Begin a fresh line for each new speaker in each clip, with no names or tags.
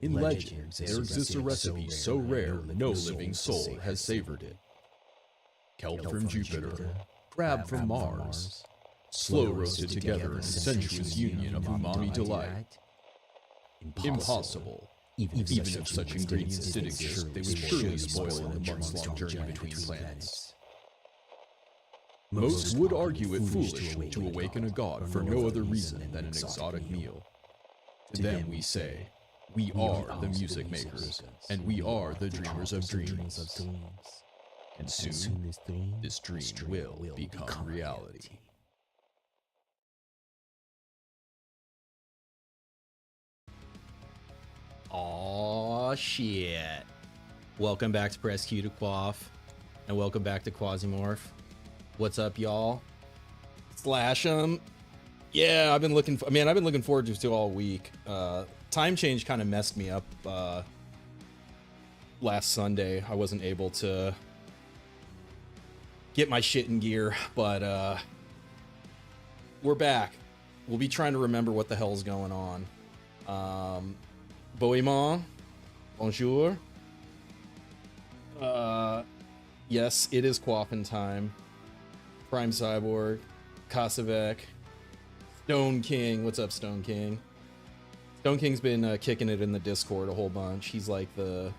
In legend, there exists a recipe so rare no living soul has savored it. Kelp from Jupiter, crab from Mars, slow roasted together in a sensuous union of umami delight. Impossible. Even if such ingredients did exist, they would surely spoil in the months-long journey between planets. Most would argue it foolish to awaken a god for no other reason than an exotic meal. To them we say, we are the music makers, and we are the dreamers of dreams. And soon, this dream will become reality.
Aw, shit. Welcome back to Press Q to Quaff, and welcome back to Quasimorph. What's up, y'all? Slash 'em. Yeah, I've been looking forward to it all week. Time change kind of messed me up last Sunday. I wasn't able to get my shit in gear, but we're back. We'll be trying to remember what the hell's going on. Bohemond, bonjour. Yes, it is Quaffin time. Prime Cyborg, Kasavek, Stone King. What's up, Stone King? Stone King's been kicking it in the Discord a whole bunch. He's like the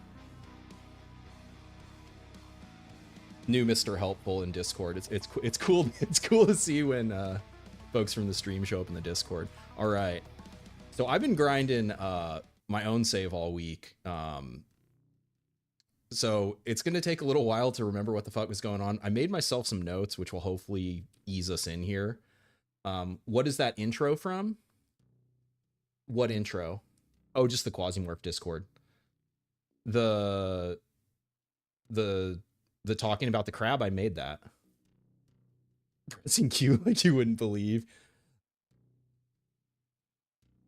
new Mr. Helpful in Discord. It's cool. It's cool to see when folks from the stream show up in the Discord. All right, so I've been grinding my own save all week. So it's going to take a little while to remember what the fuck was going on. I made myself some notes, which will hopefully ease us in here. What is that intro from? What intro? Oh, just the Quasimorph Discord. The talking about the crab, I made that. Pressing Q like you wouldn't believe.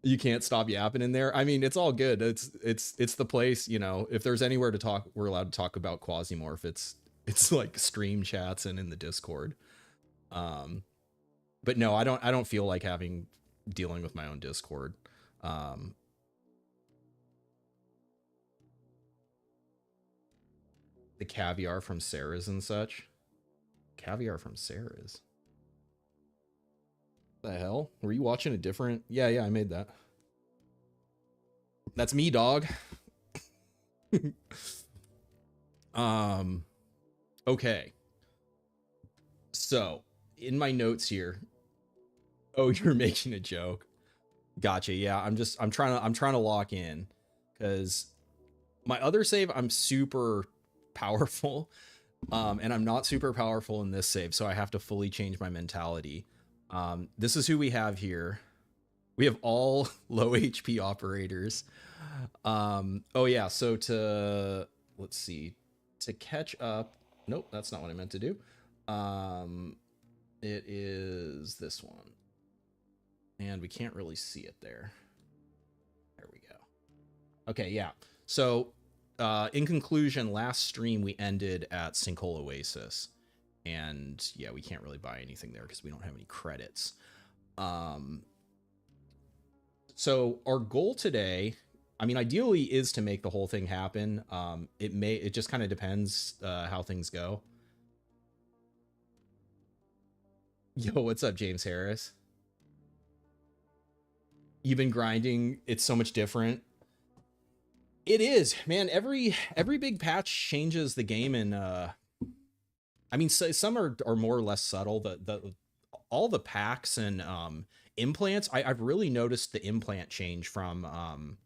You can't stop yapping in there. I mean, it's all good. It's the place, you know. If there's anywhere to talk, we're allowed to talk about Quasimorph. It's like stream chats and in the Discord. But no, I don't feel like dealing with my own Discord. The caviar from Sarah's and such. Caviar from Sarah's. The hell? Were you watching a different? Yeah, I made that. That's me, dog. Okay. So, in my notes here. Oh, you're making a joke. Gotcha. Yeah, I'm trying to lock in, cuz my other save I'm super powerful. And I'm not super powerful in this save, so I have to fully change my mentality. This is who we have here. We have all low HP operators. Oh yeah, so let's see, to catch up. Nope, that's not what I meant to do. It is this one. And we can't really see it there. There we go. Okay, yeah. So, in conclusion, last stream we ended at Sinkhole Oasis. And yeah, we can't really buy anything there because we don't have any credits. So our goal today, I mean, ideally is to make the whole thing happen. It just kind of depends how things go. Yo, what's up, James Harris? You've been grinding. It's so much different. It is, man. Every big patch changes the game, and I mean, some are more or less subtle. All the packs and implants, I've really noticed the implant change from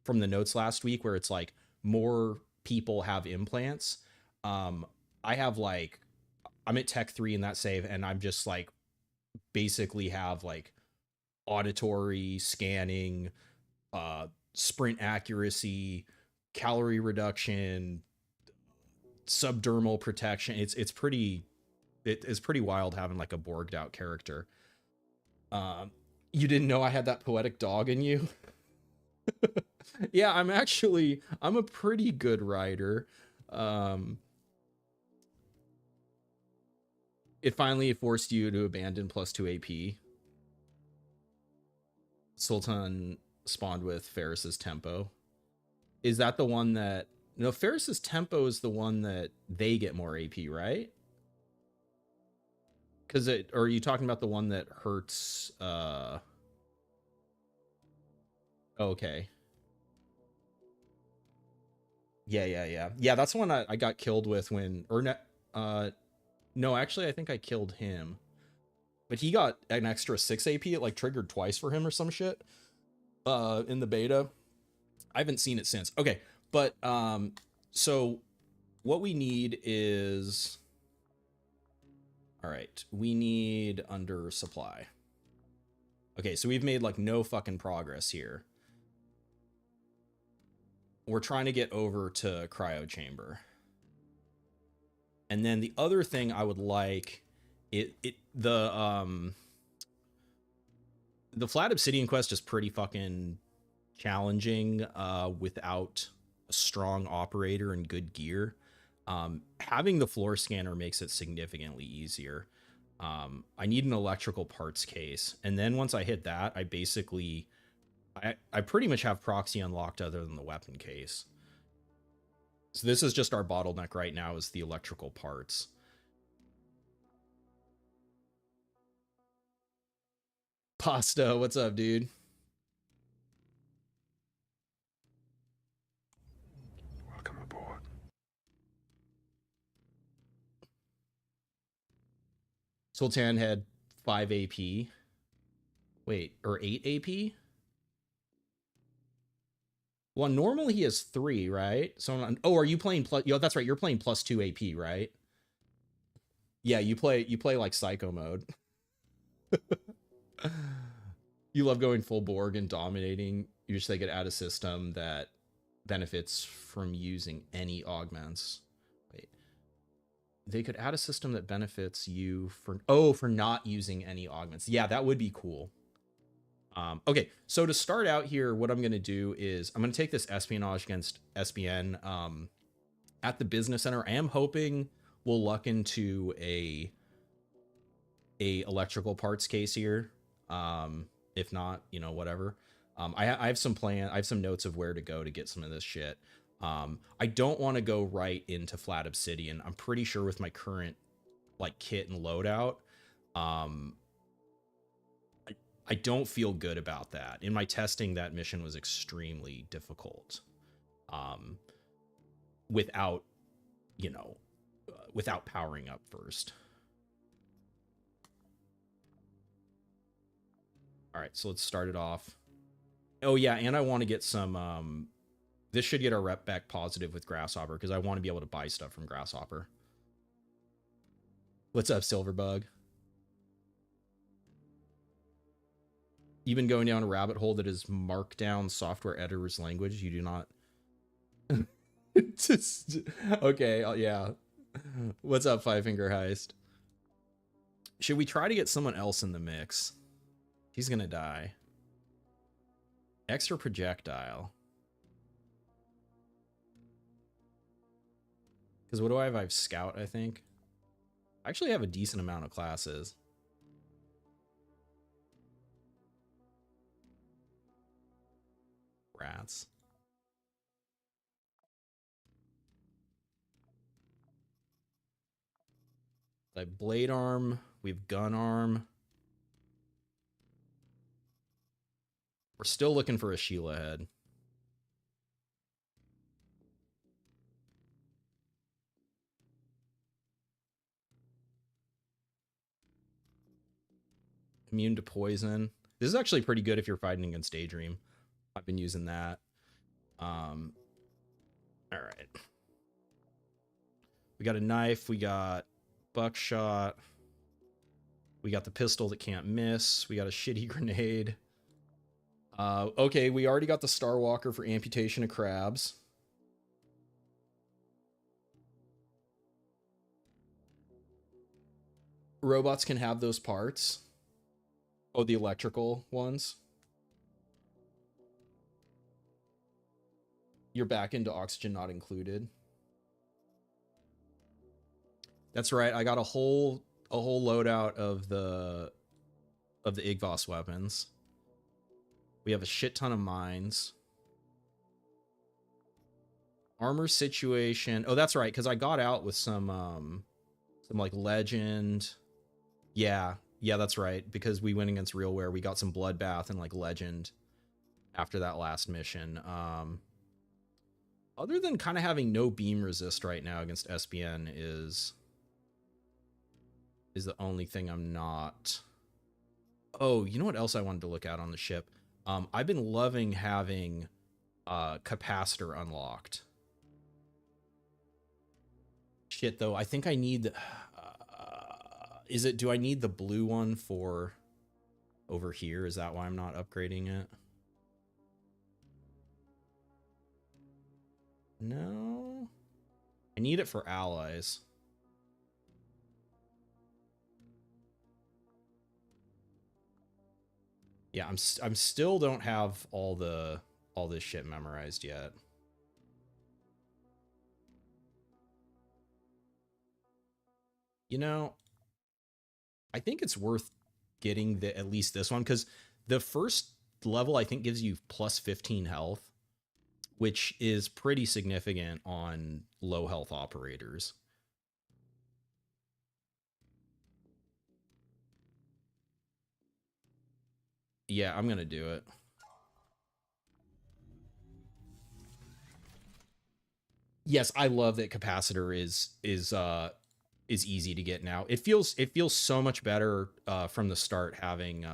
the notes last week, where it's like more people have implants. I have like, I'm at Tech 3 in that save, and I'm just like basically have like auditory scanning, sprint accuracy, calorie reduction, subdermal protection. It is pretty wild having like a Borged out character. You didn't know I had that poetic dog in you? Yeah, I'm a pretty good rider. It finally forced you to abandon +2 AP. Sultan spawned with Ferris's tempo. Is that the one that... No, Ferris's tempo is the one that they get more AP, right? Because it... Or are you talking about the one that hurts... Oh, okay. Yeah. Yeah, that's the one I got killed with when... Or no, actually, I think I killed him. But he got an extra 6 AP. It, like, triggered twice for him or some shit. In the beta. I haven't seen it since. Okay, but, so what we need is... Alright, we need under supply. Okay, so we've made, like, no fucking progress here. We're trying to get over to Cryochamber. And then the other thing I would like... The Flat Obsidian quest is pretty fucking challenging without a strong operator and good gear. Having the floor scanner makes it significantly easier. I need an electrical parts case, and then once I hit that, I basically I pretty much have proxy unlocked other than the weapon case. So this is just our bottleneck right now, is the electrical parts. Pasta, what's up, dude?
Welcome aboard.
Sultan had 5 AP. Wait, or 8 AP? Well, normally he has 3, right? So, oh, are you playing plus? Yo, that's right. You're playing plus 2 AP, right? Yeah, you play like psycho mode. You love going full Borg and dominating. You wish they could add a system that benefits from using any augments. Wait. They could add a system that benefits you for not using any augments. Yeah, that would be cool. Okay, so to start out here, what I'm going to do is I'm going to take this espionage against SBN at the business center. I am hoping we'll luck into a electrical parts case here. If not, you know, whatever. I have some I have some notes of where to go to get some of this shit. I don't want to go right into Flat Obsidian. I'm pretty sure with my current like kit and loadout, I don't feel good about that. In my testing, that mission was extremely difficult. Without, you know, without powering up first. All right, so let's start it off. Oh yeah, and I want to get some, this should get our rep back positive with Grasshopper, because I want to be able to buy stuff from Grasshopper. What's up, Silverbug? You've been going down a rabbit hole that is Markdown software editor's language. You do not... Just... Okay, yeah. What's up, Five Finger Heist? Should we try to get someone else in the mix? He's gonna die. Extra projectile. Because what do I have? I have Scout, I think. I actually have a decent amount of classes. Rats. I have Blade Arm. We have Gun Arm. We're still looking for a Sheila head. Immune to poison. This is actually pretty good if you're fighting against Daydream. I've been using that. All right. We got a knife. We got buckshot. We got the pistol that can't miss. We got a shitty grenade. Okay, we already got the Starwalker for amputation of crabs. Robots can have those parts. Oh, the electrical ones. You're back into oxygen not included. That's right. I got a whole loadout of the Igvos weapons. We have a shit ton of mines. Armor situation. Oh, that's right, because I got out with some like legend. Yeah, that's right. Because we went against Realware, we got some bloodbath and like legend after that last mission. Other than kind of having no beam resist right now against SBN is the only thing I'm not. Oh, you know what else I wanted to look at on the ship? I've been loving having capacitor unlocked. Shit, though, I think I need... do I need the blue one for over here? Is that why I'm not upgrading it? No. I need it for allies. Yeah, I'm still don't have all this shit memorized yet. You know, I think it's worth getting at least this one, because the first level I think gives you plus 15 health, which is pretty significant on low health operators. Yeah, I'm gonna do it. Yes, I love that capacitor is easy to get now. It feels so much better from the start having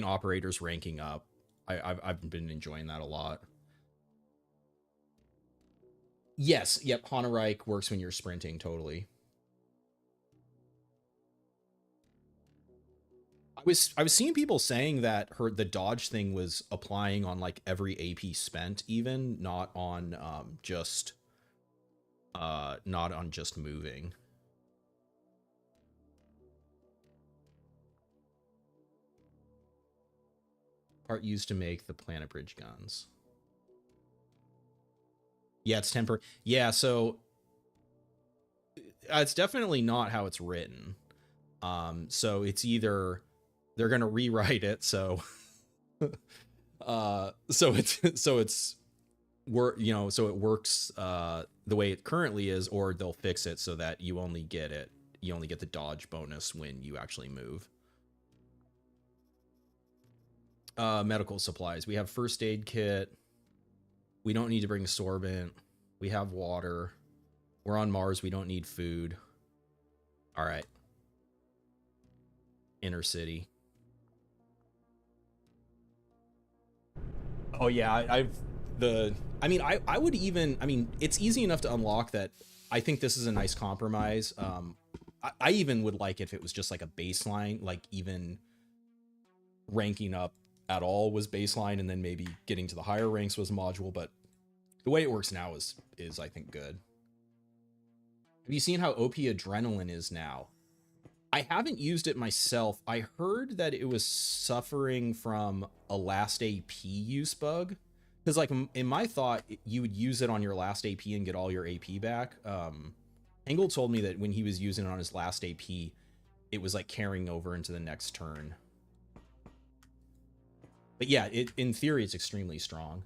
operators ranking up. I've been enjoying that a lot. Yes, yep, Honorike works when you're sprinting, totally. I was seeing people saying that the dodge thing was applying on like every AP spent, even not on just moving. Part used to make the Planet Bridge guns. Yeah, it's temporary. Yeah, so it's definitely not how it's written. So it's either they're gonna rewrite it so so it works the way it currently is, or they'll fix it so that you only get the dodge bonus when you actually move. Medical supplies. We have first aid kit. We don't need to bring sorbent. We have water. We're on Mars. We don't need food. All right. Inner city. Oh yeah, I would even, it's easy enough to unlock that. I think this is a nice compromise. I even would like if it was just like a baseline, like even ranking up at all was baseline, and then maybe getting to the higher ranks was a module, but the way it works now is I think good. Have you seen how OP adrenaline is now? I haven't used it myself. I heard that it was suffering from a last AP use bug. Because, like, in my thought, you would use it on your last AP and get all your AP back. Engel told me that when he was using it on his last AP, it was, like, carrying over into the next turn. But yeah, in theory, it's extremely strong.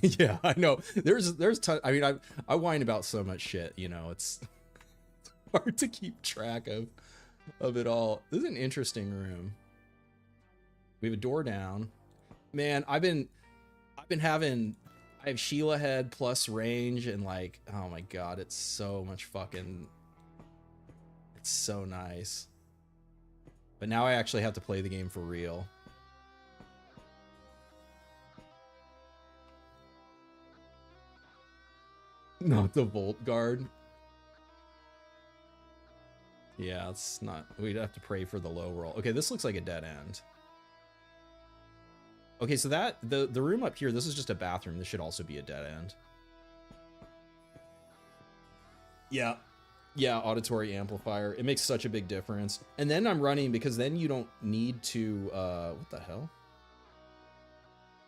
Yeah, I know. There's I mean, I whine about so much shit, you know. It's hard to keep track of it all. This is an interesting room. We have a door down. Man, I have Sheila head plus range, and like, oh my god, it's so much fucking, it's so nice. But now I actually have to play the game for real. Not the Volt Guard. Yeah, it's not. We'd have to pray for the low roll. Okay, this looks like a dead end. Okay, so that the room up here, this is just a bathroom. This should also be a dead end. Yeah. Yeah, auditory amplifier. It makes such a big difference. And then I'm running because then you don't need to what the hell?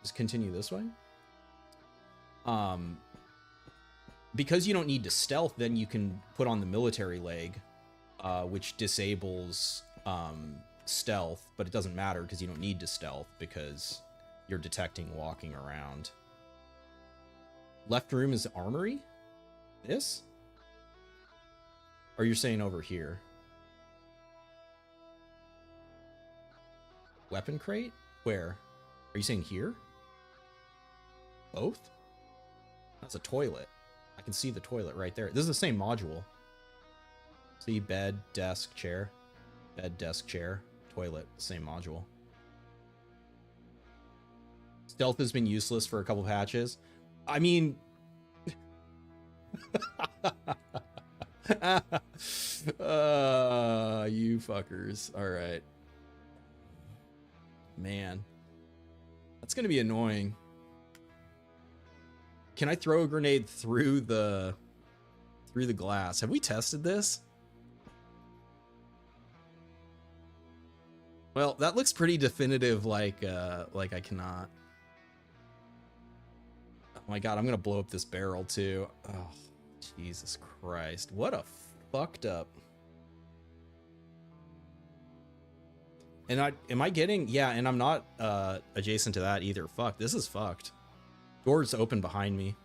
Just continue this way? Because you don't need to stealth, then you can put on the military leg, which disables stealth, but it doesn't matter because you don't need to stealth because you're detecting walking around. Left room is armory? This? Or you're saying over here? Weapon crate? Where? Are you saying here? Both? That's a toilet. I can see the toilet right there. This is the same module. See, bed, desk, chair. Bed, desk, chair, toilet, same module. Stealth has been useless for a couple patches. I mean... you fuckers. Alright. Man. That's gonna be annoying. Can I throw a grenade through the glass? Have we tested this? Well, that looks pretty definitive, like I cannot. Oh my god, I'm gonna blow up this barrel too. Oh, Jesus Christ. What a fucked up. And am I getting, yeah, and I'm not adjacent to that either. Fuck, this is fucked. Door's open behind me.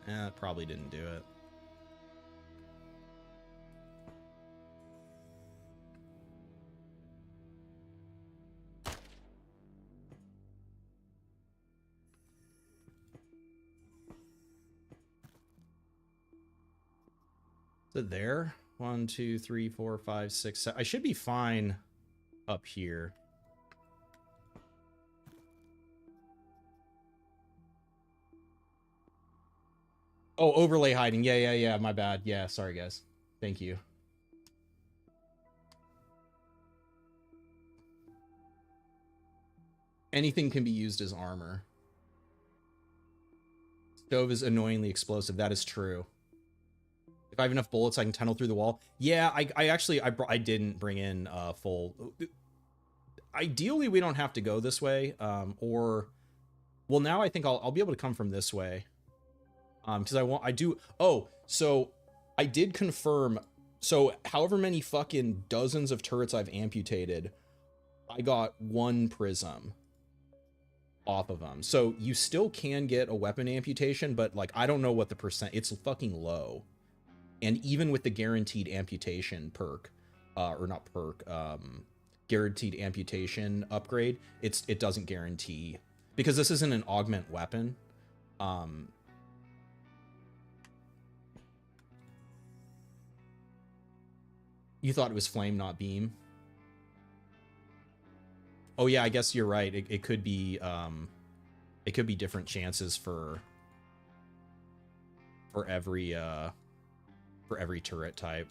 That probably didn't do it. Is it there? 1, 2, 3, 4, 5, 6, 7. I should be fine up here. Oh, overlay hiding. Yeah. My bad. Yeah, sorry, guys. Thank you. Anything can be used as armor. Stove is annoyingly explosive. That is true. If I have enough bullets, I can tunnel through the wall. Yeah, I didn't bring in full. Ideally, we don't have to go this way. Well, now I think I'll be able to come from this way. Because so I did confirm. So however many fucking dozens of turrets I've amputated, I got 1 prism off of them. So you still can get a weapon amputation, but like, I don't know what the percent, it's fucking low. And even with the guaranteed amputation perk, or not perk, guaranteed amputation upgrade, it doesn't guarantee, because this isn't an augment weapon. You thought it was flame, not beam? Oh yeah, I guess you're right. It could be different chances for every turret type.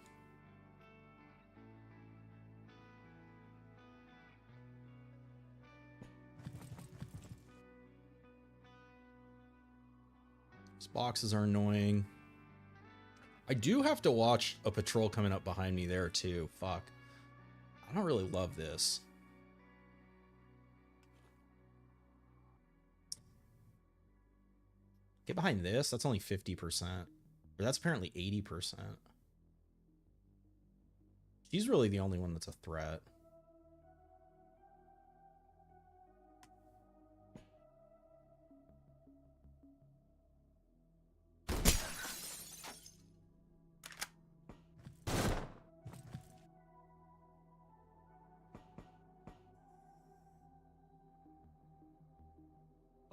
These boxes are annoying. I do have to watch a patrol coming up behind me there too. Fuck. I don't really love this. Get behind this. That's only 50%. Or that's apparently 80%. She's really the only one that's a threat.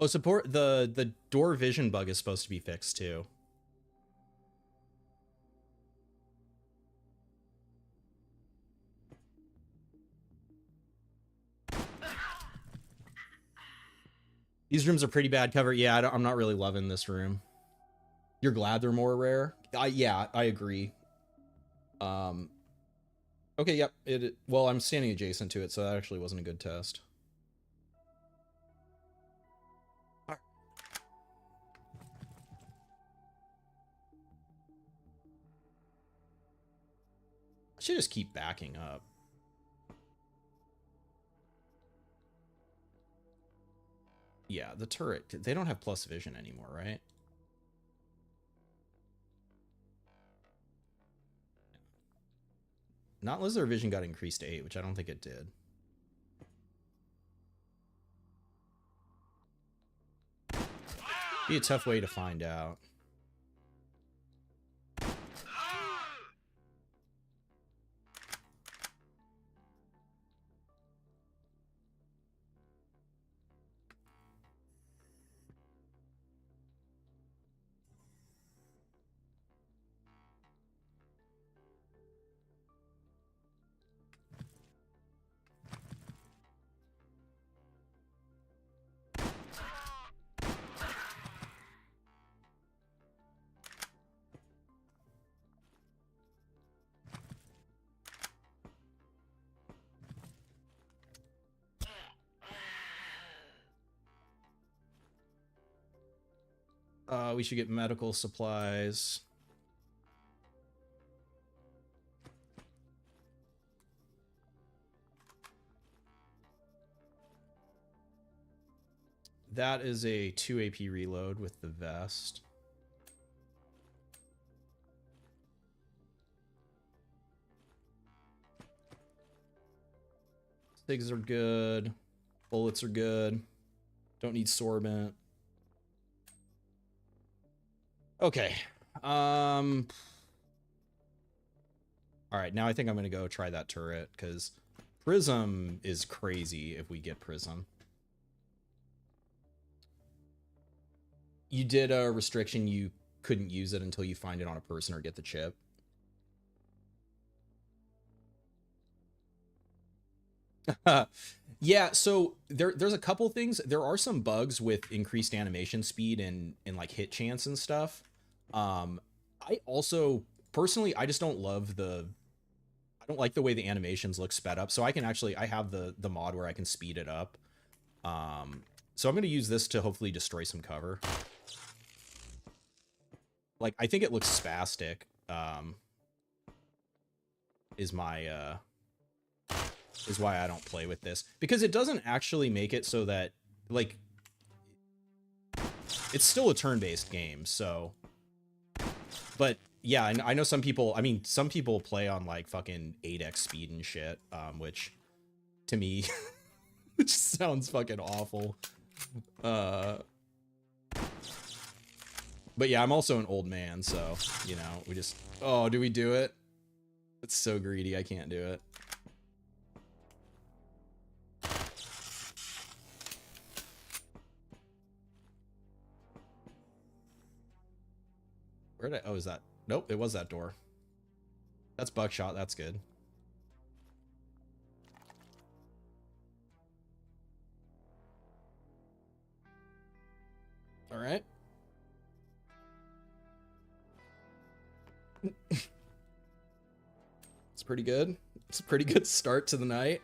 Oh, support the door vision bug is supposed to be fixed too. These rooms are pretty bad cover. Yeah, I'm not really loving this room. You're glad they're more rare? Yeah, I agree. Okay, yep. Well, I'm standing adjacent to it, so that actually wasn't a good test. I should just keep backing up. Yeah, the turret. They don't have plus vision anymore, right? Not unless their vision got increased to 8, which I don't think it did. Be a tough way to find out. We should get medical supplies. That is a 2 AP reload with the vest. Stigs are good. Bullets are good. Don't need sorbent. Okay. All right, now I think I'm going to go try that turret, because Prism is crazy if we get Prism. You did a restriction, you couldn't use it until you find it on a person or get the chip. Yeah, so there's a couple things. There are some bugs with increased animation speed and like hit chance and stuff. I also personally, I just don't love I don't like the way the animations look sped up. So I can actually, I have the mod where I can speed it up. So I'm going to use this to hopefully destroy some cover. Like, I think it looks spastic, is why I don't play with this, because it doesn't actually make it so that, like, it's still a turn-based game, so, but yeah, I know some people, I mean, some people play on like fucking 8x speed and shit, which to me which sounds fucking awful. But yeah, I'm also an old man, so, you know, we just, oh, do we do it? It's so greedy, I can't do it. Where did I, oh, is that, nope, it was that door. That's buckshot, that's good. All right. It's pretty good. It's a pretty good start to the night.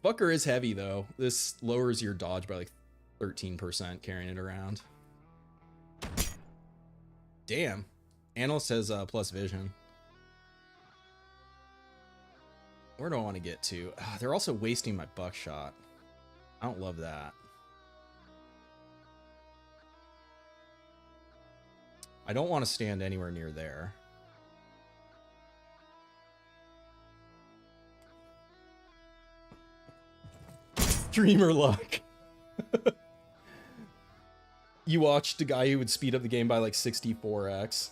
Bucker is heavy though. This lowers your dodge by like 13% carrying it around. Damn. Analyst has plus vision. Where do I want to get to? They're also wasting my buckshot. I don't love that. I don't want to stand anywhere near there. Dreamer luck. You watched a guy who would speed up the game by like 64x.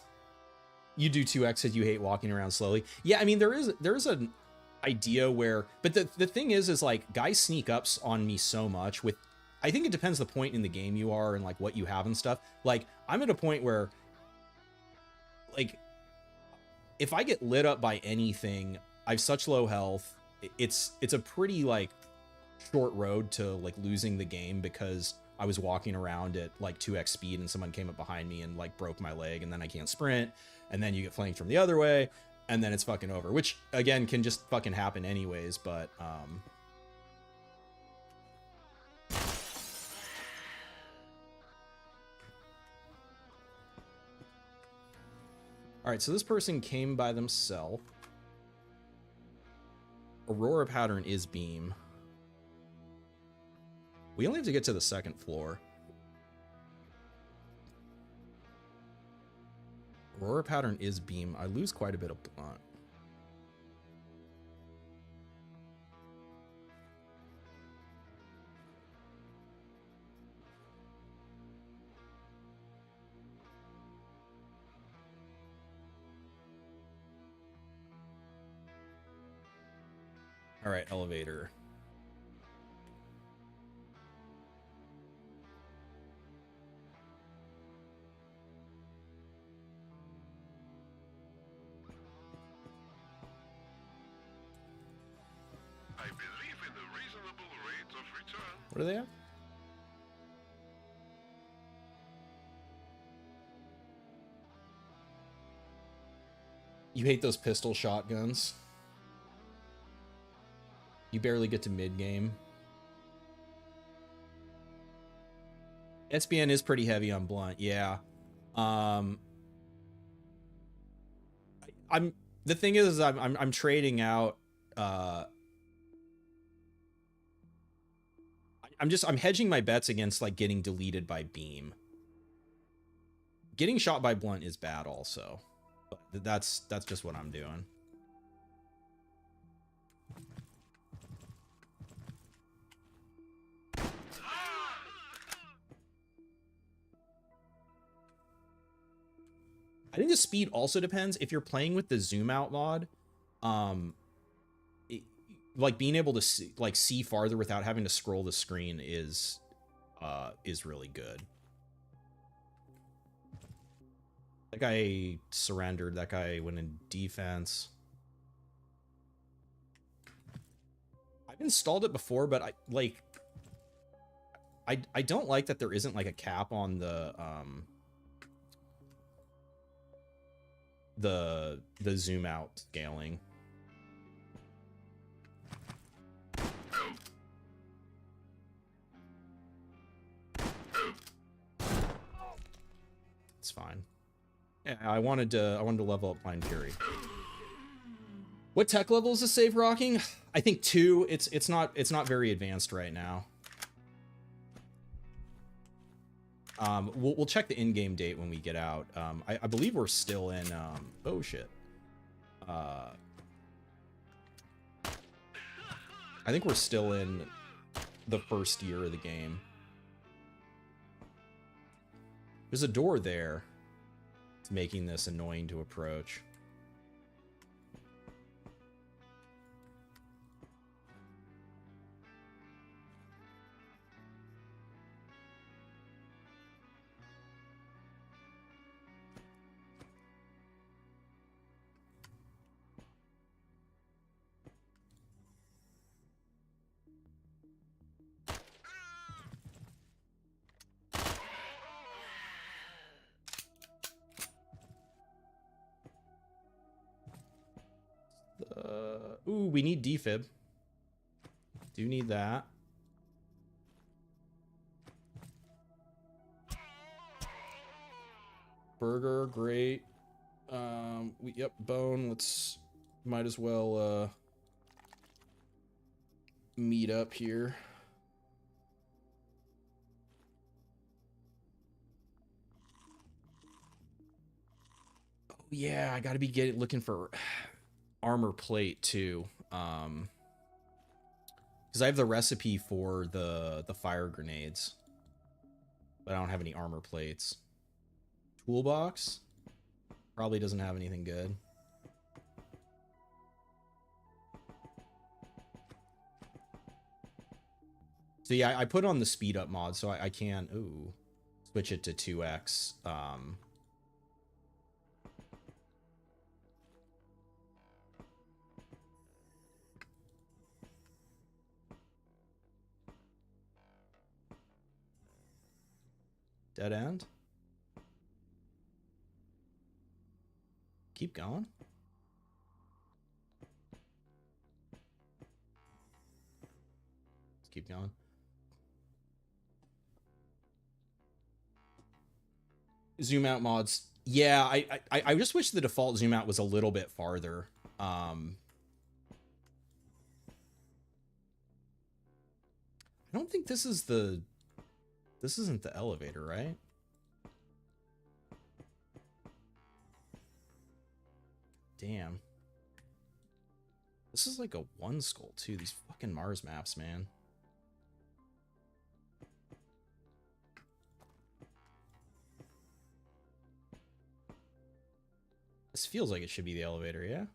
You do 2x because you hate walking around slowly. Yeah, I mean, there is an idea where, but the thing is like guys sneak ups on me so much with, I think it depends the point in the game you are and like what you have and stuff. Like I'm at a point where like if I get lit up by anything, I have such low health. It's a pretty like short road to like losing the game because I was walking around at like 2x speed and someone came up behind me and like broke my leg, and then I can't sprint, and then you get flanked from the other way, and then it's fucking over, which again can just fucking happen anyways. But all right, so this person came by themselves, Aurora pattern is beam. We only have to get to the second floor. Aurora pattern is beam. I lose quite a bit of blunt. All right, elevator.
I believe in the reasonable rate of return.
What do they have? You hate those pistol shotguns. You barely get to mid-game. SBN is pretty heavy on blunt, yeah. The thing is I'm trading out I'm hedging my bets against like getting deleted by beam. Getting shot by blunt is bad also. But that's just what I'm doing. I think the speed also depends. If you're playing with the zoom out mod, like being able to see farther without having to scroll the screen is really good. That guy surrendered. That guy went in defense. I've installed it before, but I don't like that there isn't like a cap on the zoom out scaling. It's fine. Yeah, I wanted to level up Blind Fury. What tech level is the save rocking? I think 2. It's not very advanced right now. We'll check the in-game date when we get out. I believe we're still in, oh shit. I think we're still in the first year of the game. There's a door there. It's making this annoying to approach. Ooh, we need defib. Do need that. Burger, great. Yep, bone. Might as well meet up here. Oh yeah, I gotta be looking for armor plate too, because I have the recipe for the fire grenades, but I don't have any armor plates. Toolbox probably doesn't have anything good. So yeah, I put on the speed up mod so I can switch it to 2x. Dead end. Keep going. Let's keep going. Zoom out mods. Yeah, I just wish the default zoom out was a little bit farther. I don't think this is the... This isn't the elevator, right? Damn. This is like a one skull, too. These fucking Mars maps, man. This feels like it should be the elevator, yeah?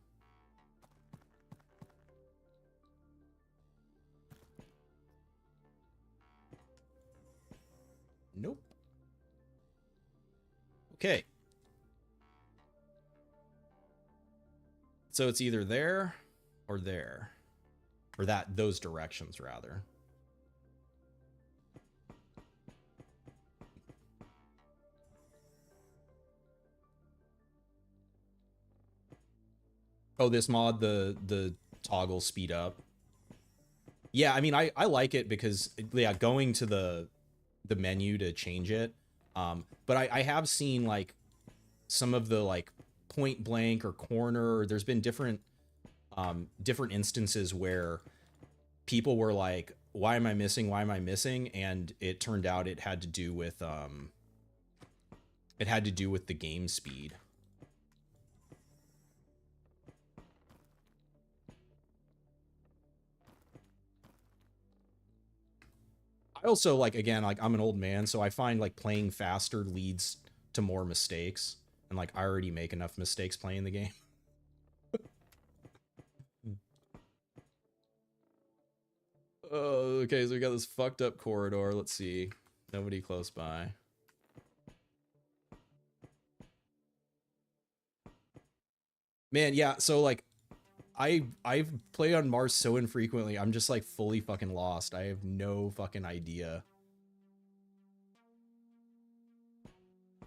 Nope. Okay. So it's either there or there. Or those directions, rather. Oh, this mod, the toggle speed up. Yeah, I mean, I like it because, yeah, going to the menu to change it. But I have seen, like, some of the, like, point blank or corner. There's been different instances where people were like, why am I missing? Why am I missing? And it turned out it had to do with, the game speed. I also, like, again, like, I'm an old man, so I find, like, playing faster leads to more mistakes. And, like, I already make enough mistakes playing the game. Oh, okay, so we got this fucked up corridor. Let's see. Nobody close by. Man, yeah, so, like, I've played on Mars so infrequently, I'm just, like, fully fucking lost. I have no fucking idea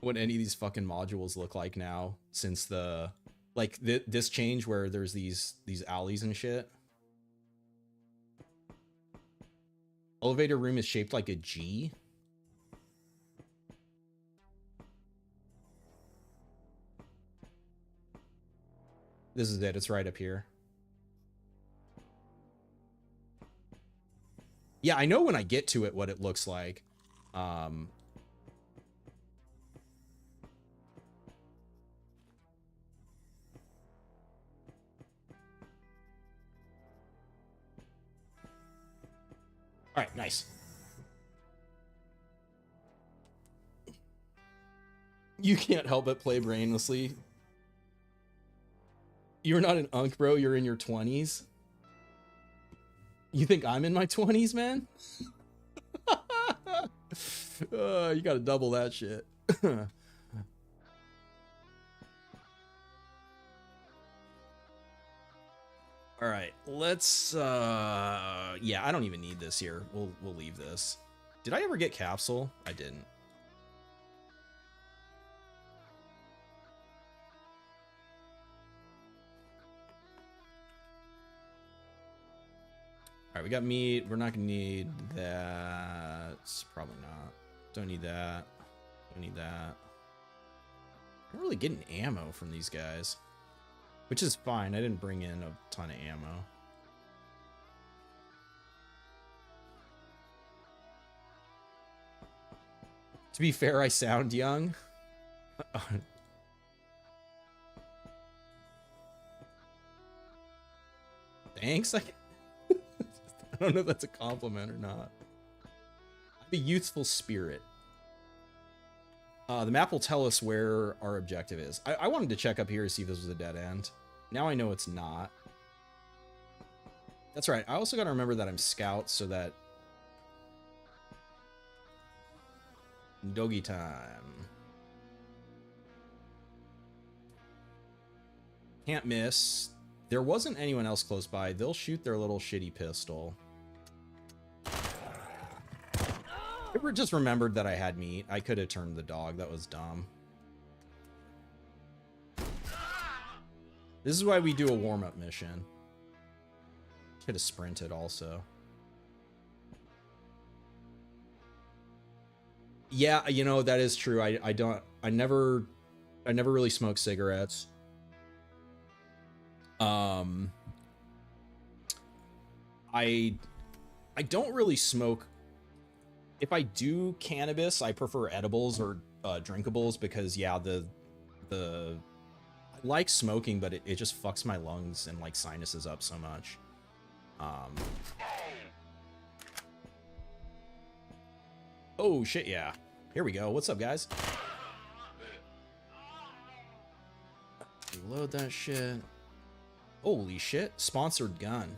what any of these fucking modules look like now, since the, like, this change where there's these alleys and shit. Elevator room is shaped like a G. This is it, it's right up here. Yeah, I know when I get to it what it looks like. All right, nice. You can't help but play brainlessly. You're not an unk, bro. You're in your 20s. You think I'm in my 20s, man? You gotta double that shit. All right, let's yeah, I don't even need this here. We'll leave this. Did I ever get capsule? I didn't. All right, we got meat. We're not gonna need that. Probably not. Don't need that. Don't need that. I'm not really getting ammo from these guys, which is fine. I didn't bring in a ton of ammo. To be fair, I sound young. Thanks. I don't know if that's a compliment or not. The youthful spirit. The map will tell us where our objective is. I wanted to check up here to see if this was a dead end. Now I know it's not. That's right. I also got to remember that I'm scout so that... Doggy time. Can't miss. There wasn't anyone else close by. They'll shoot their little shitty pistol. I just remembered that I had meat. I could have turned the dog. That was dumb. This is why we do a warm-up mission. Could have sprinted also. Yeah, you know, that is true. I never really smoked cigarettes. I don't really smoke If I do cannabis, I prefer edibles or drinkables because yeah, I like smoking, but it just fucks my lungs and like sinuses up so much. Oh shit, yeah. Here we go. What's up, guys? Reload that shit. Holy shit. Sponsored gun.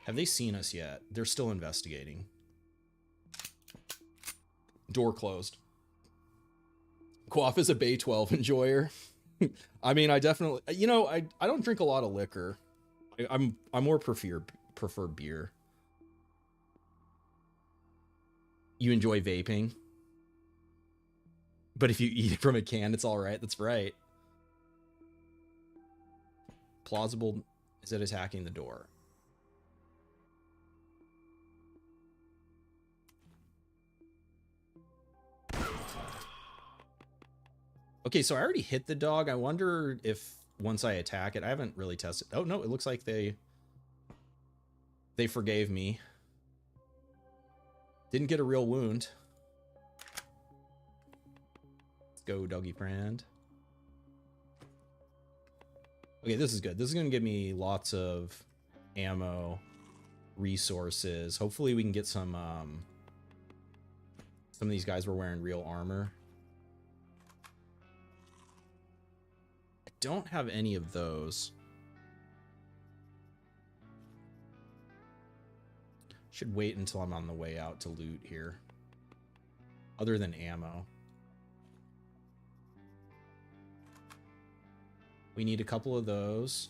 Have they seen us yet? They're still investigating. Door closed. Quaff is a Bay 12 enjoyer. I mean, I definitely, you know, I don't drink a lot of liquor. I more prefer beer. You enjoy vaping, but if you eat it from a can, it's all right. That's right. Plausible is it attacking the door? Okay, so I already hit the dog. I wonder if once I attack it, I haven't really tested. Oh no, it looks like they forgave me. Didn't get a real wound. Let's go, doggy friend. Okay, this is good. This is gonna give me lots of ammo, resources. Hopefully we can get some of these guys were wearing real armor. I don't have any of those. Should wait until I'm on the way out to loot here. Other than ammo. We need a couple of those.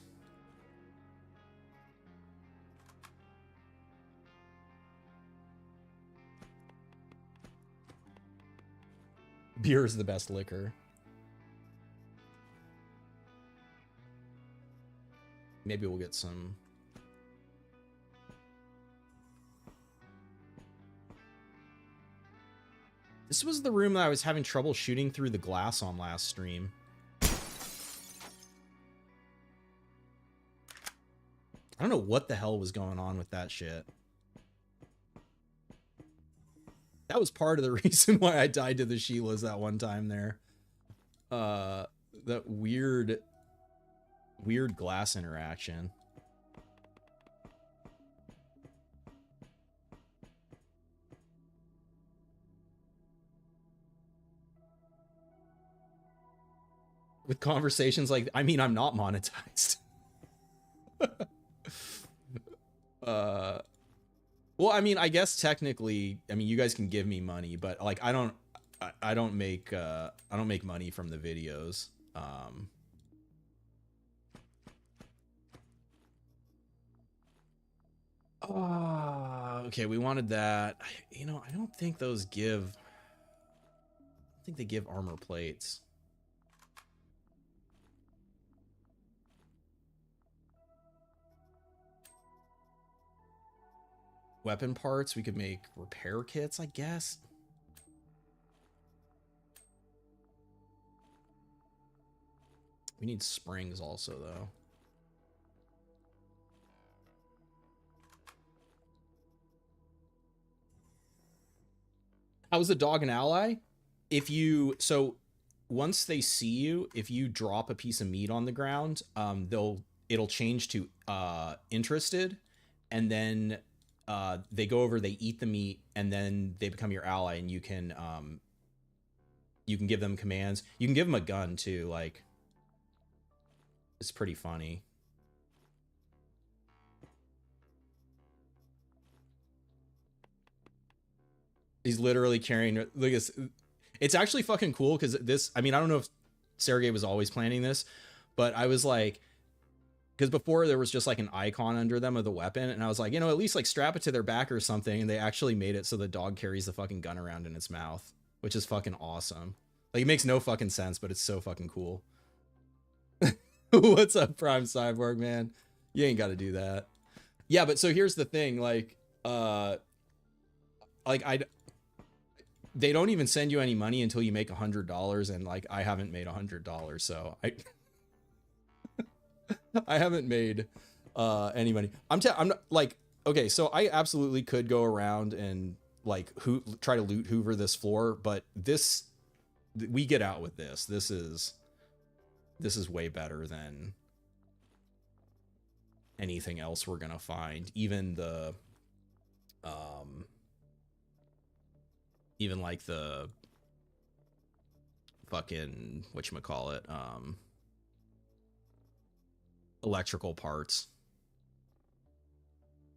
Beer is the best liquor. Maybe we'll get some. This was the room that I was having trouble shooting through the glass on last stream. I don't know what the hell was going on with that shit. That was part of the reason why I died to the Sheilas that one time there. That weird glass interaction. With conversations like, I mean, I'm not monetized. Well, I mean, I guess technically, I mean, you guys can give me money, but like, I don't make money from the videos. Okay, we wanted that. You know, I don't think those give. I think they give armor plates. Weapon parts, we could make repair kits, I guess. We need springs also, though. How's the dog an ally? If you, so once they see you, if you drop a piece of meat on the ground, it'll change to interested, and then they go over, they eat the meat, and then they become your ally, and you can give them commands. You can give them a gun too. Like, it's pretty funny. He's literally carrying. Look, it's actually fucking cool because this. I mean, I don't know if Sergey was always planning this, but I was like, because before there was just like an icon under them of the weapon, and I was like, you know, at least like strap it to their back or something. And they actually made it so the dog carries the fucking gun around in its mouth, which is fucking awesome. Like, it makes no fucking sense, but it's so fucking cool. What's up, Prime Cyborg, man? You ain't got to do that. Yeah, but so here's the thing, like they don't even send you any money until you make $100, and like I haven't made $100, so I haven't made any money. I'm not like, okay, so I absolutely could go around and like try to loot hoover this floor, but we get out with this. This is way better than anything else we're gonna find. Even the even like the fucking whatchamacallit, electrical parts.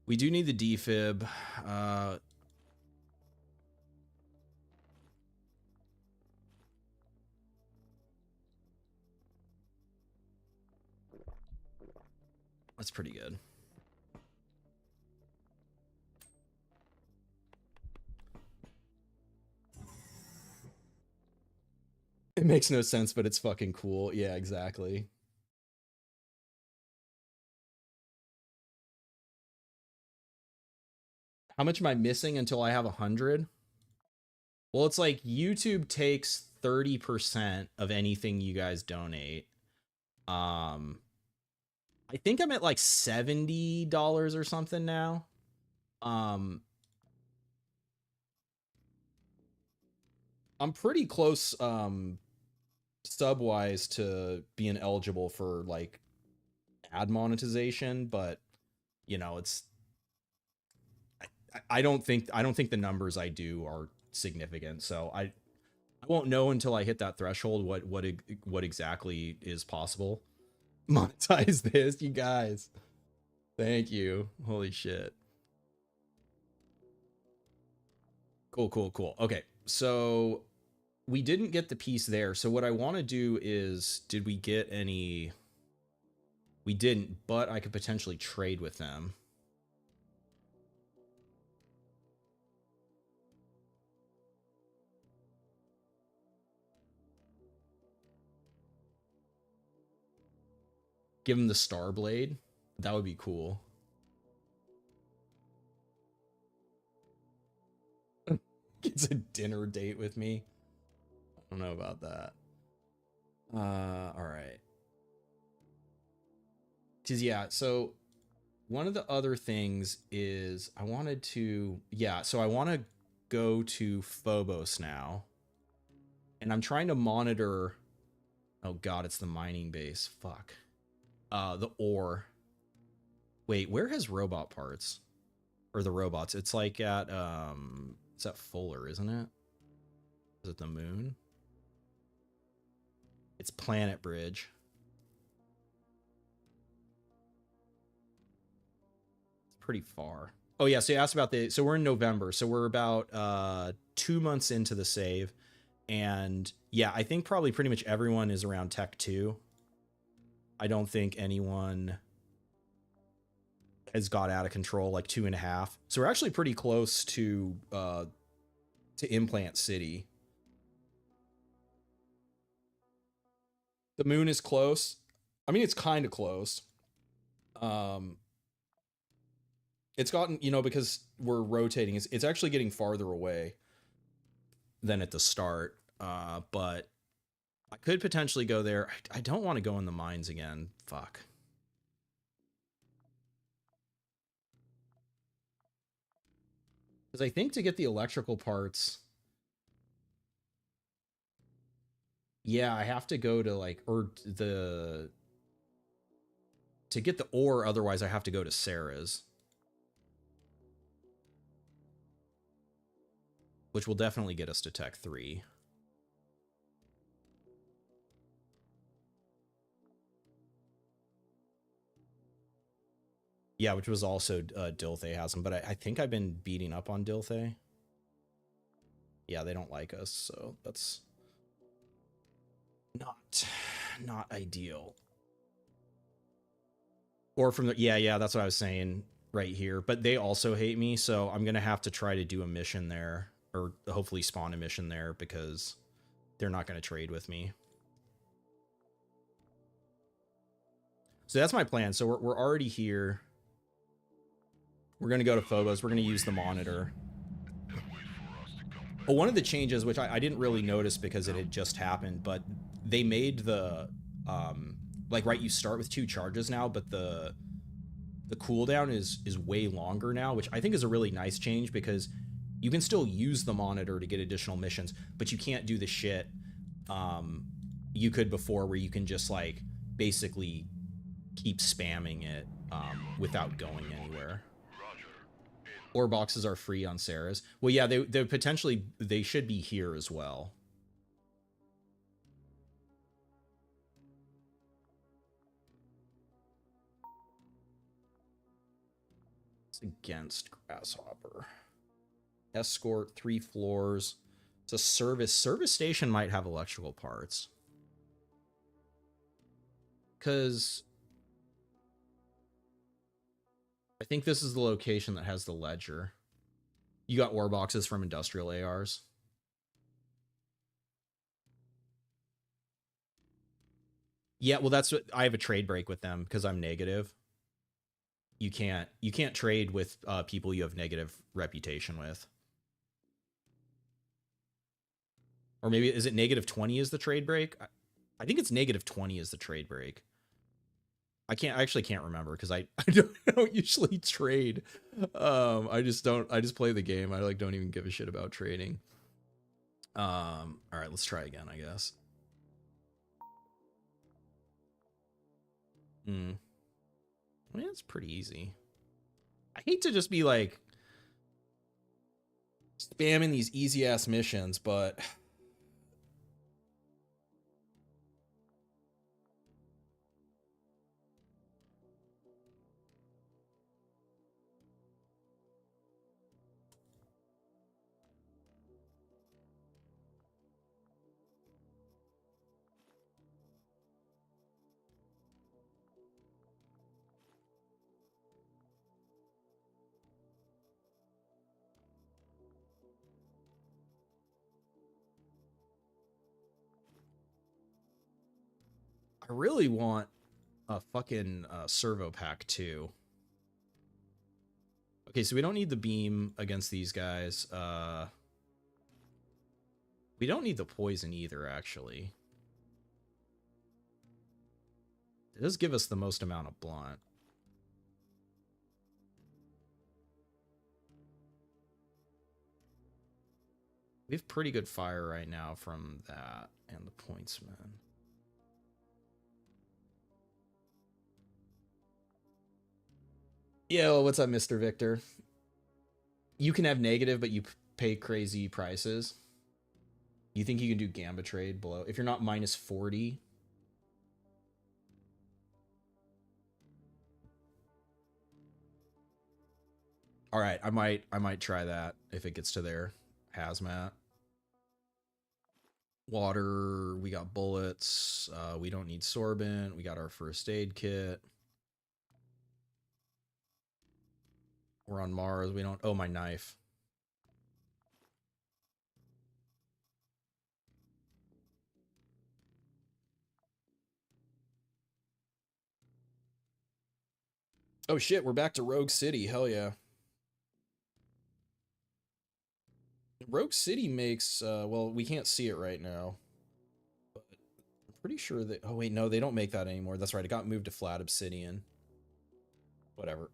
We do need the defib. That's pretty good. It makes no sense, but it's fucking cool. Yeah, exactly. How much am I missing until I have 100? Well, it's like YouTube takes 30% of anything you guys donate. I think I'm at like $70 or something now. I'm pretty close sub-wise to being eligible for like ad monetization, but you know, it's I don't think the numbers I do are significant, so I won't know until I hit that threshold what exactly is possible. Monetize this, you guys. Thank you. Holy shit. Cool. Okay, so we didn't get the piece there. So what I want to do is, did we get any? We didn't, but I could potentially trade with them. Give him the Star Blade. That would be cool. Gets a dinner date with me. I don't know about that. All right. Cause yeah, so one of the other things is I wanted to, so I want to go to Phobos now. And I'm trying to monitor, oh god, it's the mining base. Fuck. The ore. Wait, where has robot parts? Or the robots? It's like at it's at Fuller, isn't it? Is it the moon? It's Planet Bridge. It's pretty far. Oh yeah, so you asked about so we're in November, so we're about 2 months into the save. And yeah, I think probably pretty much everyone is around Tech 2. I don't think anyone has got out of control, like 2.5. So we're actually pretty close to Implant City. The moon is close. I mean, it's kind of close. It's gotten, you know, because we're rotating, it's actually getting farther away than at the start. But I could potentially go there. I don't want to go in the mines again. Fuck. Because I think to get the electrical parts, yeah, I have to go to like, to get the ore, otherwise I have to go to Sarah's. Which will definitely get us to Tech 3. Yeah, which was also Dilthay has them, but I think I've been beating up on Dilthay. Yeah, they don't like us, so that's not ideal. Or from the yeah, that's what I was saying right here. But they also hate me, so I'm gonna have to try to do a mission there, or hopefully spawn a mission there, because they're not gonna trade with me. So that's my plan. So we're already here. We're going to go to Phobos. We're going to use the monitor.
And wait for us to come
Well, one of the changes, which I didn't really notice because it had just happened, but they made the, like, right, you start with 2 charges now, but the cooldown is way longer now, which I think is a really nice change because you can still use the monitor to get additional missions, but you can't do the shit you could before where you can just, like, basically keep spamming it without going anywhere. Ore boxes are free on Sarah's. Well, yeah, they potentially, they should be here as well. It's against Grasshopper. Escort, 3 floors. It's a service. Service station might have electrical parts. Because I think this is the location that has the ledger. You got ore boxes from industrial ARs. Yeah, well, that's what I have a trade break with them because I'm negative. You can't trade with people you have negative reputation with. Or maybe is it -20 is the trade break? I think it's -20 is the trade break. I actually can't remember because I don't usually trade. I just play the game. I don't even give a shit about trading. All right, let's try again, I guess. I mean, it's pretty easy. I hate to just be like spamming these easy ass missions, but I really want a fucking servo pack too. Okay, so we don't need the beam against these guys. We don't need the poison either, actually. It does give us the most amount of blunt. We have pretty good fire right now from that and the pointsman. Yo, what's up, Mr. Victor? You can have negative, but you pay crazy prices. You think you can do Gamba trade below? If you're not -40. All right, I might try that if it gets to there. Hazmat. Water, we got bullets. We don't need sorbent. We got our first aid kit. We're on Mars. We don't... Oh, my knife. Oh, shit. We're back to Rogue City. Hell yeah. Rogue City makes... well, we can't see it right now. But I'm pretty sure that... Oh, wait. No, they don't make that anymore. That's right. It got moved to Flat Obsidian. Whatever.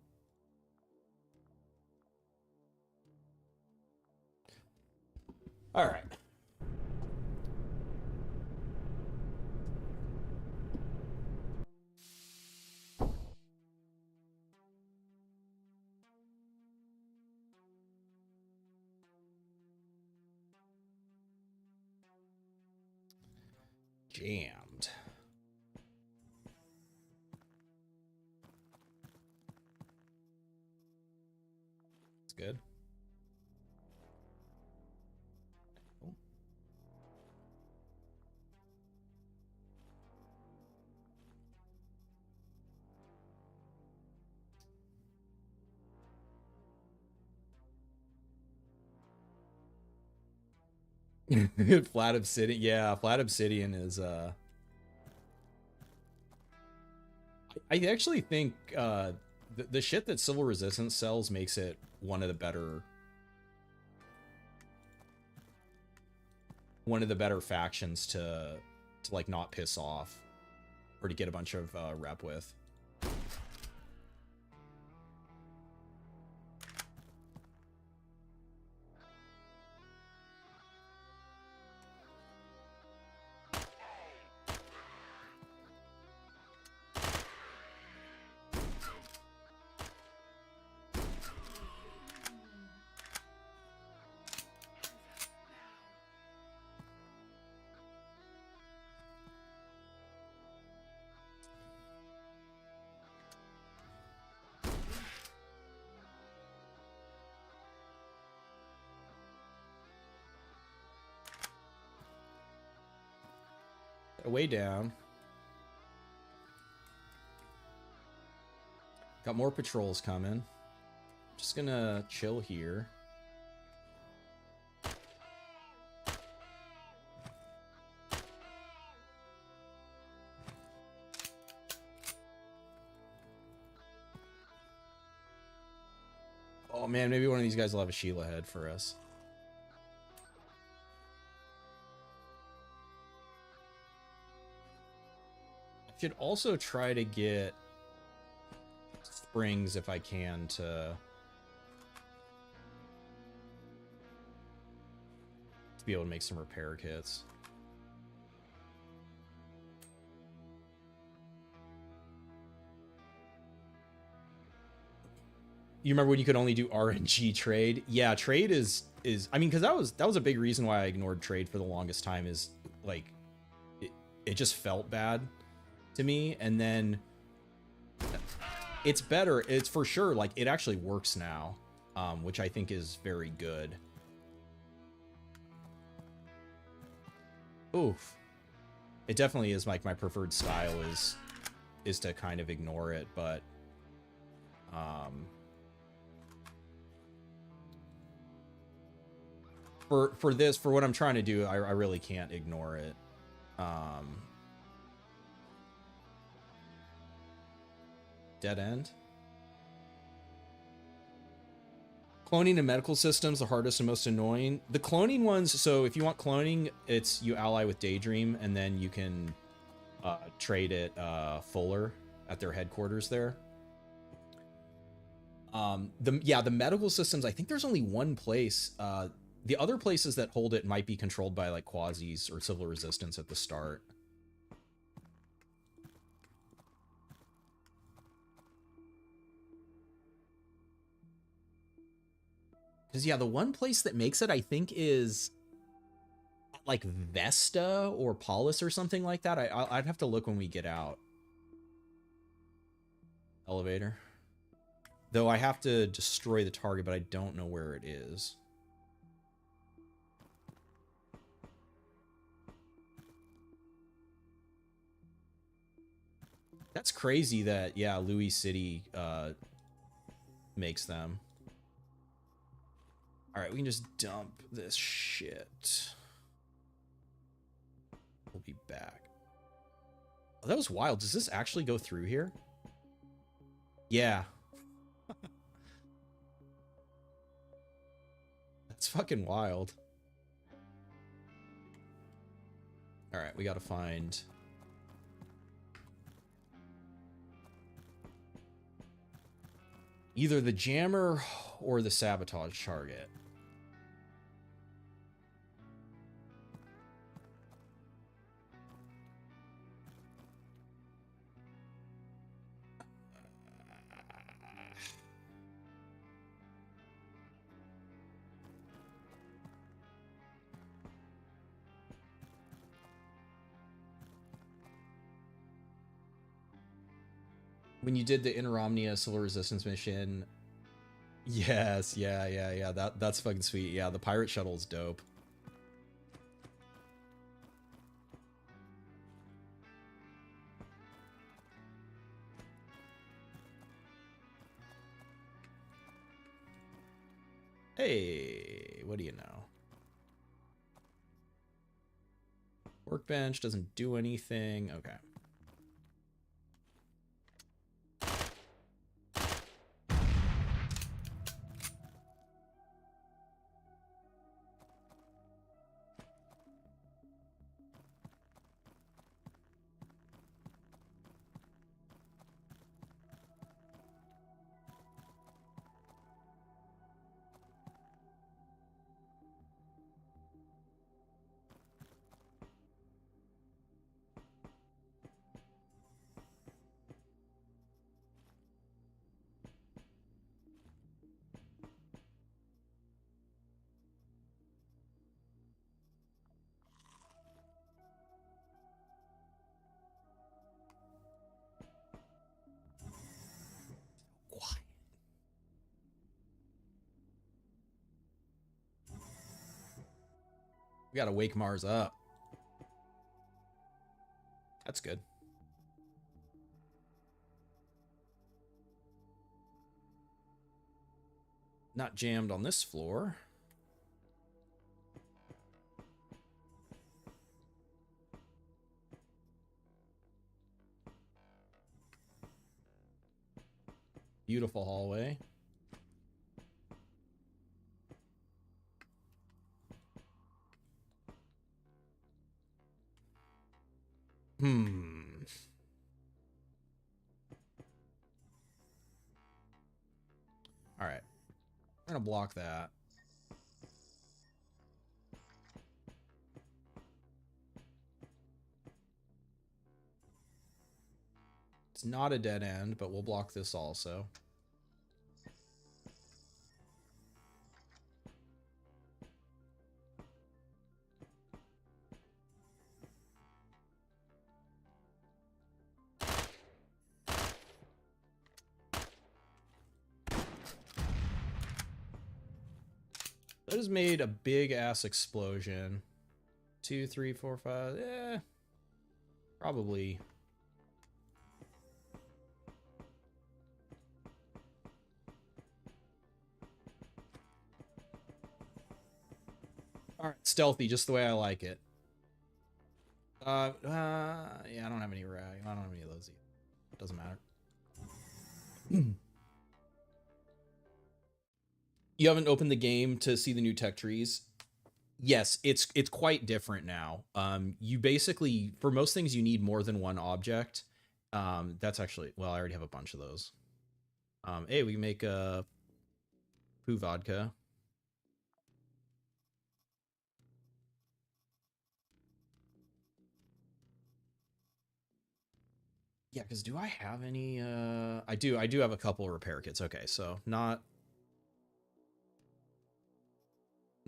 All right. Jammed. It's good. Flat Obsidian. Yeah, Flat Obsidian is I actually think the shit that Civil Resistance sells makes it one of the better one of the better factions to like not piss off or to get a bunch of rep with. Way down. Got more patrols coming. Just gonna chill here. Oh man, maybe one of these guys will have a Sheila head for us. Should also try to get springs if I can to be able to make some repair kits. You remember when you could only do RNG trade? Yeah, trade is I mean, because that was a big reason why I ignored trade for the longest time, is like it just felt bad to me. And then it's better, it's for sure, like it actually works now, which I think is very good. Oof. It definitely is like my preferred style is to kind of ignore it, but for this, for what I'm trying to do, I really can't ignore it. Dead end. Cloning and medical systems, the hardest and most annoying. The cloning ones, so if you want cloning, it's you ally with Daydream, and then you can trade it Fuller at their headquarters there. The medical systems, I think there's only one place. The other places that hold it might be controlled by like Quasis or Civil Resistance at the start. Because, yeah, the one place that makes it, I think, is like Vesta or Paulus or something like that. I'd have to look when we get out. Elevator. Though I have to destroy the target, but I don't know where it is. That's crazy that, yeah, Louis City makes them. All right, we can just dump this shit. We'll be back. Oh, that was wild. Does this actually go through here? Yeah. That's fucking wild. All right, we got to find... either the jammer or the sabotage target. When you did the Interomnia Civil Resistance mission, yes, yeah, that's fucking sweet. Yeah, the pirate shuttle is dope. Hey, what do you know? Workbench doesn't do anything. Okay. We gotta wake Mars up. That's good. Not jammed on this floor. Beautiful hallway. All right. I'm gonna block that. It's not a dead end, but we'll block this also. That has made a big ass explosion. 2, 3, 4, 5. Probably. All right, stealthy, just the way I like it. Yeah, I don't have any rag. I don't have any of those either. Doesn't matter. You haven't opened the game to see the new tech trees? Yes, it's quite different now. You basically, for most things, you need more than one object. That's actually, well, I already have a bunch of those. Hey, we can make a poo vodka. Yeah, because do I have any? I do have a couple of repair kits. Okay, so not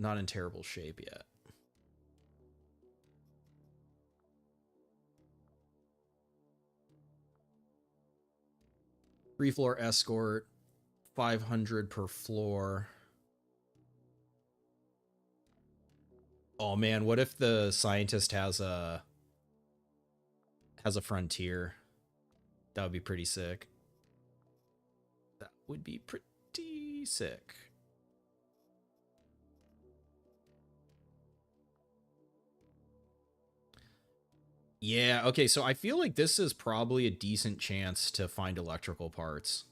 in terrible shape yet. Free floor escort, 500 per floor. Oh man, what if the scientist has a frontier? That would be pretty sick. That would be pretty sick. Yeah, okay, so I feel like this is probably a decent chance to find electrical parts.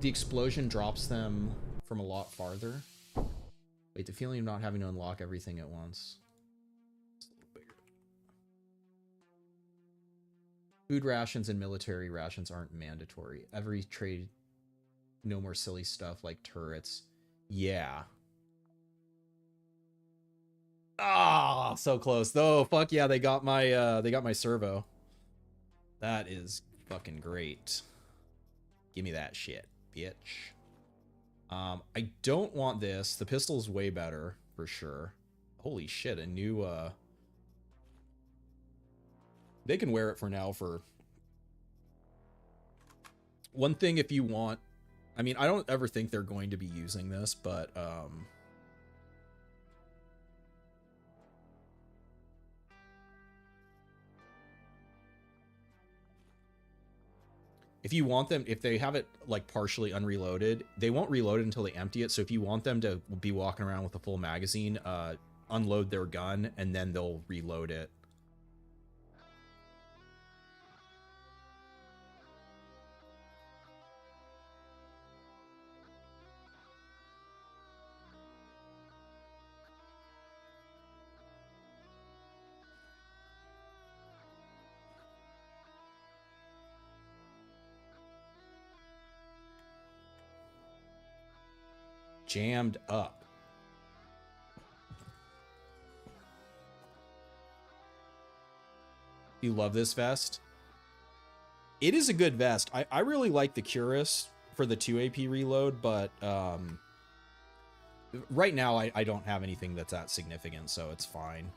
The explosion drops them from a lot farther. Wait, the feeling of not having to unlock everything at once. It's a little bigger. Food rations and military rations aren't mandatory. Every trade, no more silly stuff like turrets. Yeah. Ah, so close. Oh, fuck yeah, they got my servo. That is fucking great. Give me that shit, bitch. I don't want this. The pistol's way better, for sure. Holy shit, a new, they can wear it for now for... One thing if you want... I mean, I don't ever think they're going to be using this, but, if you want them, if they have it like partially unreloaded, they won't reload it until they empty it. So if you want them to be walking around with a full magazine, unload their gun and then they'll reload it. Jammed up. You love this vest? It is a good vest. I really like the Curus for the 2 AP reload, but Right now, I don't have anything that's that significant, so it's fine.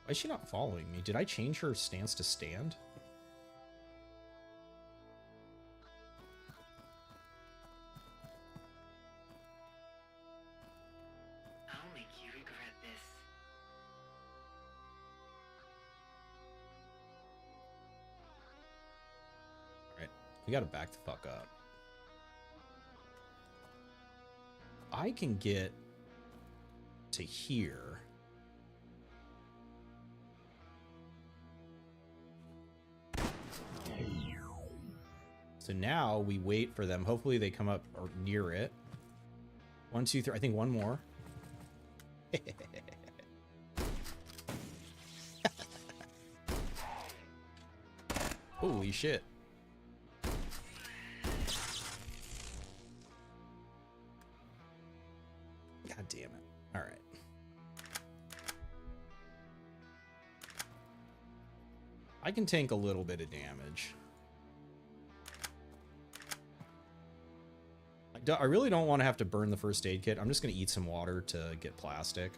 Why is she not following me? Did I change her stance to stand?
I'll make you regret this.
Alright, we gotta back the fuck up. I can get to here. So now we wait for them. Hopefully they come up or near it. 1, 2, 3. I think one more. Holy shit. God damn it. All right. I can tank a little bit of damage. I really don't want to have to burn the first aid kit. I'm just going to eat some water to get plastic.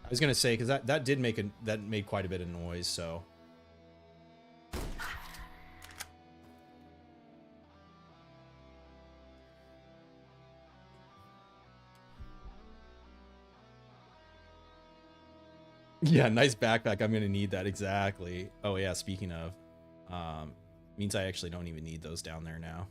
I was going to say, because that did make that made quite a bit of noise, so. Yeah, nice backpack. I'm going to need that, exactly. Oh yeah, speaking of. Means I actually don't even need those down there now.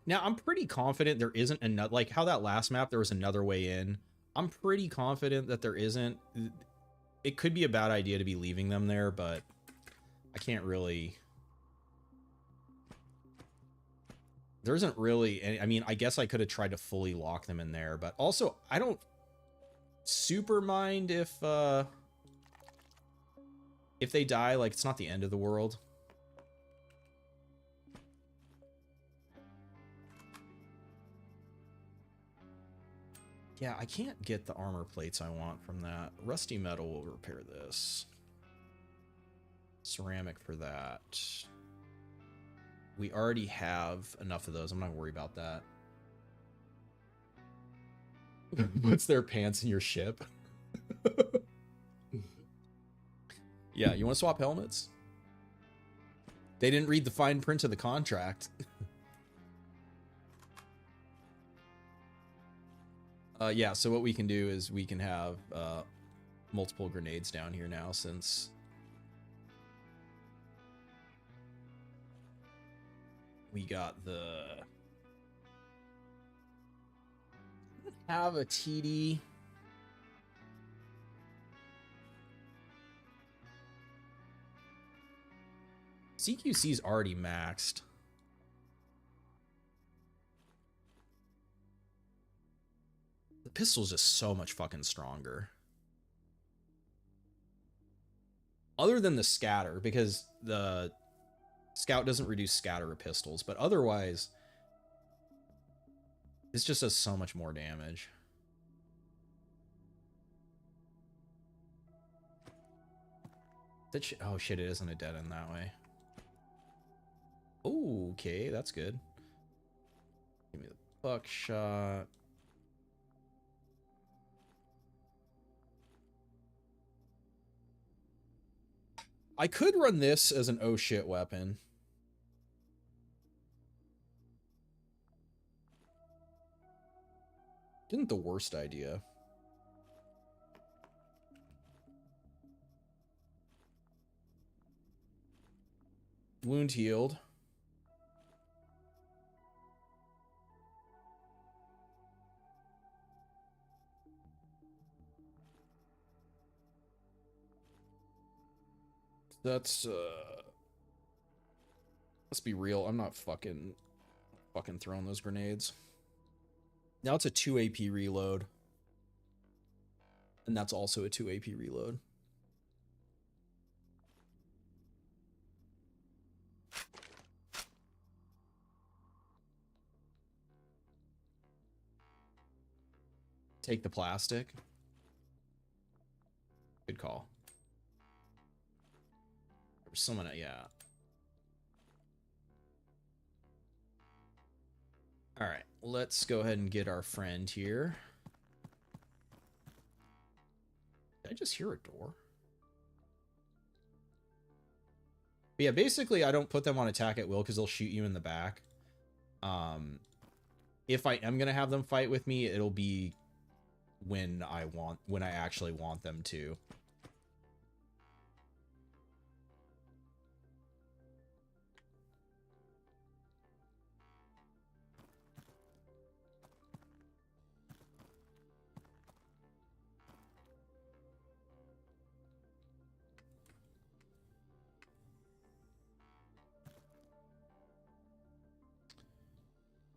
Now, I'm pretty confident there isn't another, like how that last map, there was another way in. I'm pretty confident that there isn't. It could be a bad idea to be leaving them there, but I can't really. There isn't really any, I mean, I guess I could have tried to fully lock them in there, but also I don't super mind if they die, like it's not the end of the world. Yeah, I can't get the armor plates I want from that. Rusty metal will repair this. Ceramic for that. We already have enough of those. I'm not gonna worry about that. Puts their pants in your ship. Yeah, you want to swap helmets? They didn't read the fine print of the contract. Yeah, so what we can do is we can have multiple grenades down here now, since we got the... have a TD. CQC's already maxed. The pistol's just so much fucking stronger. Other than the scatter, because the scout doesn't reduce scatter of pistols, but otherwise, this just does so much more damage. That oh shit, it isn't a dead end that way. Oh, okay, that's good. Give me the buckshot. I could run this as an oh shit weapon. Isn't the worst idea. Wound healed. That's let's be real, I'm not fucking throwing those grenades. Now it's a 2 AP reload. And that's also a 2 AP reload. Take the plastic. Good call. There's someone, yeah. All right, let's go ahead and get our friend here. Did I just hear a door? But yeah, basically, I don't put them on attack at will because they'll shoot you in the back. If I am gonna have them fight with me, it'll be when I actually want them to.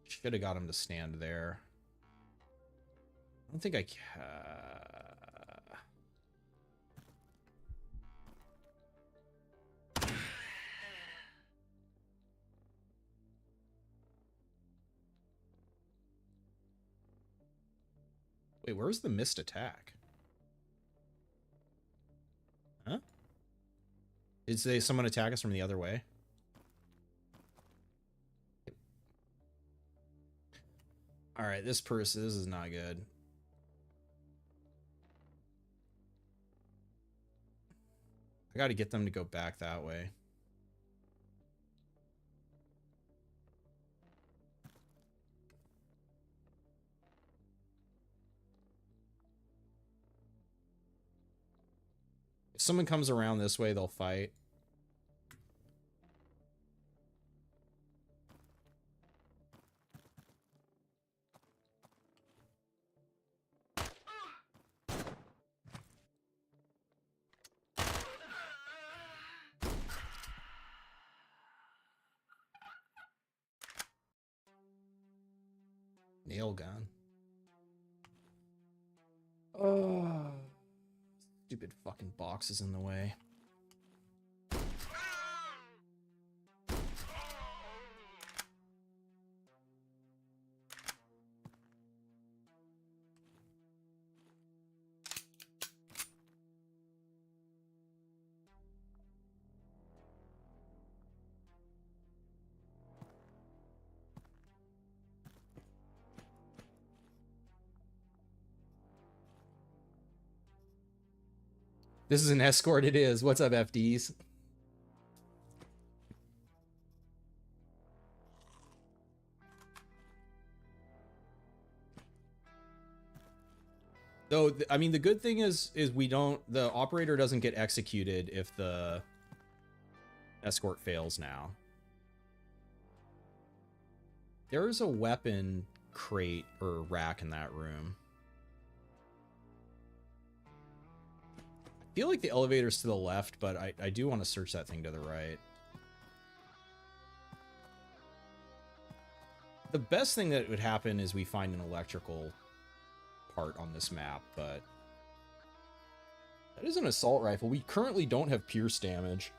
Should have got him to stand there. I don't think I can. Wait, where's the missed attack? Huh? Did someone attack us from the other way? All right, this is not good. I got to get them to go back that way. If someone comes around this way, they'll fight. Nail gun. Oh, stupid fucking boxes in the way. This is an escort, it is. What's up, FDs? So, I mean, the good thing is the operator doesn't get executed if the escort fails now. There is a weapon crate or rack in that room. I feel like the elevator's to the left, but I do want to search that thing to the right. The best thing that would happen is we find an electrical part on this map, but that is an assault rifle. We currently don't have pierce damage.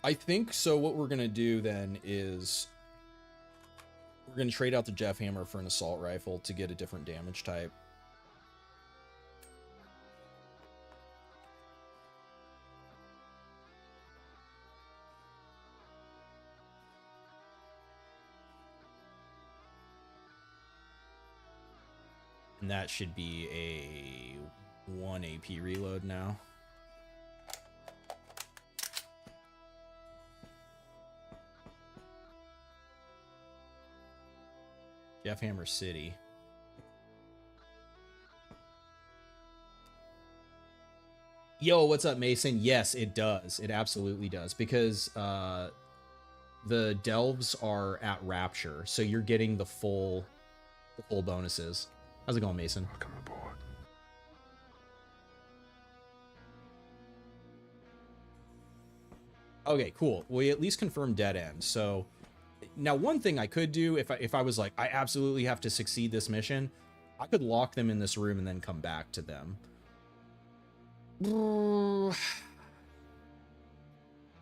I think so. What we're going to do then is we're going to trade out the Jeff Hammer for an assault rifle to get a different damage type. And that should be a 1 AP reload now. Jeff Hammer City. Yo, what's up, Mason? Yes, it does. It absolutely does. Because the delves are at Rapture, so you're getting the full bonuses. How's it going, Mason?
Welcome aboard.
Okay, cool. We at least confirmed dead end. So now one thing I could do if I was like, I absolutely have to succeed this mission, I could lock them in this room and then come back to them.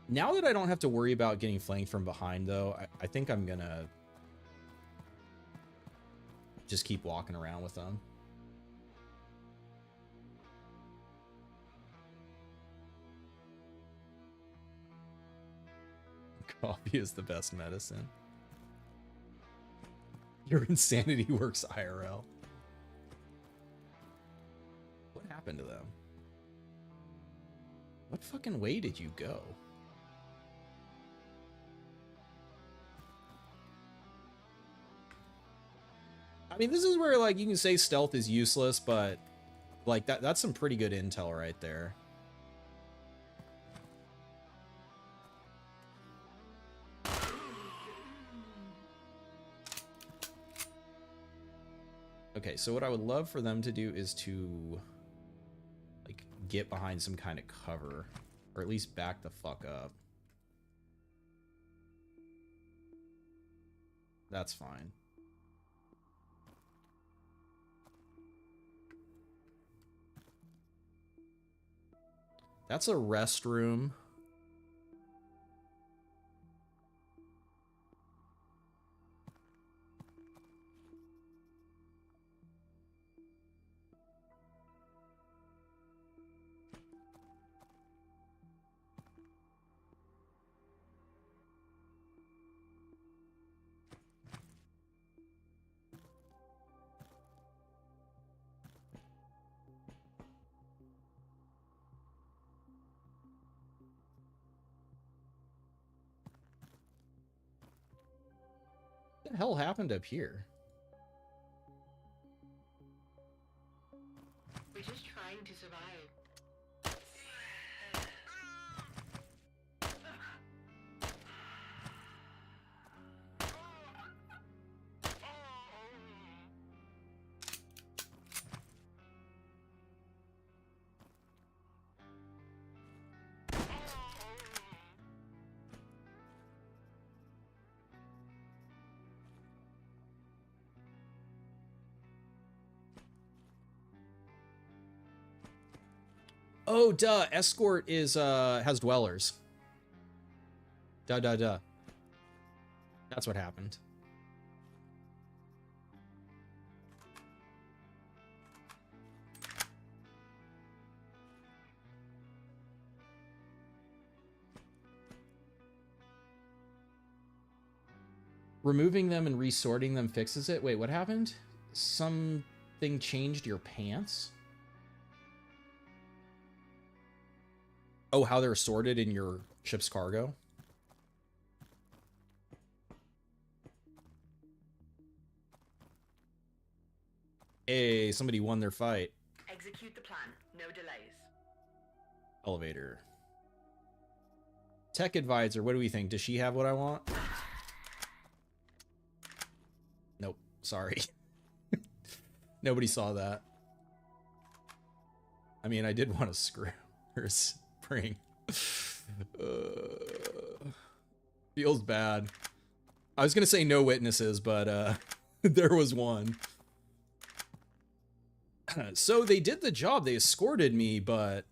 Now that I don't have to worry about getting flanked from behind, though, I think I'm gonna just keep walking around with them. Coffee is the best medicine. Your insanity works IRL. What happened to them? What fucking way did you go? I mean, this is where, like, you can say stealth is useless, but, like, that's some pretty good intel right there. Okay, so what I would love for them to do is to, like, get behind some kind of cover, or at least back the fuck up. That's fine. That's a restroom. What the hell happened up here?
We're just trying to survive.
Oh, duh. Escort is, has dwellers. Duh. That's what happened. Removing them and resorting them fixes it? Wait, what happened? Something changed your pants? Oh, how they're sorted in your ship's cargo? Hey, somebody won their fight.
Execute the plan. No delays.
Elevator. Tech advisor, what do we think? Does she have what I want? Nope, sorry. Nobody saw that. I mean, I did want to screw her spring. Feels bad. I was gonna say no witnesses, but there was one. So they did the job. They escorted me, but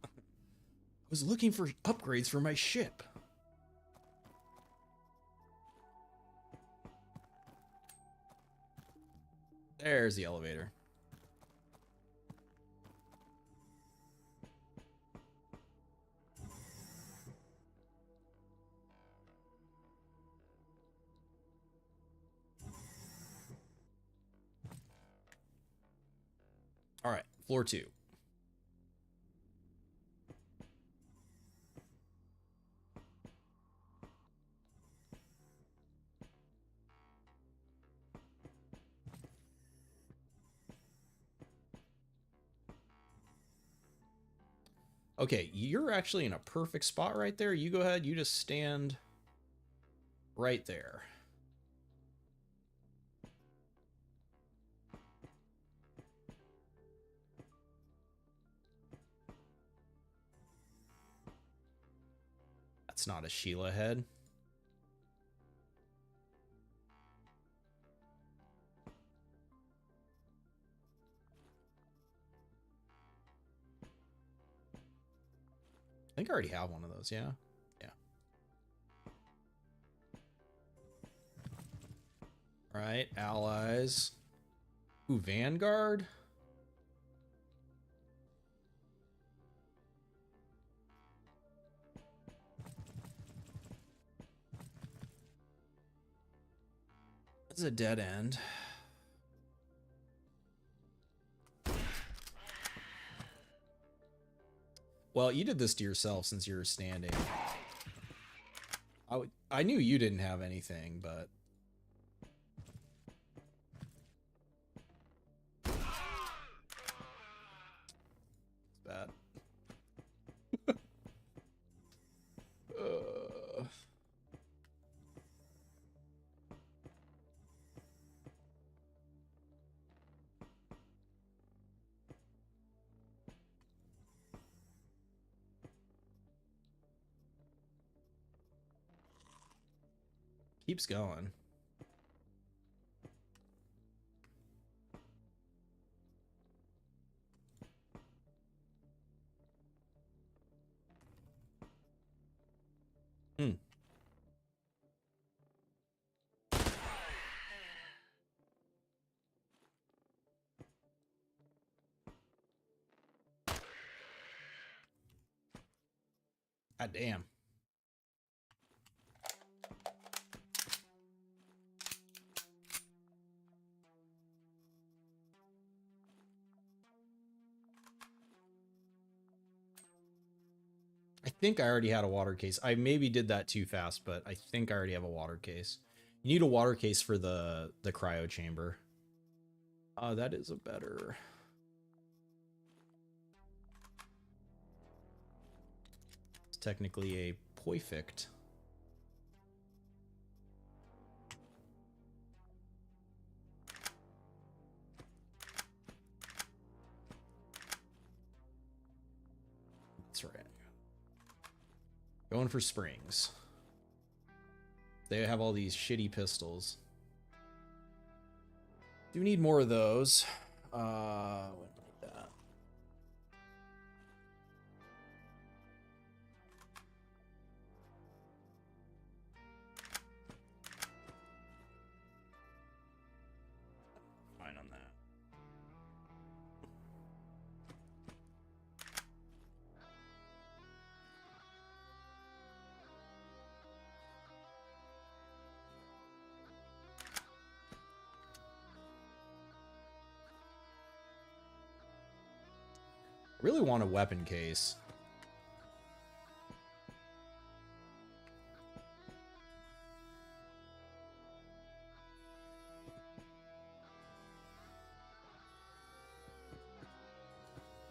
I was looking for upgrades for my ship. There's the elevator. All right, floor 2. Okay, you're actually in a perfect spot right there. You go ahead, you just stand Right there. That's not a Sheila head. I think I already have one of those, yeah. Yeah. All right, allies. Ooh, Vanguard. It's a dead end. Well, you did this to yourself since you were standing. I knew you didn't have anything, but... It's bad. Keeps going. Hmm. God damn. I think I already had a water case. I maybe did that too fast, but I think I already have a water case. You need a water case for the Cryochamber. That is a better... It's technically a perfect. That's right. Going for springs. They have all these shitty pistols. Do need more of those. What like that? Fine on that. Really want a weapon case.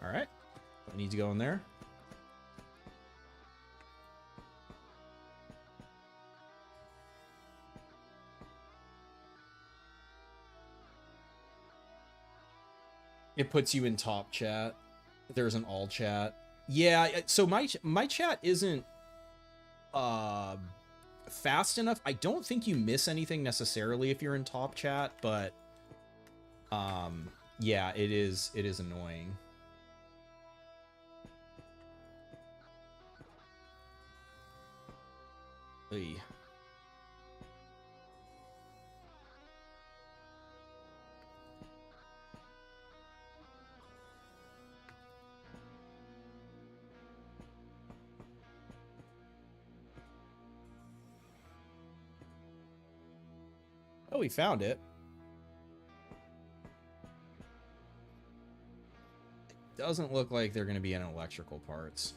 All right. I need to go in there. It puts you in top chat. There's an all chat. Yeah, so my chat isn't fast enough. I don't think you miss anything necessarily if you're in top chat, but yeah, it is annoying. Hey. Oh, we found it. It doesn't look like they're going to be any electrical parts.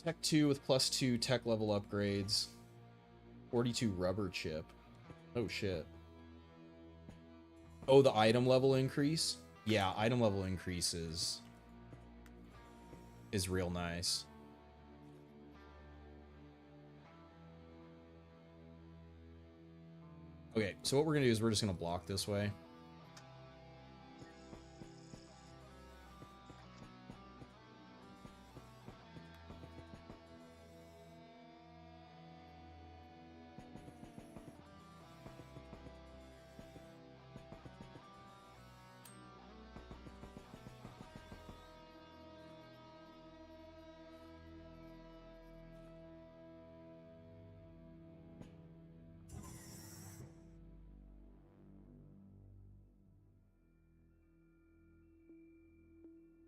Tech 2 with +2 tech level upgrades. 42 rubber chip. Oh, shit. Oh, the item level increase? Yeah, item level increases. is real nice. Okay, so what we're gonna do is we're just gonna block this way.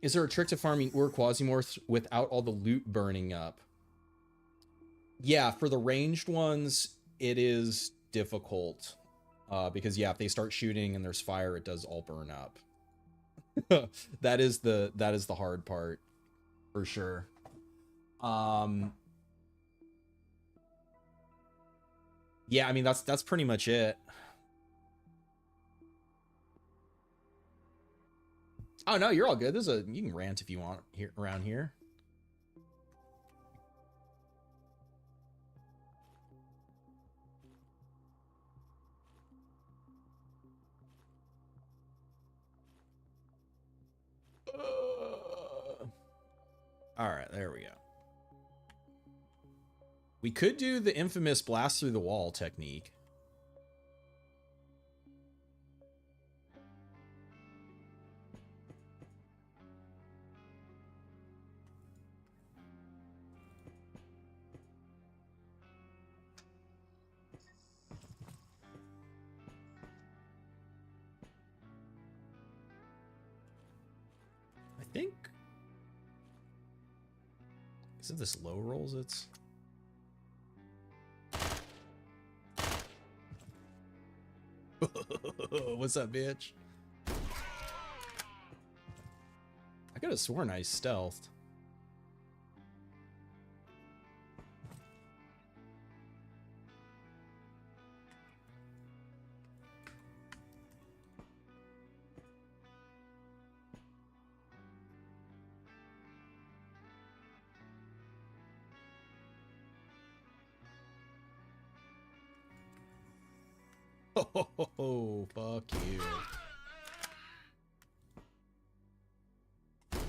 Is there a trick to farming ore Quasimorphs without all the loot burning up? Yeah, for the ranged ones, it is difficult. Because yeah, if they start shooting and there's fire, it does all burn up. that is the hard part, for sure. Yeah, I mean that's pretty much it. Oh no, you're all good. You can rant if you want here around here. All right, there we go. We could do the infamous blast through the wall technique. I think... Is it this low rolls it's... What's up, bitch? I could have sworn I stealthed. Oh, fuck you. Let's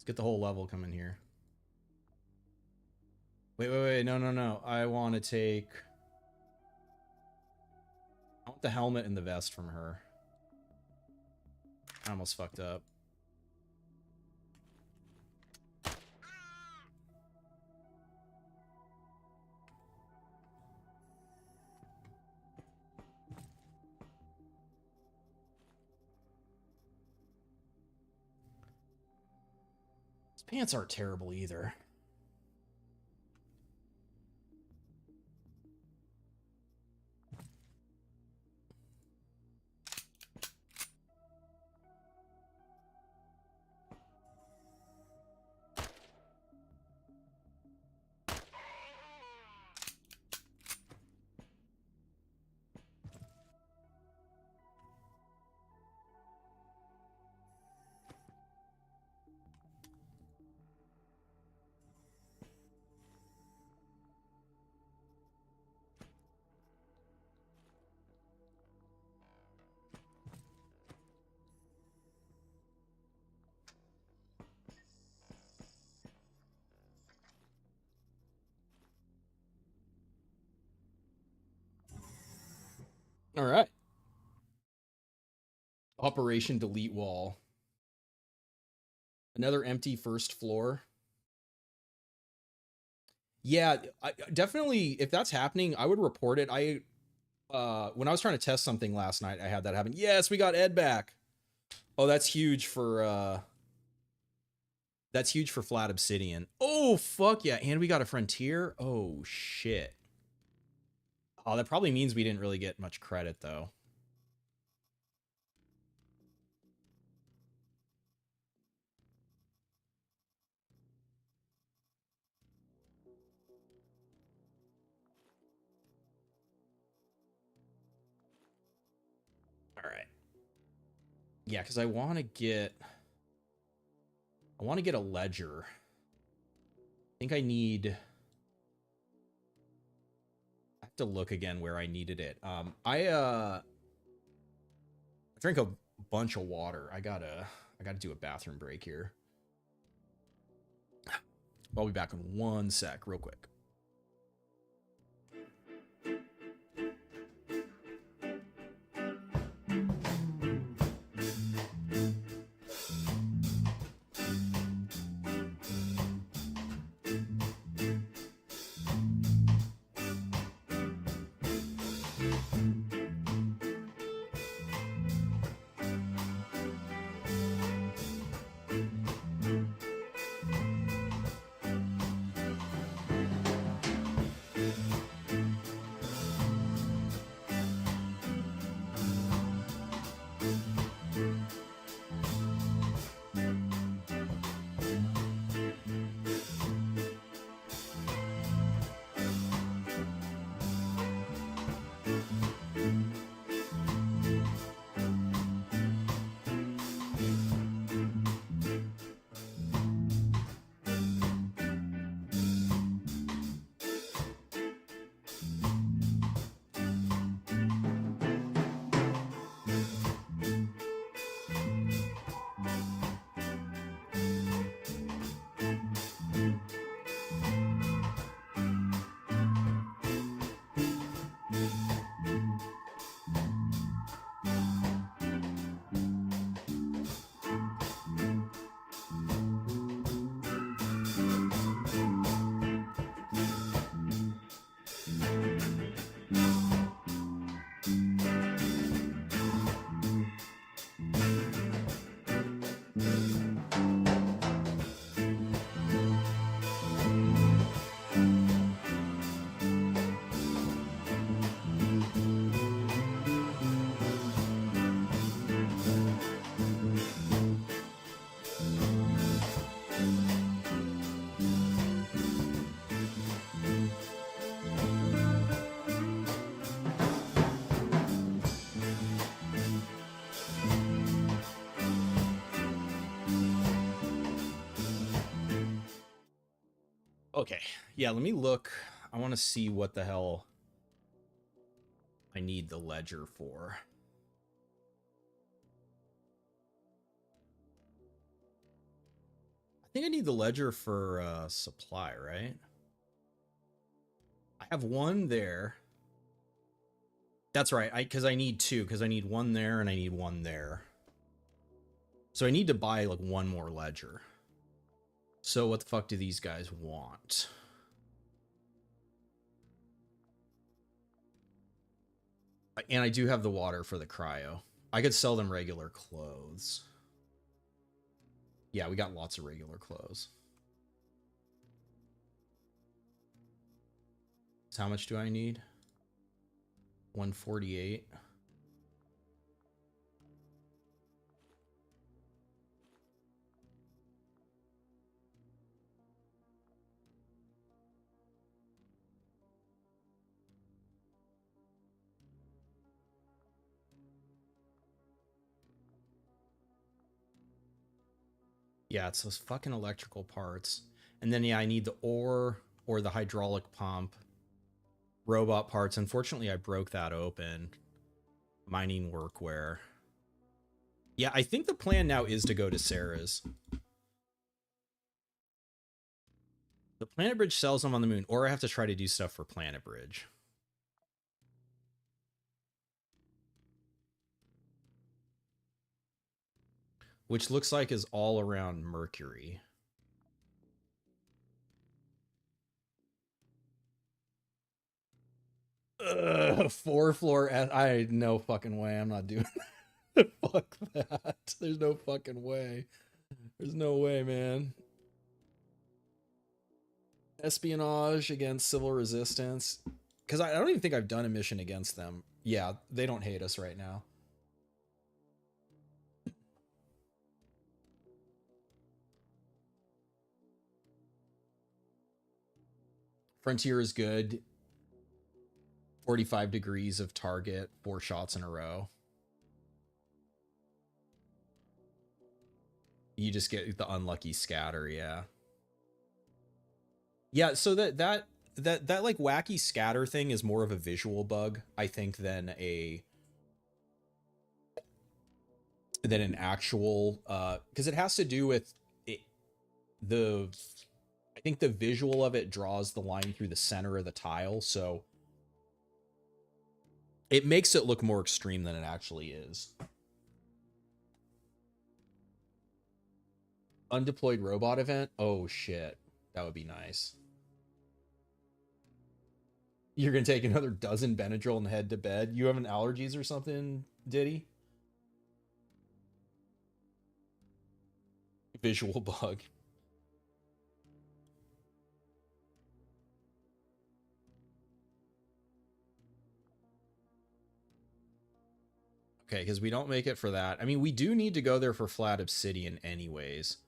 get the whole level coming here. Wait. No. I want to take... I want the helmet and the vest from her. I almost fucked up. Pants aren't terrible either. All right. Operation delete wall. Another empty first floor. Yeah, definitely. If that's happening, I would report it. When I was trying to test something last night, I had that happen. Yes, we got Ed back. Oh, that's huge for flat Obsidian. Oh, fuck yeah. And we got a frontier. Oh, shit. Oh, that probably means we didn't really get much credit, though. All right. Yeah, because I want to get... I want to get a ledger. I think I need... I have to look again where I needed it. I drank a bunch of water. I gotta do a bathroom break here. I'll be back in 1 sec, real quick. Okay, yeah, let me look. I want to see what the hell I need the ledger for. I think I need the ledger for supply, right? I have one there. That's right, because I need two, because I need one there and I need one there. So I need to buy like one more ledger. So what the fuck do these guys want? And I do have the water for the cryo. I could sell them regular clothes. Yeah, we got lots of regular clothes. So how much do I need? 148. Yeah, it's those fucking electrical parts. And then, yeah, I need the ore or the hydraulic pump. Robot parts. Unfortunately, I broke that open. Mining workwear. Yeah, I think the plan now is to go to Sarah's. The Planet Bridge sells them on the moon, or I have to try to do stuff for Planet Bridge. Which looks like is all around Mercury. Four floor. I no fucking way. I'm not doing that. Fuck that. There's no fucking way. There's no way, man. Espionage against civil resistance. Because I don't even think I've done a mission against them. Yeah, they don't hate us right now. Frontier is good. 45 degrees of target, 4 shots in a row. You just get the unlucky scatter, yeah. Yeah, so that like wacky scatter thing is more of a visual bug, I think, than an actual because it has to do with it, I think the visual of it draws the line through the center of the tile, so it makes it look more extreme than it actually is. Undeployed robot event? Oh shit. That would be nice. You're gonna take another dozen Benadryl and head to bed? You having allergies or something, Diddy? Visual bug. Okay, because we don't make it for that. I mean, we do need to go there for flat obsidian anyways.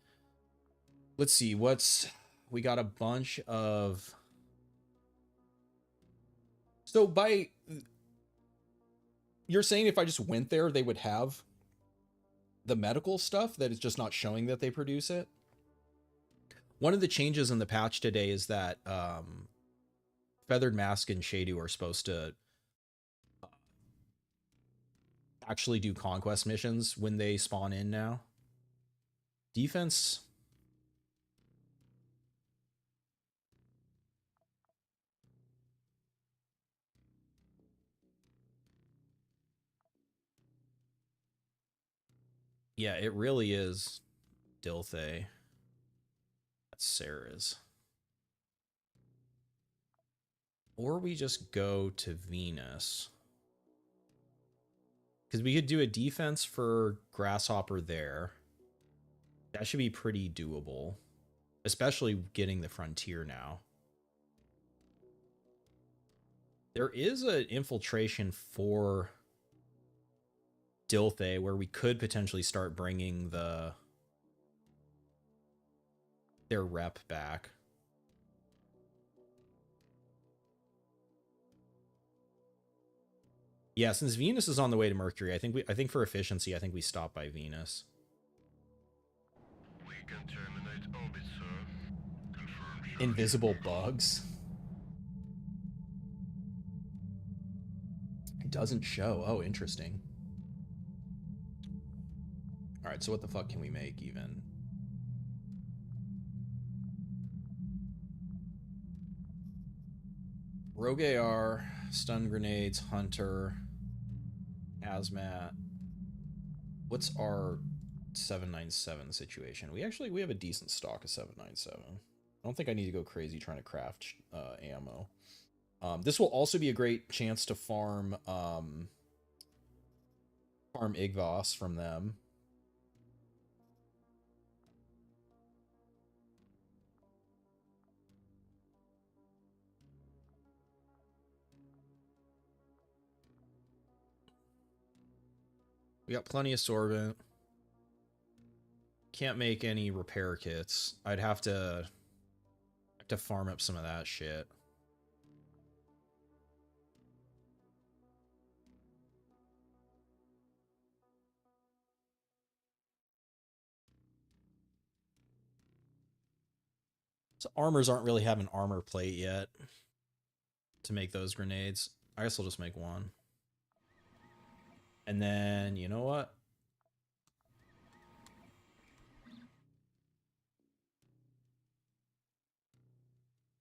Let's see, we got a bunch of... So you're saying if I just went there, they would have the medical stuff that is just not showing that they produce it? One of the changes in the patch today is that Feathered Mask and Shadu are supposed to actually do conquest missions when they spawn in now. Defense... Yeah, it really is Dilthay. That's Sarah's. Or we just go to Venus. Because we could do a defense for Grasshopper there. That should be pretty doable. Especially getting the frontier now. There is an infiltration for Dilthay where we could potentially start bringing their rep back. Yeah, since Venus is on the way to Mercury, I think for efficiency, I think we stop by Venus.
We can terminate orbit, sir. Confirm charge.
Invisible bugs. It doesn't show. Oh, interesting. All right, so what the fuck can we make even? Rogue AR, stun grenades, hunter, hazmat. What's our 797 situation? We have a decent stock of 797. I don't think I need to go crazy trying to craft ammo. This will also be a great chance to farm Igvos from them. We got plenty of sorbent. Can't make any repair kits. I'd have to farm up some of that shit. So armors aren't really having armor plate yet to make those grenades. I guess I'll just make one. And then, you know what?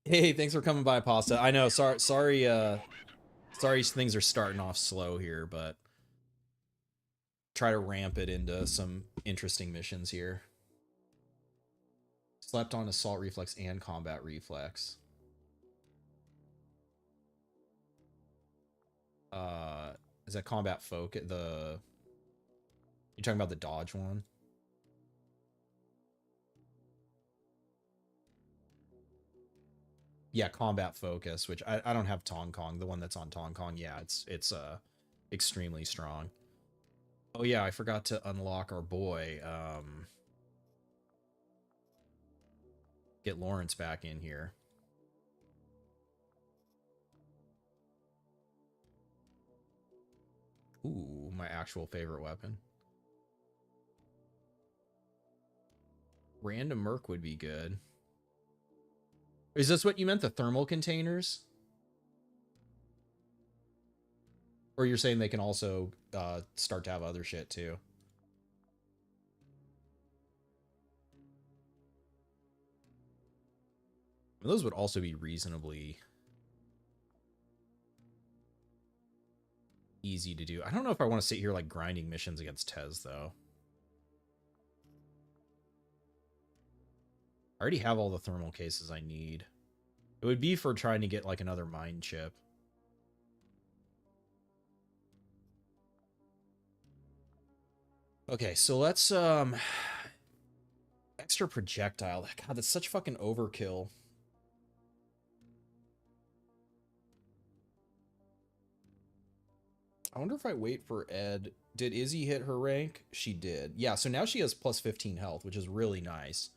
Hey, thanks for coming by, Pasta. I know, sorry things are starting off slow here, but try to ramp it into some interesting missions here. Slept on assault reflex and combat reflex. Is that combat focus? You're talking about the dodge one? Yeah, combat focus, which I don't have Tong Kong. The one that's on Tong Kong, yeah, it's extremely strong. Oh yeah, I forgot to unlock our boy. Get Lawrence back in here. Ooh, my actual favorite weapon. Random Merc would be good. Is this what you meant, the thermal containers? Or you're saying they can also start to have other shit too? Those would also be reasonably easy to do. I don't know if I want to sit here like grinding missions against Tez though. I already have all the thermal cases I need. It would be for trying to get like another mine chip. Okay, so let's extra projectile. God, that's such fucking overkill. I wonder if I wait for Ed. Did Izzy hit her rank? She did. Yeah, so now she has plus 15 health, which is really nice.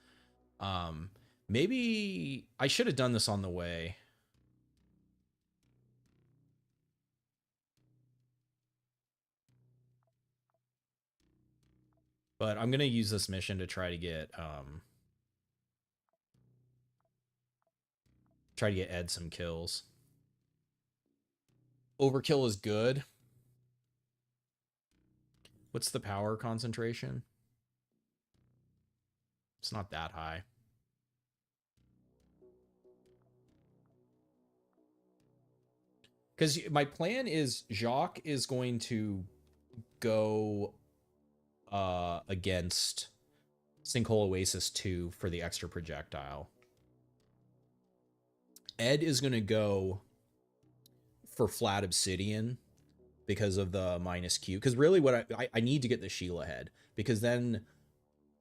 Maybe I should have done this on the way. But I'm going to use this mission to try to get Ed some kills. Overkill is good. What's the power concentration? It's not that high. Because my plan is Jacques is going to go against Sinkhole Oasis II for the extra projectile. Ed is going to go for flat Obsidian because of the -Q. Because really what I need to get the Sheila head, because then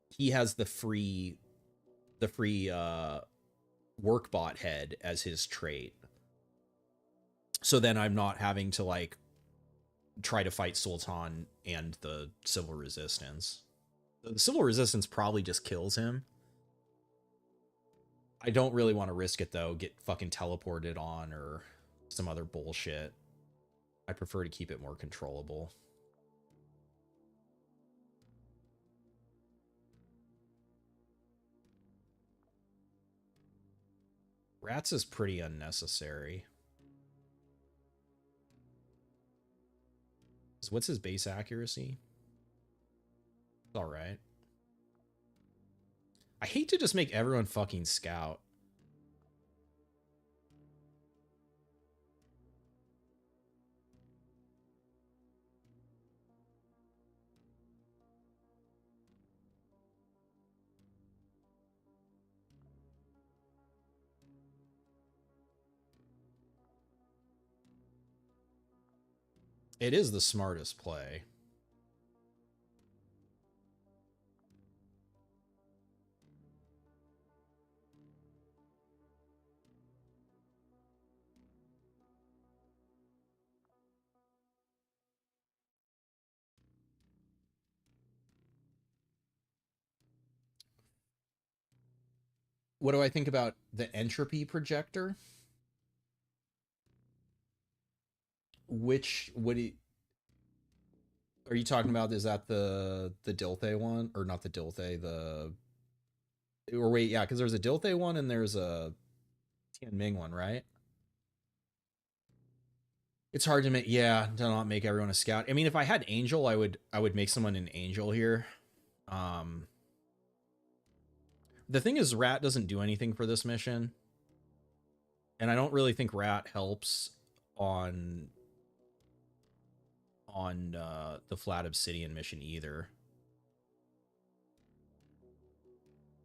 he has the free workbot head as his trait. So then I'm not having to like try to fight Sultan and the Civil Resistance. The Civil Resistance probably just kills him. I don't really want to risk it though, get fucking teleported on or some other bullshit. I prefer to keep it more controllable. Rats is pretty unnecessary. What's his base accuracy? It's all right. I hate to just make everyone fucking scout. It is the smartest play. What do I think about the entropy projector? Which would it? Are you talking about? Is that the Dilthay one, or not the Dilthay? Or wait, yeah, because there's a Dilthay one and there's a Tianming one, right? It's hard to make, yeah, to not make everyone a scout. I mean, if I had Angel, I would make someone an Angel here. The thing is, Rat doesn't do anything for this mission, and I don't really think Rat helps on the flat Obsidian mission either.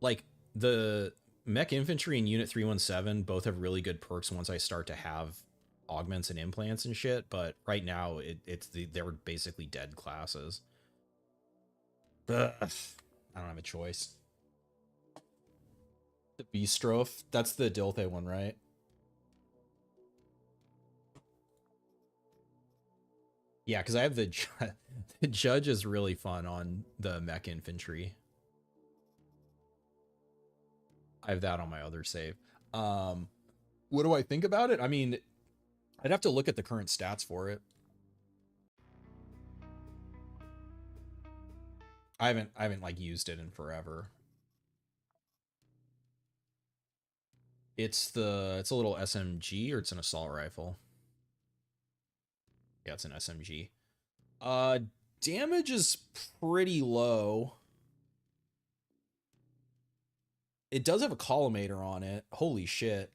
Like the Mech Infantry and Unit 317 both have really good perks once I start to have augments and implants and shit, but right now they're basically dead classes. Ugh. I don't have a choice. The Beastroph, that's the Dilthay one, right? Yeah, because I have the Judge is really fun on the Mech Infantry. I have that on my other save. What do I think about it? I mean, I'd have to look at the current stats for it. I haven't like used it in forever. It's a little SMG, or it's an assault rifle. Yeah, it's an SMG. Damage is pretty low. It does have a collimator on it. Holy shit.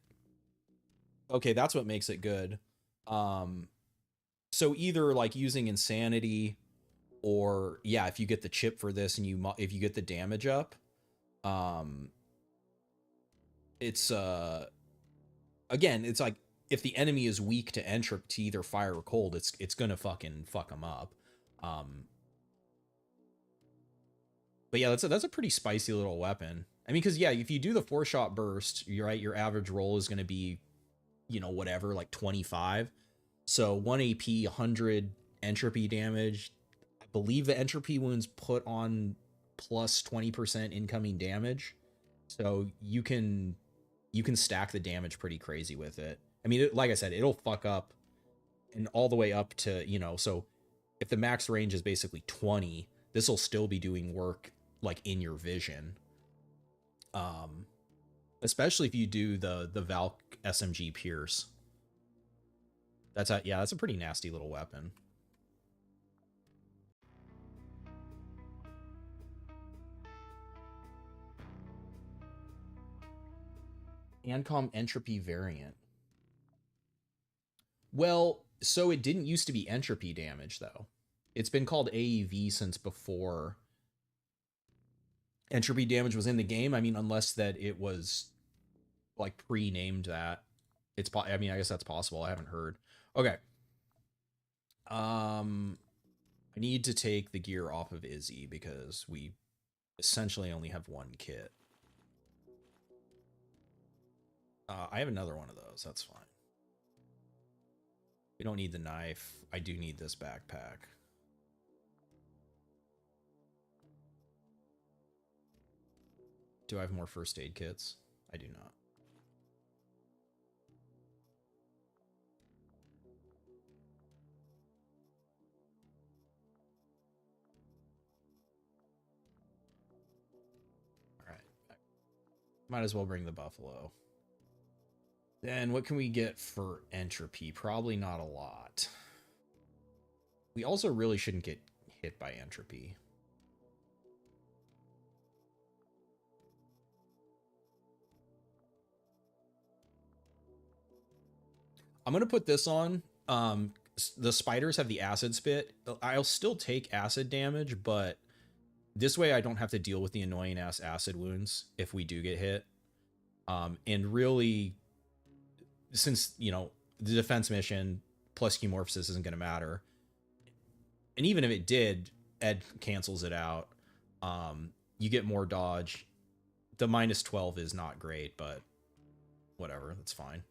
Okay, that's what makes it good. So either like using insanity, or yeah, if you get the chip for this and if you get the damage up, it's again, it's like if the enemy is weak to entropy, to either fire or cold, it's gonna fucking fuck them up. But yeah, that's a pretty spicy little weapon. I mean, because yeah, if you do the 4-shot burst, you're right, your average roll is gonna be, you know, whatever, like 25. So 1 AP, 100 entropy damage. I believe the entropy wounds put on plus 20% incoming damage. So you can stack the damage pretty crazy with it. I mean, like I said, it'll fuck up and all the way up to, you know, so if the max range is basically 20, this will still be doing work like in your vision. Especially if you do the Valk SMG Pierce. That's a pretty nasty little weapon. Ancom entropy variant. Well, so it didn't used to be entropy damage though. It's been called AEV since before entropy damage was in the game. I mean, unless that it was like pre-named that. I mean, I guess that's possible. I haven't heard. Okay. I need to take the gear off of Izzy because we essentially only have one kit. I have another one of those. That's fine. We don't need the knife. I do need this backpack. Do I have more first aid kits? I do not. All right. Might as well bring the buffalo. Then what can we get for entropy? Probably not a lot. We also really shouldn't get hit by entropy. I'm going to put this on. The spiders have the acid spit. I'll still take acid damage, but this way I don't have to deal with the annoying ass acid wounds if we do get hit. And really, since, you know, the defense mission plus Quasimorph isn't going to matter. And even if it did, Ed cancels it out. You get more dodge. The minus 12 is not great, but whatever, that's fine.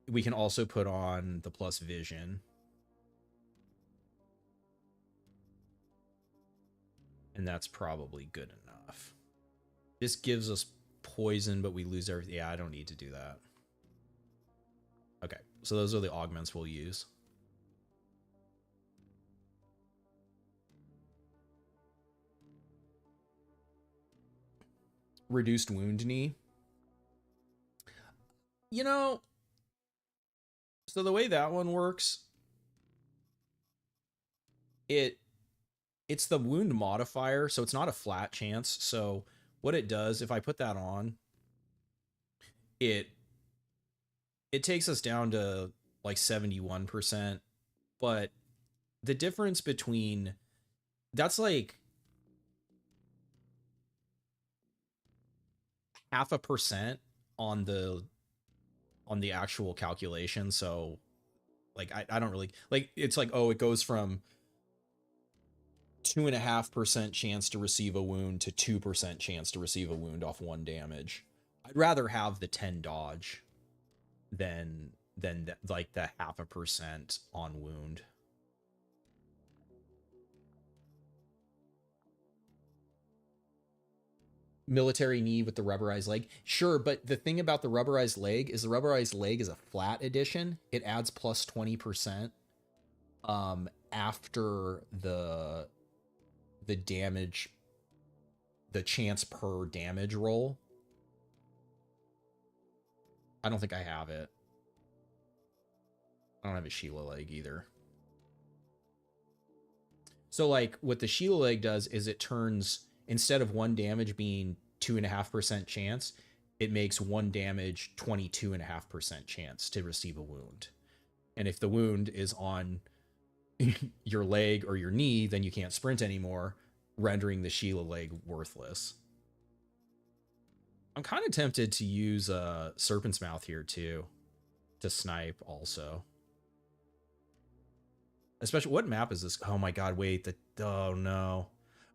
We can also put on the plus vision. And that's probably good enough. This gives us poison, but we lose everything. Yeah, I don't need to do that. Okay, so those are the augments we'll use. Reduced wound knee. You know, so the way that one works, it's the wound modifier, so it's not a flat chance. So what it does, if I put that on, it takes us down to like 71%, but the difference between that's like 0.5% on the actual calculation. So like I don't really like, it's like, oh, it goes from 2.5% chance to receive a wound to 2% chance to receive a wound off 1 damage. I'd rather have the 10 dodge than like the 0.5% on wound. Military knee with the rubberized leg. Sure, but the thing about the rubberized leg is a flat edition. It adds plus 20% after the damage the chance per damage roll. I don't think I have it. I don't have a Sheila leg either. So like what the Sheila leg does is it turns, instead of 1 damage being 2.5% chance, it makes 1 damage 22.5% chance to receive a wound. And if the wound is on your leg or your knee, then you can't sprint anymore, rendering the Sheila leg worthless. I'm kind of tempted to use Serpent's Mouth here too, to snipe also. Especially, what map is this? Oh my god, wait, oh no.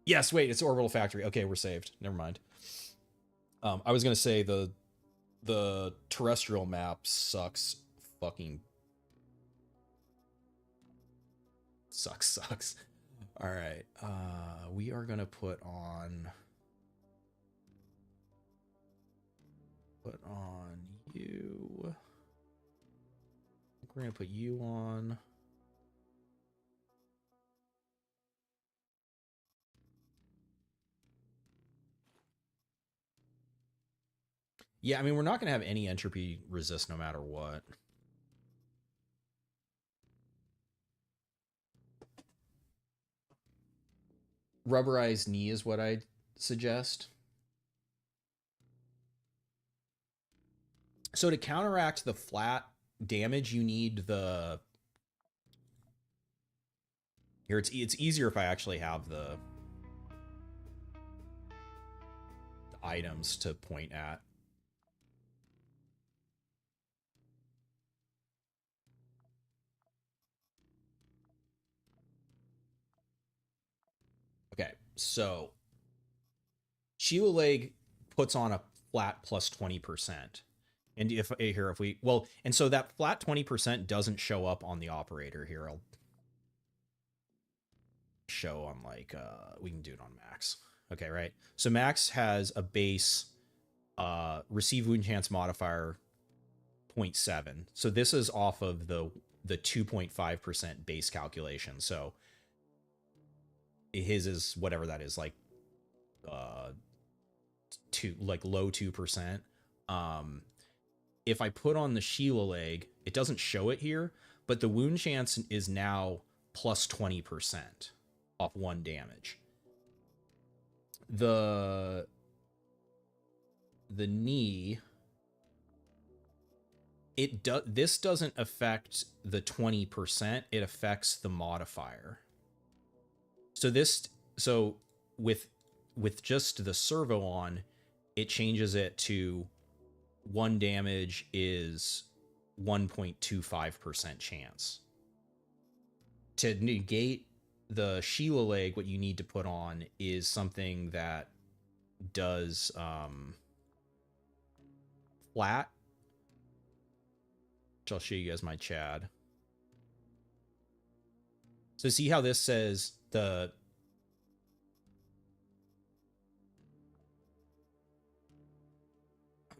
Yes, wait, it's Orbital Factory. Okay, we're saved. Never mind. I was gonna say the terrestrial map sucks. Fucking sucks. All right, we are gonna put on you. We're gonna put you on. Yeah, I mean, we're not going to have any entropy resist no matter what. Rubberized knee is what I'd suggest. So to counteract the flat damage, you need the... Here, it's easier if I actually have the items to point at. Okay, so Sheila leg puts on a flat plus 20%. And if we, well, and so that flat 20% doesn't show up on the operator here. I'll show on like, we can do it on max. Okay, right? So max has a base receive wound chance modifier 0.7. So this is off of the 2.5% base calculation. So his is whatever that is, like low 2%. If I put on the Sheila leg, it doesn't show it here, but the wound chance is now plus 20% off 1 damage. The knee, this doesn't affect the 20%, it affects the modifier. So with just the servo on, it changes it to 1 damage is 1.25% chance. To negate the Sheila leg, what you need to put on is something that does flat, which I'll show you guys my Chad. So see how this says the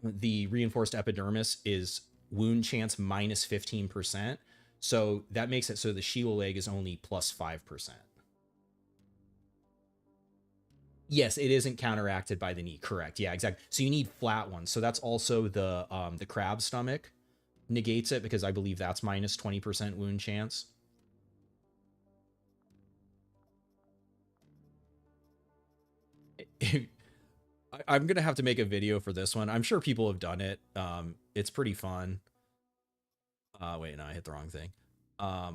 reinforced epidermis is wound chance minus 15%. So that makes it so the Sheila leg is only plus 5%. Yes, it isn't counteracted by the knee. Correct. Yeah, exactly. So you need flat ones. So that's also the crab stomach negates it, because I believe that's minus 20% wound chance. I'm gonna have to make a video for this one. I'm sure people have done it. It's pretty fun. Wait, no, I hit the wrong thing. I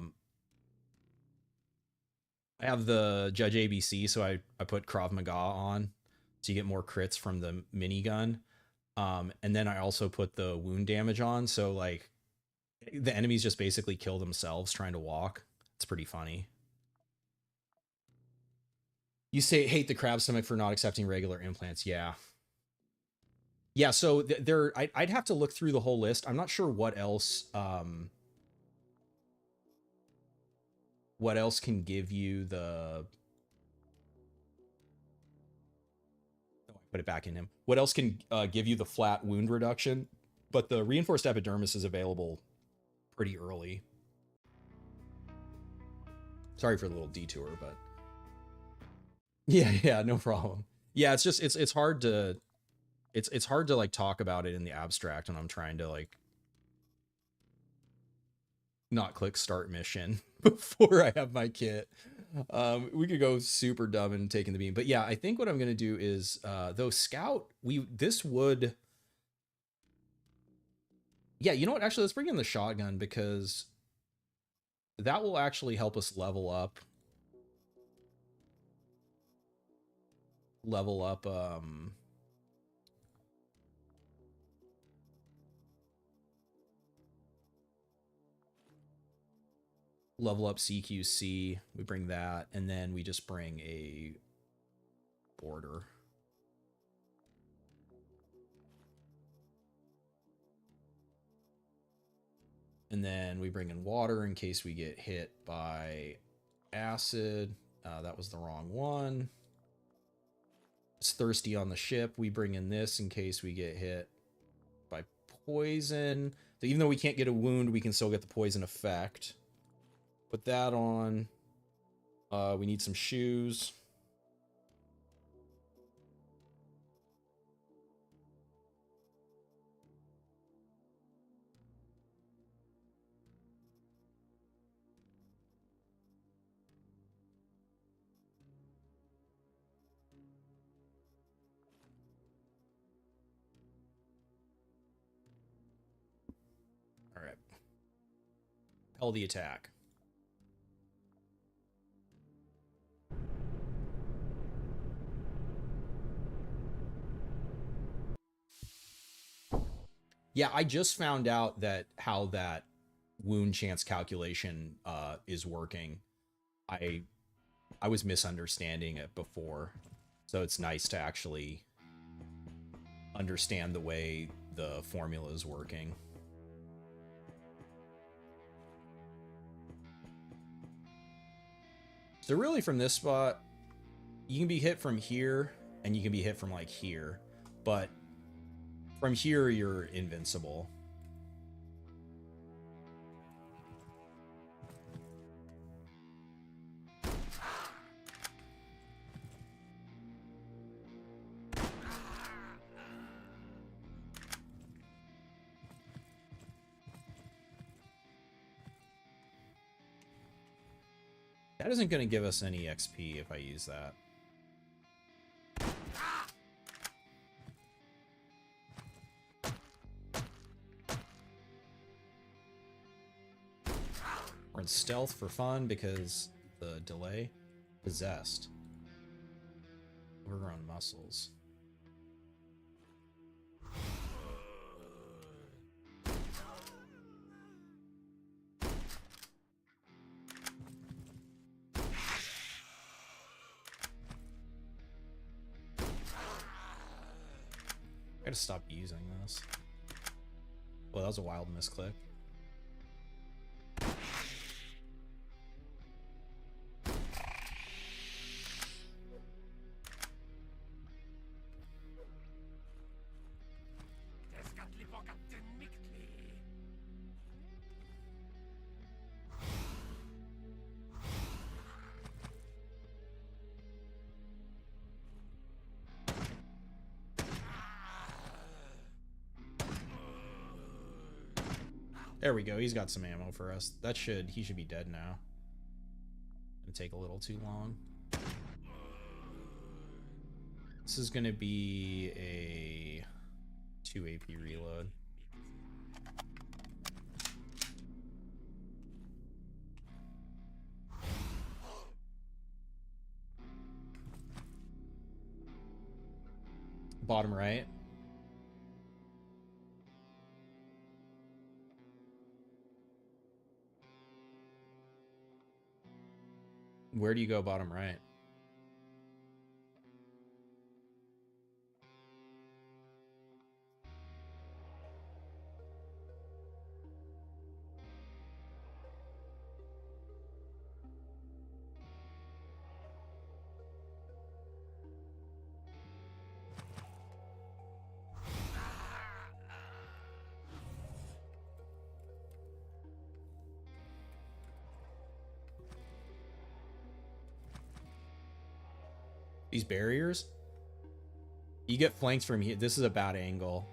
have the Judge ABC, so I put Krav Maga on, so you get more crits from the minigun. And then I also put the wound damage on, so like the enemies just basically kill themselves trying to walk. It's pretty funny. You say hate the crab stomach for not accepting regular implants. Yeah. Yeah, so I'd have to look through the whole list. I'm not sure what else can give you the... Oh, I put it back in him. What else can give you the flat wound reduction? But the reinforced epidermis is available pretty early. Sorry for the little detour, but... Yeah, no problem. Yeah, it's just it's hard to it's hard to like talk about it in the abstract when I'm trying to like not click start mission before I have my kit. We could go super dumb and taking the beam, but yeah, I think what I'm gonna do is though scout, this would, yeah, you know what, actually let's bring in the shotgun because that will actually help us level up CQC. We bring that, and then we just bring a border. And then we bring in water in case we get hit by acid. That was the wrong one. It's thirsty on the ship. We bring in this in case we get hit by poison. So even though we can't get a wound, we can still get the poison effect. Put that on. We need some shoes. All right. Repel the attack. Yeah, I just found out that how that wound chance calculation is working. I was misunderstanding it before, so it's nice to actually understand the way the formula is working. So really from this spot, you can be hit from here and you can be hit from like here, but from here you're invincible. That isn't going to give us any XP if I use that. We're in stealth for fun because the delay. Possessed. Overgrown muscles. I gotta stop using this. Well, that was a wild misclick. There we go. He's got some ammo for us. He should be dead now. Gonna take a little too long. This is gonna be a 2 AP reload. Bottom right. Where do you go bottom right? These barriers? You get flanked from here. This is a bad angle.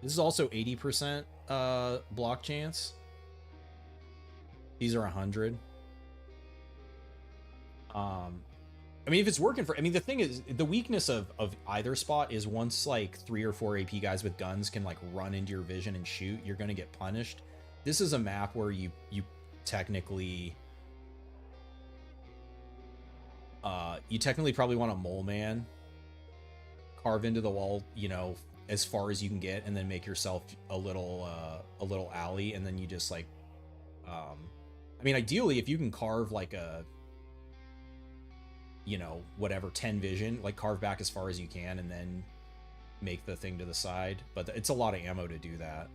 This is also 80% block chance. These are 100. I mean, if it's working for, I mean, the thing is, the weakness of either spot is once like 3 or 4 AP guys with guns can like run into your vision and shoot, you're gonna get punished. This is a map where you technically probably want a mole man, carve into the wall, you know, as far as you can get, and then make yourself a little alley, and then you just like, I mean, ideally, if you can carve like a, you know, whatever, 10 vision, like carve back as far as you can and then make the thing to the side. But it's a lot of ammo to do that.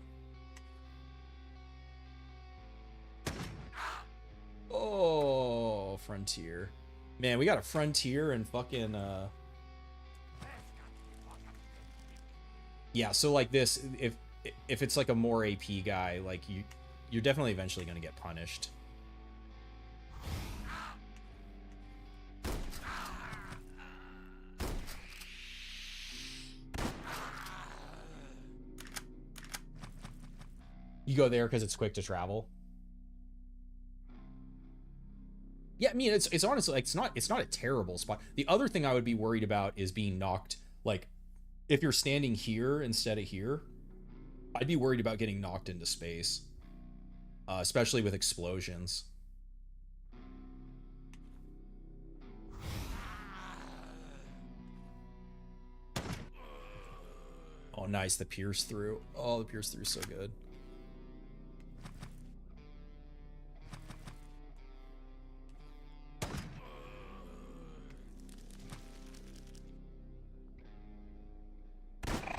Oh, frontier. Man, we got a frontier and fucking, yeah, so like this, if it's like a more AP guy, like you're definitely eventually going to get punished. You go there because it's quick to travel. Yeah, I mean, it's honestly, like, it's not a terrible spot. The other thing I would be worried about is being knocked, like, if you're standing here instead of here, I'd be worried about getting knocked into space, especially with explosions. Oh, nice, the pierce through. Oh, the pierce through is so good.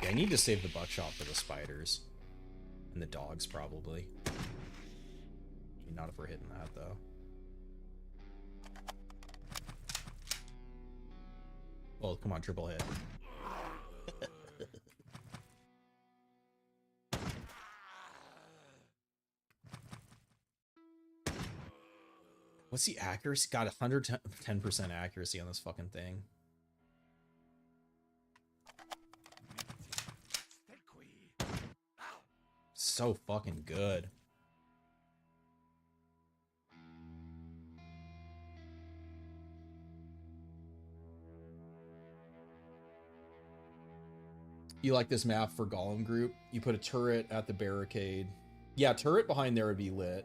I need to save the buckshot for the spiders. And the dogs, probably. Not if we're hitting that, though. Oh, come on, triple hit. What's the accuracy? Got 110% accuracy on this fucking thing. So fucking good. You like this map for Golem group? You put a turret at the barricade. Yeah, turret behind there would be lit.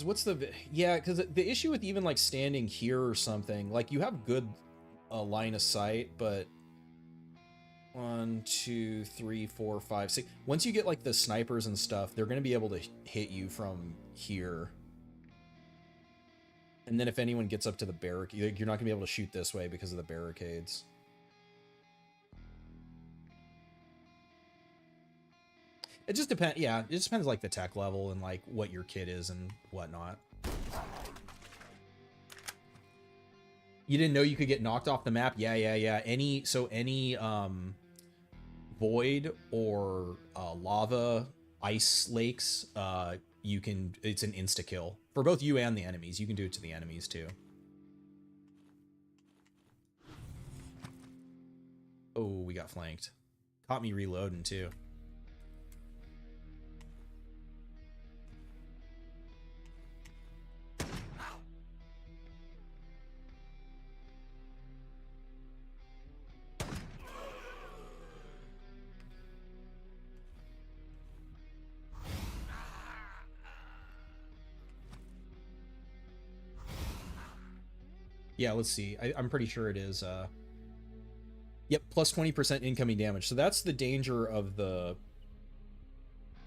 What's the... Yeah, because the issue with even like standing here or something, like you have good line of sight, but... 1, 2, 3, 4, 5, 6. Once you get like the snipers and stuff, they're going to be able to hit you from here. And then if anyone gets up to the barricade, you're not going to be able to shoot this way because of the barricades. It just depends. Yeah, it just depends like the tech level and like what your kit is and whatnot. You didn't know you could get knocked off the map? Yeah. Any void or lava ice lakes, you can, it's an insta kill for both you and the enemies. You can do it to the enemies too. Oh, we got flanked. Caught me reloading too. Yeah, let's see. I'm pretty sure it is. Yep, plus 20% incoming damage. So that's the danger of the...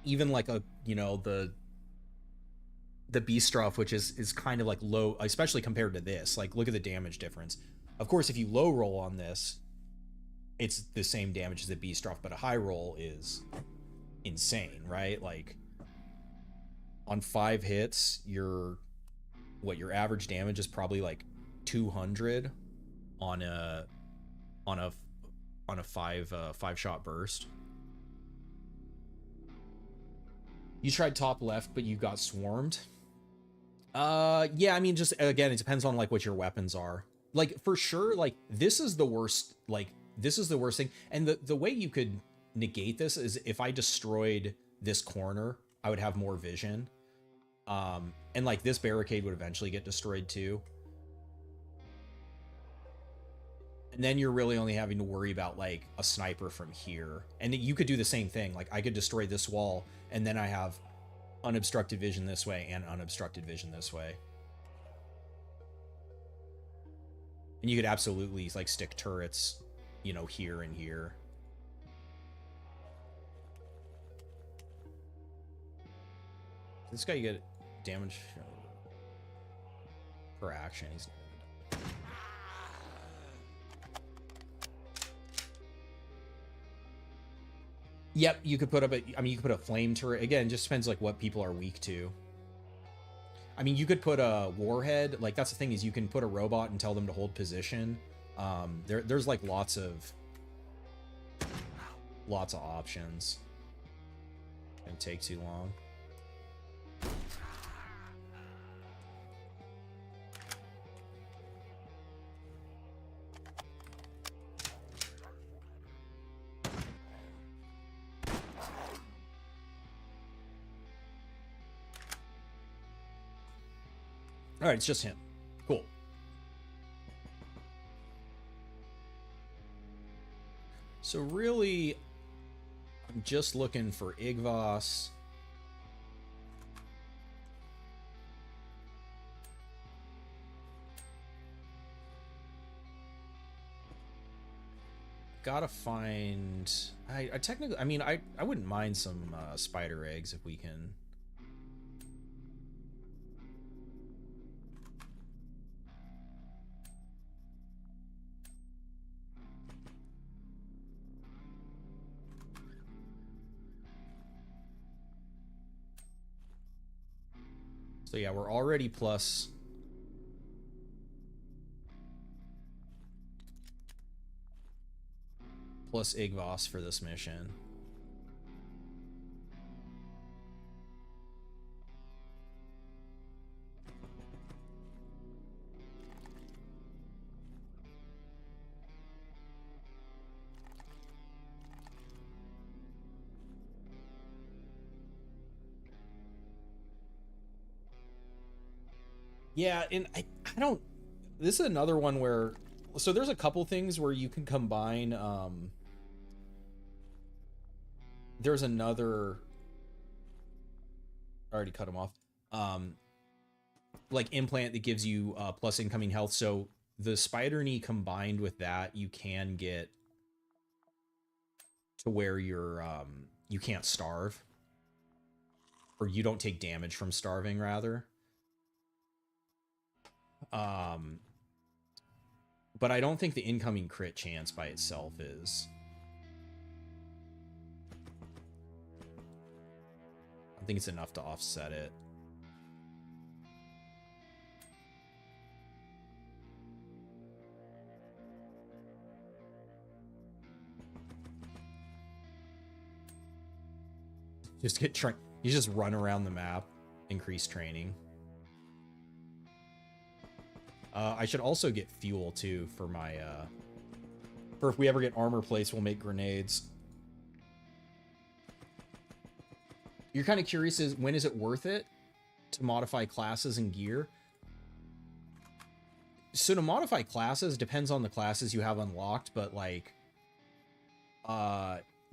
Even like a, you know, the Beastroff, which is kind of like low, especially compared to this. Like, look at the damage difference. Of course, if you low roll on this, it's the same damage as the Beastroff, but a high roll is insane, right? Like, on 5 hits, your average damage is probably like 200 on a 5 shot burst. You tried top left, but you got swarmed. Yeah, I mean, just again, it depends on like what your weapons are. Like for sure, like this is the worst. Like this is the worst thing. And the way you could negate this is if I destroyed this corner, I would have more vision. And like this barricade would eventually get destroyed too. And then you're really only having to worry about like a sniper from here. And you could do the same thing. Like I could destroy this wall and then I have unobstructed vision this way and unobstructed vision this way. And you could absolutely like stick turrets, you know, here and here. This guy get damage per action. He's Yep, you could put up I mean, you could put a flame turret. Again, it just depends like what people are weak to. I mean, you could put a warhead. Like that's the thing is you can put a robot and tell them to hold position. There's like lots of options. It take too long. All right, it's just him. Cool. So really, I'm just looking for Igvas. Gotta find... I technically... I mean, I wouldn't mind some spider eggs if we can... So yeah, we're already plus Igvas for this mission. Yeah, and I don't... This is another one where... So there's a couple things where you can combine... There's another... I already cut him off. Like implant that gives you plus incoming health. So the spider knee combined with that, you can get to where you're... you can't starve. Or you don't take damage from starving, rather. But I don't think the incoming crit chance by itself is... I think it's enough to offset it. Just get you just run around the map, increase training. I should also get fuel too for my for if we ever get armor plates, we'll make grenades. You're kind of curious is when is it worth it to modify classes and gear? So to modify classes depends on the classes you have unlocked, but like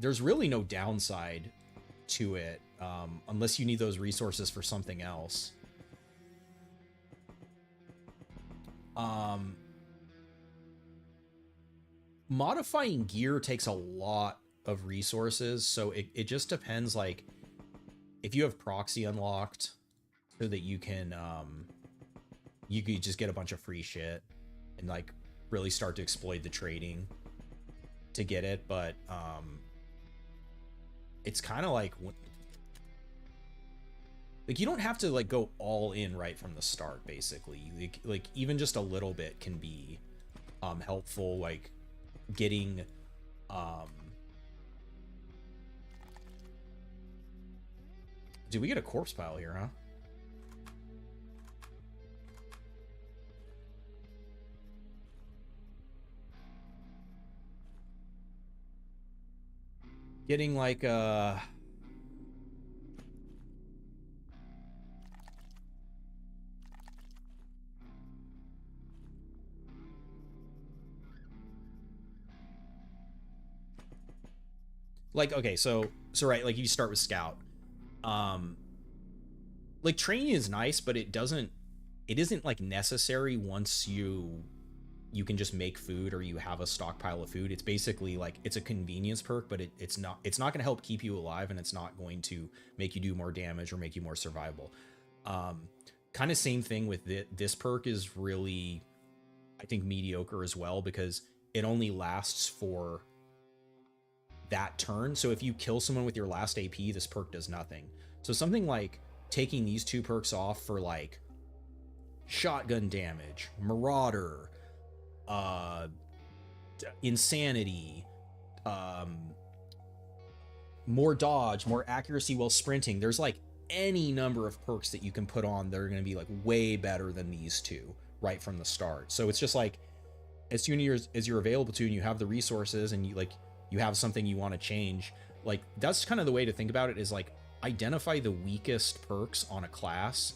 there's really no downside to it unless you need those resources for something else. Modifying gear takes a lot of resources, so it just depends. Like if you have proxy unlocked so that you can you could just get a bunch of free shit and like really start to exploit the trading to get it, but it's kind of like you don't have to like go all in right from the start. Basically, like even just a little bit can be helpful, like getting Dude, we get a corpse pile here, huh? getting like okay, so right, like you start with scout. Like training is nice, but it isn't like necessary once you can just make food or you have a stockpile of food. It's basically like it's a convenience perk, but it's not going to help keep you alive, and it's not going to make you do more damage or make you more survivable. Kind of same thing with this perk is really, I think, mediocre as well, because it only lasts for that turn. So if you kill someone with your last AP, this perk does nothing. So something like taking these two perks off for like shotgun damage, marauder, insanity, more dodge, more accuracy while sprinting. There's like any number of perks that you can put on that are going to be like way better than these two right from the start. So it's just like, as soon as you're available to and you have the resources and you have something you want to change, like that's kind of the way to think about it, is like identify the weakest perks on a class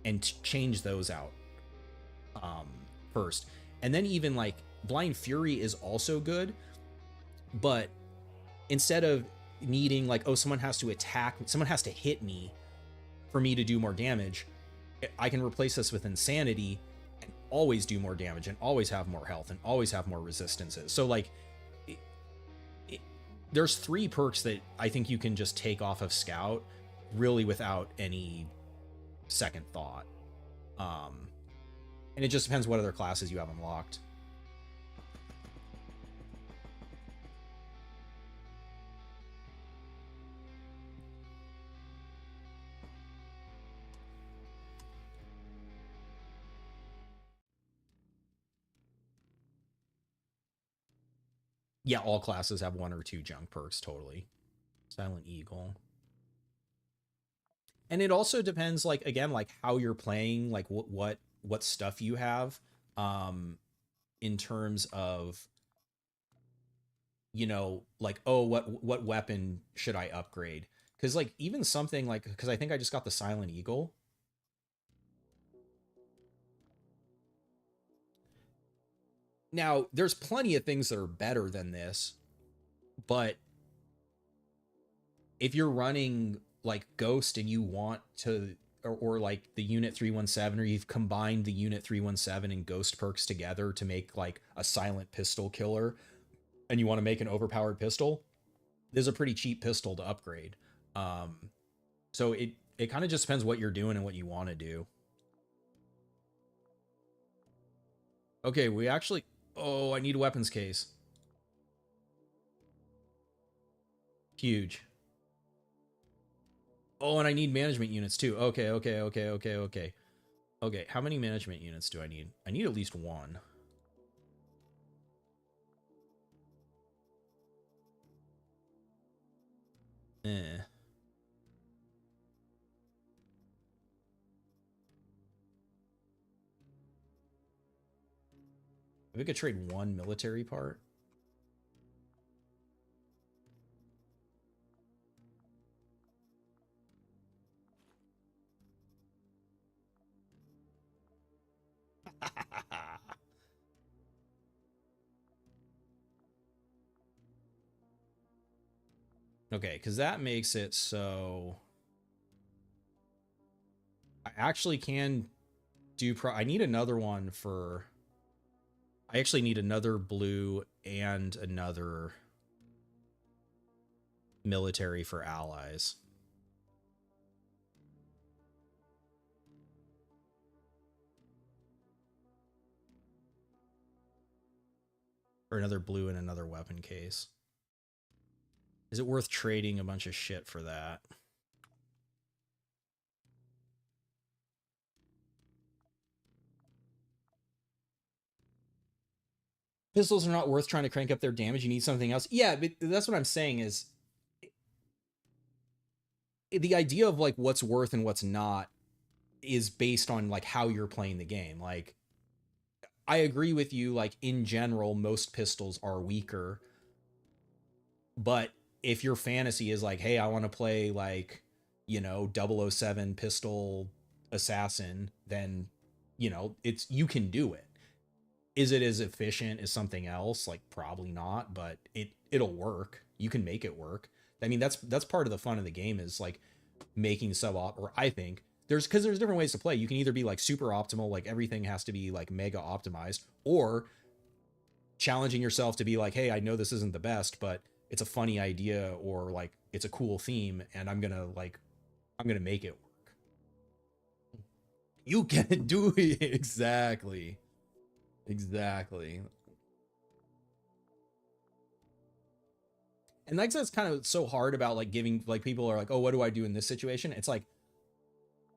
and change those out first. And then even like Blind Fury is also good, but instead of needing like, oh, someone has to hit me for me to do more damage, I can replace this with Insanity and always do more damage and always have more health and always have more resistances. So like there's 3 perks that I think you can just take off of Scout really without any second thought. And it just depends what other classes you have unlocked. Yeah, all classes have 1 or 2 junk perks, totally. Silent Eagle. And it also depends, like, again, like how you're playing, like what stuff you have, in terms of, you know, like, oh, what weapon should I upgrade? Because like even something like, because I think I just got the Silent Eagle. Now, there's plenty of things that are better than this, but if you're running like Ghost and you want to, or like the Unit 317, or you've combined the Unit 317 and Ghost perks together to make like a silent pistol killer, and you want to make an overpowered pistol, there's a pretty cheap pistol to upgrade. So it kind of just depends what you're doing and what you want to do. Okay, we actually... Oh, I need a weapons case. Huge. Oh, and I need management units too. Okay. Okay, how many management units do I need? I need at least 1. We could trade 1 military part. Okay, because that makes it so I actually can do I need another one for... I actually need another blue and another military for allies. Or another blue and another weapon case. Is it worth trading a bunch of shit for that? Pistols are not worth trying to crank up their damage. You need something else. Yeah, but that's what I'm saying is the idea of like what's worth and what's not is based on like how you're playing the game. Like, I agree with you, like in general, most pistols are weaker, but if your fantasy is like, hey, I want to play like, you know, 007 pistol assassin, then, you know, you can do it. Is it as efficient as something else? Like, probably not, but it'll work. You can make it work. I mean, that's part of the fun of the game, is like making or I think because there's different ways to play. You can either be like super optimal, like everything has to be like mega optimized, or challenging yourself to be like, hey, I know this isn't the best, but it's a funny idea, or like it's a cool theme, and I'm gonna make it work. You can do it. Exactly. And that's kind of so hard about like giving, like, people are like, oh, what do I do in this situation? It's like,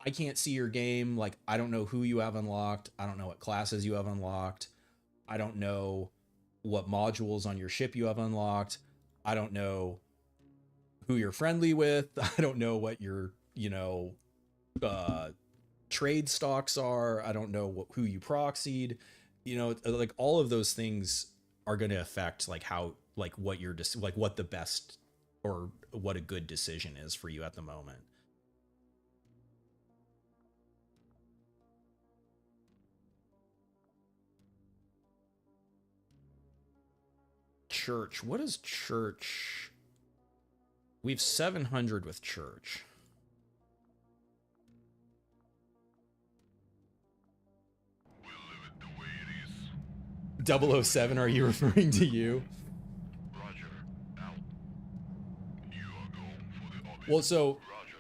I can't see your game. Like, I don't know who you have unlocked. I don't know what classes you have unlocked. I don't know what modules on your ship you have unlocked. I don't know who you're friendly with. I don't know what your, you know, trade stocks are. I don't know who you proxied. You know, like, all of those things are going to affect like how, like, what you're just like what the best or what a good decision is for you at the moment. Church. What is church? We have 700 with church.
We'll leave it the way it is.
007, are you referring to you?
Roger. Out. You are going for the obvious.
Well, so
Roger.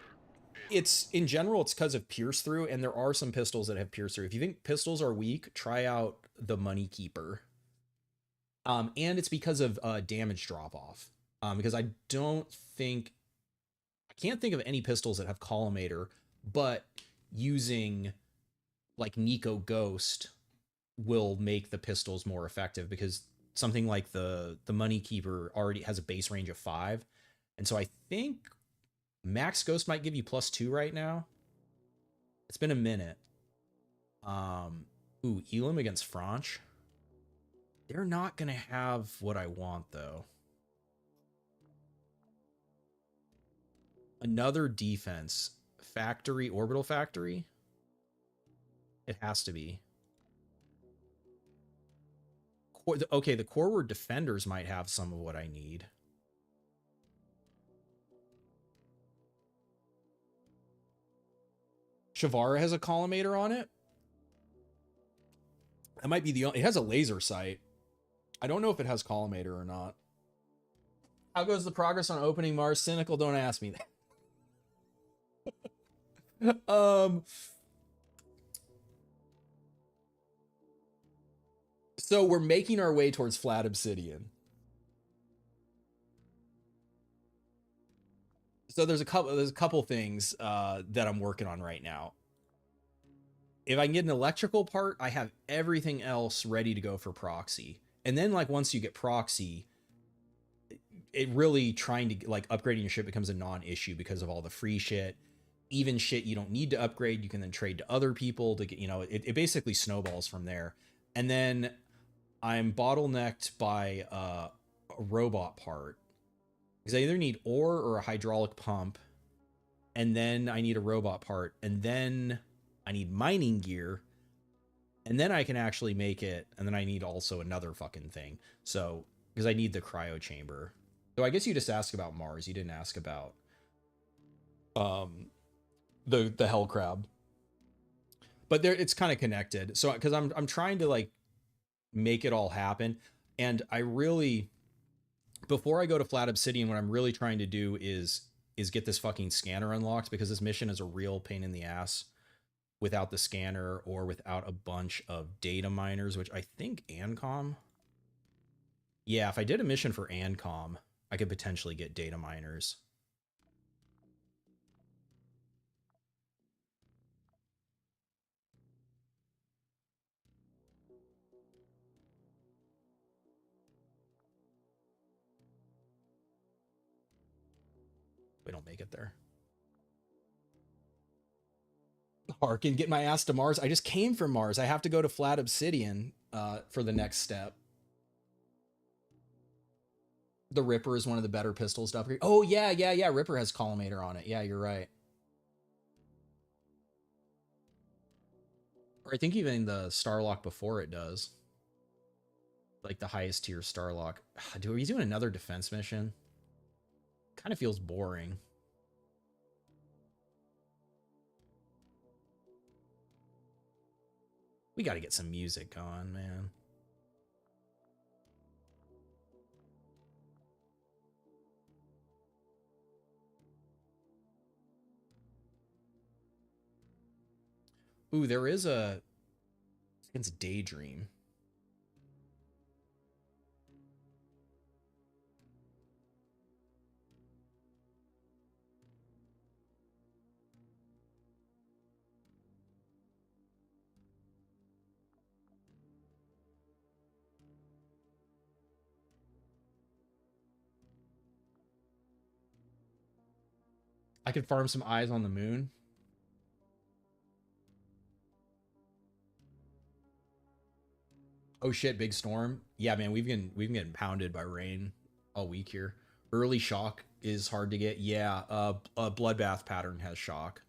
it's, in general, it's because of pierce through, and there are some pistols that have pierce through. If you think pistols are weak, try out the Money Keeper. And it's because of damage drop off. Because I can't think of any pistols that have collimator, but using like Nico Ghost will make the pistols more effective, because something like the Money Keeper already has a base range of 5. And so I think Max Ghost might give you +2 right now. It's been a minute. Ooh, Elam against franche. They're not going to have what I want, though. Another defense. Factory, orbital factory? It has to be. Okay, the core word defenders might have some of what I need. Shavara has a collimator on it. That might be the only... It has a laser sight. I don't know if it has collimator or not. How goes the progress on opening Mars? Cynical, don't ask me that. So we're making our way towards Flat Obsidian. So there's a couple things that I'm working on right now. If I can get an electrical part, I have everything else ready to go for proxy. And then, like, once you get proxy, it really, trying to, like, upgrading your ship becomes a non-issue because of all the free shit. Even shit you don't need to upgrade, you can then trade to other people to get, you know, it basically snowballs from there. And then I'm bottlenecked by a robot part, because I either need ore or a hydraulic pump, and then I need a robot part, and then I need mining gear, and then I can actually make it, and then I need also another fucking thing. So, because I need the Cryochamber. So I guess you just asked about Mars. You didn't ask about the Hell Crab. But there, it's kind of connected. So, because I'm trying to, like, make it all happen, and I really, before I go to Flat Obsidian, what I'm really trying to do is get this fucking scanner unlocked, because this mission is a real pain in the ass without the scanner or without a bunch of data miners, which I think Ancom. Yeah, if I did a mission for Ancom, I could potentially get data miners. We don't make it there. Harkin, get my ass to Mars. I just came from Mars. I have to go to Flat Obsidian for the next step. The Ripper is one of the better pistols to upgrade. Oh, yeah. Ripper has Collimator on it. Yeah, you're right. Or I think even the Starlock before it does. Like the highest tier Starlock. Dude, are we doing another defense mission? Kind of feels boring. We got to get some music on, man. Ooh, there is a... It's Daydream. I could farm some eyes on the moon. Oh shit, big storm. Yeah, man, we've been getting pounded by rain all week here. Early shock is hard to get. Yeah, a bloodbath pattern has shock.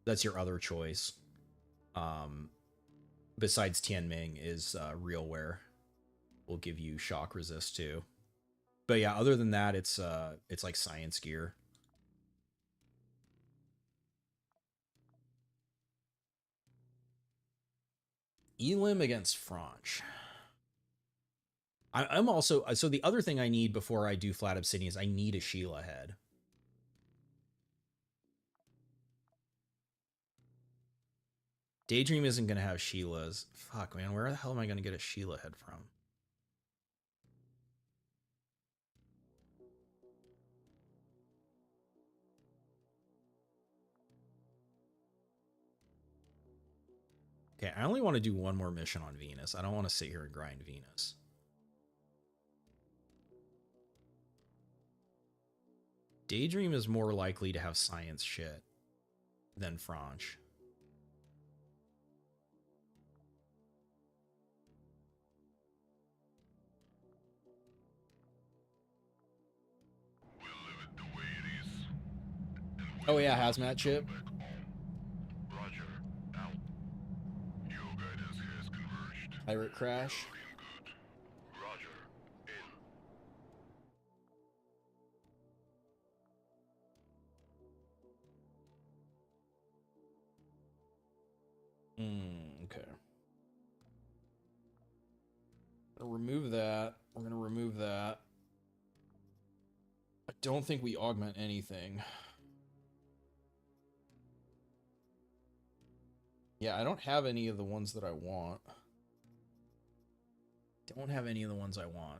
That's your other choice. Besides Tianming is Realware. Will give you shock resist too. But yeah, other than that, it's like science gear. Elim against franche. I'm also... So the other thing I need before I do flat Obsidian is I need a Sheila head. Daydream isn't going to have Sheilas. Fuck, man. Where the hell am I going to get a Sheila head from? Okay, I only want to do one more mission on Venus. I don't want to sit here and grind Venus. Daydream is more likely to have science shit than franche. Oh yeah, hazmat chip.
Roger, out. Geo guidance has converged.
Pirate crash.
Looking good. Roger, in.
Okay. Gonna remove that. We're gonna remove that. I don't think we augment anything. Yeah, I don't have any of the ones that I want. Don't have any of the ones I want.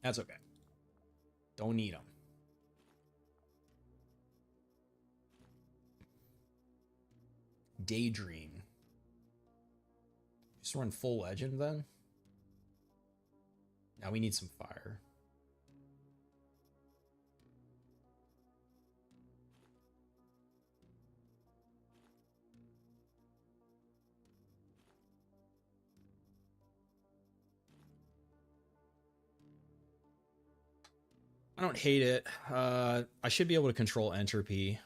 That's okay. Don't need them. Daydream. Just run full legend then? Now we need some fire. I don't hate it. I should be able to control entropy.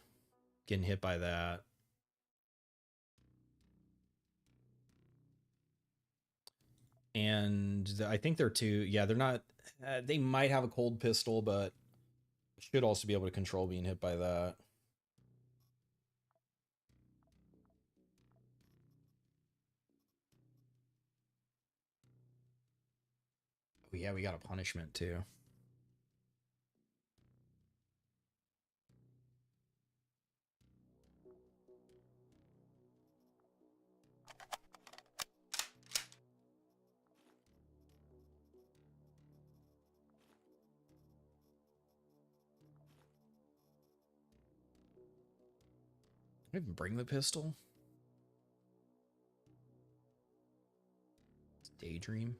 Getting hit by that. And I think they're too... Yeah, they're not... they might have a cold pistol, but should also be able to control being hit by that. Oh, yeah, we got a punishment too. Can I even bring the pistol? It's Daydream.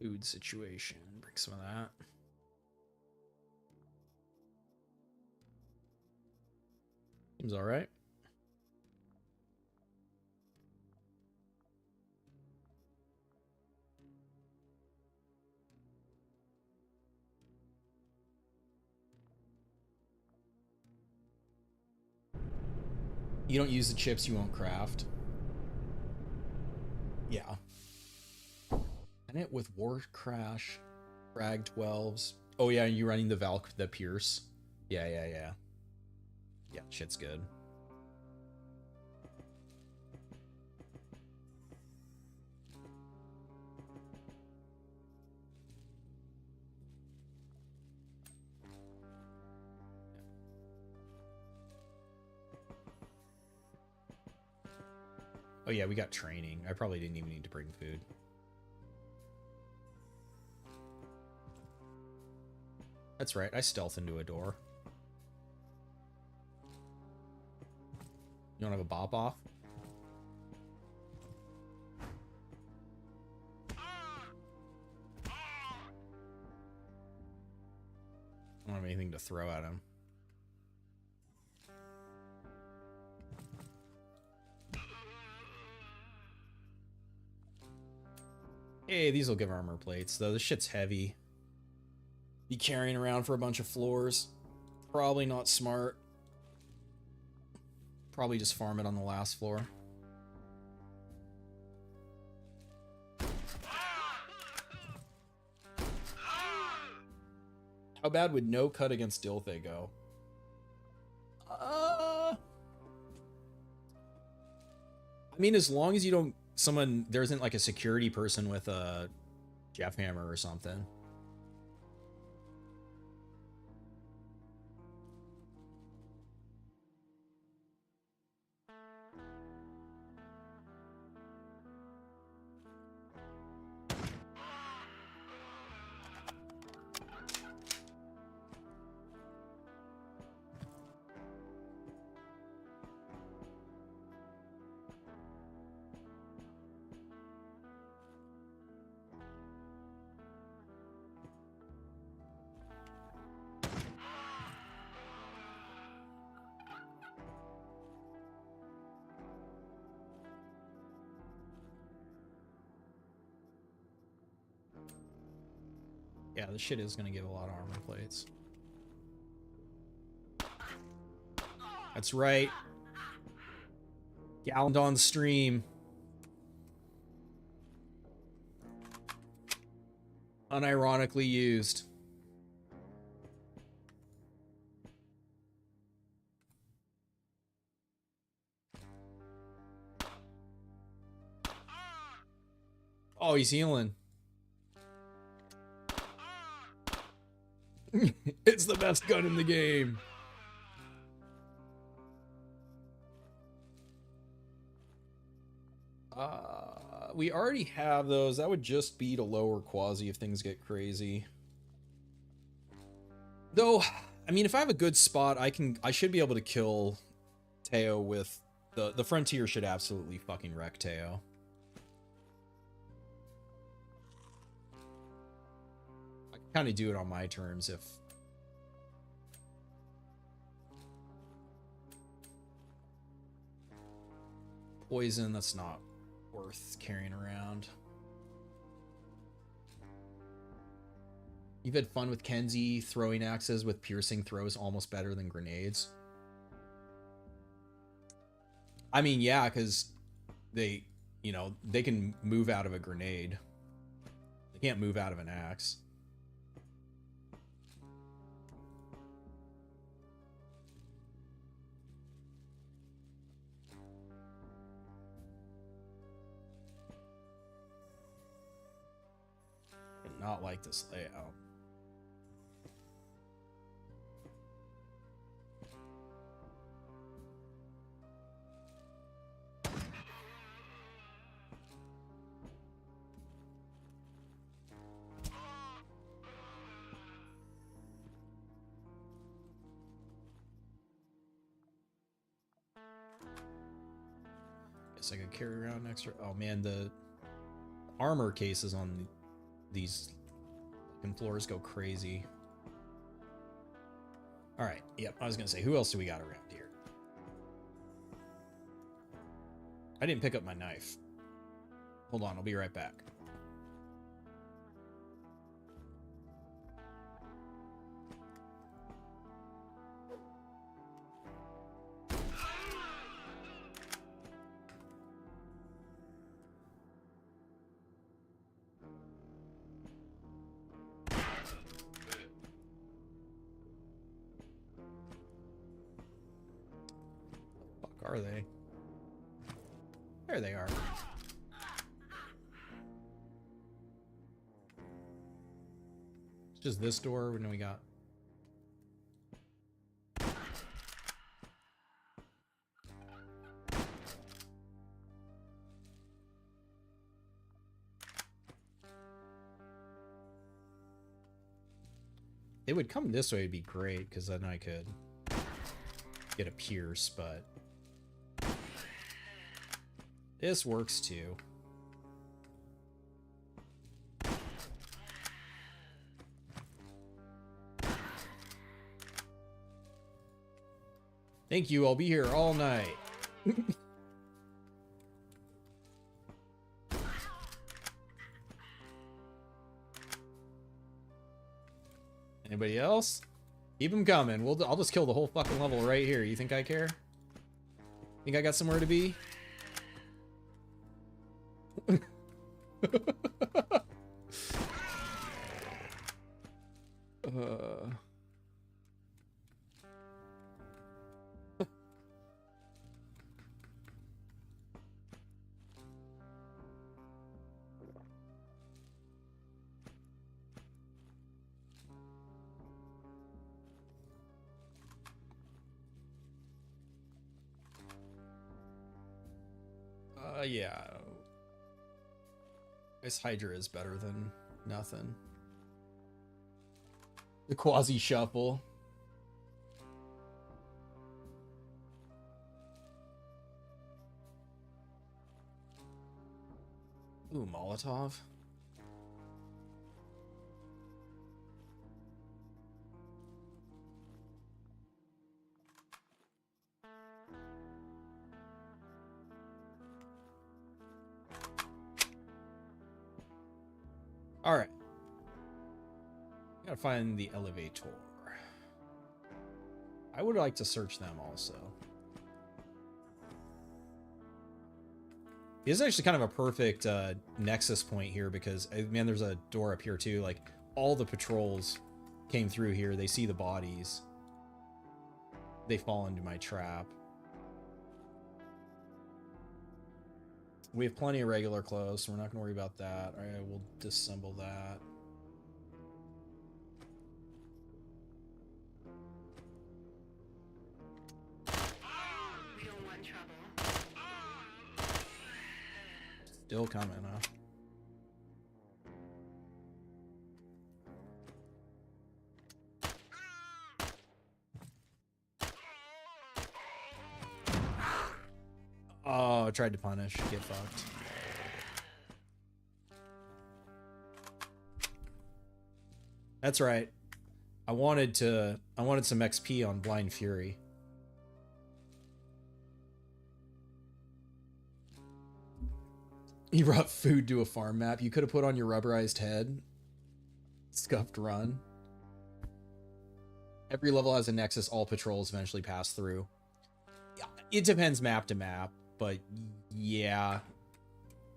Food situation. Bring some of that. Seems all right. You don't use the chips, you won't craft. Yeah. And it with War Crash, Frag 12s. Oh yeah, and you running the Pierce. Yeah. Yeah, shit's good. Oh yeah, we got training. I probably didn't even need to bring food. That's right, I stealth into a door. You don't have a bop off? I don't have anything to throw at him. Hey, these will give armor plates, though. This shit's heavy. Be carrying around for a bunch of floors. Probably not smart. Probably just farm it on the last floor. How bad would no cut against Dilthay go? I mean, as long as you don't... there isn't like a security person with a Jeff Hammer or something. Yeah, this shit is gonna give a lot of armor plates. That's right. Gallon stream. Unironically used. Oh, he's healing. It's the best gun in the game. We already have those. That would just be to lower Quasi if things get crazy. Though, I mean, if I have a good spot, I should be able to kill Teo with the Frontier should absolutely fucking wreck Teo. I can kind of do it on my terms if... Poison, that's not worth carrying around. You've had fun with Kenzie throwing axes with piercing throws almost better than grenades. I mean, yeah, because they, you know, they can move out of a grenade. They can't move out of an axe. Not like this layout. Guess I could carry around extra. Oh man, the armor cases on these floors go crazy. All right. Yep. I was gonna say, who else do we got around here? I didn't pick up my knife. Hold on. I'll be right back. Are they? There they are. It's just this door. What do we got? They would come this way, it'd be great, because then I could get a pierce, but this works too. Thank you, I'll be here all night. Anybody else? Keep them coming. I'll just kill the whole fucking level right here. You think I care? Think I got somewhere to be? Yeah. This Hydra is better than nothing. The quasi shuffle. Ooh, Molotov. All right. Gotta find the elevator. I would like to search them also. This is actually kind of a perfect nexus point here because, man, there's a door up here too. Like, all the patrols came through here. They see the bodies. They fall into my trap. We have plenty of regular clothes, so we're not going to worry about that. All right, we'll disassemble that.
We don't want trouble.
Still coming, huh? Oh, I tried to punish. Get fucked. That's right. I wanted some XP on Blind Fury. You brought food to a farm map. You could have put on your rubberized head. Scuffed run. Every level has a nexus. All patrols eventually pass through. It depends map to map. But yeah,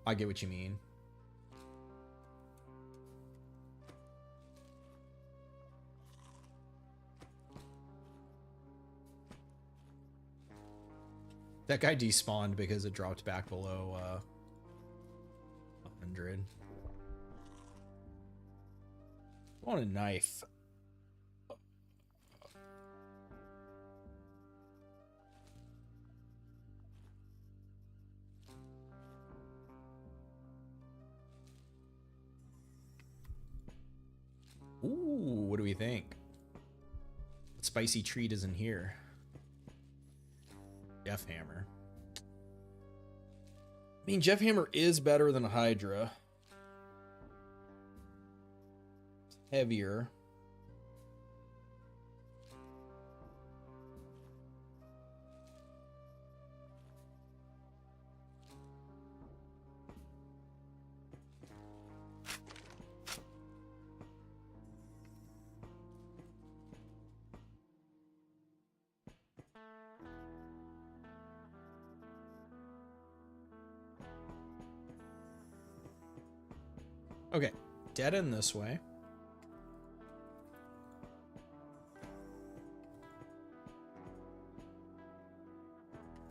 I get what you mean. That guy despawned because it dropped back below 100. I want a knife. Ooh, what do we think? What spicy treat is in here? Jeff Hammer. I mean, Jeff Hammer is better than a Hydra. heavier. Okay, dead end this way.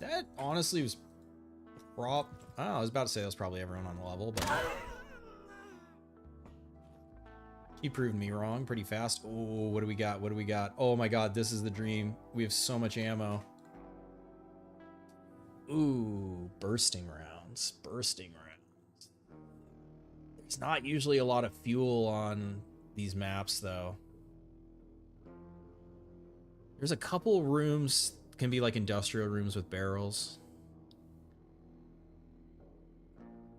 That honestly was oh, I was about to say that was probably everyone on the level, but he proved me wrong pretty fast. Oh, what do we got? What do we got? Oh my god, this is the dream. We have so much ammo. Ooh, bursting rounds. Bursting rounds. There's not usually a lot of fuel on these maps, though. There's a couple rooms, can be like industrial rooms with barrels.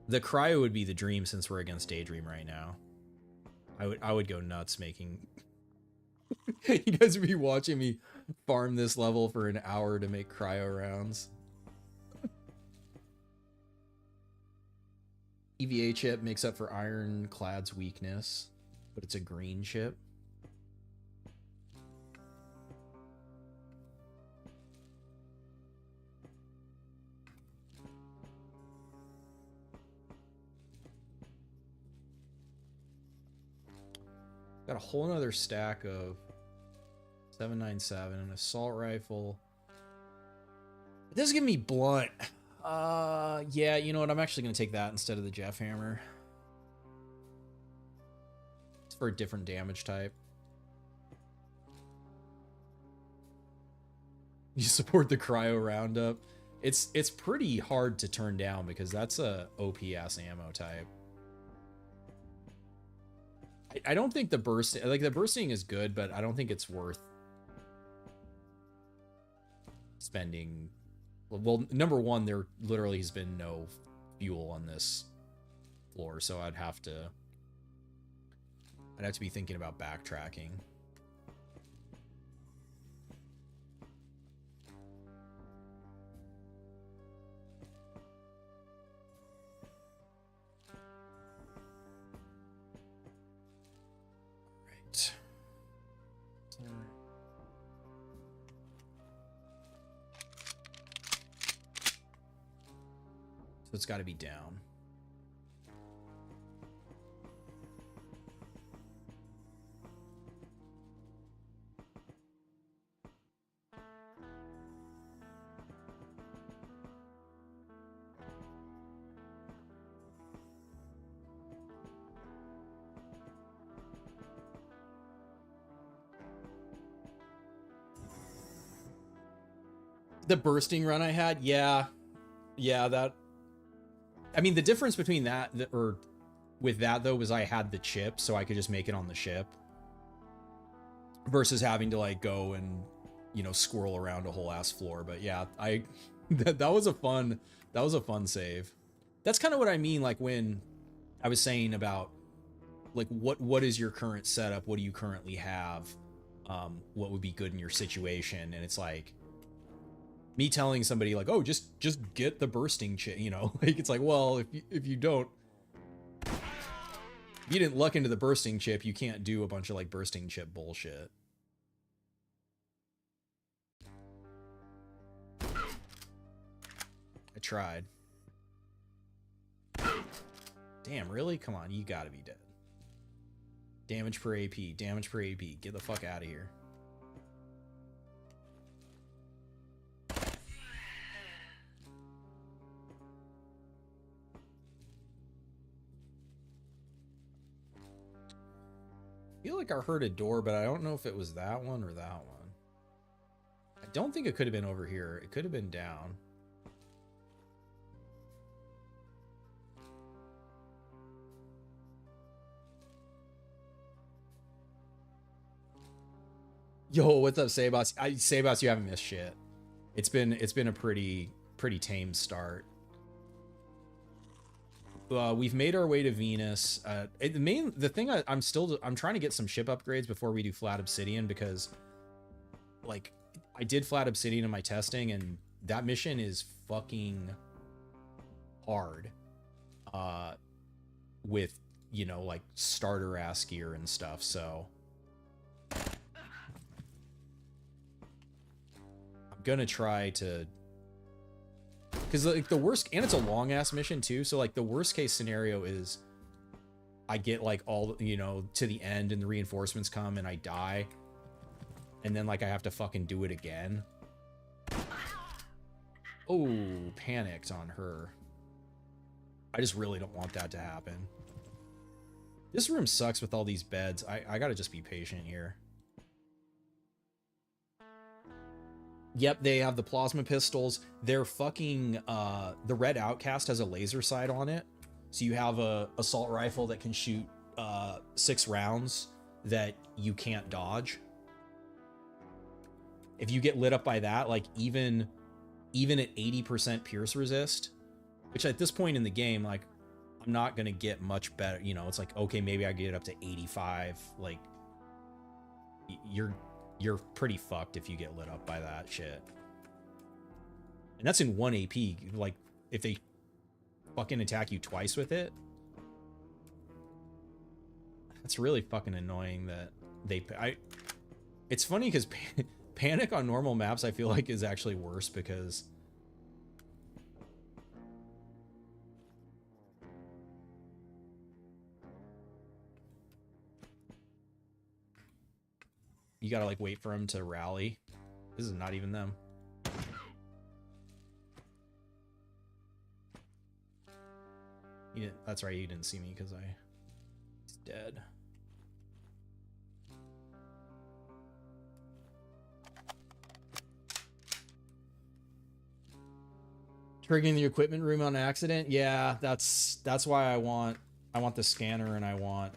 The cryo would be the dream since we're against Daydream right now. I would go nuts making... You guys would be watching me farm this level for an hour to make cryo rounds. EVA chip makes up for Ironclad's weakness, but it's a green chip. Got a whole nother stack of 797, an assault rifle. It does give me blunt. Yeah, you know what? I'm actually going to take that instead of the Jeff Hammer. It's for a different damage type. You support the cryo roundup. It's pretty hard to turn down because that's a OPS ammo type. I don't think the bursting, like the bursting is good, but I don't think it's worth spending. Well, number one, there literally has been no fuel on this floor, so I'd have to be thinking about backtracking. Right. So it's got to be down. The bursting run I had, yeah, that. I mean, the difference between that, or with that though, was I had the chip, so I could just make it on the ship, versus having to like go and, you know, squirrel around a whole ass floor. But yeah, that was a fun save. That's kind of what I mean, like when I was saying about like what is your current setup, what do you currently have, what would be good in your situation, and it's like me telling somebody like, oh, just get the bursting chip, you know, like it's like, well, if you didn't luck into the bursting chip, you can't do a bunch of like bursting chip bullshit. I tried. Damn, really? Come on, you gotta be dead. Damage per AP, damage per AP. Get the fuck out of here. I feel like I heard a door, but I don't know if it was that one or that one. I don't think it could have been over here. It could have been down. Yo, what's up, Sabas? Sabas, you haven't missed shit. It's been a pretty tame start. we've made our way to Venus. The thing I'm trying to get some ship upgrades before we do flat obsidian, because like I did flat obsidian in my testing and that mission is fucking hard. With, you know, like starter ass gear and stuff, so I'm gonna try to, because like the worst, and it's a long ass mission too, so like the worst case scenario is I get like all, you know, to the end and the reinforcements come and I die, and then like I have to fucking do it again. Oh, panicked on her. I just really don't want that to happen. This room sucks with all these beds. I gotta just be patient here. Yep, they have the plasma pistols. They're fucking, the Red Outcast has a laser sight on it. So you have a assault rifle that can shoot 6 rounds that you can't dodge. If you get lit up by that, like even at 80% pierce resist, which at this point in the game, like, I'm not gonna get much better. You know, it's like, okay, maybe I get up to 85. Like, you're pretty fucked if you get lit up by that shit. And that's in 1 AP. Like, if they fucking attack you twice with it, that's really fucking annoying that they... It's funny because panic on normal maps, I feel like, is actually worse because... You gotta, like, wait for them to rally. This is not even them. That's right, you didn't see me because he's dead. Triggering the equipment room on accident? Yeah, that's why I want the scanner, and I want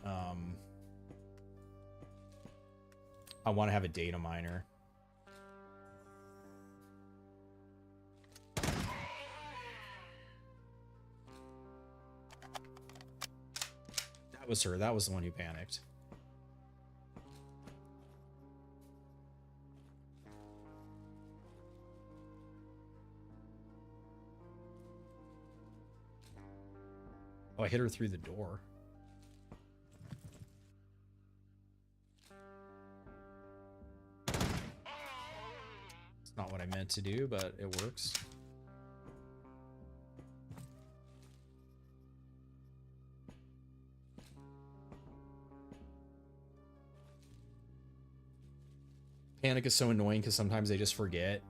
to have a data miner. That was her. That was the one who panicked. Oh, I hit her through the door. It's not what I meant to do, but it works. Panic is so annoying because sometimes they just forget.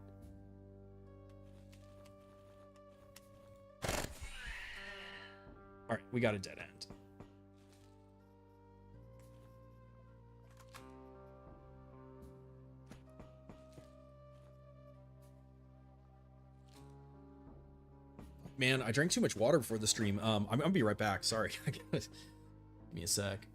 All right, we got a dead end. Man, I drank too much water before the stream. I'm gonna be right back. Sorry. Give me a sec.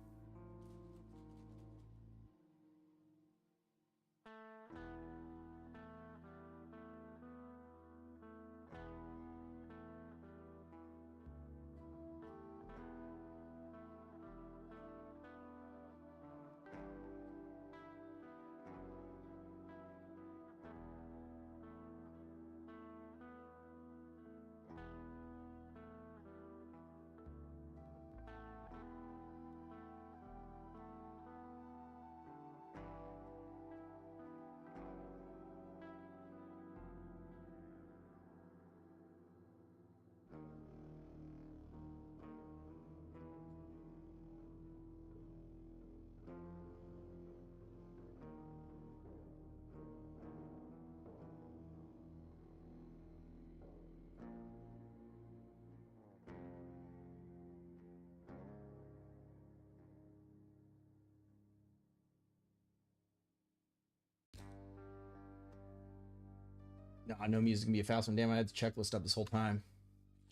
No, I know music can be a fast one. Damn, I had the checklist up this whole time.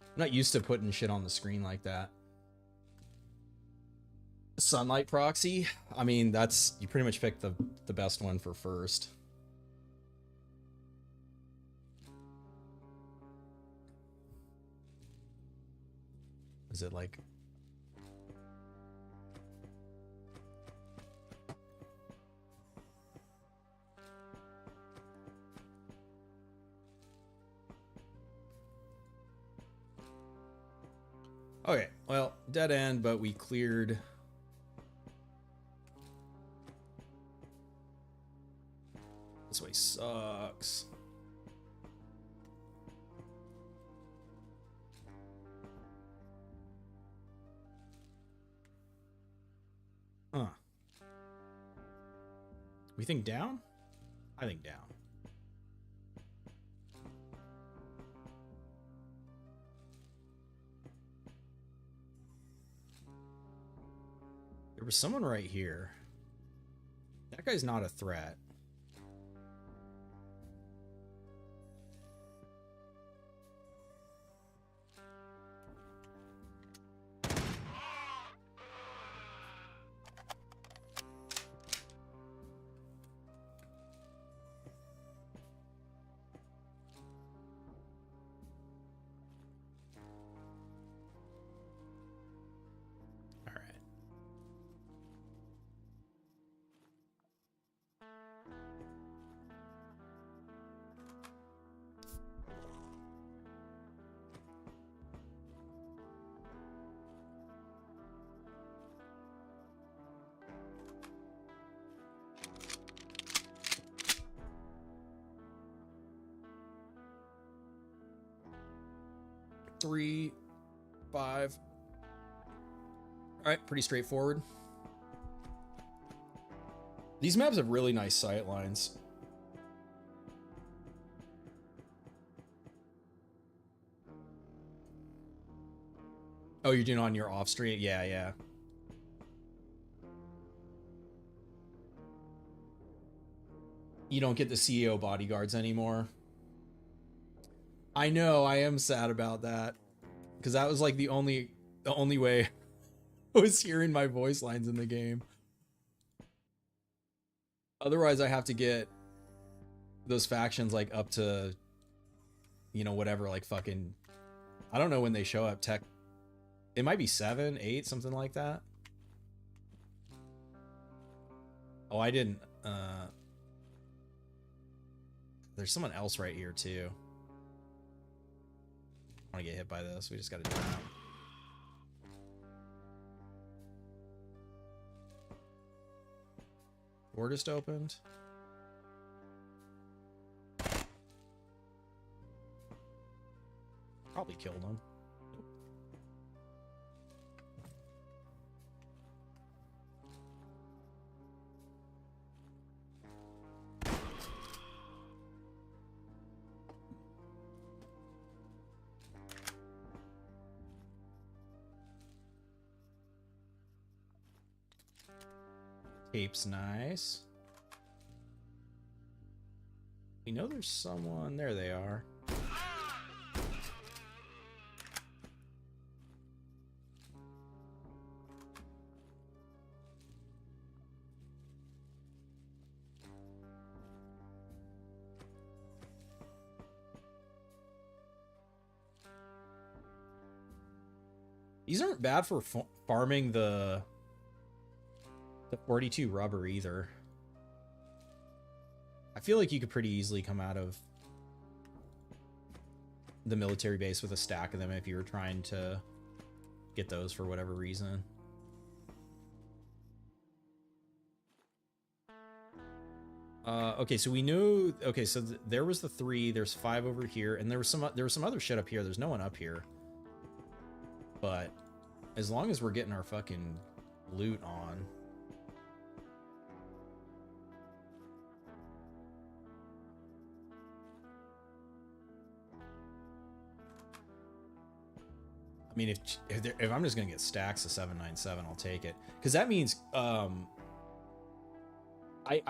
I'm not used to putting shit on the screen like that. Sunlight proxy. I mean, that's, you pretty much picked the best one for first. Is it like... Okay, well, dead end, but we cleared... This way sucks. Huh. We think down? I think down. There was someone right here. That guy's not a threat. Three, 5. All right, pretty straightforward. These maps have really nice sight lines. Oh, you're doing it on your off stream? Yeah, yeah. You don't get the CEO bodyguards anymore. I know, I am sad about that. Because that was like the only way I was hearing my voice lines in the game. Otherwise, I have to get those factions like up to, you know, whatever, like fucking, I don't know when they show up. Tech, it might be 7, 8, something like that. Oh, I didn't. There's someone else right here too. I want to get hit by this. We just got to do that. Door just opened. Probably killed him. Cape's nice. We know there's someone. There they are. These aren't bad for farming the 42 rubber either. I feel like you could pretty easily come out of the military base with a stack of them if you were trying to get those for whatever reason. Okay, so we knew. Okay, so there was the 3. There's 5 over here, and there was some other shit up here. There's no one up here. But as long as we're getting our fucking loot on. I mean, if I'm just gonna get stacks of 797, I'll take it, because that means I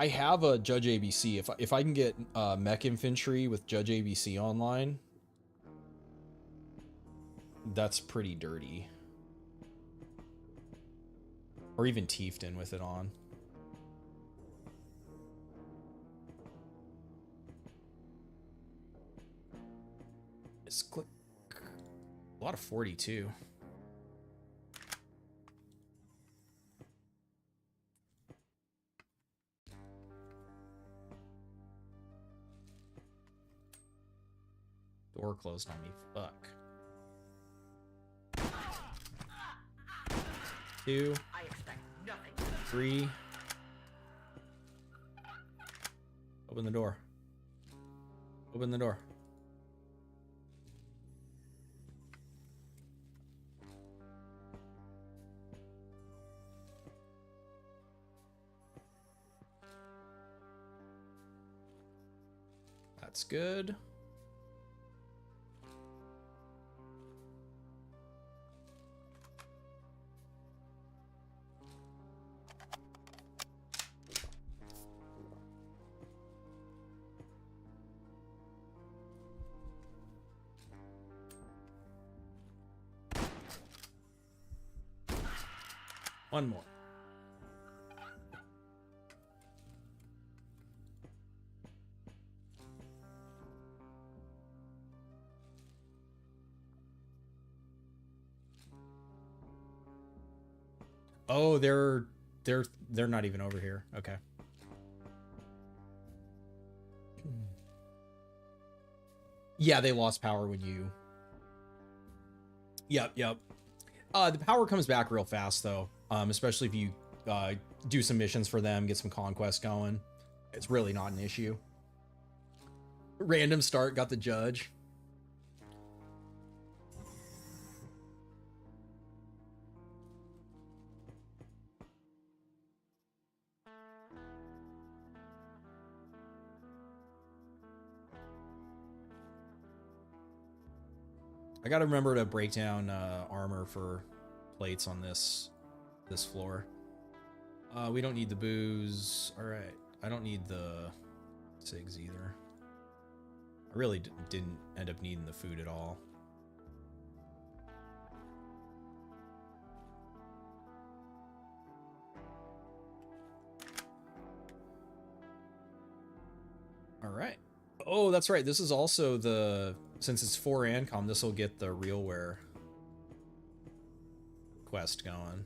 have a Judge ABC. If I can get mech infantry with Judge ABC online, that's pretty dirty. Or even Tiefton with it on. Just click. A lot of 42. Door closed on me. Fuck. 2.
I expect nothing.
3. Open the door. Open the door. That's good. One more. Oh, they're not even over here. Okay. Yeah, they lost power when you. Yep. The power comes back real fast though. Especially if you do some missions for them, get some conquest going. It's really not an issue. Random start, got the judge. I gotta remember to break down armor for plates on this floor. We don't need the booze. All right. I don't need the cigs either. I really didn't end up needing the food at all. All right. Oh, that's right. This is also the, since it's 4 Ancom, this will get the Realware quest going.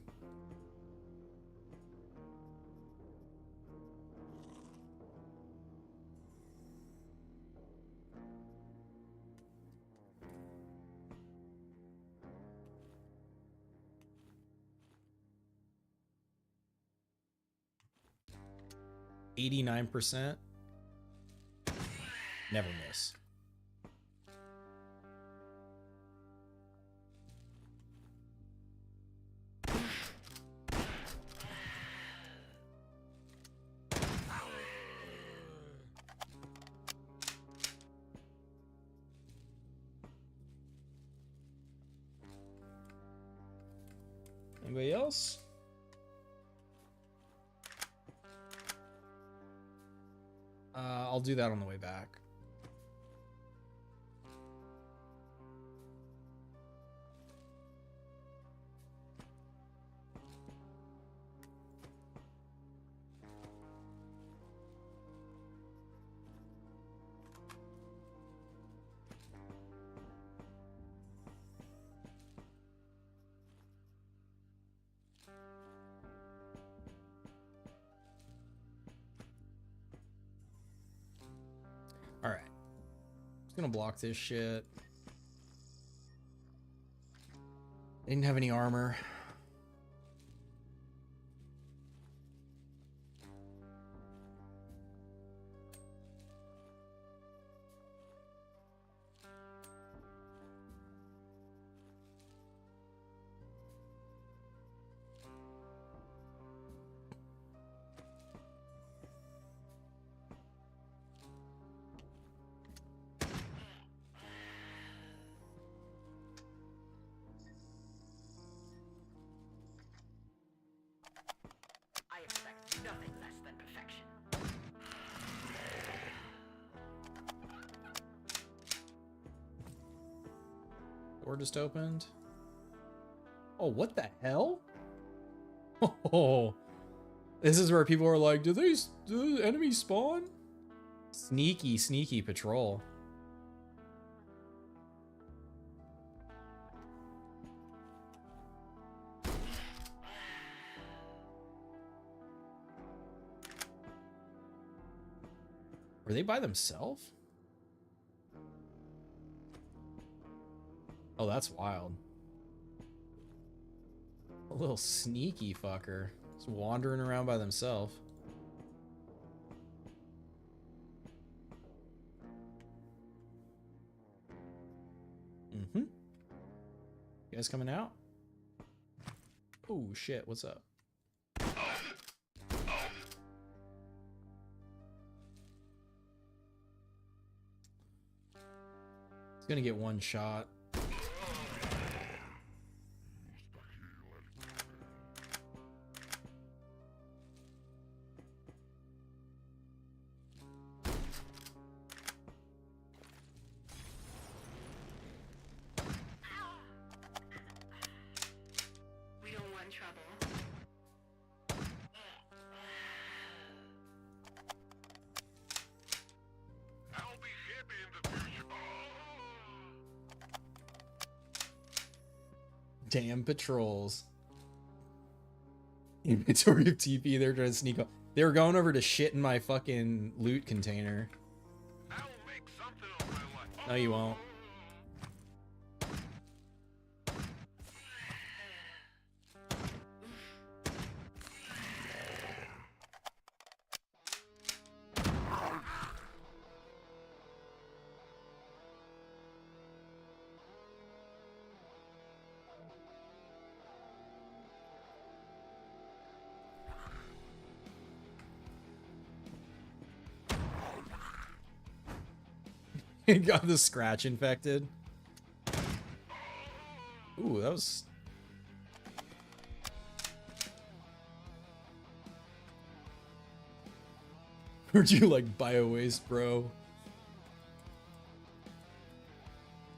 %. Never miss. Anybody else? I'll do that on the way back. All right. Just gonna block this shit. Didn't have any armor.
I expect nothing less than perfection.
Door just opened. Oh, what the hell? Oh, this is where people are like, do the enemies spawn? Sneaky patrol. Were they by themselves? Oh, that's wild. A little sneaky fucker. Just wandering around by themselves. Mm-hmm. You guys coming out? Oh, shit. What's up? It's gonna get one shot.
We don't want trouble.
I'll be happy in the future.
Damn patrols. Inventory of TP, they're trying to sneak up. They were going over to shit in my fucking loot container.
I'll make something of my life.
No, you won't. Got the scratch infected. Ooh, that was... Heard you like bio-waste, bro.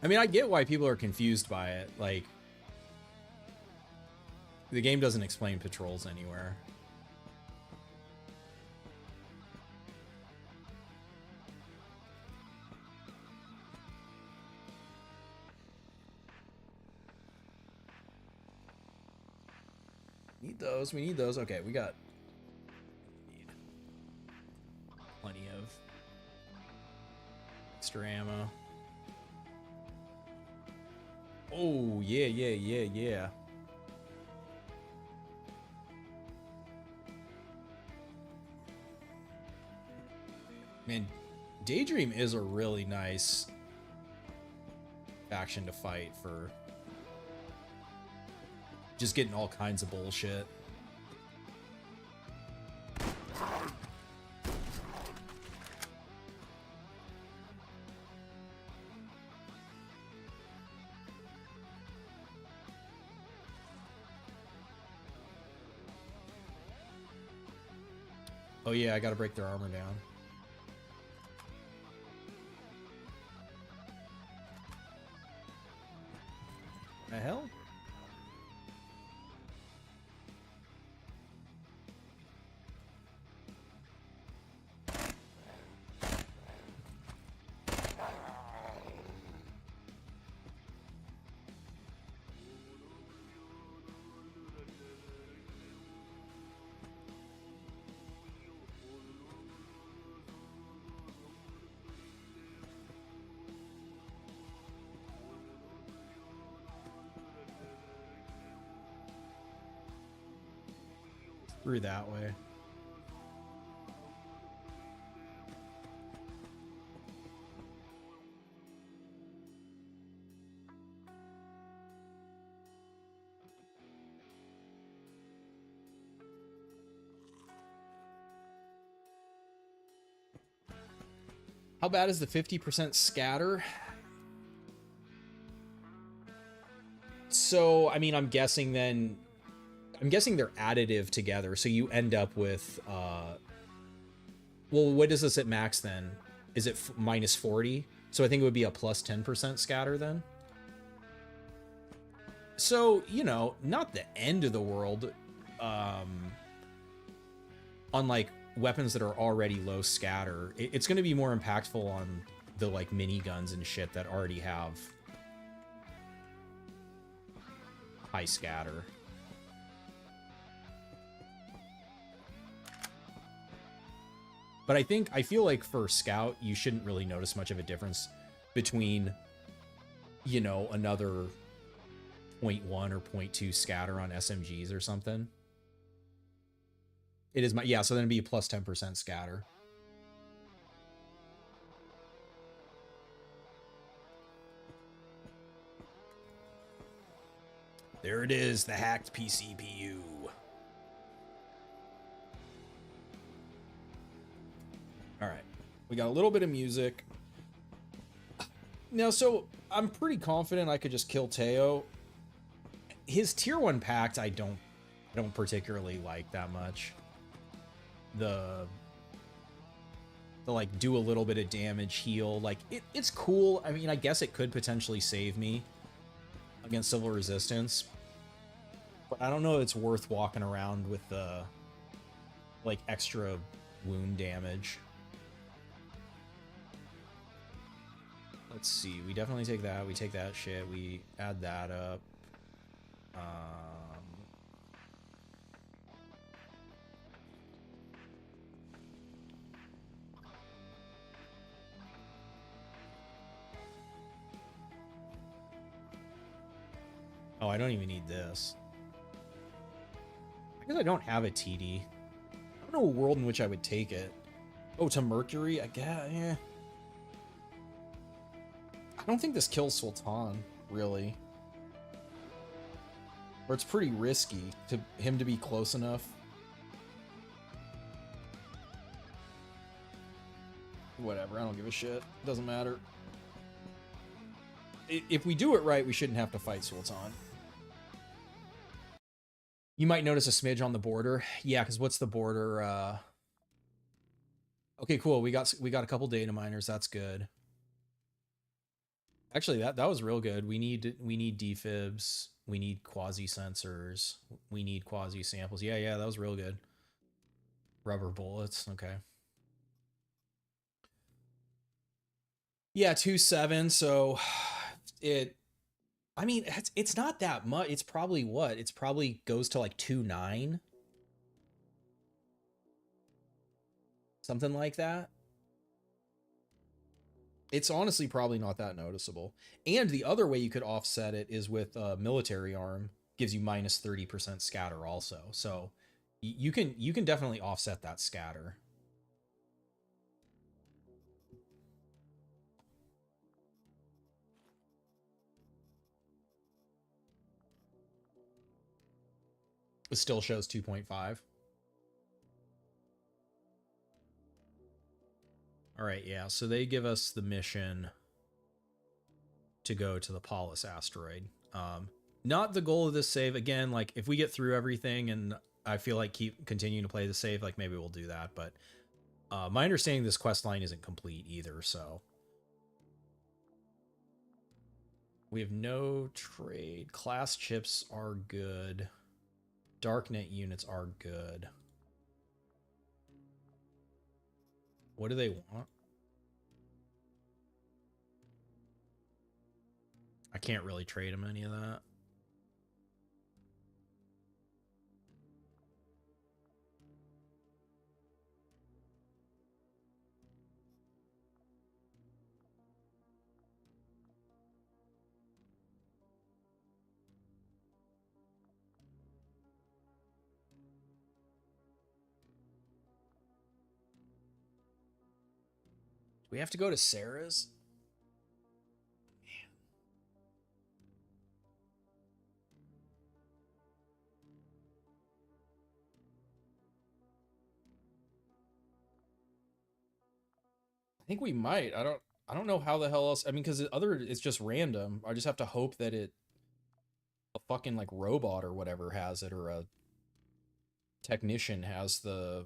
I mean, I get why people are confused by it. Like, the game doesn't explain patrols anywhere. Need those. We need those. Okay, we got plenty of extra ammo. Oh, yeah, yeah, yeah, yeah. Man, Daydream is a really nice faction to fight for just getting all kinds of bullshit. Oh yeah, I gotta break their armor down. The hell? Through that way. How bad is the 50% scatter? So, I mean, I'm guessing they're additive together, so you end up with, well, what is this at max then? Is it minus 40? So I think it would be a plus 10% scatter then? So, you know, not the end of the world, on, like, weapons that are already low scatter. It's going to be more impactful on the, like, miniguns and shit that already have high scatter. But I feel like for Scout, you shouldn't really notice much of a difference between you know, another 0.1 or 0.2 scatter on SMGs or something. It is my, yeah, so then it'd be a plus 10% scatter. There it is, the hacked PCPU. All right, we got a little bit of music. Now, so I'm pretty confident I could just kill Teo. His tier 1 pact, I don't particularly like that much. The like do a little bit of damage, heal, like it's cool. I mean, I guess it could potentially save me against civil resistance, but I don't know if it's worth walking around with the like extra wound damage. Let's see, we definitely take that, we take that shit, we add that up. Oh, I don't even need this. I guess I don't have a TD. I don't know a world in which I would take it. Oh, to Mercury? I guess, yeah. I don't think this kills Sultan, really. Or it's pretty risky to him to be close enough. Whatever, I don't give a shit. Doesn't matter. If we do it right, we shouldn't have to fight Sultan. You might notice a smidge on the border. Yeah, because what's the border? Okay, cool. We got a couple data miners. That's good. Actually, that was real good. We need defibs. We need quasi sensors. We need quasi samples. Yeah, that was real good. Rubber bullets. Okay. Yeah, 2.7. So it. I mean, it's not that much. It's probably what? It's probably goes to like 2.9. Something like that. It's honestly probably not that noticeable. And the other way you could offset it is with military arm. Gives you minus 30% scatter also. So you can definitely offset that scatter. It still shows 2.5. All right, yeah, so they give us the mission to go to the Pallas asteroid. Not the goal of this save. Again, like, if we get through everything and I feel like continuing to play the save, like, maybe we'll do that. But my understanding, this quest line isn't complete either, so. We have no trade. Class chips are good. Darknet units are good. What do they want? I can't really trade them any of that. We have to go to Sarah's? Man. I think we might. I don't know how the hell else. I mean, because it's just random. I just have to hope that a fucking like robot or whatever has it, or a technician has the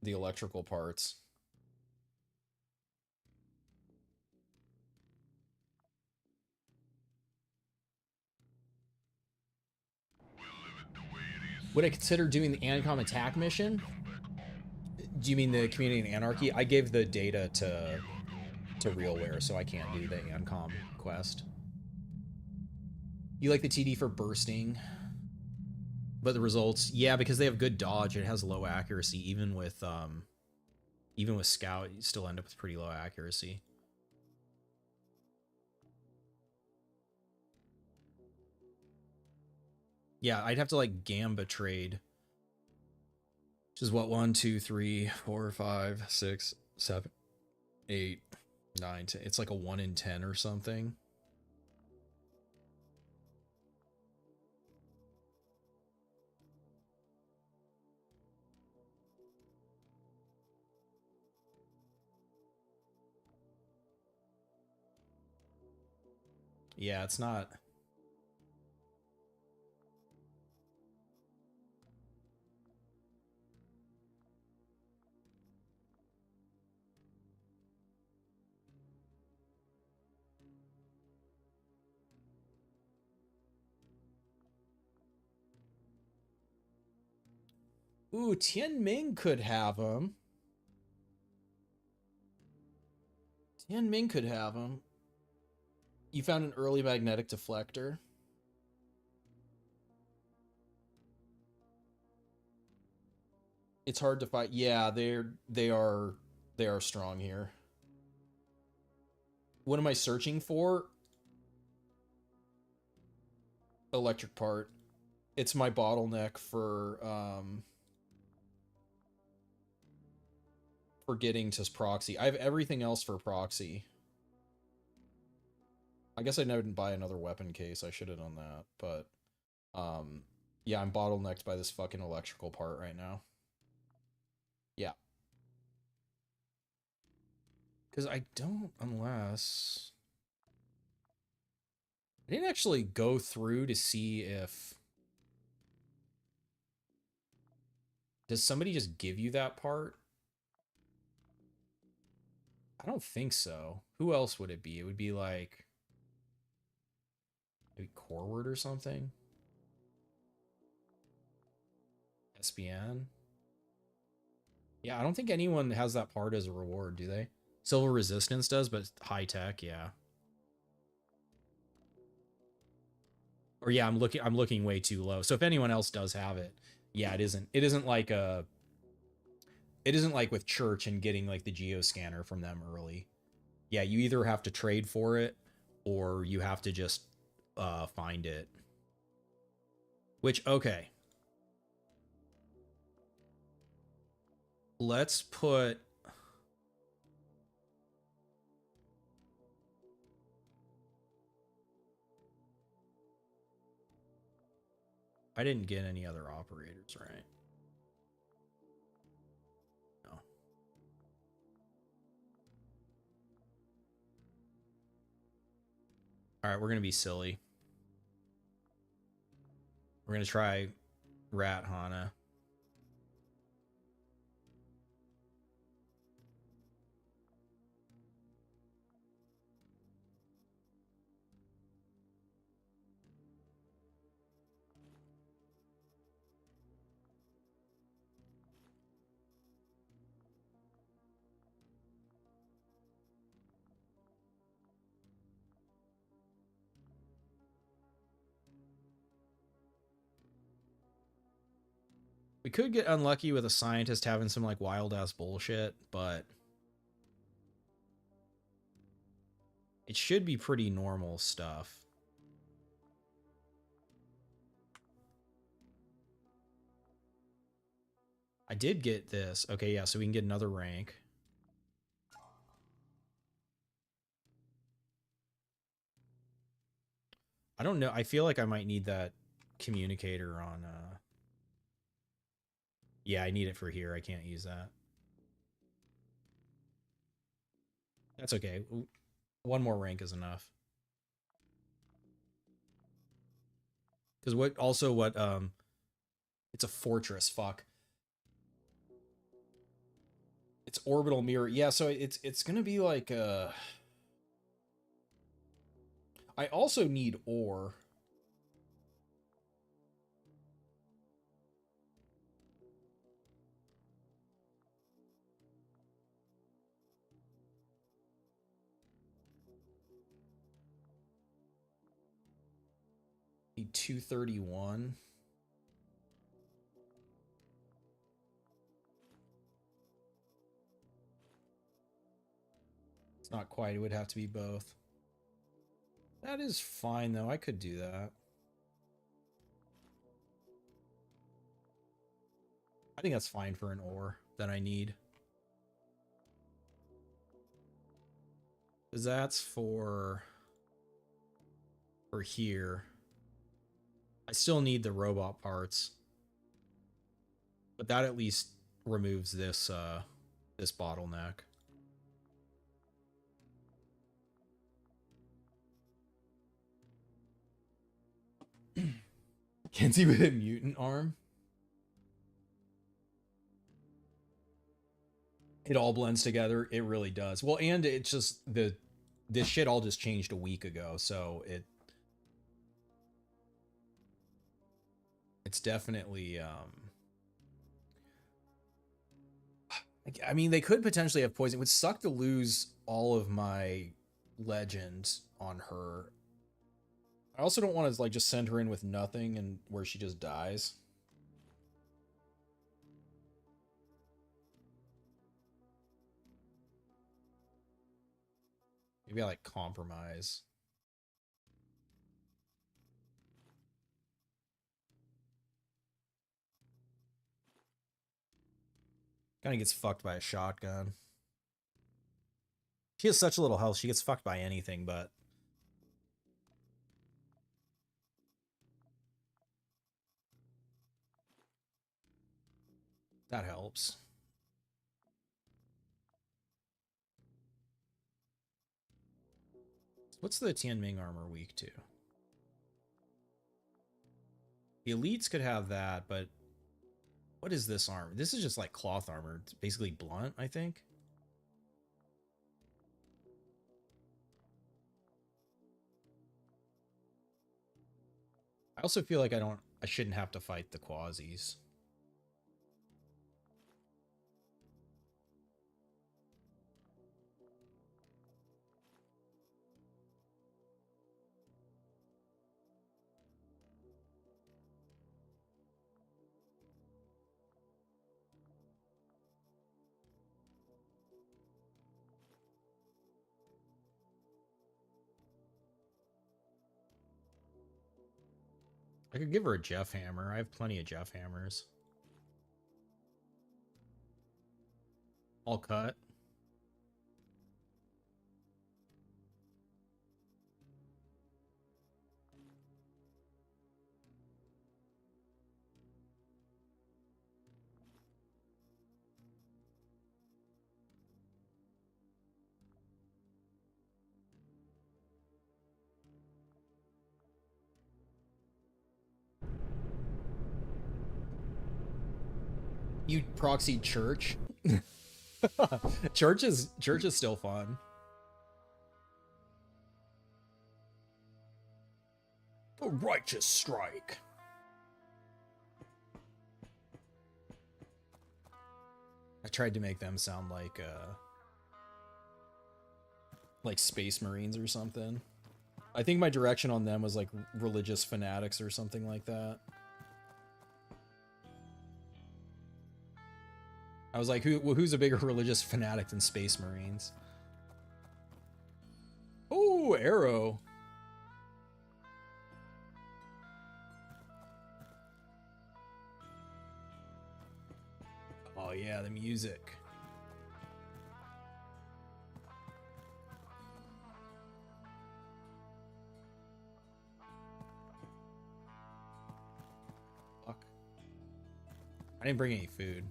electrical parts. Would I consider doing the Ancom attack mission? Do you mean the Community and Anarchy? I gave the data to Realware, so I can't do the Ancom quest. You like the TD for bursting, but the results, yeah, because they have good dodge. It has low accuracy, even with Scout, you still end up with pretty low accuracy. Yeah, I'd have to like Gamba trade. Which is what, 1, 2, 3, 4, 5, 6, 7, 8, 9, 10. It's like a 1 in 10 or something. Yeah, it's not. Ooh, Tianming could have him. Tianming could have him. You found an early magnetic deflector. It's hard to fight. Yeah, they are strong here. What am I searching for? Electric part. It's my bottleneck for getting to proxy. I have everything else for proxy. I guess I didn't buy another weapon case. I should have done that, but yeah, I'm bottlenecked by this fucking electrical part right now. Yeah. Because I don't, unless... I didn't actually go through to see if... Does somebody just give you that part? I don't think so. Who else would it be? It would be like... maybe Coreward or something? SBN? Yeah, I don't think anyone has that part as a reward, do they? Silver Resistance does, but high tech, yeah. Or yeah, I'm looking way too low. So if anyone else does have it, yeah, it isn't like with Church and getting like the geoscanner from them early. Yeah, you either have to trade for it or you have to just find it. Which, okay. Let's put... I didn't get any other operators, right? No. All right, we're going to be silly. We're going to try Rat Hana. We could get unlucky with a scientist having some like wild ass bullshit, but it should be pretty normal stuff. I did get this. Okay, yeah, so we can get another rank. I don't know. I feel like I might need that communicator on yeah, I need it for here. I can't use that. That's okay. One more rank is enough. Because what it's a fortress, fuck. It's orbital mirror. Yeah, so it's gonna be like I also need ore. Need 231. It's not quite. It would have to be both. That is fine, though. I could do that. I think that's fine for an ore that I need. Because that's for here. I still need the robot parts. But that at least removes this this bottleneck. Kenzie with a mutant arm. It all blends together. It really does. Well, and it's just this shit all just changed a week ago, so it's definitely I mean, they could potentially have poison. It would suck to lose all of my legend on her. I also don't want to like just send her in with nothing and where she just dies. Maybe I like compromise. Kind of gets fucked by a shotgun. She has such little health. She gets fucked by anything, but that helps. What's the Tianming armor weak to? The elites could have that, but what is this armor? This is just like cloth armor. It's basically blunt, I think. I also feel like I shouldn't have to fight the Quasis. I could give her a Jeff hammer. I have plenty of Jeff hammers. All cut. You proxied church? Church is still fun. A righteous strike. I tried to make them sound like Space Marines or something. I think my direction on them was like religious fanatics or something like that. I was like, who's a bigger religious fanatic than Space Marines? Oh, arrow. Oh yeah, the music. Fuck. I didn't bring any food.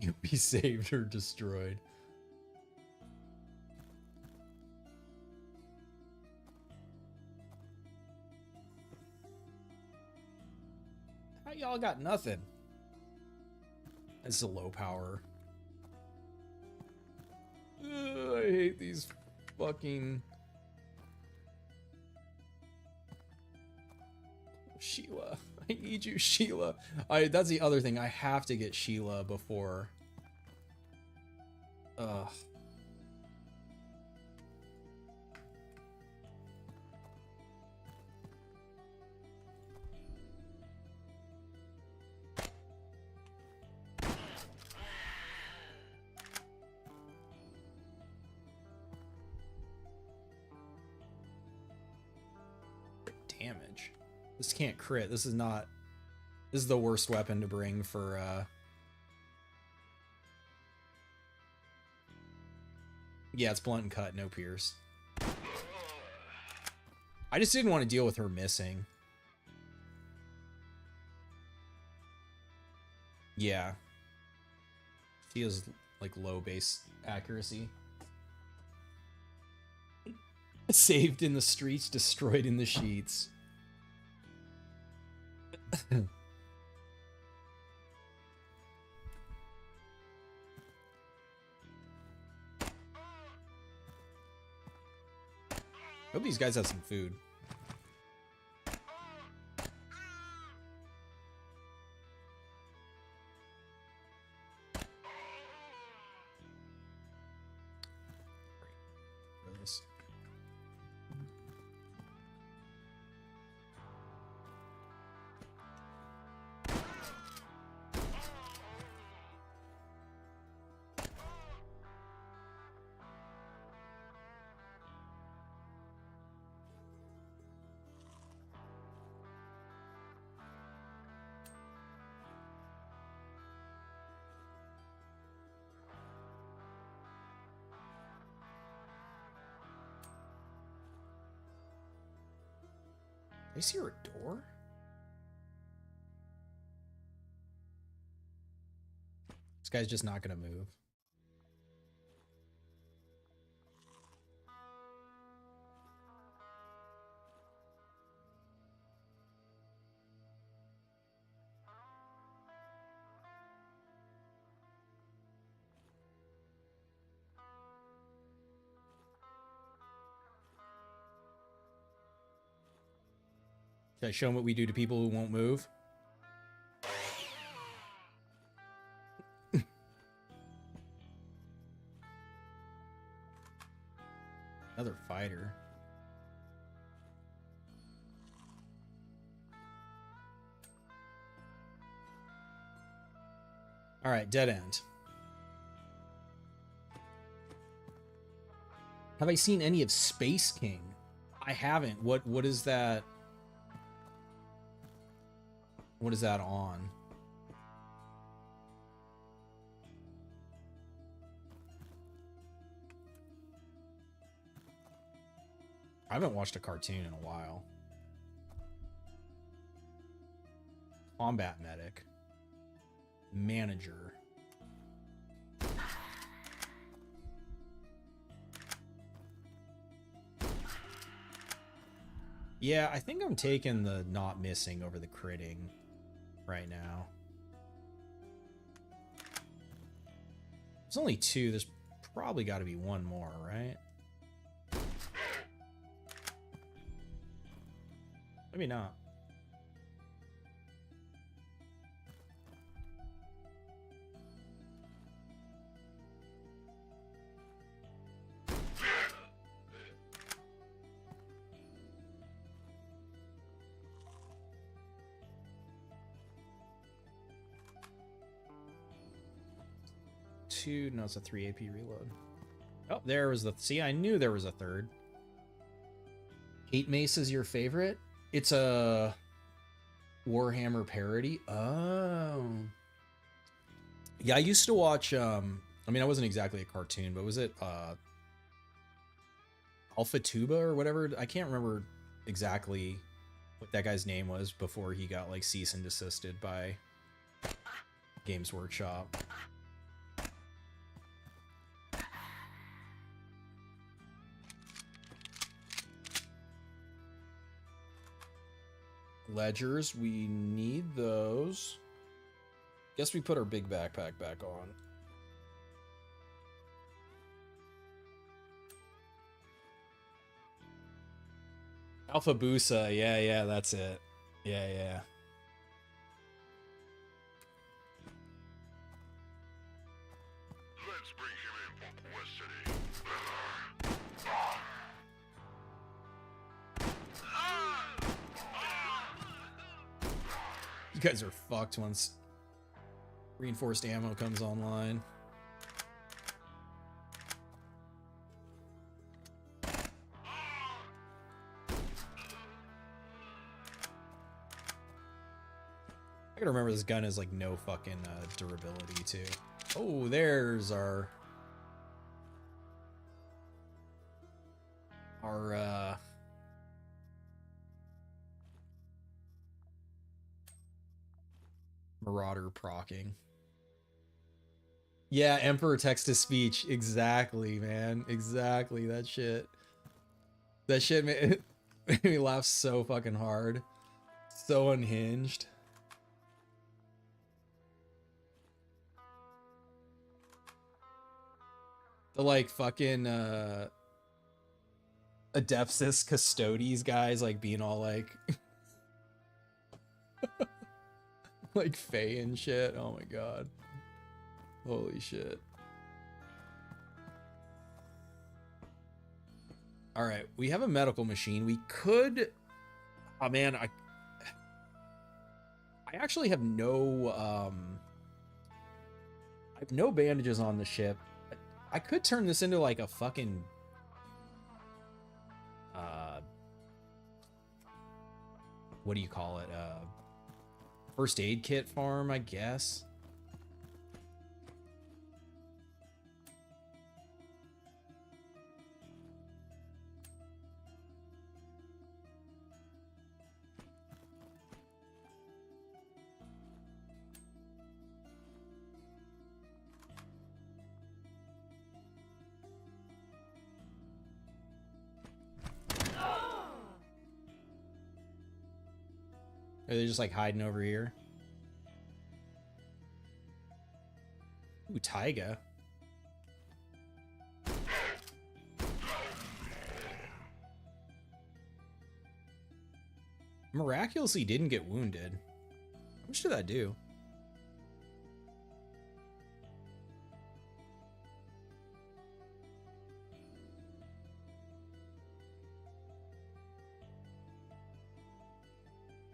You'll be saved or destroyed. How y'all got nothing? This is a low power. Ugh, I hate these fucking... Sheila. I need you, Sheila. That's the other thing. I have to get Sheila before... Ugh. This can't crit. This is not... This is the worst weapon to bring for, Yeah, it's blunt and cut, no pierce. I just didn't want to deal with her missing. Yeah. She has, like, low base accuracy. Saved in the streets, destroyed in the sheets. Hope these guys have some food. I see her door? This guy's just not gonna move. Should I show him what we do to people who won't move? Another fighter. All right, dead end. Have I seen any of Space King? I haven't. What is that? What is that on? I haven't watched a cartoon in a while. Combat medic. Manager. Yeah, I think I'm taking the not missing over the critting right now. There's only two. There's probably got to be one more, right? Maybe not. No, it's a 3 AP reload. Oh, there was the... See, I knew there was a third. 8 Mace is your favorite? It's a Warhammer parody. Oh. Yeah, I used to watch... I mean, I wasn't exactly a cartoon, but was it Alpha Tuba or whatever? I can't remember exactly what that guy's name was before he got, like, cease and desisted by Games Workshop. Ledgers, we need those. Guess we put our big backpack back on. Alpha Busa, yeah, that's it. Yeah.
Let's bring him in for Quest
You guys are fucked once reinforced ammo comes online. I gotta remember this gun has like no fucking durability too. Oh, there's our Marauder procking. Yeah, Emperor text-to-speech. Exactly, man. Exactly. That shit made me laugh so fucking hard. So unhinged. The like fucking Adeptus Custodes guys like being all like like Fae and shit. Oh my god. Holy shit. All right, we have a medical machine. We could oh man, I actually have no I have no bandages on the ship. I could turn this into like a fucking what do you call it? First aid kit farm, I guess. Are they just like hiding over here? Ooh, Taiga. Miraculously didn't get wounded. How much did that do?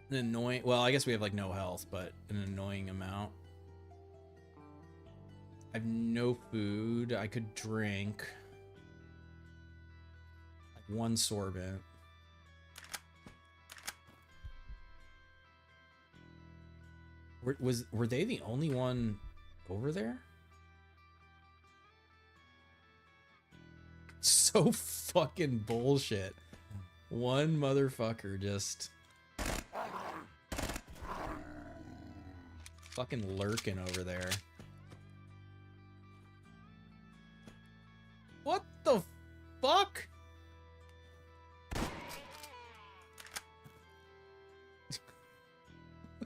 An annoying, well, I guess we have like no health, but an annoying amount. I have no food. I could drink. Like one sorbent. Were they the only one over there? So fucking bullshit. One motherfucker just fucking lurking over there. What the fuck?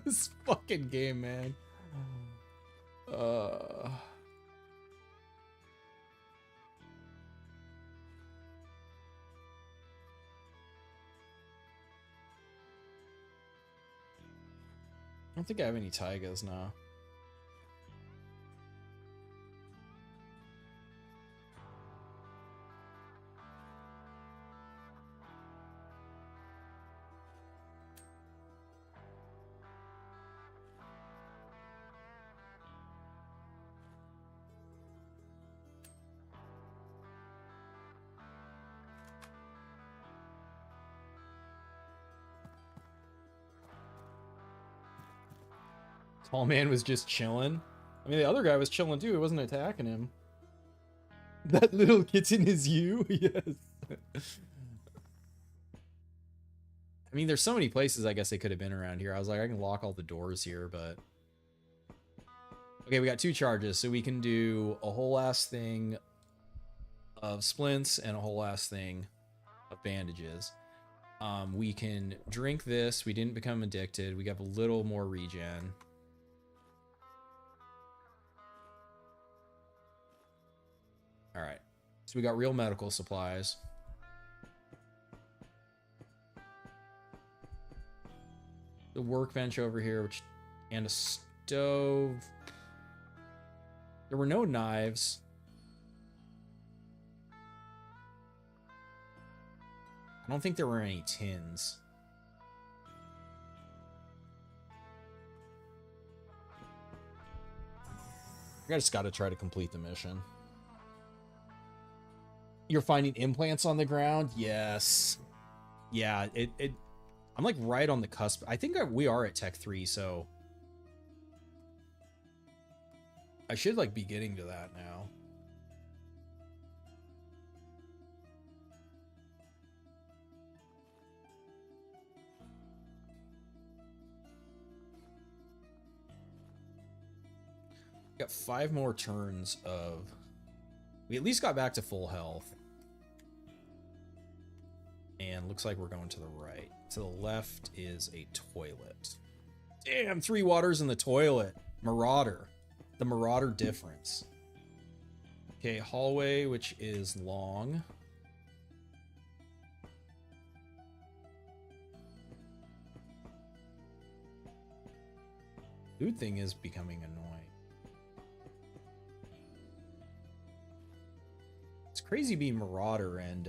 This fucking game, man. I don't think I have any Taigas now. Tall man was just chilling. I mean, the other guy was chilling too. He wasn't attacking him. That little kitten is you? Yes. I mean, there's so many places I guess they could have been around here. I was like, I can lock all the doors here, but... Okay, we got 2 charges, so we can do a whole ass thing of splints and a whole ass thing of bandages. We can drink this. We didn't become addicted. We got a little more regen. All right, so we got real medical supplies. The workbench over here, and a stove. There were no knives. I don't think there were any tins. I just gotta try to complete the mission. You're finding implants on the ground? Yes. Yeah, I'm like right on the cusp. I think we are at Tech 3, so I should like be getting to that now. Got 5 more turns of... We at least got back to full health. And looks like we're going to the right. To the left is a toilet. Damn, 3 waters in the toilet. Marauder. The Marauder difference. Okay, hallway, which is long. Food thing is becoming annoying. It's crazy being Marauder and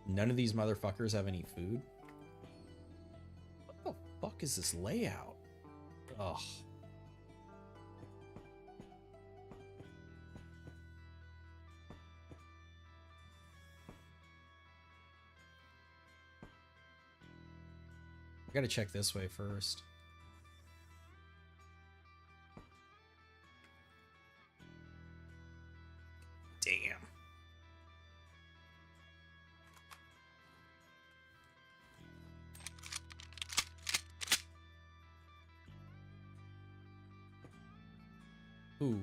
none of these motherfuckers have any food. What the fuck is this layout? Ugh. I gotta check this way first. Damn. Ooh.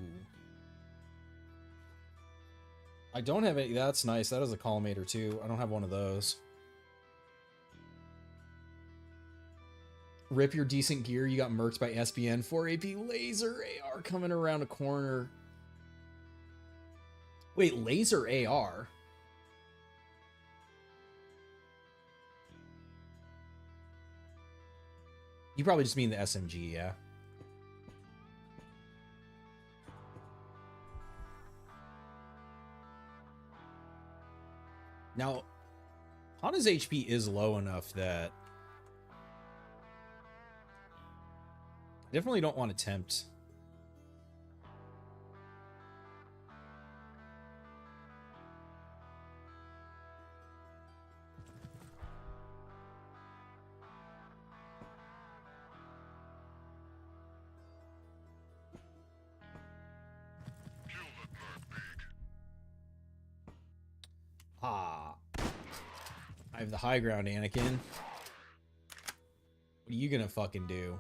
I don't have any. That's nice. That is a collimator too. I don't have one of those. Rip your decent gear. You got murked by SBN. 4 AP laser AR coming around a corner. Wait, laser AR? You probably just mean the SMG, yeah. Now, Hana's HP is low enough that I definitely don't want to tempt. I have the high ground, Anakin. What are you gonna fucking do?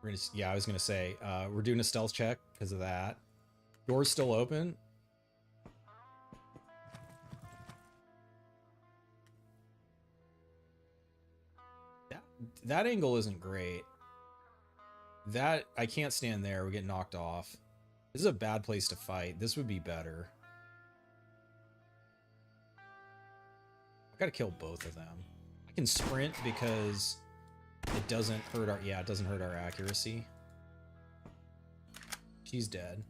We're gonna, yeah, I was gonna say, we're doing a stealth check because of that. Door's still open. That angle isn't great. That, I can't stand there. We get knocked off. This is a bad place to fight. This would be better. I gotta kill both of them. I can sprint because it doesn't hurt our, yeah, it doesn't hurt our accuracy. She's dead.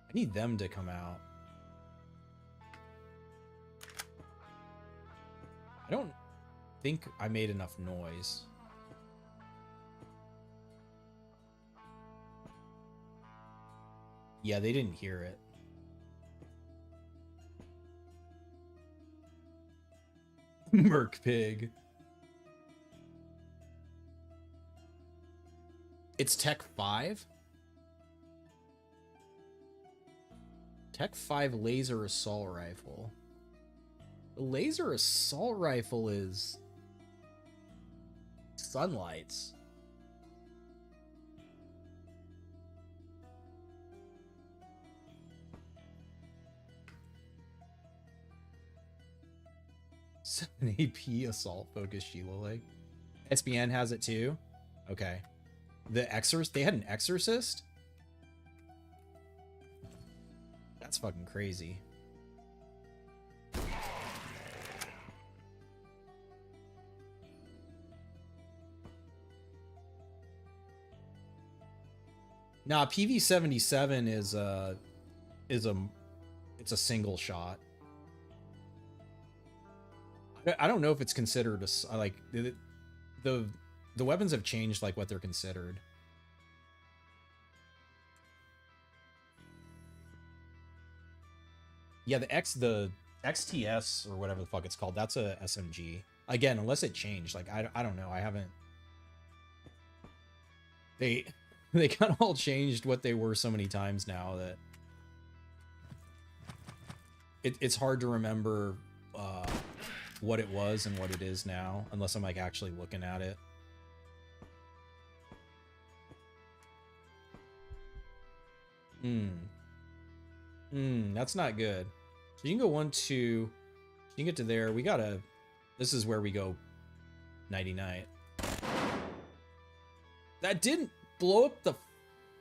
I need them to come out. I don't think I made enough noise. Yeah, they didn't hear it. Merc pig. It's Tech 5? Tech 5 laser assault rifle. The laser assault rifle is sunlights. An AP assault focus Sheila leg. SBN has it too. Okay. The exorcist, they had an exorcist? That's fucking crazy. Nah, PV-77 is it's a single shot. I don't know if it's considered a, like the weapons have changed like what they're considered. Yeah, the XTS or whatever the fuck it's called, that's a SMG. Again, unless it changed, like I don't know, I haven't. They kind of all changed what they were so many times now that it's hard to remember what it was and what it is now, unless I'm like actually looking at it. That's not good. So you can go 1, 2. You can get to there. We gotta. This is where we go. Nighty night. That didn't blow up the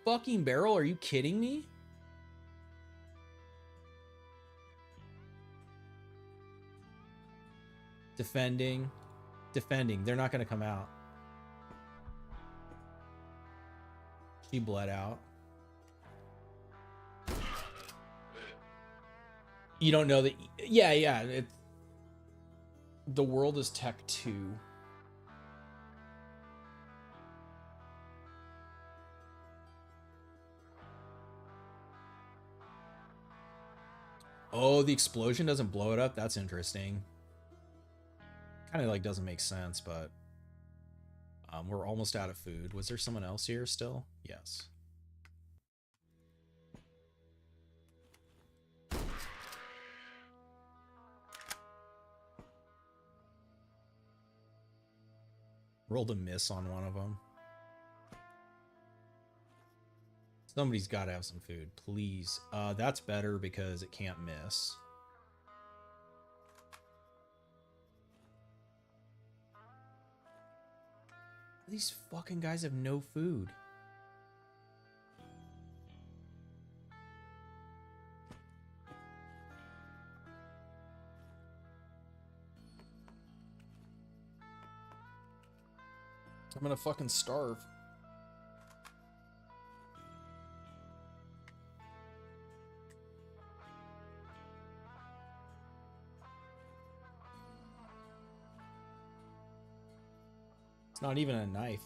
fucking barrel. Are you kidding me? Defending. They're not gonna come out. She bled out. You don't know that. Yeah. The world is Tech 2. Oh, the explosion doesn't blow it up? That's interesting. Kind of like doesn't make sense, but we're almost out of food. Was there someone else here still? Yes. Rolled a miss on one of them. Somebody's got to have some food, please. That's better because it can't miss. These fucking guys have no food. I'm gonna fucking starve. It's not even a knife.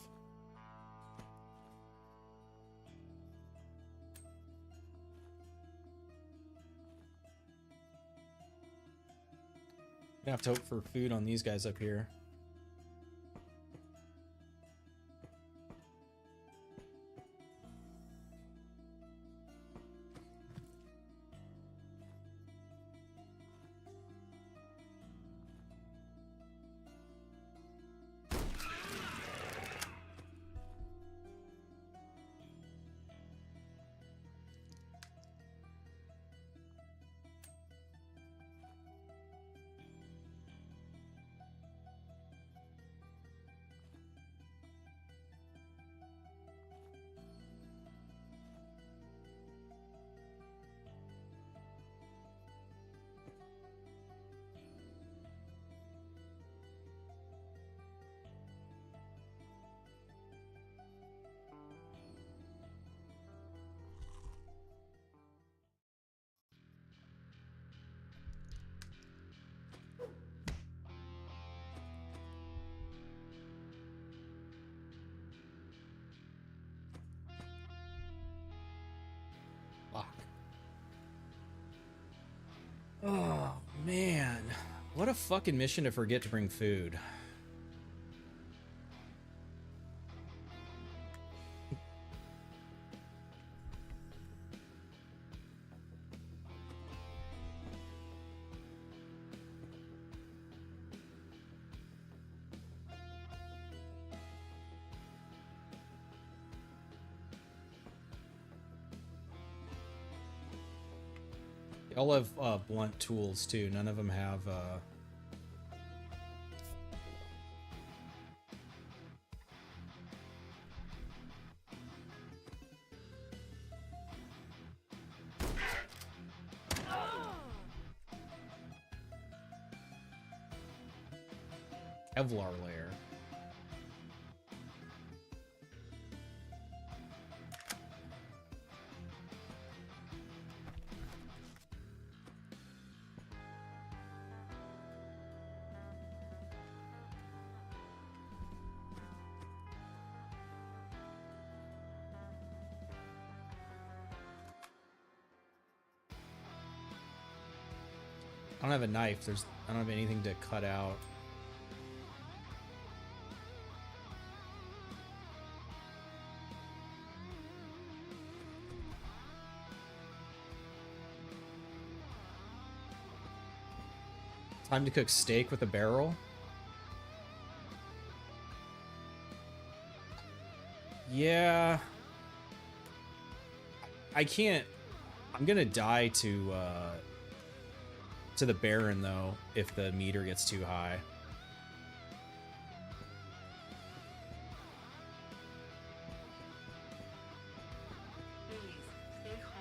I have to hope for food on these guys up here. Oh, man. What a fucking mission to forget to bring food. They all have blunt tools too. None of them have Kevlar layer. I don't have a knife. I don't have anything to cut out. Time to cook steak with a barrel. Yeah. I can't. I'm gonna die to the Baron though if the meter gets too high.
Please, stay calm.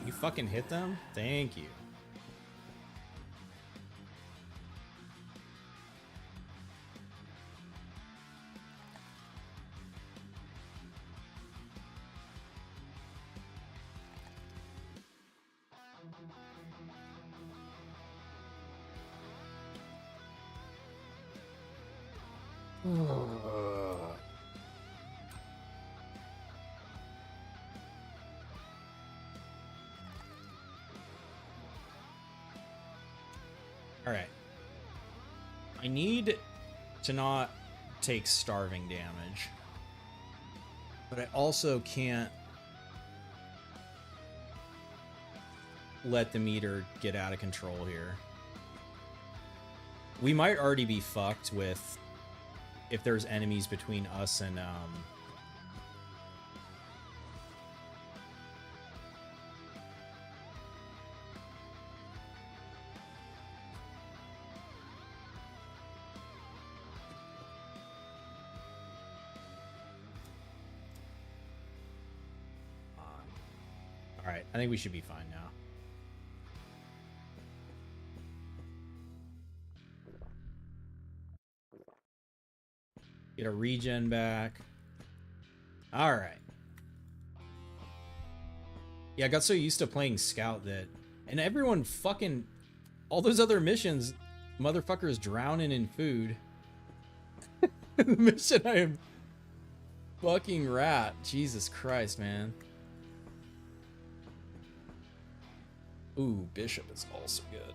You fucking hit them? Thank you. All right. I need to not take starving damage, but I also can't let the meter get out of control here. We might already be fucked with if there's enemies between us and all right, I think we should be fine now. Get a regen back. All right. Yeah, I got so used to playing Scout that, and everyone fucking, all those other missions, motherfuckers drowning in food. The mission I am fucking rat. Jesus Christ, man. Ooh, Bishop is also good.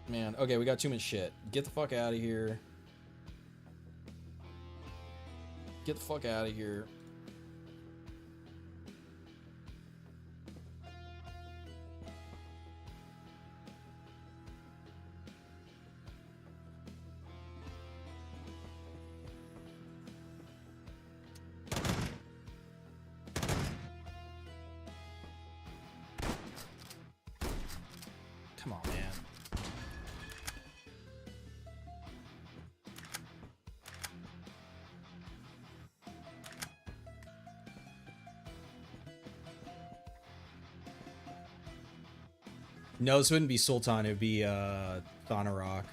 Man, okay, we got too much shit. Get the fuck out of here. Get the fuck out of here. Come on, man. No, this wouldn't be Sultan, it would be Thonarok.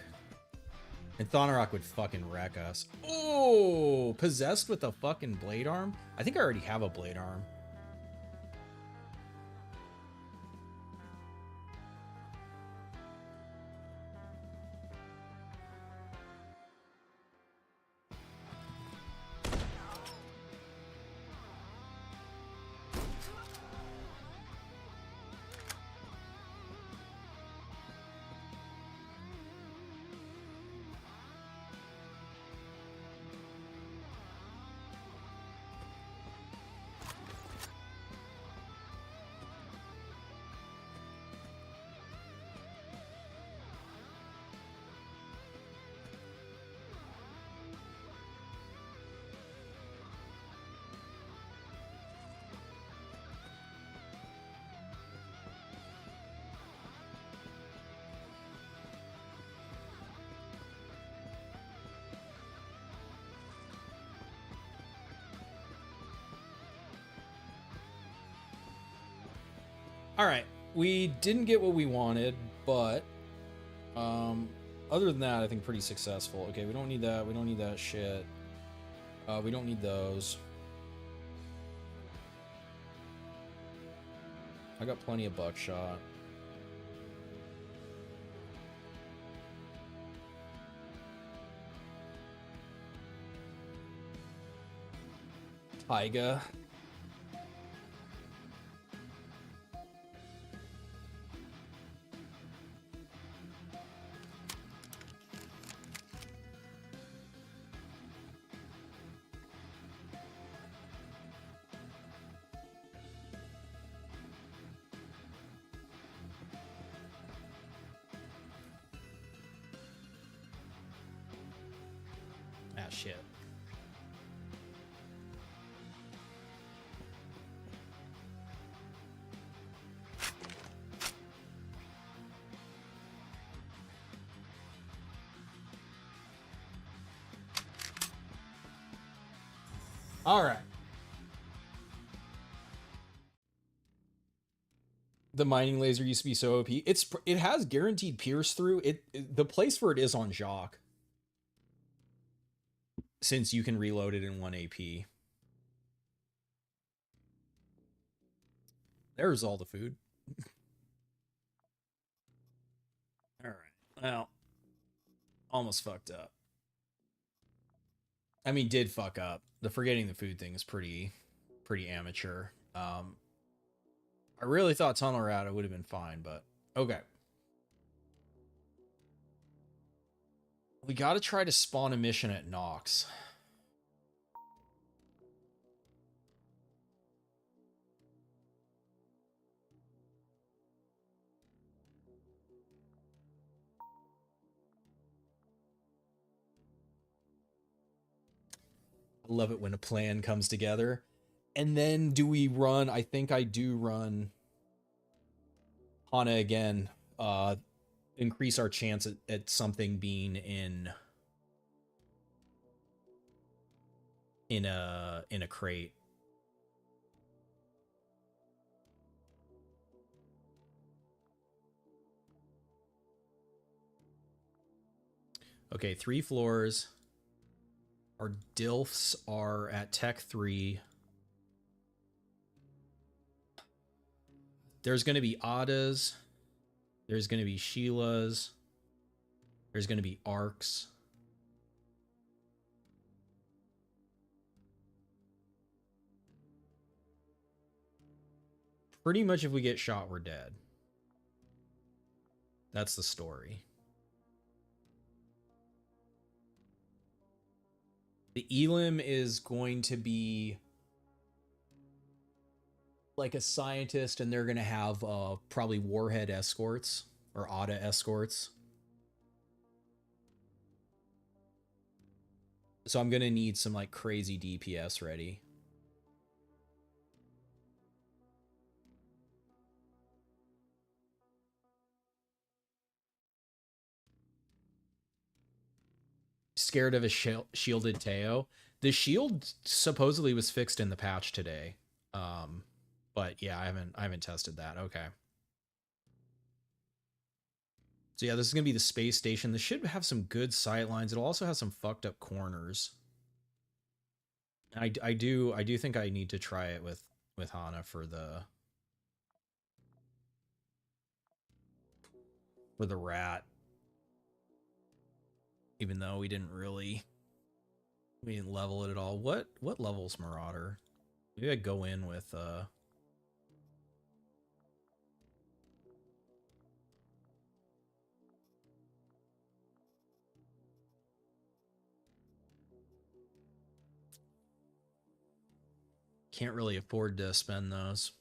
And Thonarok would fucking wreck us. Oh, possessed with a fucking blade arm? I think I already have a blade arm. All right, we didn't get what we wanted, but other than that, I think pretty successful. Okay, we don't need that. We don't need that shit. We don't need those. I got plenty of buckshot. Taiga. Ah, shit. All right. The mining laser used to be so OP. It has guaranteed pierce through. The place for it is on Jacques. Since you can reload it in 1 AP. There's all the food. All right. Well, almost fucked up. I mean, did fuck up. The forgetting the food thing is pretty amateur. I really thought Tunnel Router would have been fine, but okay. We got to try to spawn a mission at Nox. I love it when a plan comes together. And then do we run? I think I do run Hana again. Increase our chance at something being in a crate. Okay, 3 floors. Our DILFs are at Tech 3. There's going to be Adas. There's going to be Sheilas. There's going to be Arcs. Pretty much if we get shot, we're dead. That's the story. The Elim is going to be like a scientist, and they're going to have probably warhead escorts or ADA escorts. So I'm going to need some like crazy DPS ready. Scared of a shielded Teo. The shield supposedly was fixed in the patch today. But yeah, I haven't tested that. Okay. So yeah, this is gonna be the space station. This should have some good sight lines. It'll also have some fucked up corners. I do think I need to try it with Hana for the rat. Even though we didn't level it at all. What level's Marauder? Maybe I go in with can't really afford to spend those.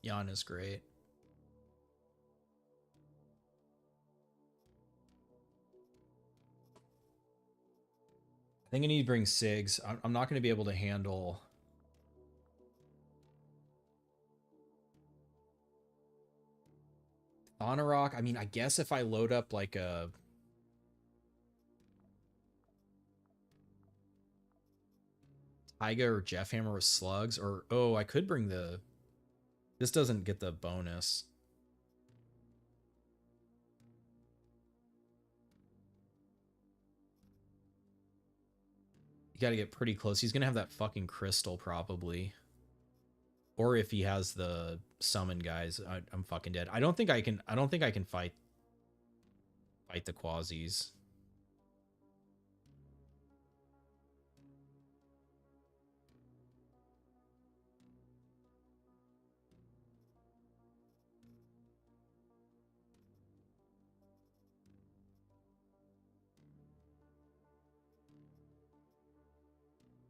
Yan is great. I think I need to bring SIGs. I'm not going to be able to handle Thonarok. I mean, I guess if I load up like a Taiga or Jeff Hammer with slugs, or oh, I could bring the. This doesn't get the bonus. You got to get pretty close. He's gonna have that fucking crystal probably, or if he has the summon guys, I'm fucking dead. I don't think I can. I don't think I can fight the Quasis.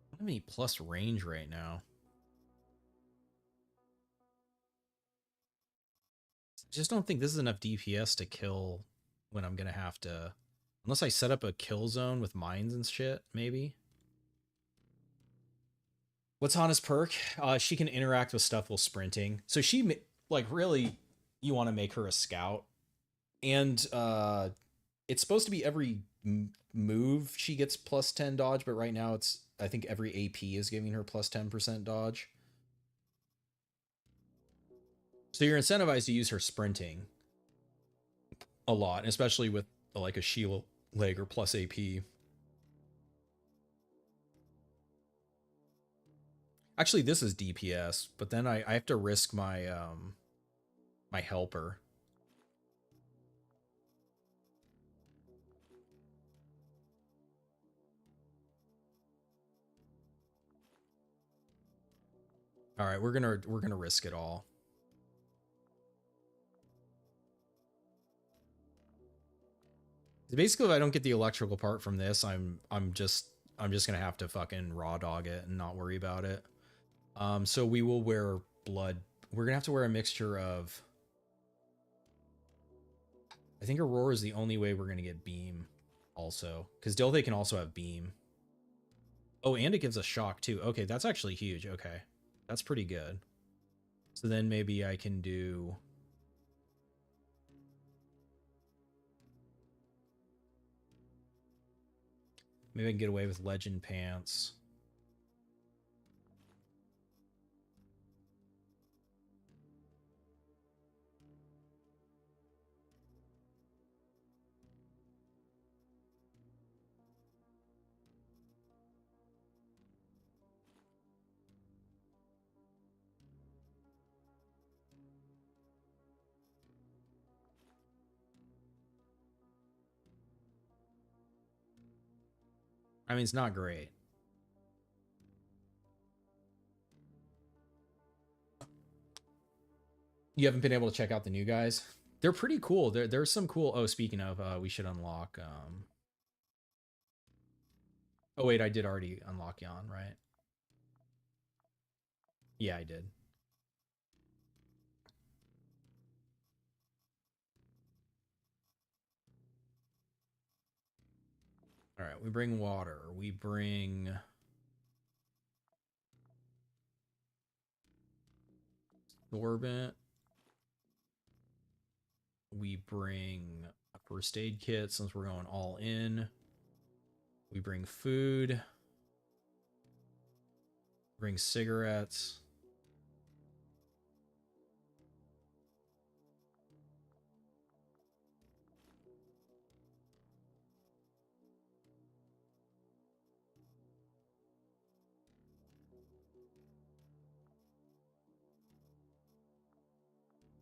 I don't have any plus range right now. I just don't think this is enough DPS to kill when I'm gonna have to, unless I set up a kill zone with mines and shit, maybe. What's Hana's perk? She can interact with stuff while sprinting. So she, like, really, you want to make her a scout. And it's supposed to be every move she gets plus 10 dodge, but right now it's, I think every AP is giving her plus 10% dodge. So you're incentivized to use her sprinting a lot, especially with like a shield leg or plus AP. Actually, this is DPS, but then I have to risk my my helper. All right, we're gonna risk it all. Basically, if I don't get the electrical part from this, I'm just gonna have to fucking raw dog it and not worry about it. So we will wear blood. We're gonna have to wear a mixture of. I think Aurora is the only way we're gonna get beam, also, because Dilthay can also have beam. Oh, and it gives us shock too. Okay, that's actually huge. Okay, that's pretty good. So then maybe I can do. Maybe I can get away with legend pants. I mean, it's not great. You haven't been able to check out the new guys? They're pretty cool. There's some cool. Oh, speaking of, we should unlock. Oh wait, I did already unlock Jan, right? Yeah, I did. All right, we bring water. We bring sorbent. We bring a first aid kit since we're going all in. We bring food. Bring cigarettes.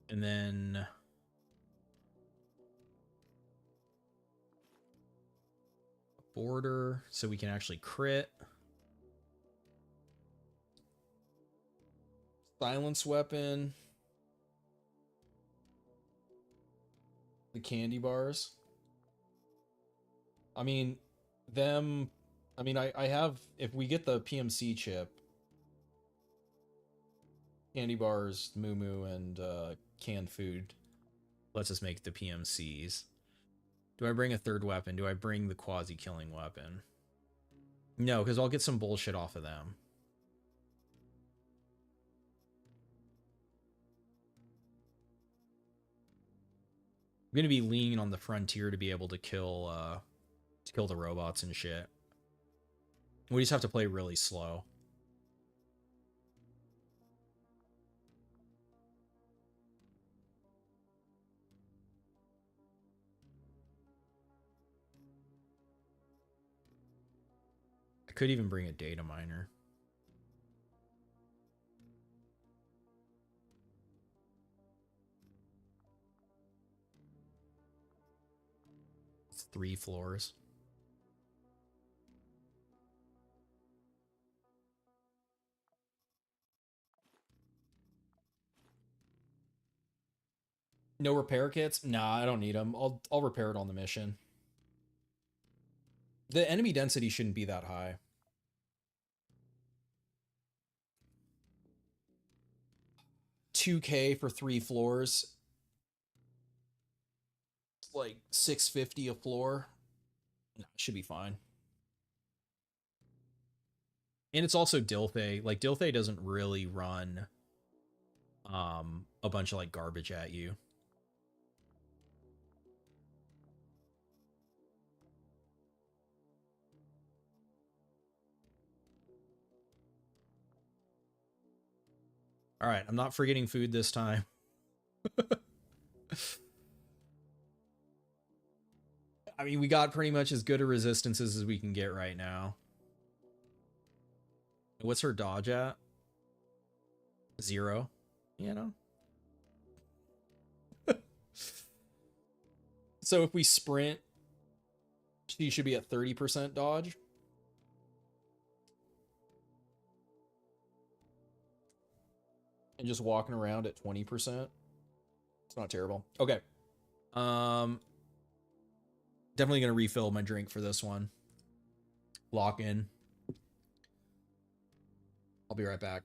And then border so we can actually crit. Silence weapon. The candy bars. I mean, I have, if we get the PMC chip, candy bars, Moo Moo, and canned food lets us make the PMCs. Do I bring a third weapon? Do I bring the quasi-killing weapon? No, because I'll get some bullshit off of them. I'm gonna be leaning on the frontier to be able to kill the robots and shit. We just have to play really slow. I could even bring a data miner. It's 3 floors. No repair kits? Nah, I don't need them. I'll repair it on the mission. The enemy density shouldn't be that high. $2K for 3 floors. It's like $650 a floor. No, should be fine. And it's also Dilthay. Like, Dilthay doesn't really run a bunch of like garbage at you. All right, I'm not forgetting food this time. I mean, we got pretty much as good a resistances as we can get right now. What's her dodge at? 0. You know? So if we sprint, she should be at 30% dodge. And just walking around at 20%. It's not terrible. Okay. Definitely gonna refill my drink for this one. Lock in. I'll be right back.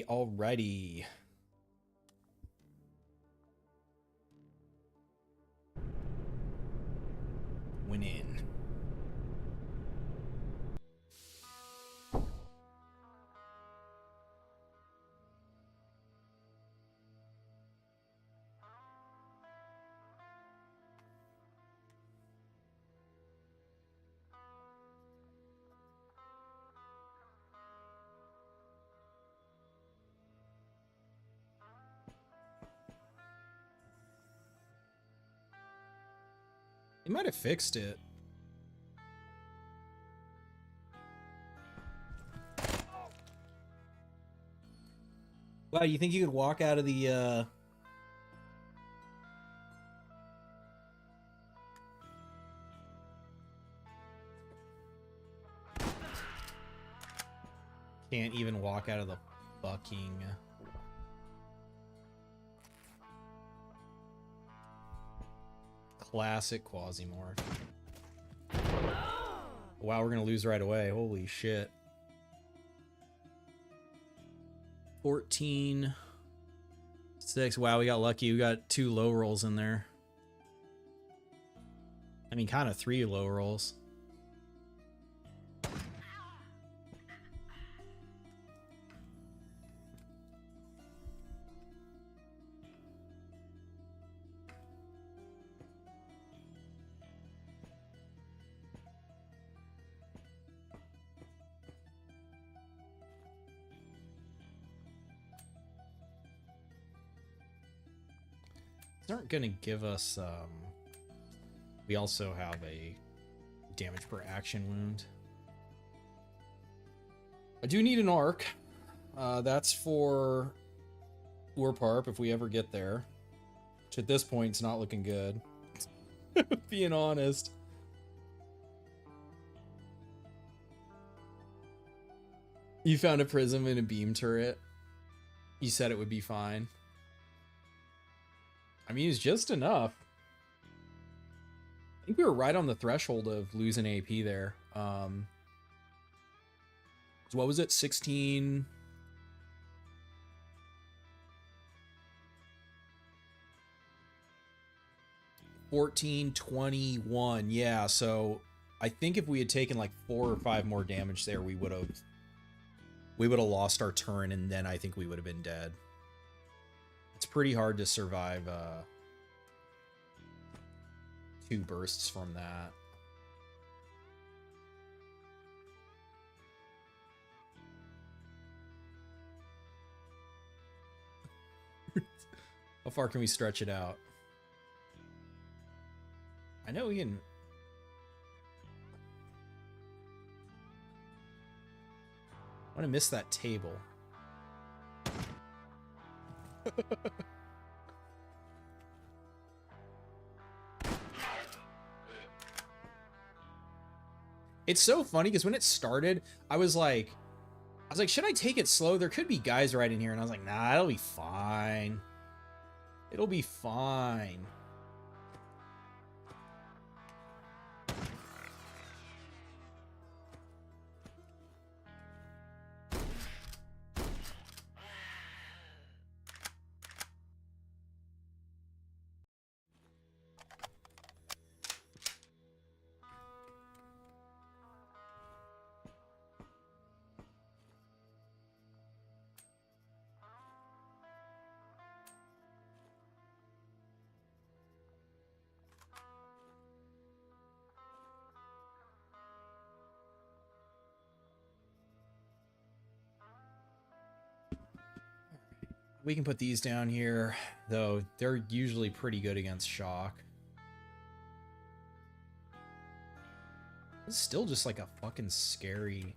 Alrighty. Went in. They might have fixed it. Wow, you think you could walk out of the, Can't even walk out of the fucking... Classic Quasimorph. Wow, we're gonna lose right away. Holy shit. 14. 6. Wow, we got lucky. We got 2 low rolls in there. I mean, kind of 3 low rolls. Aren't gonna give us we also have a damage per action wound. I do need an arc. That's for Urparp if we ever get there, which at this point it's not looking good. Being honest. You found a prism and a beam turret. You said it would be fine. I mean, it's just enough. I think we were right on the threshold of losing AP there. So what was it? 16... 14, 21. Yeah, so I think if we had taken like 4 or 5 more damage there, we would have lost our turn, and then I think we would have been dead. It's pretty hard to survive 2 bursts from that. How far can we stretch it out? I know we can... I want to miss that table. It's so funny because when it started, I was like, should I take it slow? There could be guys right in here. And I was like, nah, it'll be fine. It'll be fine. We can put these down here, though they're usually pretty good against shock. It's still just like a fucking scary...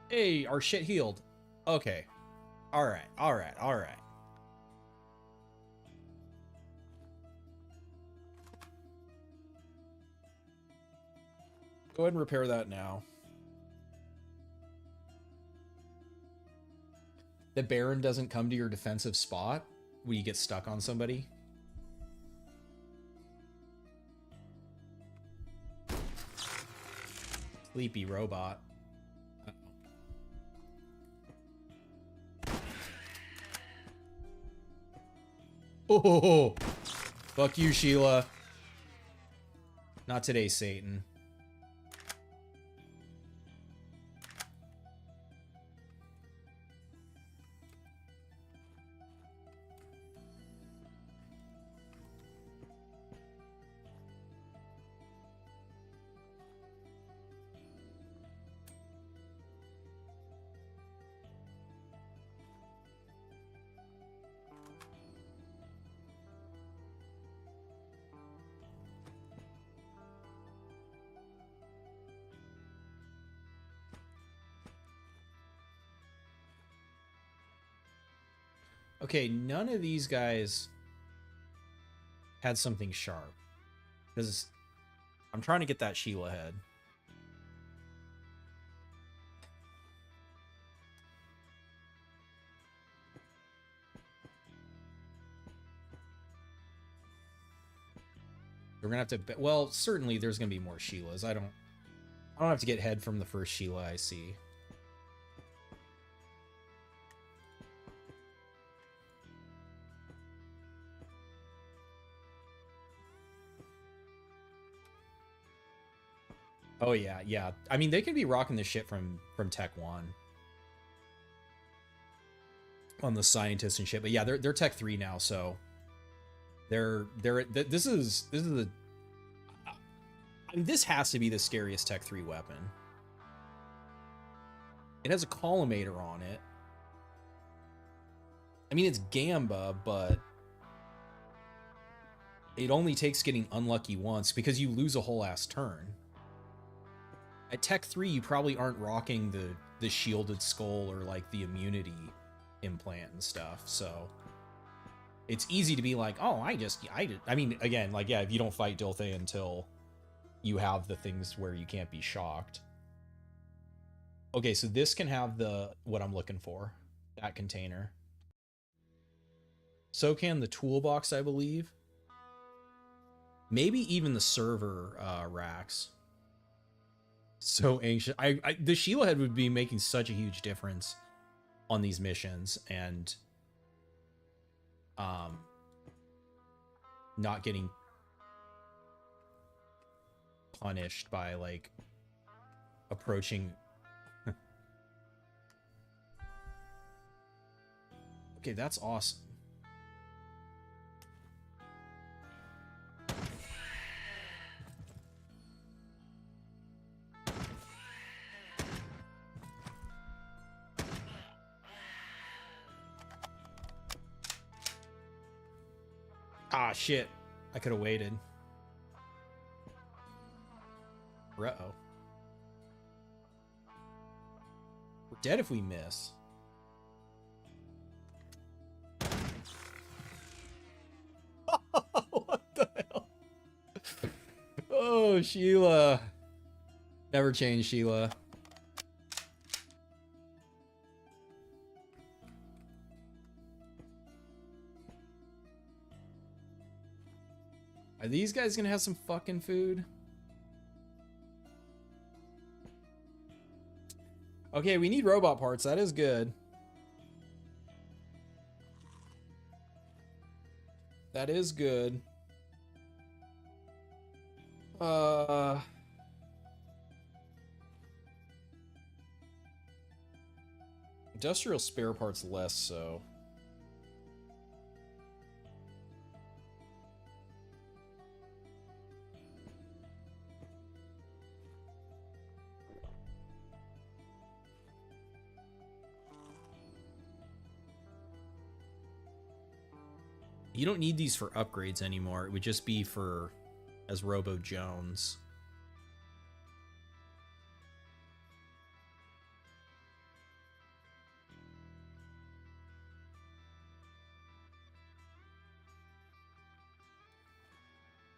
Hey, our shit healed. Okay. Alright, alright, alright. Go ahead and repair that now. The Baron doesn't come to your defensive spot when you get stuck on somebody. Sleepy robot. Oh, fuck you, Sheila. Not today, Satan. Okay, none of these guys had something sharp. Because I'm trying to get that Sheila head. We're gonna have to, well, certainly there's gonna be more Sheilas. I don't have to get head from the first Sheila I see. Oh yeah, yeah. I mean, they can be rocking the shit from Tech 1 on the scientists and shit, but yeah, they're Tech 3 now, so this is the, I mean, this has to be the scariest Tech 3 weapon. It has a collimator on it. I mean, it's Gamba, but it only takes getting unlucky once because you lose a whole ass turn. At Tech 3, you probably aren't rocking the shielded skull or like the immunity implant and stuff, so it's easy to be like, oh, I mean, again, like, yeah, if you don't fight Dilthay until you have the things where you can't be shocked. Okay, so this can have what I'm looking for, that container. So can the toolbox, I believe. Maybe even the server racks. So anxious. The Sheila head would be making such a huge difference on these missions, and not getting punished by like approaching. Okay, that's awesome. Ah, shit. I could have waited. Uh-oh. We're dead if we miss. What the hell? Oh, Sheila. Never change, Sheila. Are these guys gonna have some fucking food? Okay, we need robot parts. That is good. That is good. Industrial spare parts less so. You don't need these for upgrades anymore. It would just be for as Robo Jones.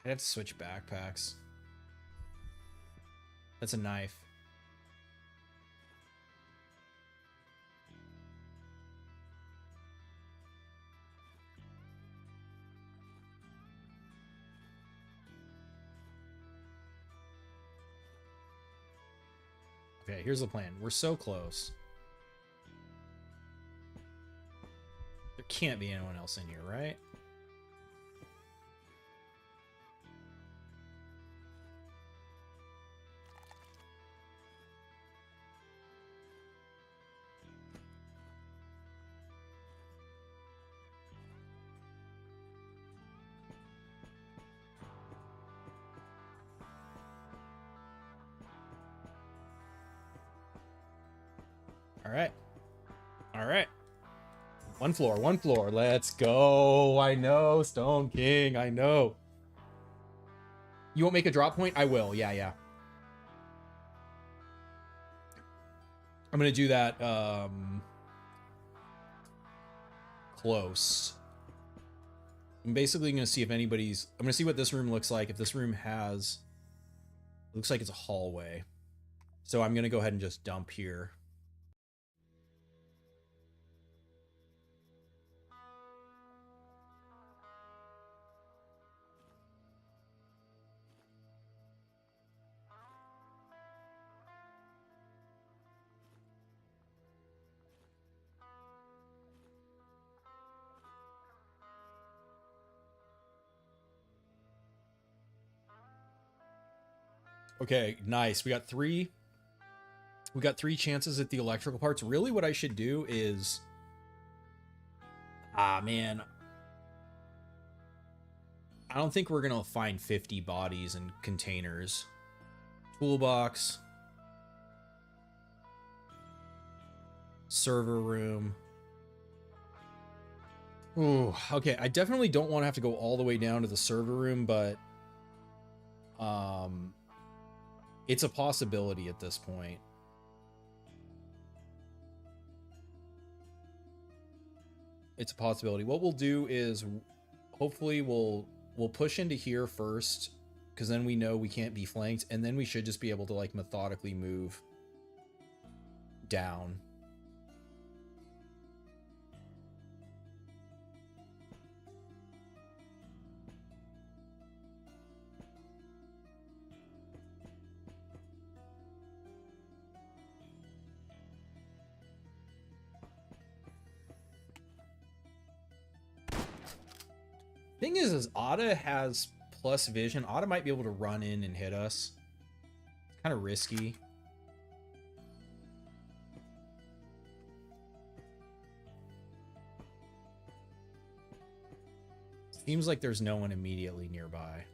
I'd have to switch backpacks. That's a knife. Okay, here's the plan. We're so close. There can't be anyone else in here, right? All right. All right. One floor. Let's go. I know, Stone King. I know. You won't make a drop point? I will. Yeah, yeah. I'm going to do that close. I'm basically going to see if anybody's... I'm going to see what this room looks like. If this room has... Looks like it's a hallway. So I'm going to go ahead and just dump here. Okay, nice. We got three chances at the electrical parts. Really what I should do is... Ah, man. I don't think we're going to find 50 bodies and containers. Toolbox. Server room. Ooh, okay. I definitely don't want to have to go all the way down to the server room, but... It's a possibility at this point. It's a possibility. What we'll do is hopefully we'll push into here first, because then we know we can't be flanked, and then we should just be able to like methodically move down. Thing is Otta has plus vision. Otta might be able to run in and hit us. It's kind of risky. Seems like there's no one immediately nearby.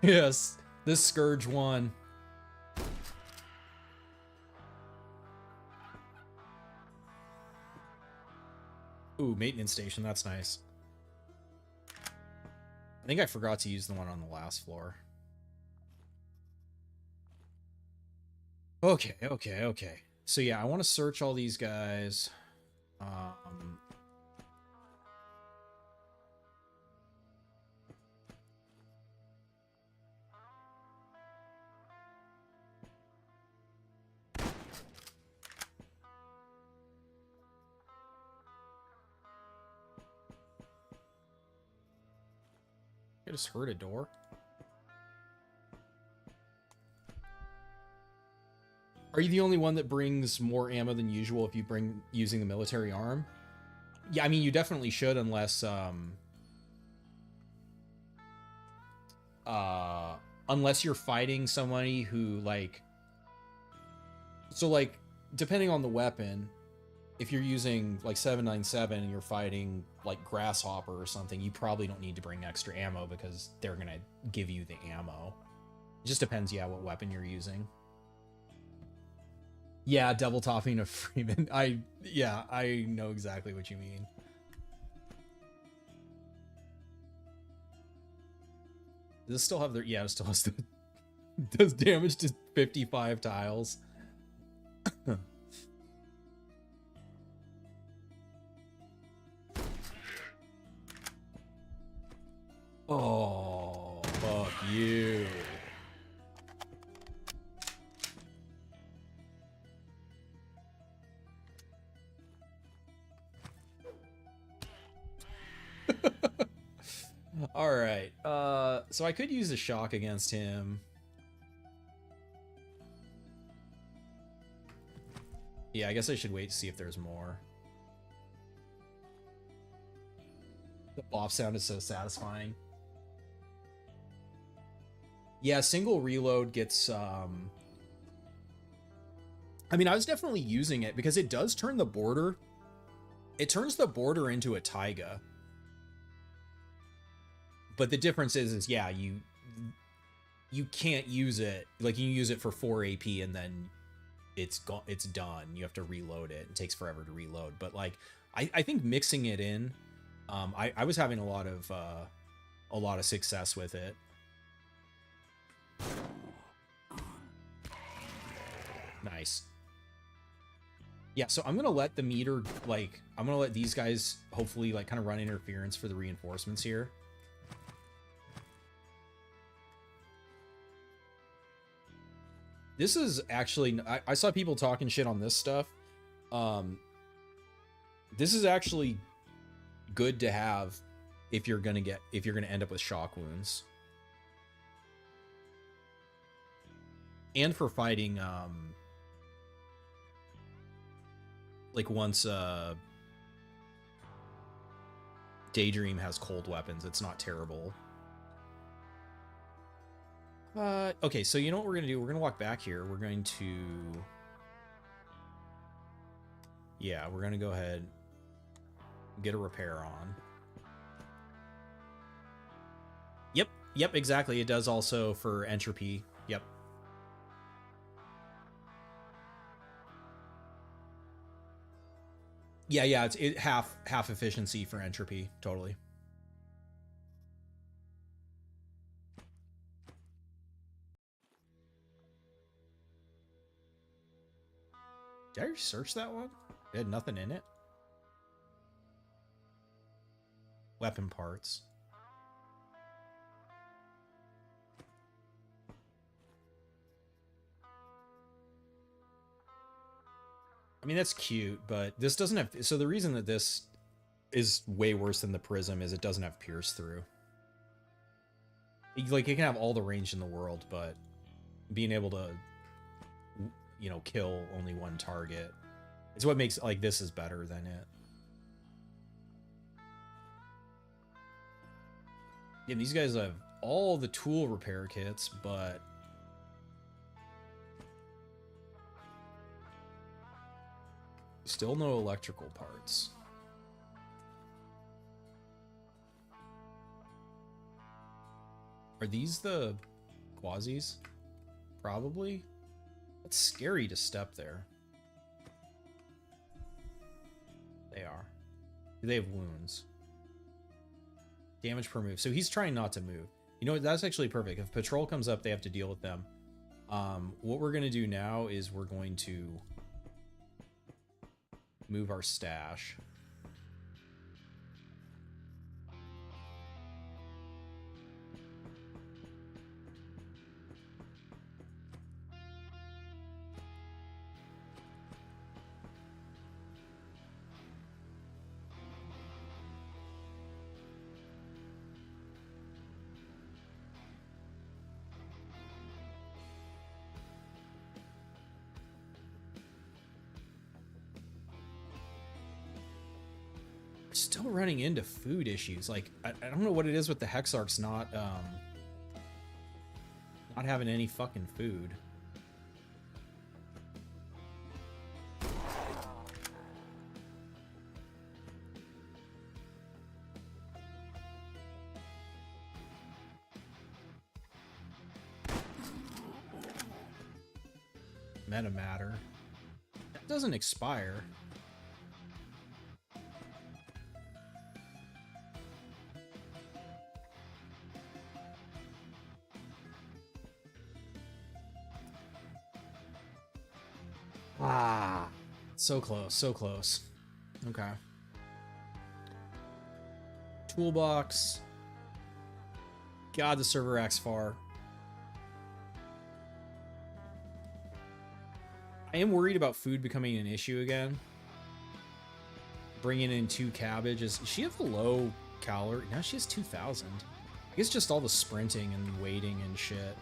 Yes, this Scourge won. Ooh, maintenance station, that's nice. I think I forgot to use the one on the last floor. Okay. So yeah, I want to search all these guys. I just heard a door. Are you the only one that brings more ammo than usual if you bring using the military arm? Yeah, I mean, you definitely should unless unless you're fighting somebody who like, so like depending on the weapon, if you're using like 797 and you're fighting like Grasshopper or something, you probably don't need to bring extra ammo because they're gonna give you the ammo. It just depends, yeah, what weapon you're using. Yeah, double topping of Freeman. I know exactly what you mean. Does it still have their... Yeah, it still has the... does damage to 55 tiles. Oh, fuck you. All right. So I could use a shock against him. Yeah, I guess I should wait to see if there's more. The off sound is so satisfying. Yeah, single reload gets, I mean, I was definitely using it because it does turn the border. It turns the border into a taiga. But the difference is yeah, you can't use it. Like, you can use it for 4 AP and then it's done. You have to reload it. It takes forever to reload. But like, I think mixing it in, I was having a lot of success with it. Nice. Yeah, so I'm gonna let the meter, like, I'm gonna let these guys hopefully like kind of run interference for the reinforcements here. This is actually, I saw people talking shit on this stuff. This is actually good to have if you're gonna end up with shock wounds. And for fighting, like once Daydream has cold weapons, it's not terrible. Okay, so you know what we're gonna do? We're gonna walk back here. We're going to... Yeah, we're gonna go ahead and get a repair on. Yep, exactly. It does also for entropy. Yep. Yeah, it's half efficiency for entropy, totally. Did I search that one? It had nothing in it. Weapon parts. I mean, that's cute, but this doesn't have... So the reason that this is way worse than the Prism is it doesn't have pierce through. Like, it can have all the range in the world, but being able to, you know, kill only one target is what makes, like, this is better than it. Yeah, these guys have all the tool repair kits, but... still no electrical parts. Are these the Quasis? Probably. It's scary to step there. They are. They have wounds. Damage per move. So he's trying not to move. You know what? That's actually perfect. If patrol comes up, they have to deal with them. What we're going to do now is we're going to move our stash. Still running into food issues. Like, I don't know what it is with the Hexarchs not having any fucking food. Meta matter. That doesn't expire. So close, so close. Okay. Toolbox. God, the server rack's far. I am worried about food becoming an issue again. Bringing in 2 cabbages. Does she have a low calorie? No, she has 2,000. I guess just all the sprinting and waiting and shit.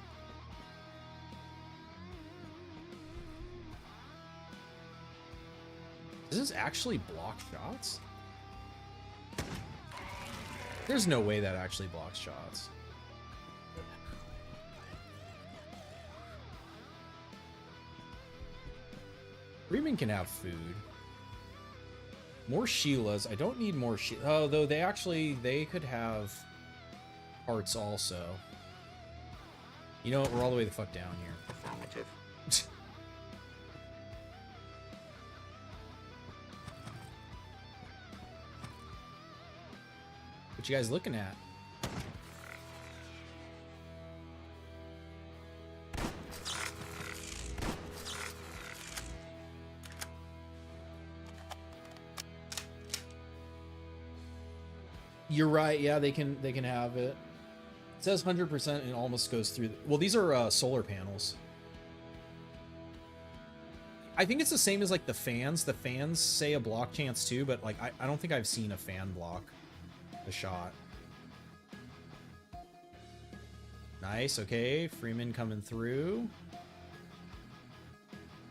Does this actually block shots? There's no way that actually blocks shots. Freeman can have food. More Sheilas. I don't need more Sheila. Oh, though they could have hearts also. You know what? We're all the way the fuck down here.
Affirmative.
What you guys looking at? You're right. Yeah, they can have it. It says 100% and almost goes through. Well, these are solar panels. I think it's the same as like the fans. The fans say a block chance too, but like I don't think I've seen a fan block the shot. Nice. Okay, Freeman coming through.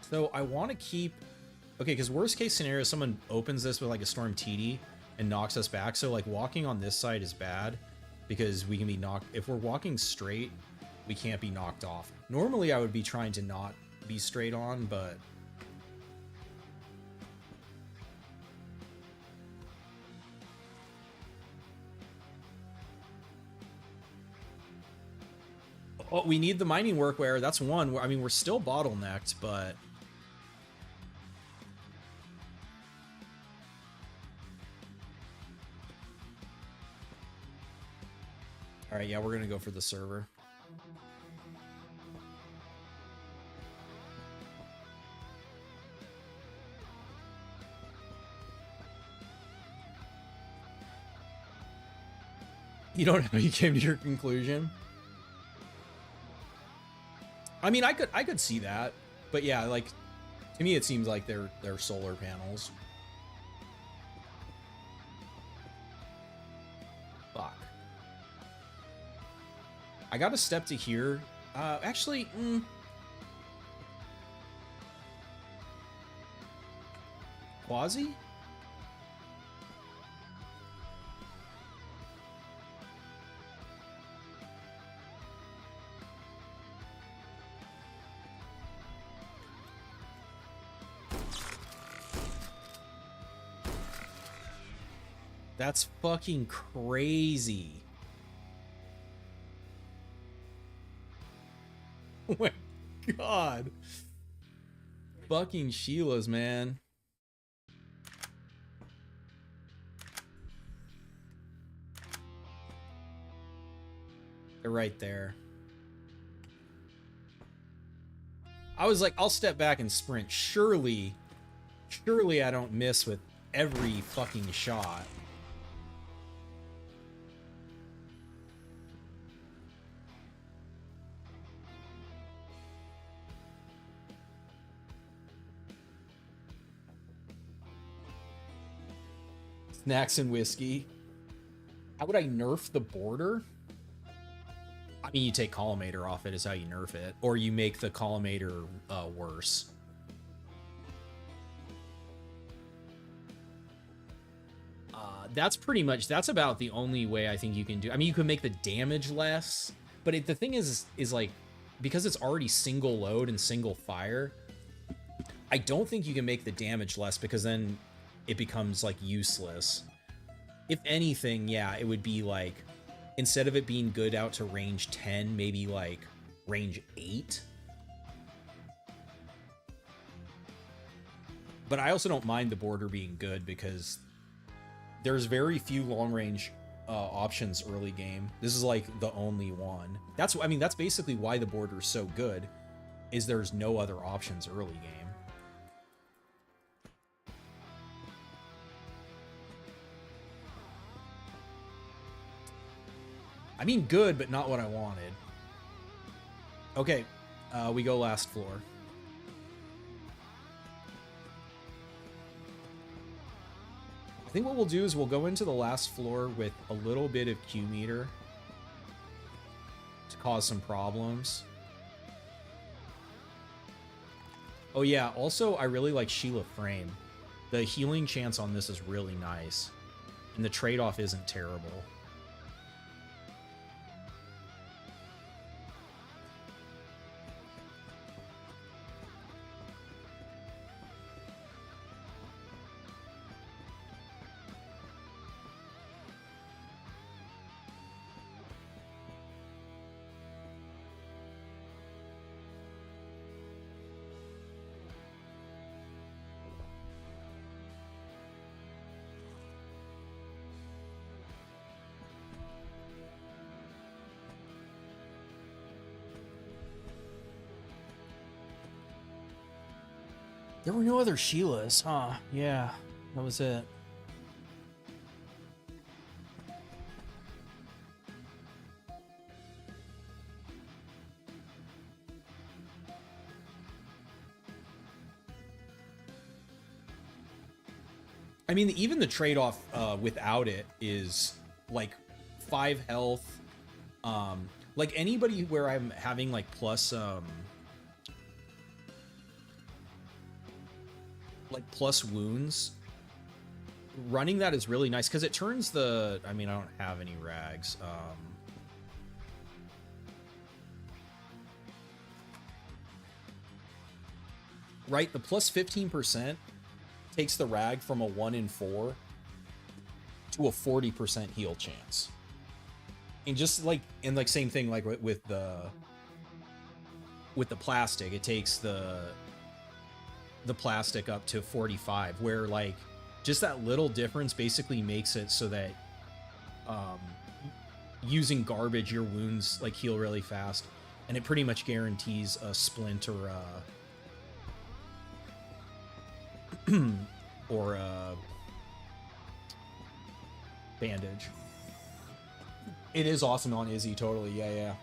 So I want to keep. Okay, because worst case scenario, someone opens this with like a Storm TD and knocks us back. So like walking on this side is bad because we can be knocked. If we're walking straight, we can't be knocked off. Normally I would be trying to not be straight on, but oh, we need the mining workwear. That's one. I mean, we're still bottlenecked, but all right, yeah, we're gonna go for the server. You don't know how you came to your conclusion? I mean, I could see that, but yeah, like to me, it seems like they're solar panels. Fuck. I got a step to here. Actually, Quasi? That's fucking crazy. Oh my god. Fucking Sheilas, man. They're right there. I was like, I'll step back and sprint. Surely I don't miss with every fucking shot. Snacks and whiskey. How would I nerf the border? I mean, you take Collimator off it is how you nerf it. Or you make the Collimator worse. That's pretty much, that's about the only way I think you can do. I mean, you can make the damage less. But the thing is like, because it's already single load and single fire, I don't think you can make the damage less because then it becomes like useless. If anything, yeah, it would be like, instead of it being good out to range 10, maybe like range 8. But I also don't mind the border being good because there's very few long range options early game. This is like the only one. I mean, that's basically why the border is so good, is there's no other options early game. I mean, good, but not what I wanted. Okay, we go last floor. I think what we'll do is we'll go into the last floor with a little bit of Q meter to cause some problems. Oh yeah, also I really like Sheila Frame. The healing chance on this is really nice, and the trade-off isn't terrible. There were no other Sheilas, huh? Yeah, that was it. I mean, even the trade-off without it is like 5 health. Like anybody where I'm having like plus wounds, running that is really nice because it turns the, I mean, I don't have any rags. Right, the plus 15% takes the rag from a 1 in 4 to a 40% heal chance. And just like, and like same thing like with the plastic, it takes the plastic up to 45, where like just that little difference basically makes it so that using garbage, your wounds like heal really fast, and it pretty much guarantees a splint or a bandage. It is awesome on Izzy, totally. Yeah.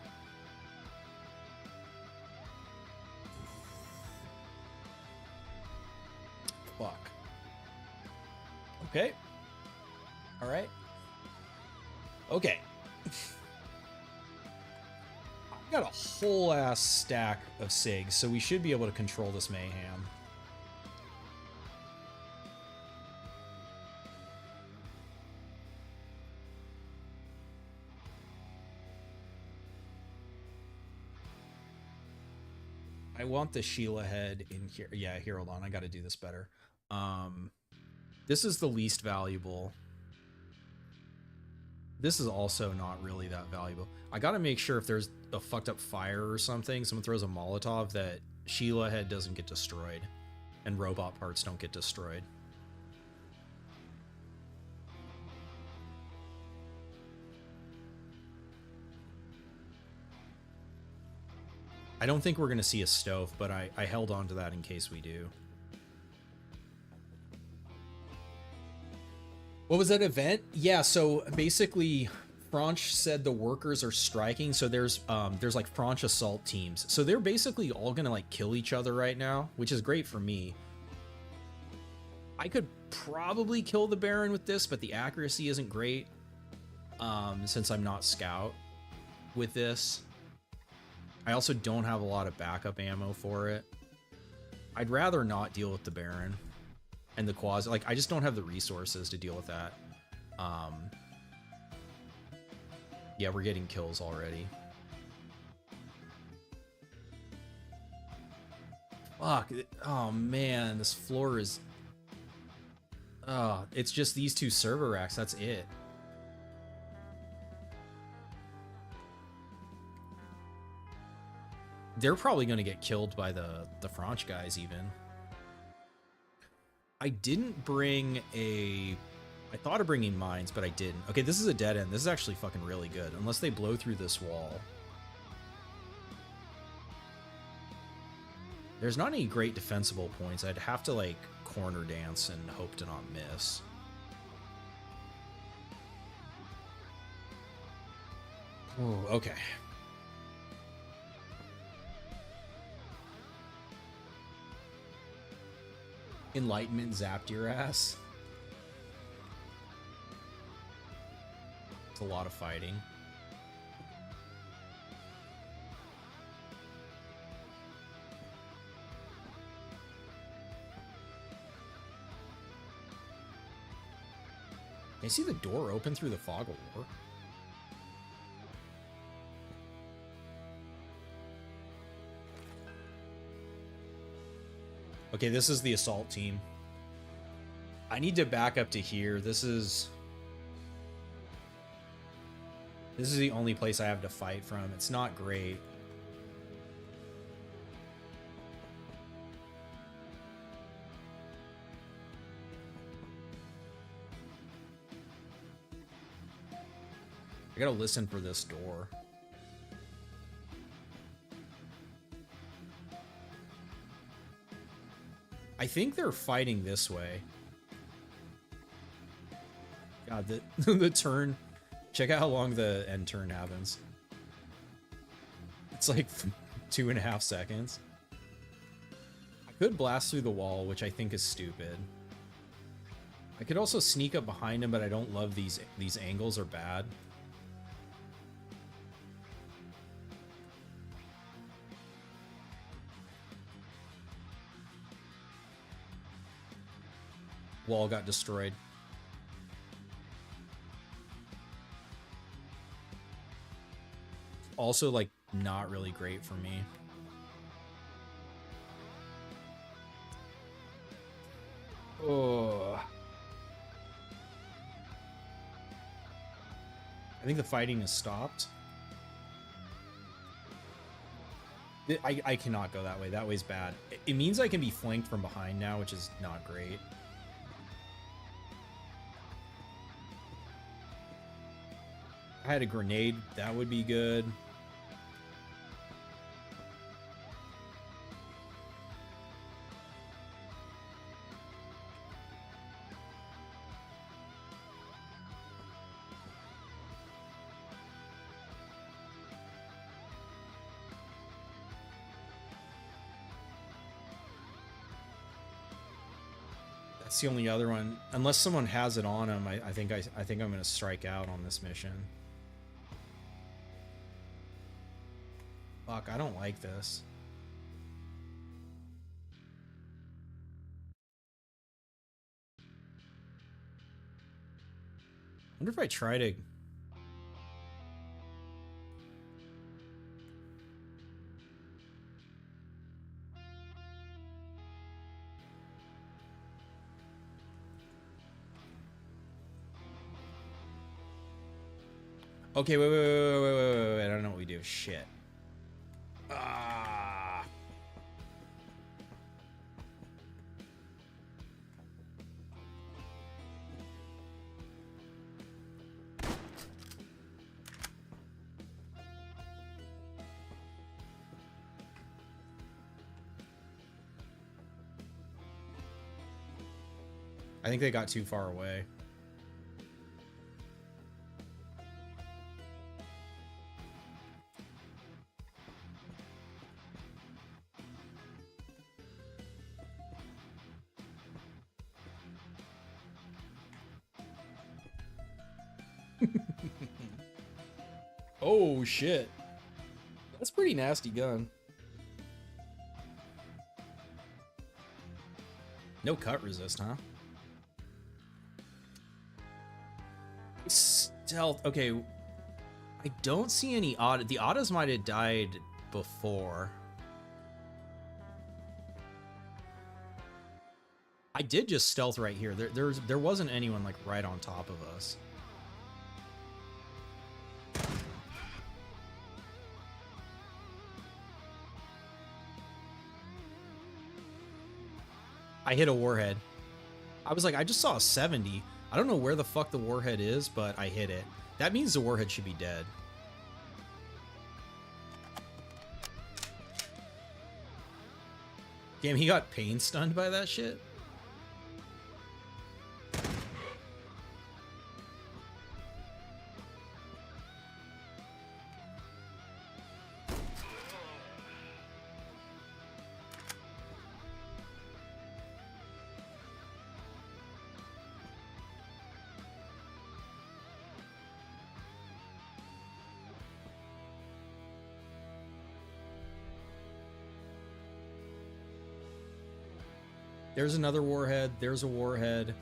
Fuck. Okay. All right. Okay. I've got a whole ass stack of SIGs, so we should be able to control this mayhem. I want the Sheila head in here. Yeah, here, hold on. I got to do this better. This is the least valuable. This is also not really that valuable. I got to make sure if there's a fucked up fire or something, someone throws a Molotov, that Sheila head doesn't get destroyed and robot parts don't get destroyed. I don't think we're going to see a stove, but I held on to that in case we do. What was that event? Yeah, so basically franche said the workers are striking, so there's like franche assault teams. So they're basically all going to like kill each other right now, which is great for me. I could probably kill the Baron with this, but the accuracy isn't great since I'm not scout with this. I also don't have a lot of backup ammo for it. I'd rather not deal with the Baron and the Quas. Like, I just don't have the resources to deal with that. Yeah, we're getting kills already. Fuck. Oh, man. This floor is... Oh, it's just these two server racks. That's it. They're probably going to get killed by the franche guys even. I didn't bring a... I thought of bringing mines, but I didn't. Okay, this is a dead end. This is actually fucking really good. Unless they blow through this wall. There's not any great defensible points. I'd have to, like, corner dance and hope to not miss. Oh, okay. Enlightenment zapped your ass. It's a lot of fighting. Can you see the door open through the fog of war? Okay, this is the assault team. I need to back up to here. This is the only place I have to fight from. It's not great. I gotta listen for this door. I think they're fighting this way. God, the turn. Check out how long the end turn happens. It's like 2.5 seconds. I could blast through the wall, which I think is stupid. I could also sneak up behind him, but I don't love these angles are bad. Wall got destroyed. Also, like, not really great for me. Oh. I think the fighting has stopped. I cannot go that way. That way's bad. It means I can be flanked from behind now, which is not great. I had a grenade, that would be good. That's the only other one. Unless someone has it on him, I think I'm gonna strike out on this mission. Fuck, I don't like this. I wonder if I try to... Okay, wait, I don't know what we do. Shit. Ah. I think they got too far away. Oh shit. That's a pretty nasty gun. No cut resist, huh? Stealth. Okay. I don't see any auto. The autos might have died before. I did just stealth right here. There wasn't anyone like right on top of us. I hit a warhead. I was like, I just saw a 70. I don't know where the fuck the warhead is, but I hit it. That means the warhead should be dead. Damn, he got pain stunned by that shit. There's another warhead. There's a warhead.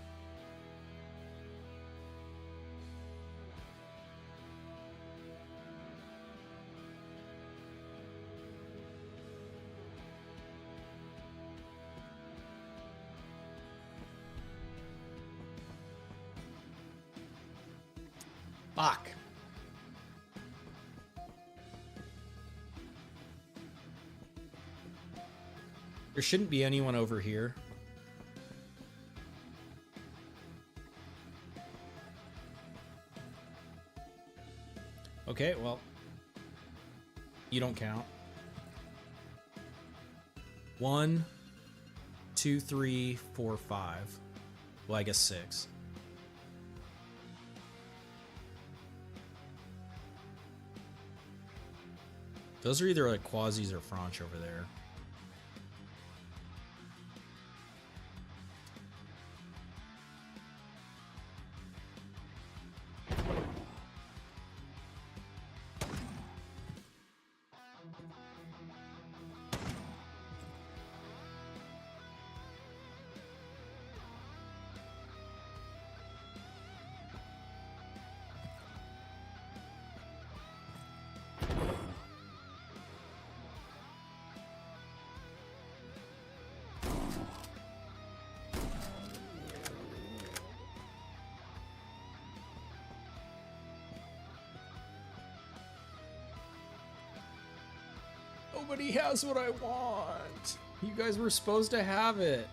Fuck. There shouldn't be anyone over here. Okay, well, you don't count. 1, 2, 3, 4, 5. Well, I guess 6. Those are either like quasis or franche over there. Nobody has what I want. You guys were supposed to have it.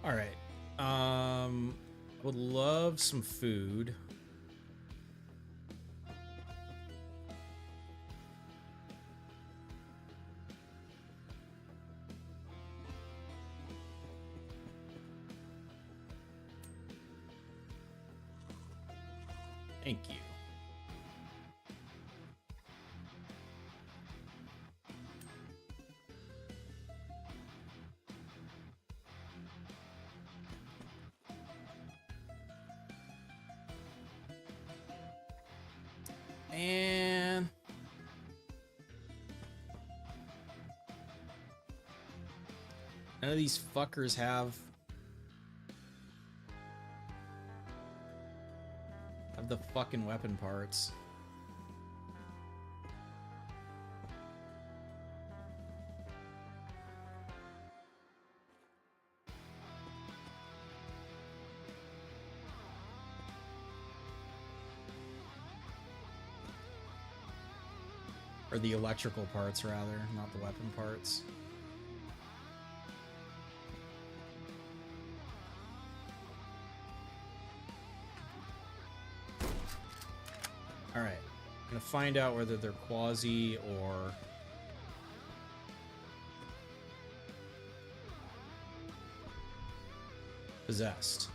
All right. I would love some food. Thank you. And none of these fuckers have the fucking weapon parts. Or the electrical parts, rather, not the weapon parts. Alright. I'm gonna find out whether they're quasi or possessed.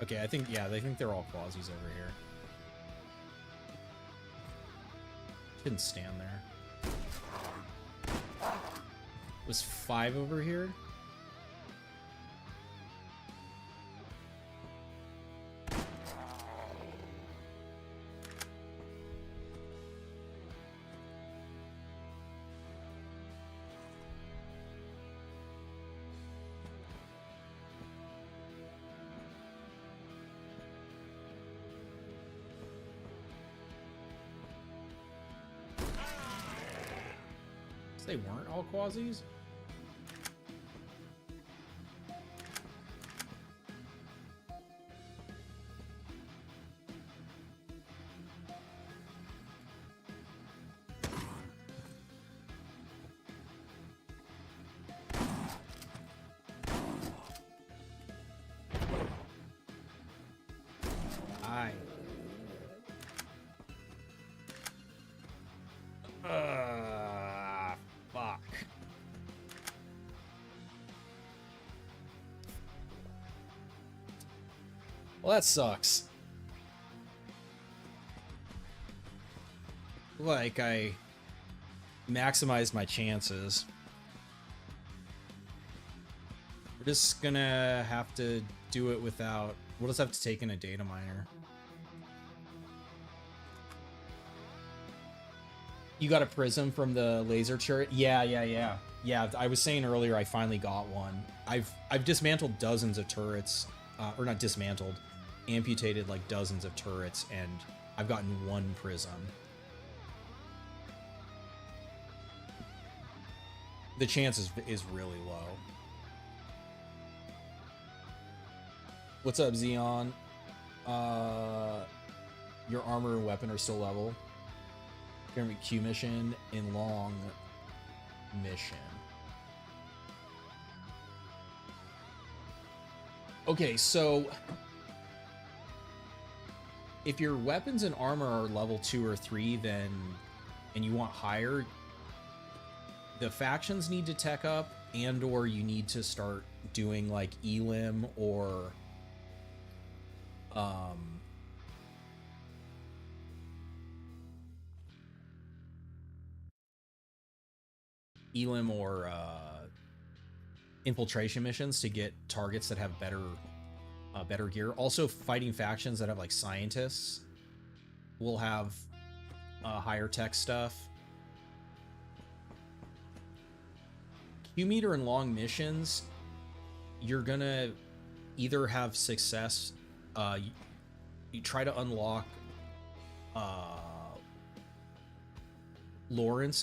Okay, I think, yeah, they think they're all quasis over here. Didn't stand there. Was 5 over here? They weren't all quasis? Fuck. Well, that sucks. Like, I maximized my chances. We're just gonna have to do it without... We'll just have to take in a data miner. You got a prism from the laser turret? Yeah. Yeah, I was saying earlier I finally got one. I've dismantled dozens of turrets, or not dismantled, amputated like dozens of turrets, and I've gotten one prism. The chance is really low. What's up, Xeon? Your armor and weapon are still level. Gonna be Q mission in long mission. Okay, so if your weapons and armor are level 2 or 3, then and you want higher, the factions need to tech up, and or you need to start doing like elim or infiltration missions to get targets that have better gear. Also, fighting factions that have like scientists will have higher tech stuff. Q meter and long missions, you're gonna either have success. You try to unlock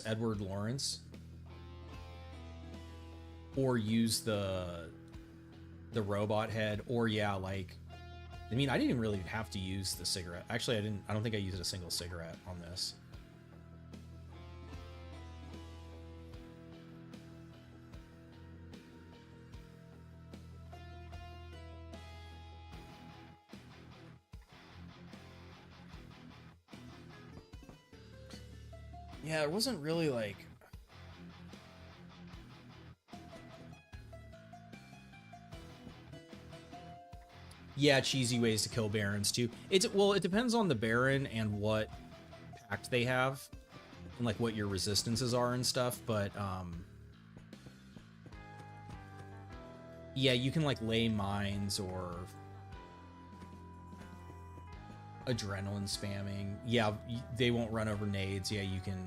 Edward Lawrence, or use the robot head, or yeah, like, I mean, I didn't really have to use the cigarette. Actually, I don't think I used a single cigarette on this. Yeah, it wasn't really like... Yeah, cheesy ways to kill barons too. Well, it depends on the baron and what pact they have, and like what your resistances are and stuff. But yeah, you can like lay mines or adrenaline spamming. Yeah, they won't run over nades. Yeah, you can.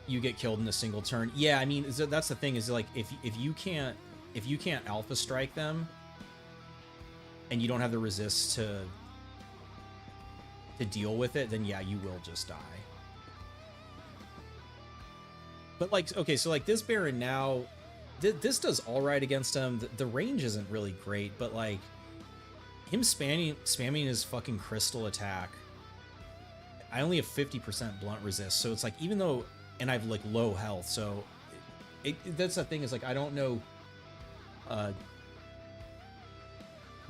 You get killed in a single turn. Yeah, I mean, that's the thing, is like if you can't alpha strike them and you don't have the resist to deal with it, then yeah, you will just die. But like, okay, so like this Baron now, this does all right against him. The range isn't really great, but like him spamming his fucking crystal attack, I only have 50% blunt resist, so it's like, even though, and I've like low health, so that's the thing, is like I don't know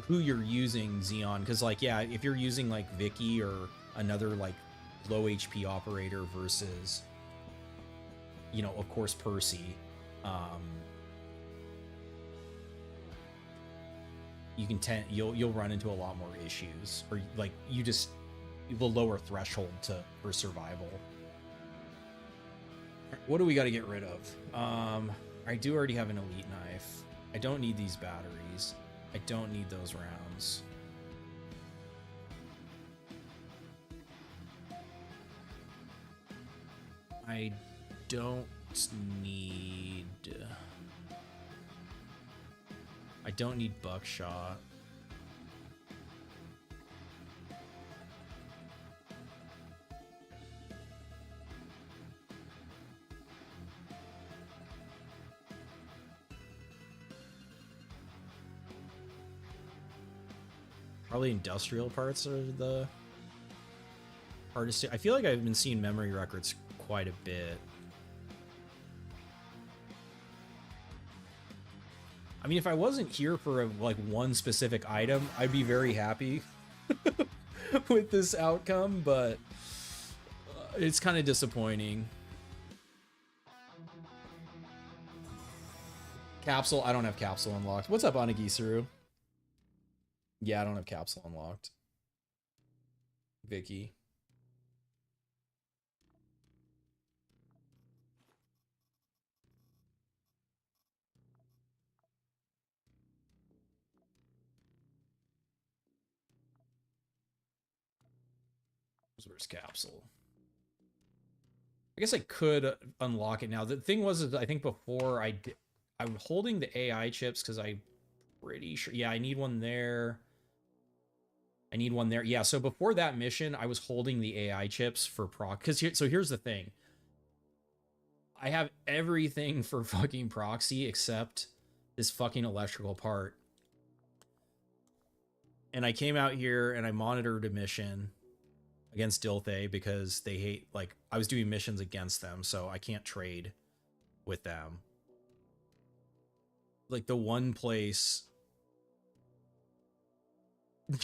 who you're using, Xeon, because like, yeah, if you're using like Vicky or another like low HP operator versus, you know, of course Percy, you'll run into a lot more issues, or like you will lower threshold for survival. What do we got to get rid of? I do already have an elite knife. I don't need these batteries. I don't need those rounds. I don't need buckshot. Probably industrial parts are the hardest to... I feel like I've been seeing memory records quite a bit. I mean, if I wasn't here for like one specific item, I'd be very happy with this outcome, but it's kind of disappointing. Capsule, I don't have capsule unlocked. What's up, Anagisaru? Yeah, I don't have capsule unlocked. Vicky. Where's capsule? I guess I could unlock it now. The thing was, I think before I'm holding the AI chips because I'm pretty sure. Yeah, I need one there. I need one there. Yeah, so before that mission, I was holding the AI chips for proc. So here's the thing. I have everything for fucking proxy except this fucking electrical part. And I came out here and I monitored a mission against Dilthay because they hate, like, I was doing missions against them, so I can't trade with them. Like, the one place,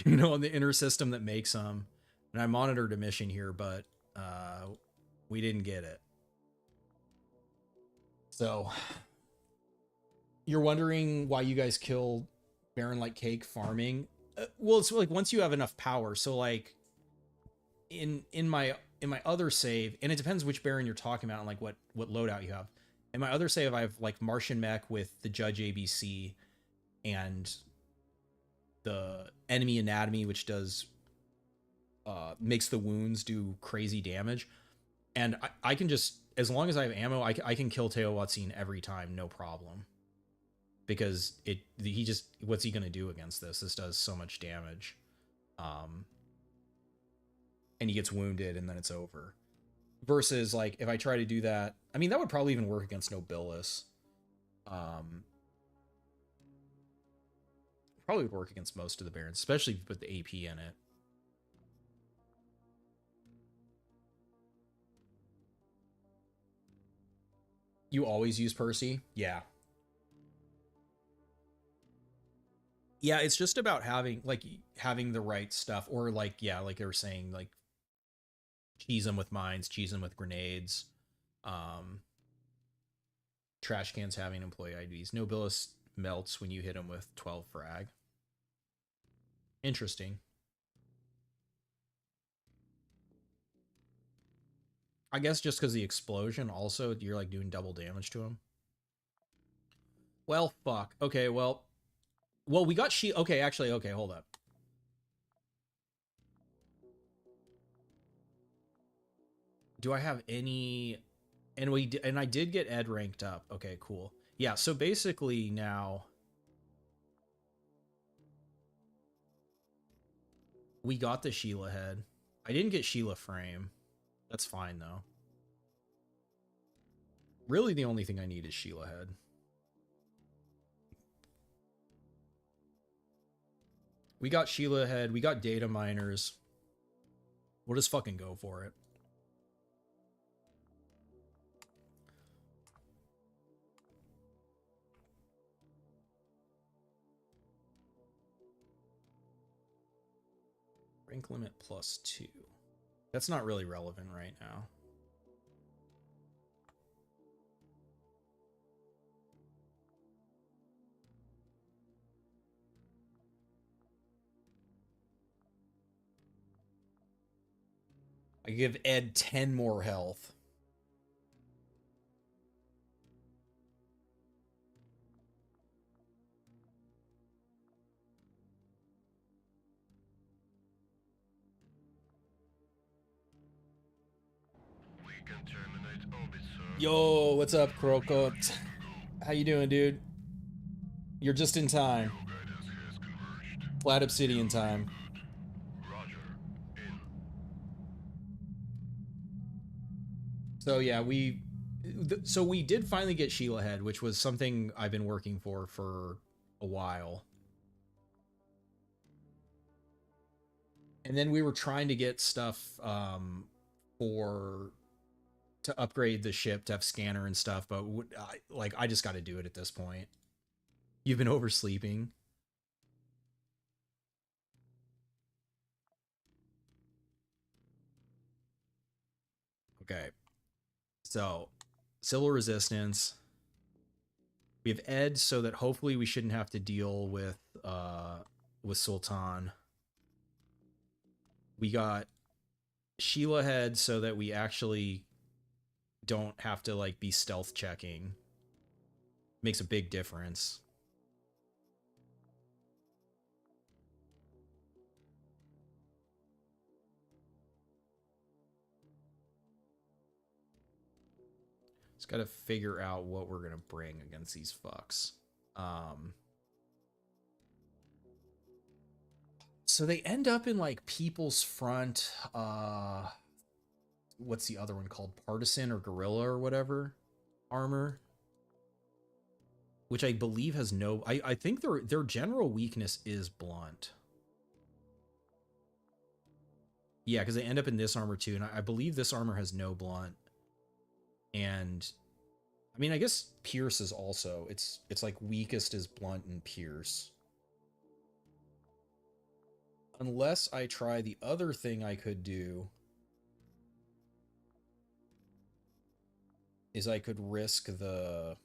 you know, on the inner system that makes them. And I monitored a mission here, but we didn't get it. So, you're wondering why you guys killed Baron like Cake farming? Well, it's like once you have enough power, so like in my other save, and it depends which Baron you're talking about and like what loadout you have. In my other save, I have like Martian Mech with the Judge ABC and the Enemy Anatomy, which does makes the wounds do crazy damage. And I can just, as long as I have ammo, I can kill Teotihuacan every time, no problem. Because he just, what's he gonna do against this? This does so much damage. And he gets wounded and then it's over. Versus like if I try to do that, I mean that would probably even work against Nobilis. Probably would work against most of the Barons, especially if you put the AP in it. You always use Percy? Yeah. Yeah, it's just about having the right stuff, or like, yeah, like they were saying, like cheese them with mines, cheese them with grenades. Trash cans having employee IDs. Nobilis melts when you hit him with 12 frag. Interesting. I guess just because the explosion, also you're like doing double damage to him. Well, fuck. Okay, well, we got okay, actually, okay, hold up. Do I have any? And I did get Ed ranked up. Okay, cool. Yeah, so basically now we got the Sheila head. I didn't get Sheila frame. That's fine though. Really, the only thing I need is Sheila head. We got Sheila head. We got data miners. We'll just fucking go for it. Rank limit +2. That's not really relevant right now. I give Ed 10 more health.
We can terminate orbit, sir.
Yo, what's up, Krokot? How you doing, dude? You're just in time.
Guidance has converged.
Flat Obsidian time.
Roger. In.
So yeah, we did finally get Sheila head, which was something I've been working for a while. And then we were trying to get stuff for to upgrade the ship to have scanner and stuff, but I just got to do it at this point. You've been oversleeping. Okay. So, Civil Resistance. We have Ed so that hopefully we shouldn't have to deal with Sultan. We got Sheila Head so that we actually don't have to like be stealth checking. Makes a big difference. Just got to figure out what we're going to bring against these fucks. So they end up in like People's Front. What's the other one called? Partisan or Guerrilla or whatever armor, which I believe has no. I think their general weakness is blunt. Yeah, because they end up in this armor too, and I believe this armor has no blunt. And I mean, I guess Pierce is also it's like weakest is blunt and Pierce. Unless I try the other thing I could do is I could risk the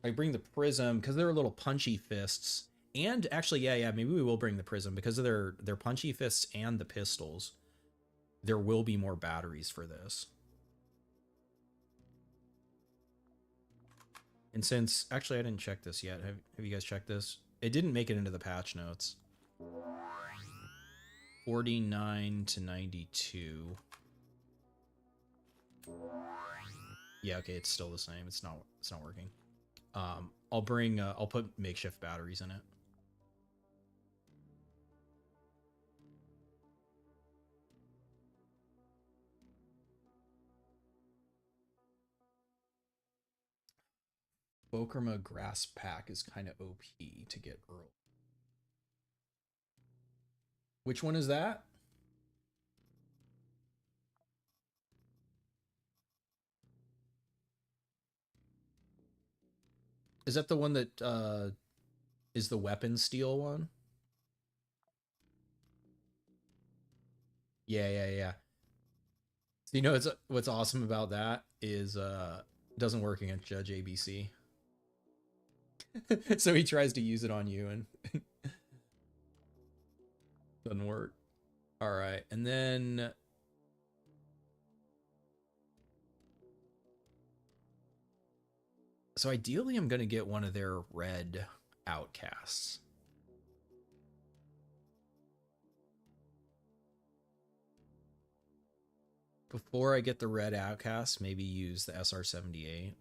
I bring the prism because they're little punchy fists. And actually, yeah, maybe we will bring the prism because of their punchy fists and the pistols. There will be more batteries for this. And since actually I didn't check this yet. Have you guys checked this? It didn't make it into the patch notes. 49 to 92. Yeah, okay, it's still the same. It's not working. I'll put makeshift batteries in it. Bokrama Grass Pack is kind of OP to get early. Which one is that? Is that the one that is the weapon steel one? Yeah. So you know what's awesome about that is it doesn't work against Judge ABC. So he tries to use it on you and doesn't work. All right, and then so ideally I'm going to get one of their red outcasts. Before I get the red outcast, maybe use the SR-78.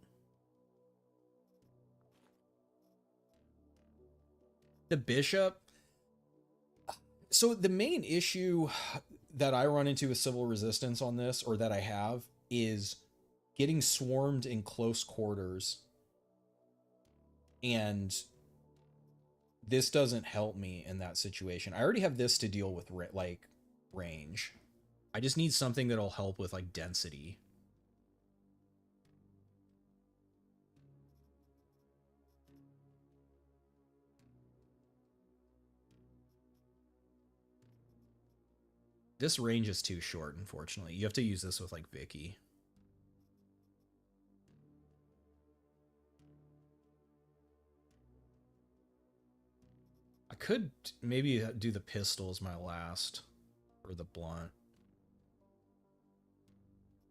The bishop. So the main issue that I run into with Civil Resistance on this, or that I have, is getting swarmed in close quarters. And this doesn't help me in that situation. I already have this to deal with, like, range. I just need something that'll help with, like, density. This range is too short, unfortunately. You have to use this with, like, Vicky. I could maybe do the pistol as my last, or the blunt.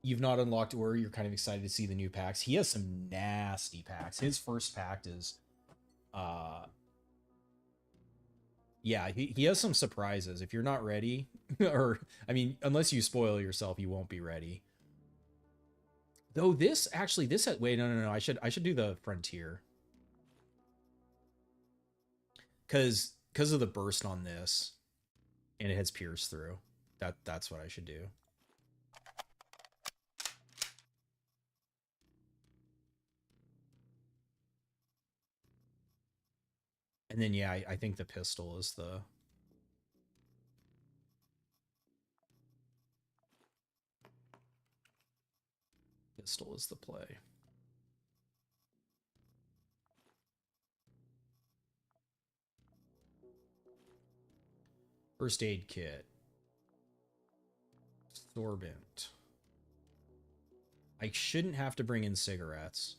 You've not unlocked Ur, you're kind of excited to see the new packs. He has some nasty packs. His first pack is yeah, he has some surprises. If you're not ready, or I mean, unless you spoil yourself, you won't be ready. Though this wait, no, I should do the Frontier. Cause of the burst on this, and it hits Pierce through. That's what I should do. And then, yeah, I think the pistol is the... Pistol is the play. First aid kit. Sorbent. I shouldn't have to bring in cigarettes.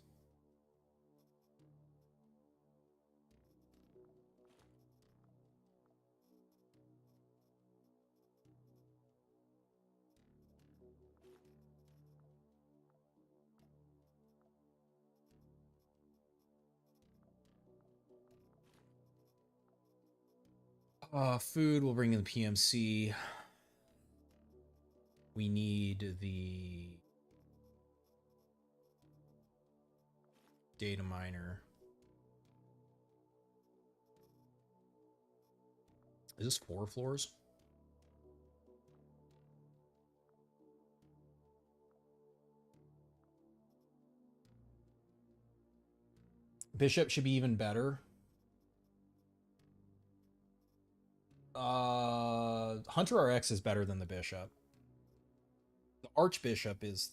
Food, we'll bring in the PMC. We need the data miner. Is this 4 floors? Bishop should be even better. Hunter RX is better than the Bishop. The Archbishop is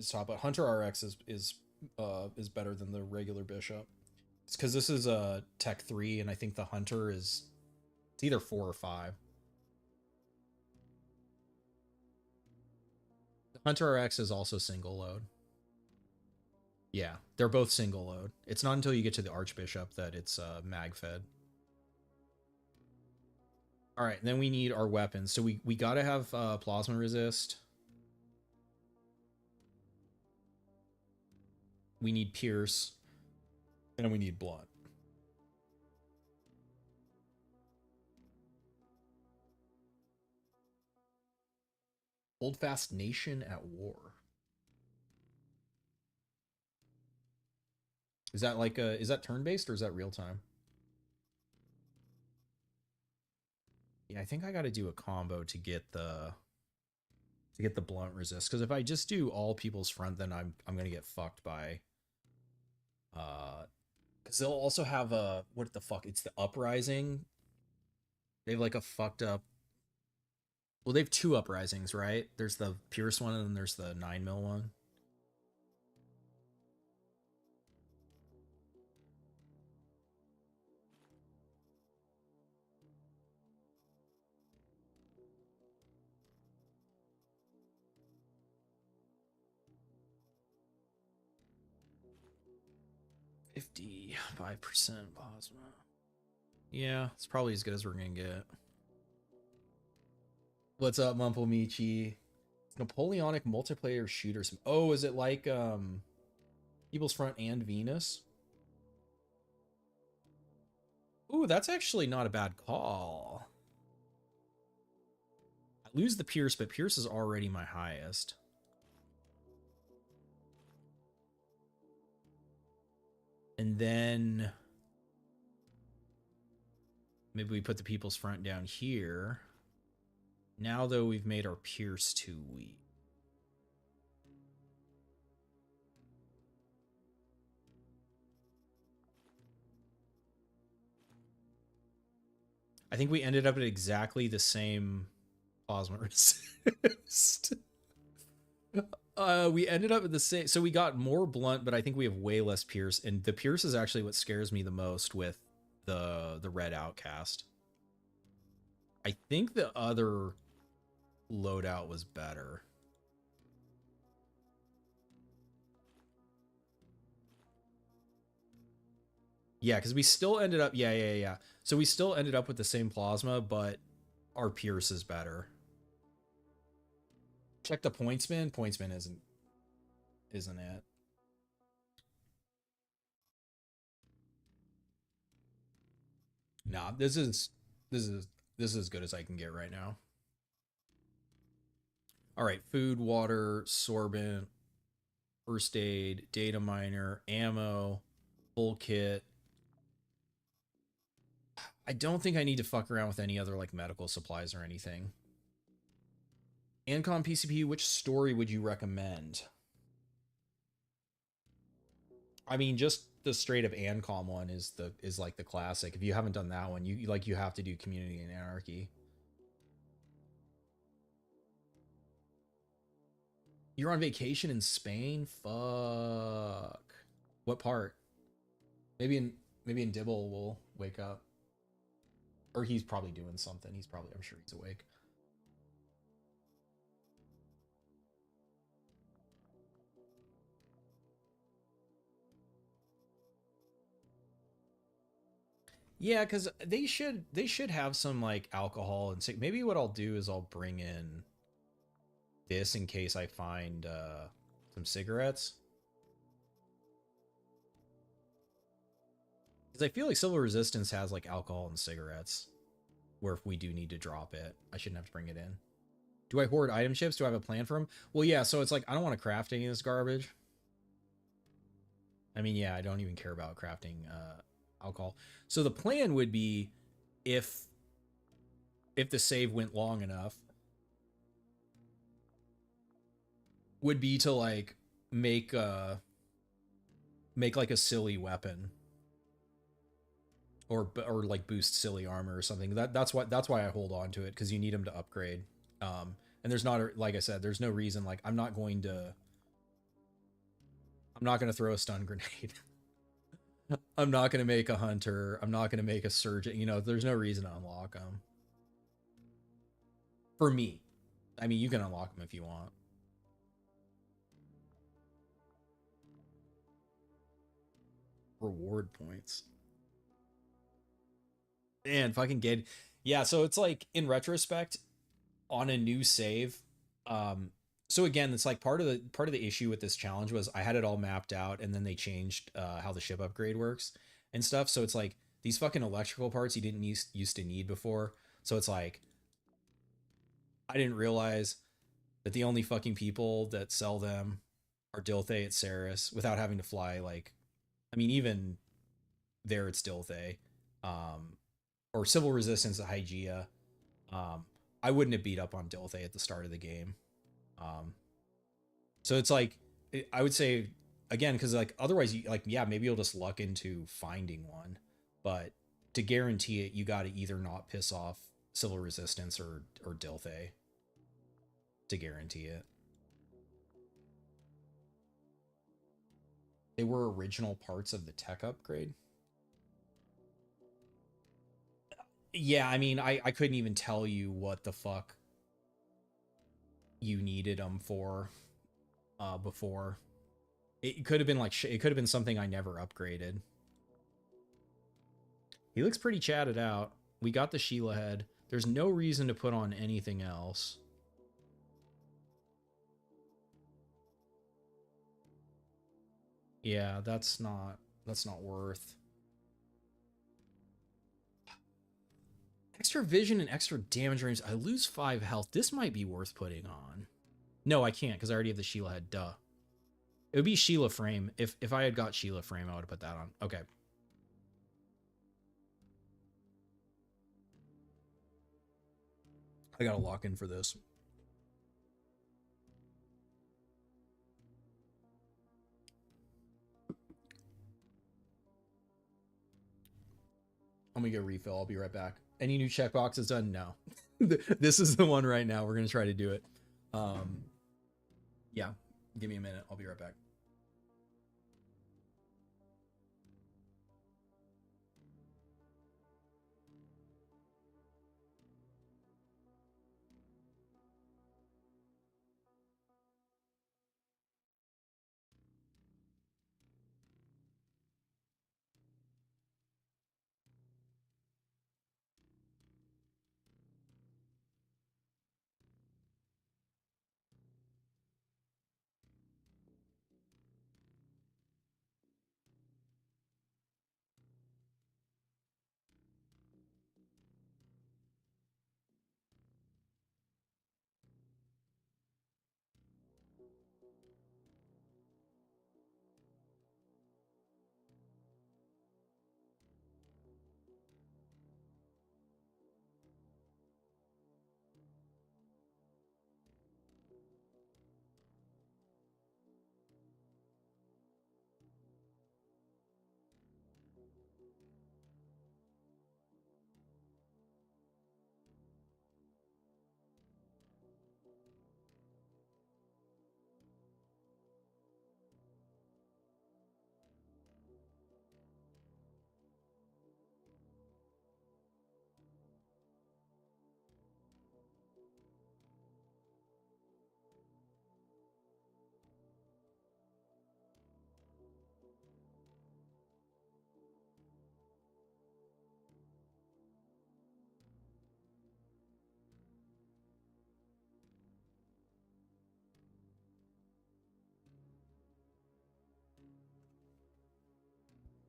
top, but Hunter RX is better than the regular Bishop. It's because this is a Tech 3, and I think the Hunter is... It's either 4 or 5. The Hunter RX is also single load. Yeah, they're both single load. It's not until you get to the Archbishop that it's mag fed. All right, then we need our weapons. So we got to have plasma resist. We need pierce. And we need blunt. Hold fast nation at war. Is that like is that turn-based or is that real time? Yeah, I think I got to do a combo to get the blunt resist, because if I just do all people's front, then I'm gonna get fucked by because they'll also have a what the fuck? It's the uprising. They have like a fucked up. Well, they have 2 uprisings, right? There's the Pierce one and then there's the 9mm one. $55% plasma. Yeah, it's probably as good as we're gonna get. What's up, Mumple Michi? Napoleonic multiplayer shooters. Oh, is it like People's Front and Venus? Ooh, that's actually not a bad call. I lose the Pierce, but Pierce is already my highest. And then maybe we put the People's Front down here. Now, though, we've made our Pierce too weak. I think we ended up at exactly the same plasma resist. We ended up at the same... So we got more blunt, but I think we have way less Pierce. And the Pierce is actually what scares me the most with the red outcast. I think the other loadout was better. Yeah, because we still ended up... Yeah. So we still ended up with the same plasma, but our Pierce is better. Check the pointsman. Pointsman isn't it? Nah, this is as good as I can get right now. All right, food, water, sorbent, first aid, data miner, ammo, full kit. I don't think I need to fuck around with any other like medical supplies or anything. Ancom PCP, which story would you recommend? I mean, just the straight up Ancom one is like the classic. If you haven't done that one, you have to do Community and Anarchy. You're on vacation in Spain? Fuck. What part? Maybe in Dibble we'll wake up. Or he's probably doing something. I'm sure he's awake. Yeah, because they should have some like alcohol and maybe what I'll do is I'll bring in this in case I find some cigarettes. Because I feel like Civil Resistance has like alcohol and cigarettes, where if we do need to drop it, I shouldn't have to bring it in. Do I hoard item chips? Do I have a plan for them? Well, yeah, so it's like I don't want to craft any of this garbage. I mean, yeah, I don't even care about crafting alcohol. So the plan would be if the save went long enough, would be to like make like a silly weapon or like boost silly armor or something. That's why I hold on to it, because you need them to upgrade. And there's not like I said, there's no reason, like I'm not going to throw a stun grenade. I'm not going to make a hunter. I'm not going to make a surgeon. You know, there's no reason to unlock them. For me. I mean, you can unlock them if you want. Reward points. And fucking get. Yeah, so it's like, in retrospect, on a new save, so again, it's like part of the issue with this challenge was I had it all mapped out, and then they changed how the ship upgrade works and stuff. So it's like these fucking electrical parts you didn't used to need before. So it's like I didn't realize that the only fucking people that sell them are Dilthay at Ceres, without having to fly. Like, I mean, even there it's Dilthay, or Civil Resistance at Hygeia. I wouldn't have beat up on Dilthay at the start of the game. So it's like, I would say, again, because like otherwise, you like, yeah, maybe you'll just luck into finding one, but to guarantee it, you got to either not piss off Civil Resistance or Dilthay to guarantee it. They were original parts of the tech upgrade. Yeah, I mean, I couldn't even tell you what the fuck you needed them for before. It could have been like it could have been something I never upgraded. He looks pretty chatted out. We got the Sheila head. There's no reason to put on anything else. Yeah, that's not worth. Extra vision and extra damage range. I lose 5 health. This might be worth putting on. No, I can't, because I already have the Sheila head. Duh. It would be Sheila frame. If I had got Sheila frame, I would have put that on. Okay. I gotta lock in for this. I'm gonna get a refill. I'll be right back. Any new checkboxes done? No. This is the one right now. We're gonna try to do it. Yeah. Give me a minute. I'll be right back.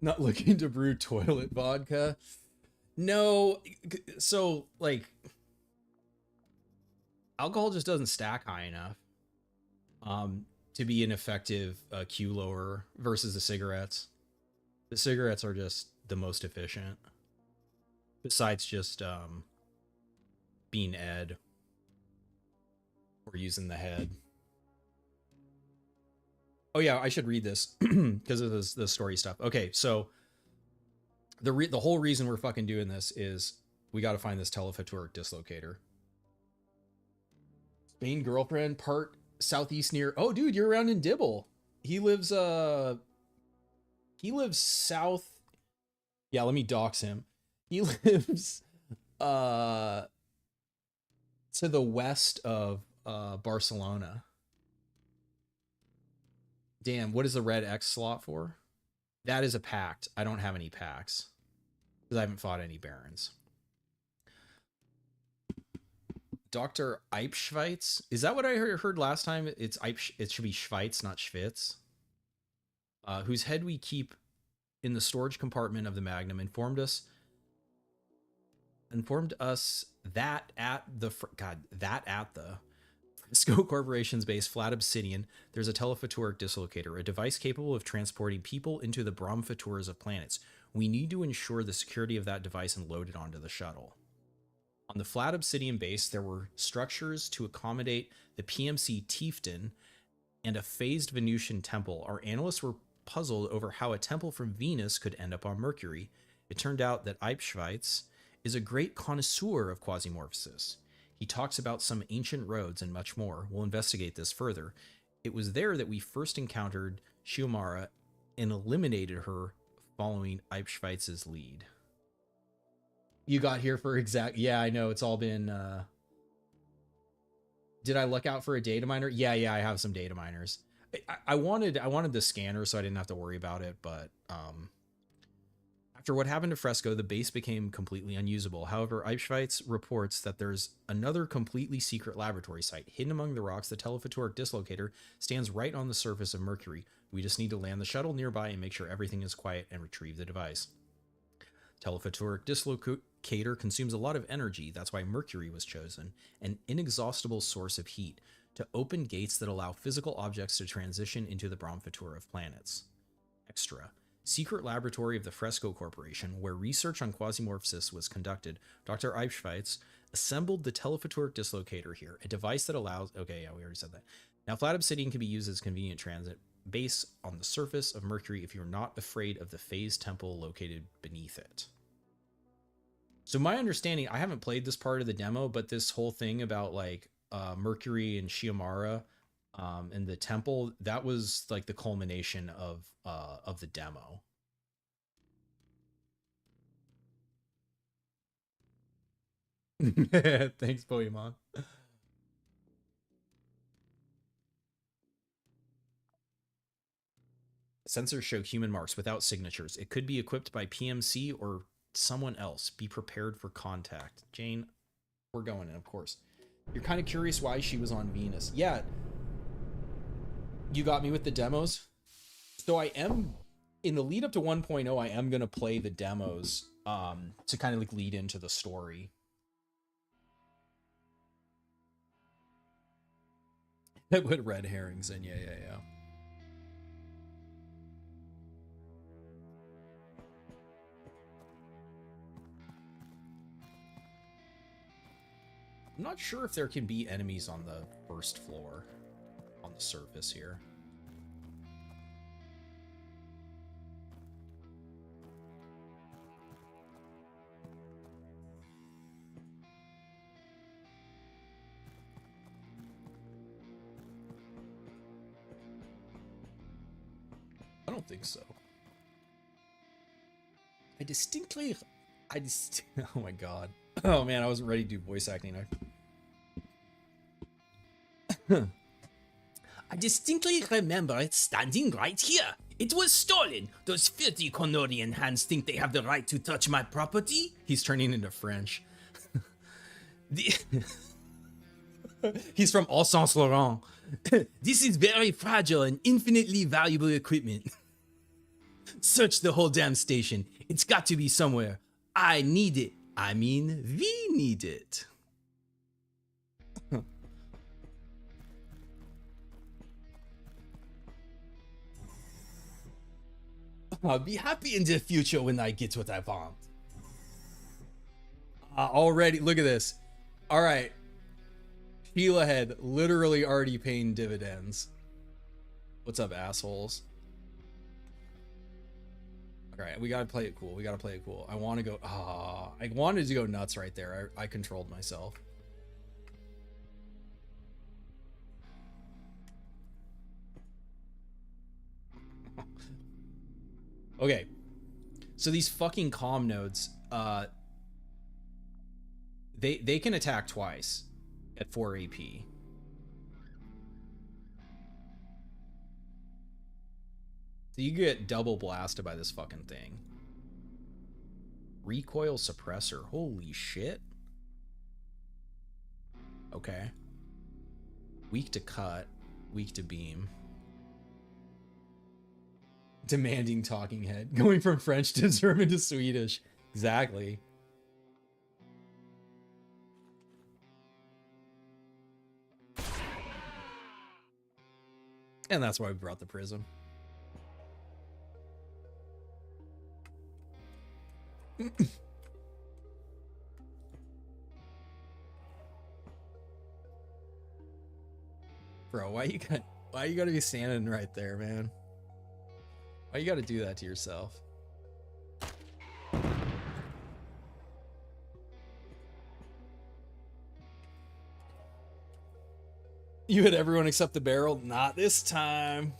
Not looking to brew toilet vodka. No, so like alcohol just doesn't stack high enough to be an effective Q lower versus the cigarettes. The cigarettes are just the most efficient. Besides just being Ed or using the head. Oh yeah, I should read this because of the story stuff. Okay, so the whole reason we're fucking doing this is we got to find this telephotoric dislocator. Spain girlfriend, part southeast near. Oh, dude, you're around in Dibble. He lives south. Yeah, let me dox him. He lives to the west of Barcelona. Damn, what is the red X slot for? That is a pact. I don't have any pacts because I haven't fought any barons. Dr. Eipschweitz. Is that what I heard last time? It should be Schweitz, not Schwitz. Whose head we keep in the storage compartment of the Magnum informed us that at the Frisco Corporation's base, Flat Obsidian, there's a telephotoric dislocator, a device capable of transporting people into the bromphatours of planets. We need to ensure the security of that device and load it onto the shuttle. On the Flat Obsidian base, there were structures to accommodate the PMC Tezctlan and a phased Venusian temple. Our analysts were puzzled over how a temple from Venus could end up on Mercury. It turned out that Eipschweitz is a great connoisseur of quasimorphosis. He talks about some ancient roads and much more. We'll investigate this further. It was there that we first encountered Shiomara and eliminated her following Eipschweitz's lead. You got here for exact... Yeah, I know. It's all been... Did I look out for a data miner? Yeah, I have some data miners. I wanted the scanner so I didn't have to worry about it, but... After what happened to Fresco, the base became completely unusable. However, Eipschweitz reports that there's another completely secret laboratory site. Hidden among the rocks, the telephotoric dislocator stands right on the surface of Mercury. We just need to land the shuttle nearby and make sure everything is quiet and retrieve the device. Telephotoric dislocator consumes a lot of energy. That's why Mercury was chosen, an inexhaustible source of heat, to open gates that allow physical objects to transition into the bromphatour of planets. Extra. Secret laboratory of the Fresco Corporation, where research on quasimorphosis was conducted. Dr. Eipschweitz assembled the telephotoric dislocator here, a device that allows... Okay, yeah, we already said that. Now, Flat Obsidian can be used as a convenient transit base on the surface of Mercury if you're not afraid of the phased temple located beneath it. So my understanding, I haven't played this part of the demo, but this whole thing about like Mercury and Shiomara and the temple, that was like the culmination of the demo. Thanks, Boyamon. Sensors show human marks without signatures. It could be equipped by PMC or someone else. Be prepared for contact. Jane, we're going in, of course. You're kind of curious why she was on Venus. Yeah. You got me with the demos. So I am, in the lead up to 1.0, I am going to play the demos to kind of like lead into the story. I put red herrings in. Yeah. I'm not sure if there can be enemies on the first floor, on the surface here. I don't think so. Oh my god. Oh man, I wasn't ready to do voice acting.
I distinctly remember it standing right here. It was stolen. Those filthy Conorian hands think they have the right to touch my property?
He's turning into French. He's from All Saint Laurent.
This is very fragile and infinitely valuable equipment. Search the whole damn station. It's got to be somewhere. I need it. I mean, we need it. I'll be happy in the future when I get what I want.
Already, look at this. All right. Sheila Head literally already paying dividends. What's up, assholes? All right, we gotta play it cool. We gotta play it cool. I want to go. I wanted to go nuts right there. I controlled myself. Okay, so these fucking comm nodes, they can attack twice at 4 AP. So you get double blasted by this fucking thing. Recoil suppressor. Holy shit. Okay. Weak to cut. Weak to beam. Demanding talking head. Going from French to German to Swedish. Exactly. And that's why we brought the prism. Bro, why you gotta be standing right there, man? Why you gotta do that to yourself? You hit everyone except the barrel? Not this time.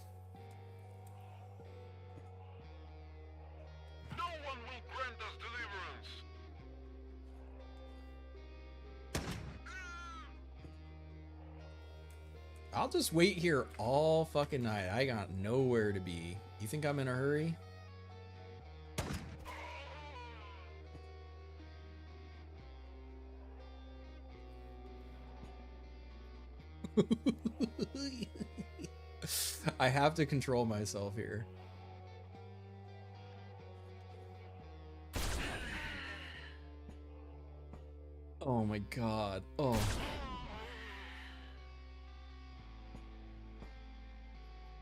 No one will grant us deliverance.
I'll just wait here all fucking night. I got nowhere to be. You think I'm in a hurry? I have to control myself here. Oh my god. Oh.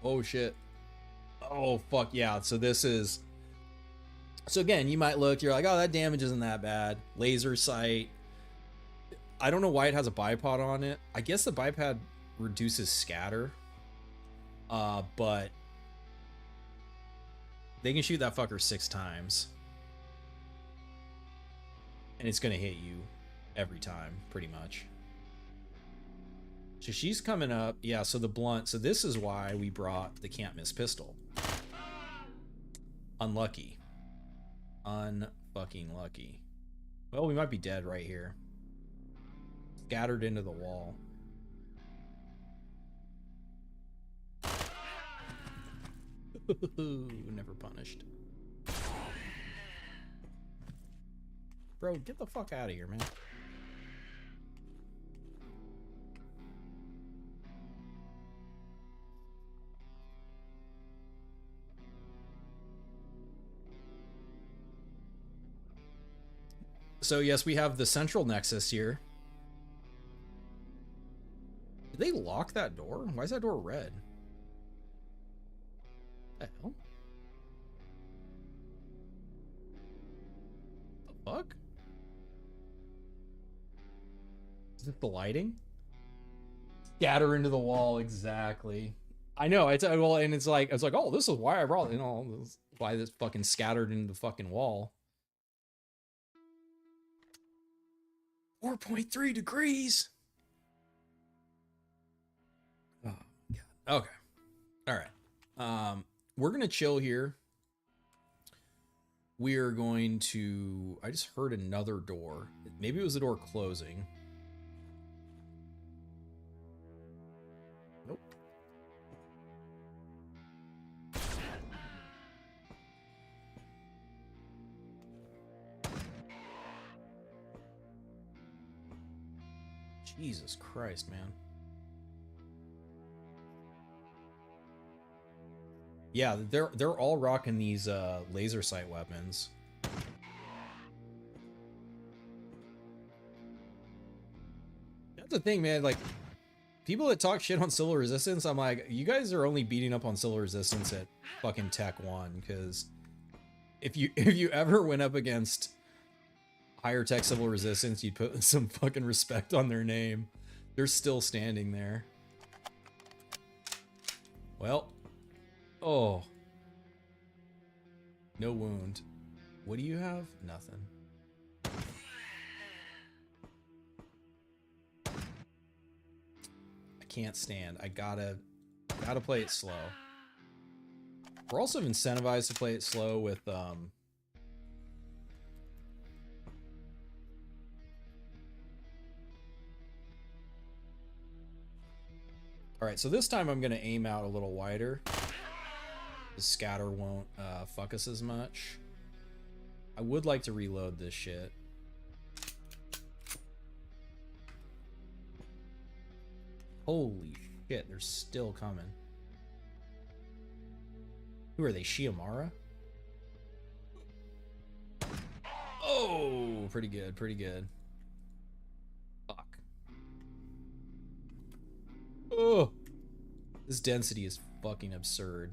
Oh shit. Oh fuck yeah. So this is... So again, you might look, you're like, oh, that damage isn't that bad. Laser sight. I don't know why it has a bipod on it. I guess the bipod reduces scatter. But they can shoot that fucker 6 times. And it's gonna hit you every time, pretty much. So she's coming up. Yeah, so the blunt. So this is why we brought the can't miss pistol. Unlucky. Unfucking lucky. Well, we might be dead right here. Scattered into the wall. Never punished. Bro, get the fuck out of here, man. So yes, we have the central nexus here. Did they lock that door? Why is that door red? What the hell? The fuck? Is it the lighting? Scatter into the wall, exactly. I know, it's well, and it's like, oh, this is why I brought, you know, this is why this fucking scattered into the fucking wall. 4.3 degrees. Oh god. Okay. All right. We're gonna chill here. We're going to... I just heard another door. Maybe it was the door closing. Nope. Jesus Christ, man. Yeah, they're all rocking these laser sight weapons. That's the thing, man. Like, people that talk shit on Civil Resistance, I'm like, you guys are only beating up on Civil Resistance at fucking Tech 1, because if you ever went up against higher tech Civil Resistance, you'd put some fucking respect on their name. They're still standing there. Well, oh, no wound. What do you have? Nothing. I can't stand. I gotta play it slow. We're also incentivized to play it slow with Alright, so this time I'm gonna aim out a little wider. The scatter won't fuck us as much. I would like to reload this shit. Holy shit, they're still coming. Who are they, Shiomara? Oh, pretty good, pretty good. Fuck. Oh, this density is fucking absurd.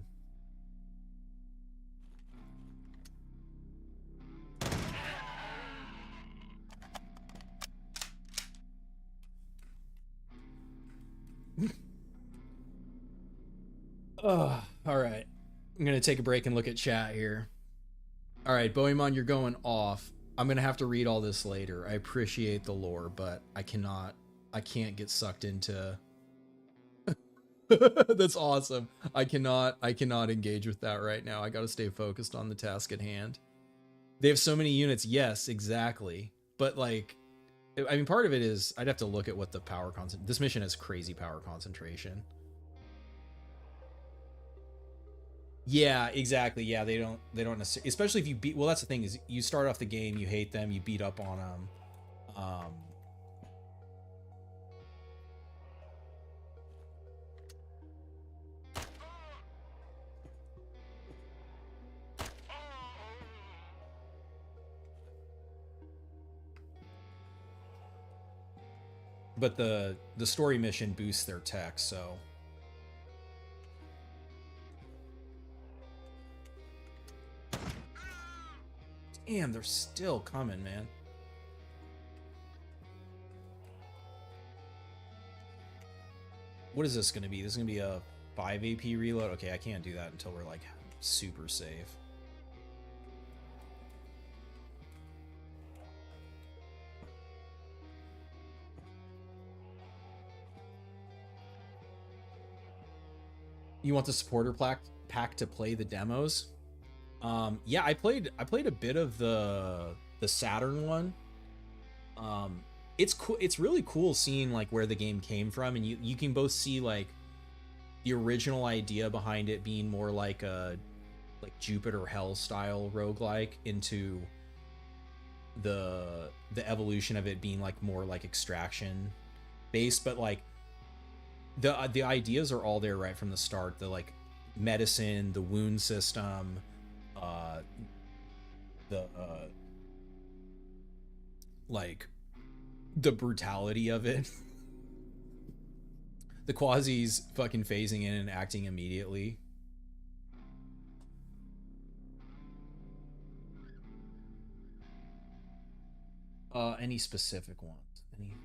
Oh, all right. I'm gonna take a break and look at chat here. All right, Bohemon, you're going off. I'm gonna have to read all this later. I appreciate the lore, but I can't get sucked into. That's awesome. I cannot engage with that right now. I gotta stay focused on the task at hand. They have so many units, yes, exactly. But like, I mean, part of it is I'd have to look at what the power concent. This mission has crazy power concentration. Yeah, exactly. Yeah, they don't necessarily, especially if you beat. Well, that's the thing is you start off the game, you hate them, you beat up on them. But the story mission boosts their tech, so. Damn, they're still coming, man. What is this going to be? This is going to be a 5 AP reload? Okay, I can't do that until we're, like, super safe. You want the supporter pack to play the demos? Yeah, I played a bit of the Saturn one. It's cool. It's really cool seeing like where the game came from, and you can both see like the original idea behind it being more like a Jupiter Hell style roguelike into the evolution of it being like more like extraction based, but like the ideas are all there right from the start. The like medicine, the wound system, like the brutality of it. The Quasis fucking phasing in and acting immediately. Any specific ones? Any?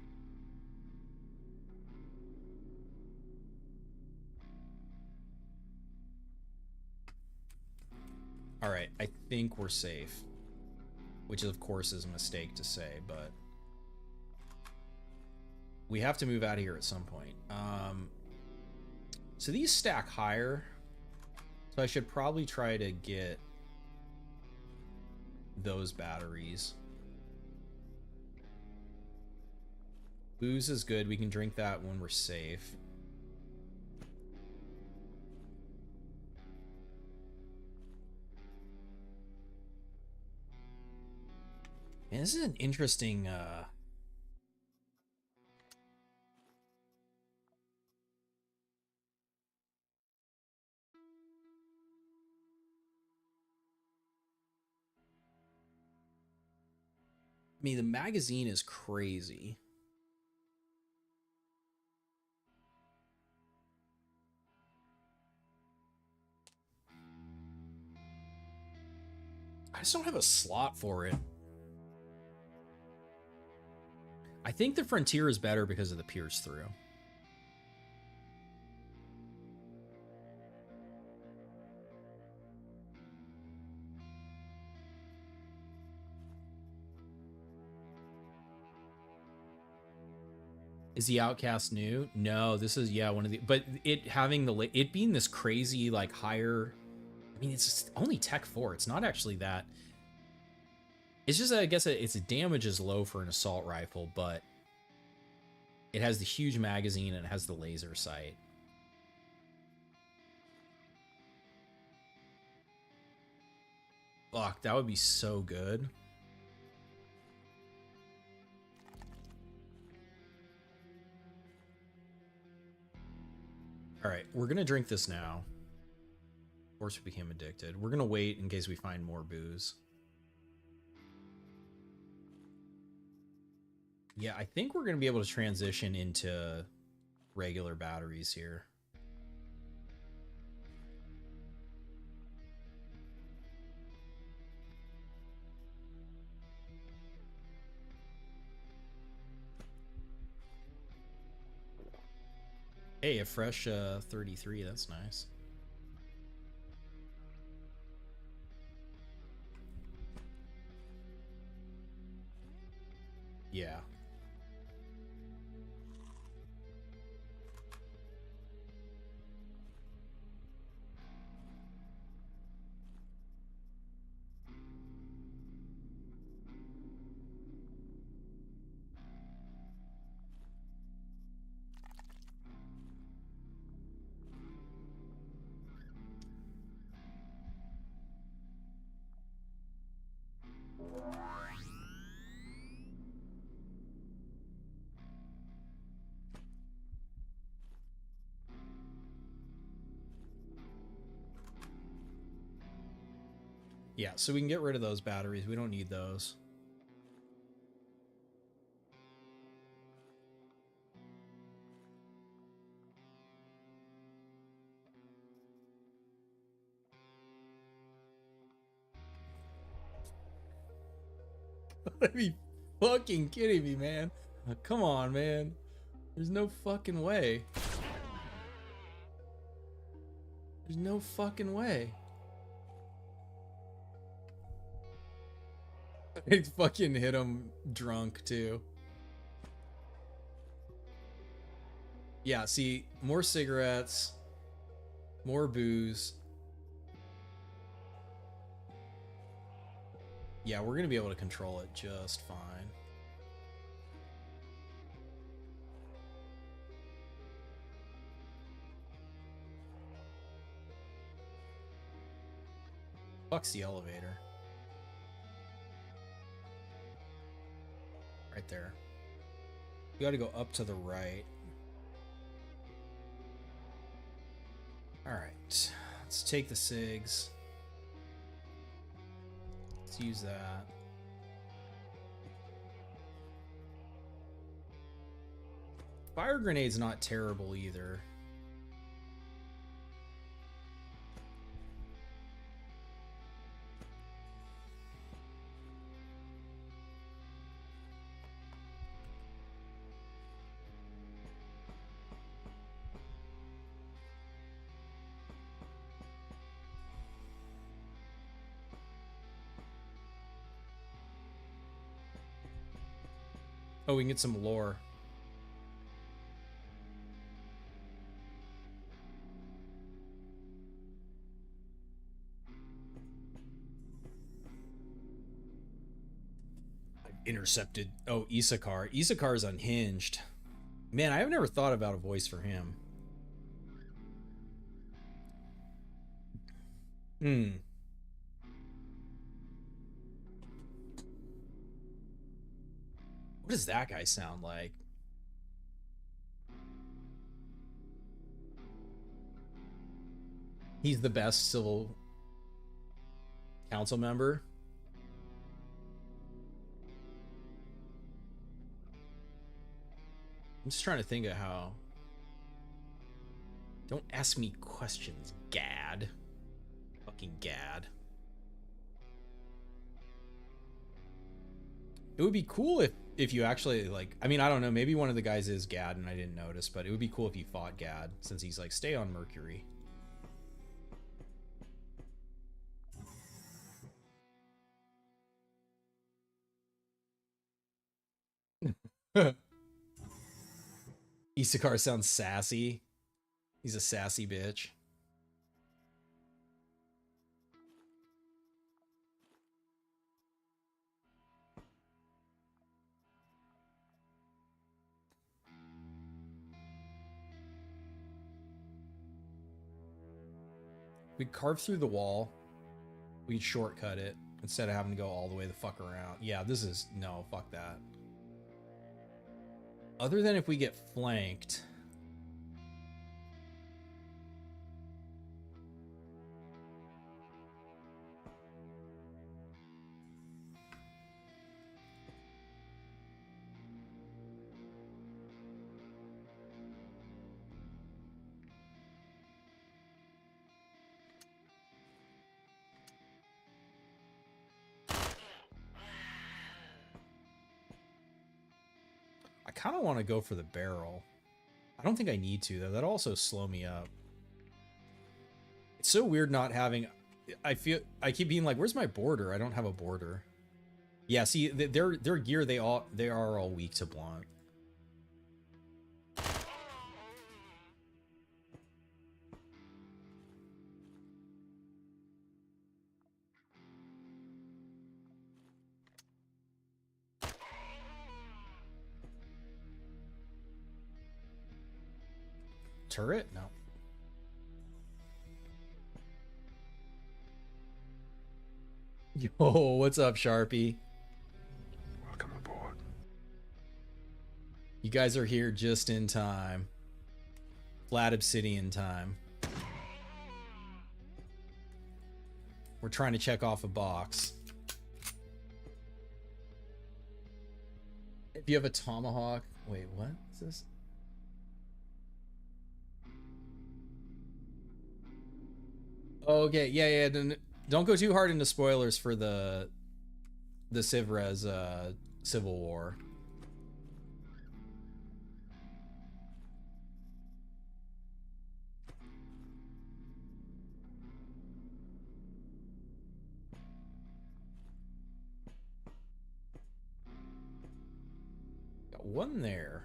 All right, I think we're safe, which of course is a mistake to say, but we have to move out of here at some point. So these stack higher, so I should probably try to get those batteries. Booze is good. We can drink that when we're safe. Man, this is an interesting I mean, the magazine is crazy. I just don't have a slot for it. I think the Frontier is better because of the pierce through. Is the Outcast new? No, this is, yeah, one of the, but it having the, it being this crazy, like, higher, I mean, it's just only Tech 4. It's not actually that. It's just that I guess its damage is low for an assault rifle, but it has the huge magazine and it has the laser sight. Fuck, that would be so good. All right, we're gonna drink this now. Of course, we became addicted. We're gonna wait in case we find more booze. Yeah, I think we're gonna be able to transition into regular batteries here. Hey, a fresh 33, that's nice. Yeah. Yeah, so we can get rid of those batteries. We don't need those. Are you fucking kidding me, man? Come on, man. There's no fucking way. There's no fucking way. It fucking hit him drunk too. Yeah, see, more cigarettes, more booze. Yeah, we're gonna be able to control it just fine. Fuck's the elevator. Right there. You gotta go up to the right. Alright. Let's take the SIGs. Let's use that. Fire grenade's not terrible either. Oh, we can get some lore. Intercepted. Oh, Isakar. Isakar's unhinged. Man, I've never thought about a voice for him. What does that guy sound like? He's the best civil council member. I'm just trying to think of how. Don't ask me questions, Gad. Fucking Gad. It would be cool if you actually, like, I mean, I don't know, maybe one of the guys is Gad and I didn't notice, but it would be cool if you fought Gad, since he's like, stay on Mercury. Isakar sounds sassy. He's a sassy bitch. We'd carve through the wall. We'd shortcut it instead of having to go all the way the fuck around. Yeah, this is... No, fuck that. Other than if we get flanked... I kind of want to go for the barrel. I don't think I need to, though. That'll also slow me up. It's so weird not having... I keep being like, where's my border? I don't have a border. Yeah, see, their gear, they are all weak to blunt. Turret? No. Yo, what's up, Sharpie?
Welcome aboard.
You guys are here just in time. Flat Obsidian time. We're trying to check off a box. If you have a tomahawk... Wait, what is this? Okay, yeah. Don't go too hard into spoilers for the Civrez Civil War. Got one there.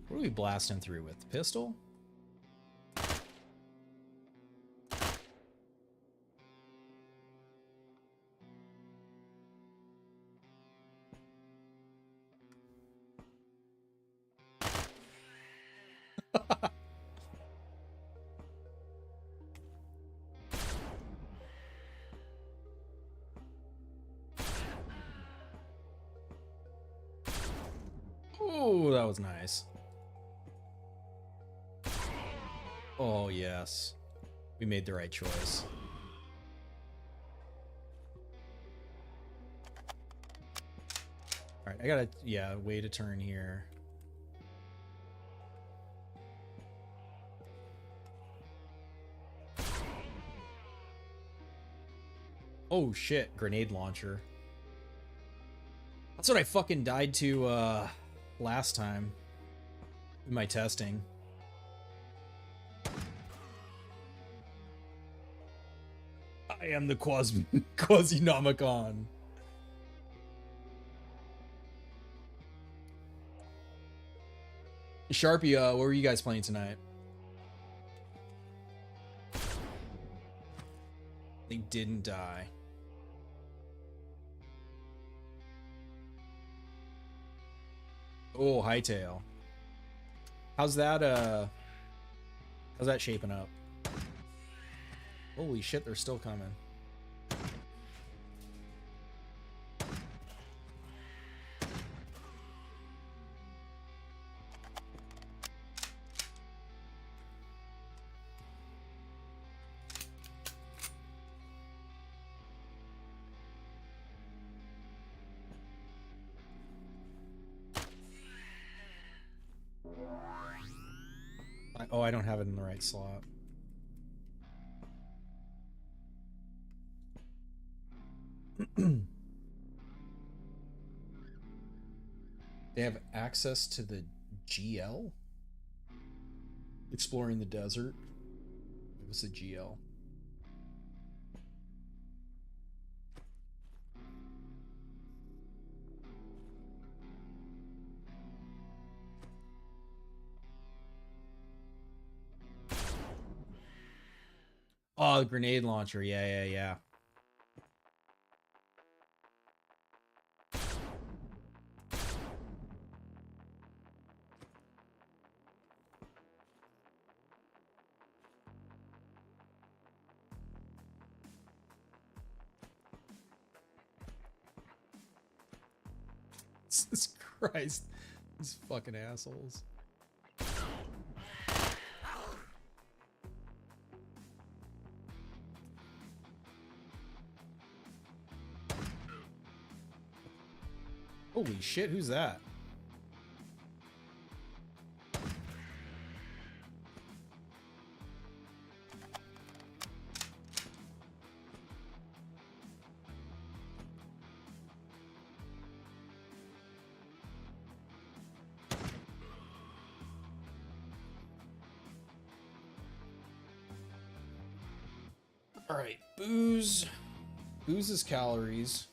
What are we blasting through with? The pistol? Oh, that was nice. Oh, yes. We made the right choice. Alright, I gotta, yeah, way to turn here. Oh shit, grenade launcher. That's what I fucking died to last time in my testing. I am the Quasinomicon. Sharpie, what were you guys playing tonight? They didn't die. Oh, Hightail. How's that shaping up? Holy shit, they're still coming. Oh, I don't have it in the right slot. They have access to the GL? Exploring the desert. It was the GL. Oh, the grenade launcher. Yeah. Jesus Christ. These fucking assholes. Holy shit, who's that? All right, booze. Booze is calories.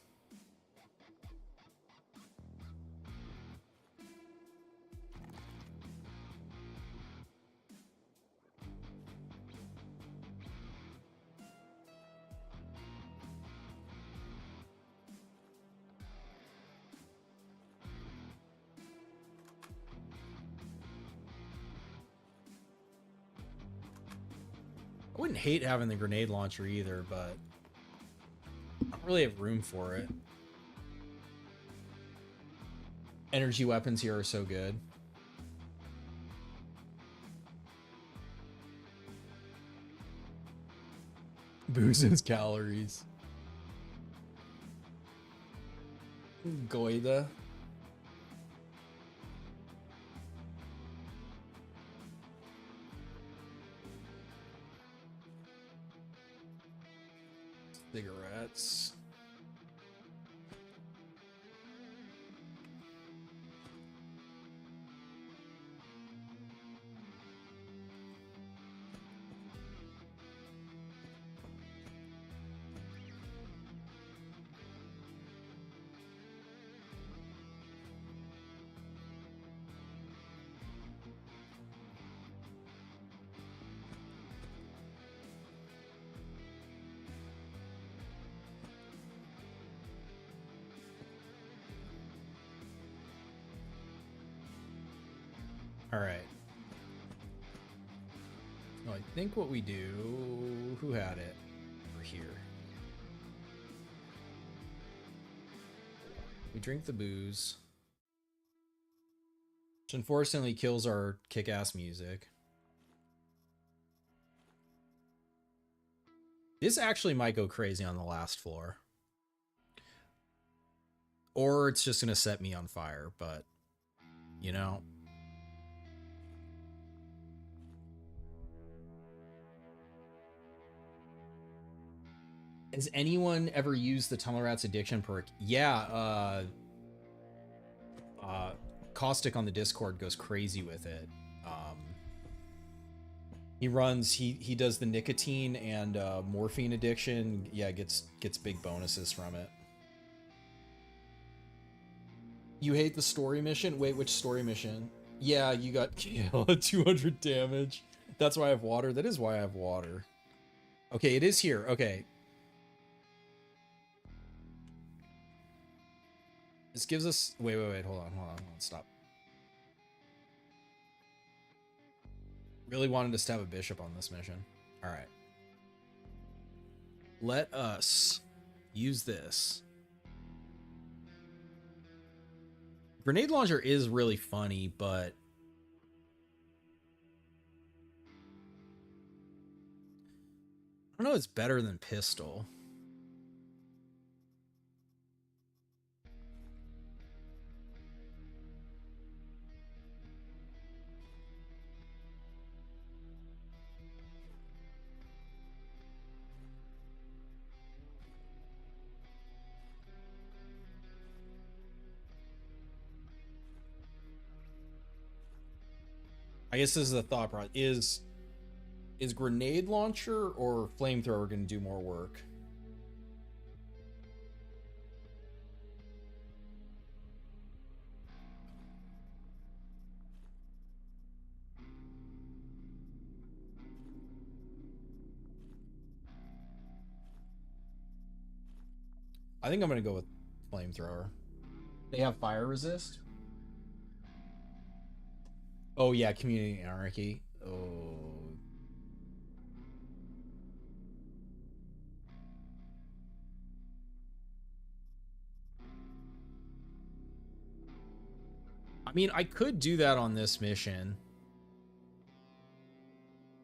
I wouldn't hate having the grenade launcher either, but I don't really have room for it. Energy weapons here are so good. Booze is calories. Goida. Cigarettes. All right. So I think what we do, who had it? We're here. We drink the booze, which unfortunately kills our kick-ass music. This actually might go crazy on the last floor. Or it's just going to set me on fire, but, you know. Has anyone ever used the Tunnel Rat's addiction perk? Yeah, Caustic on the Discord goes crazy with it. He does the nicotine and morphine addiction. Yeah, gets big bonuses from it. You hate the story mission? Wait, which story mission? Yeah, you got 200 damage. That's why I have water. That is why I have water. Okay, it is here. Okay. This gives us... Wait, hold on, stop. Really wanted us to have a bishop on this mission. Alright. Let us use this. Grenade launcher is really funny, but... I don't know, it's better than pistol. I guess this is the thought process. Is grenade launcher or flamethrower going to do more work? I think I'm going to go with flamethrower. They have fire resist? Oh yeah, community anarchy. Oh. I mean, I could do that on this mission.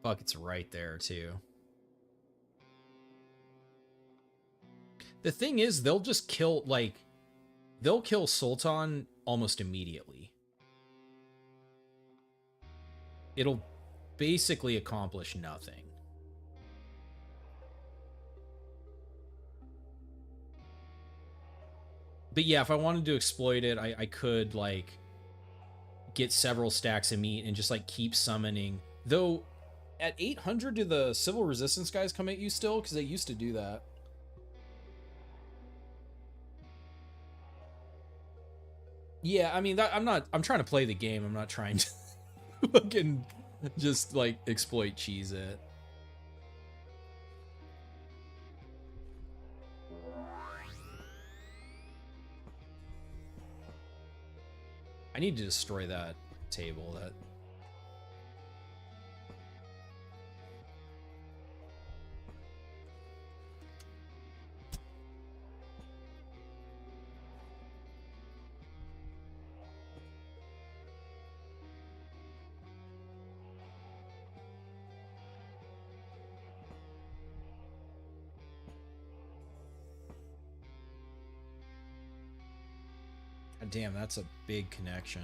Fuck, it's right there too. The thing is, they'll just kill, like, they'll kill Sultan almost immediately. It'll basically accomplish nothing. But yeah, if I wanted to exploit it, I could, like, get several stacks of meat and just, like, keep summoning. Though, at 800, do the Civil Resistance guys come at you still? Because they used to do that. Yeah, I mean, I'm trying to play the game. I'm not trying to fucking just, like, exploit cheese it. I need to destroy that table. God damn, that's a big connection.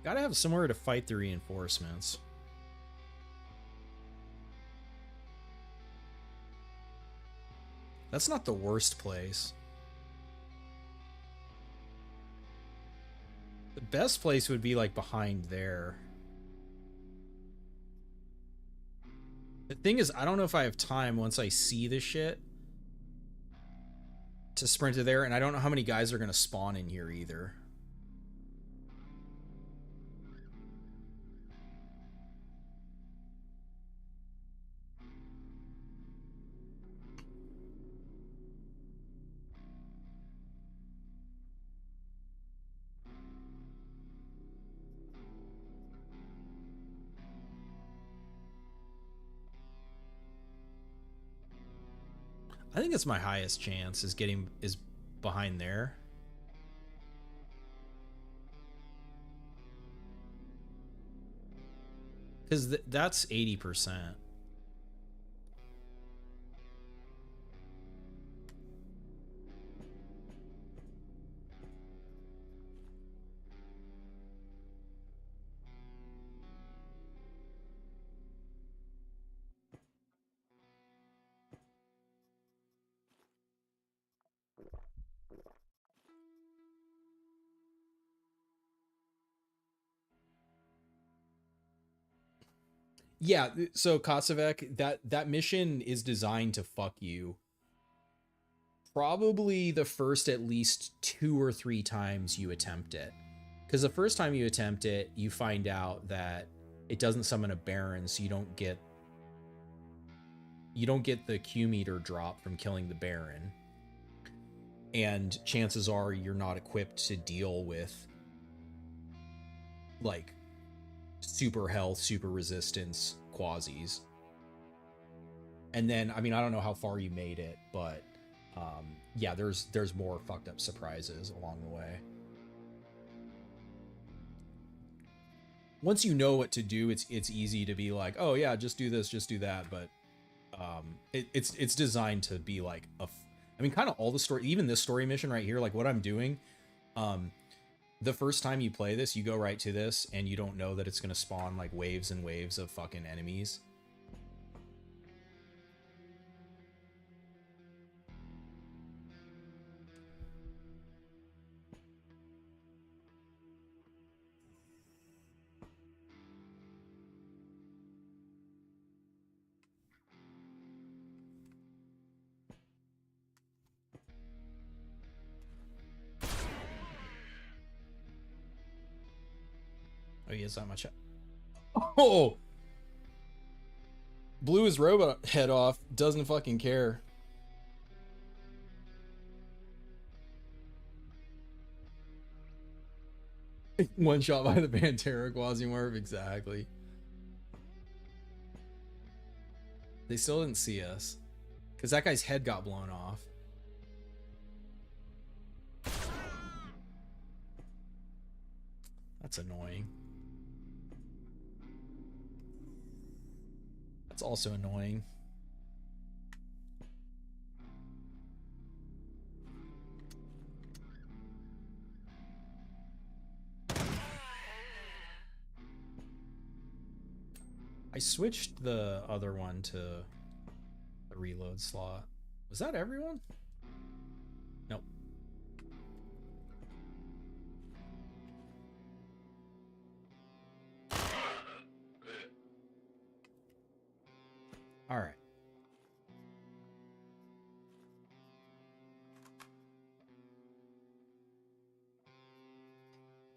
Gotta have somewhere to fight the reinforcements. That's not the worst place. The best place would be, like, behind there. The thing is, I don't know if I have time once I see this shit to sprint to there, and I don't know how many guys are going to spawn in here either. I think it's my highest chance is behind there. Because that's 80%. Yeah, so Kosovac, that mission is designed to fuck you. Probably the first at least 2 or 3 times you attempt it. Because the first time you attempt it, you find out that it doesn't summon a Baron, so you don't get the Q meter drop from killing the Baron. And chances are you're not equipped to deal with, like, super health, super resistance quasis. And then, I mean, I don't know how far you made it, but yeah, there's more fucked up surprises along the way. Once you know what to do, it's easy to be like, oh yeah, just do this, just do that. But it's designed to be like I mean, kind of all the story, even this story mission right here, like what I'm doing. The first time you play this, you go right to this, and you don't know that it's going to spawn, like, waves and waves of fucking enemies. Oh, he has that much. Oh! Blew his robot head off. Doesn't fucking care. One shot by the Pantera Quasimorph. Exactly. They still didn't see us. Because that guy's head got blown off. That's annoying. That's also annoying. I switched the other one to the reload slot. Was that everyone? Nope. All right.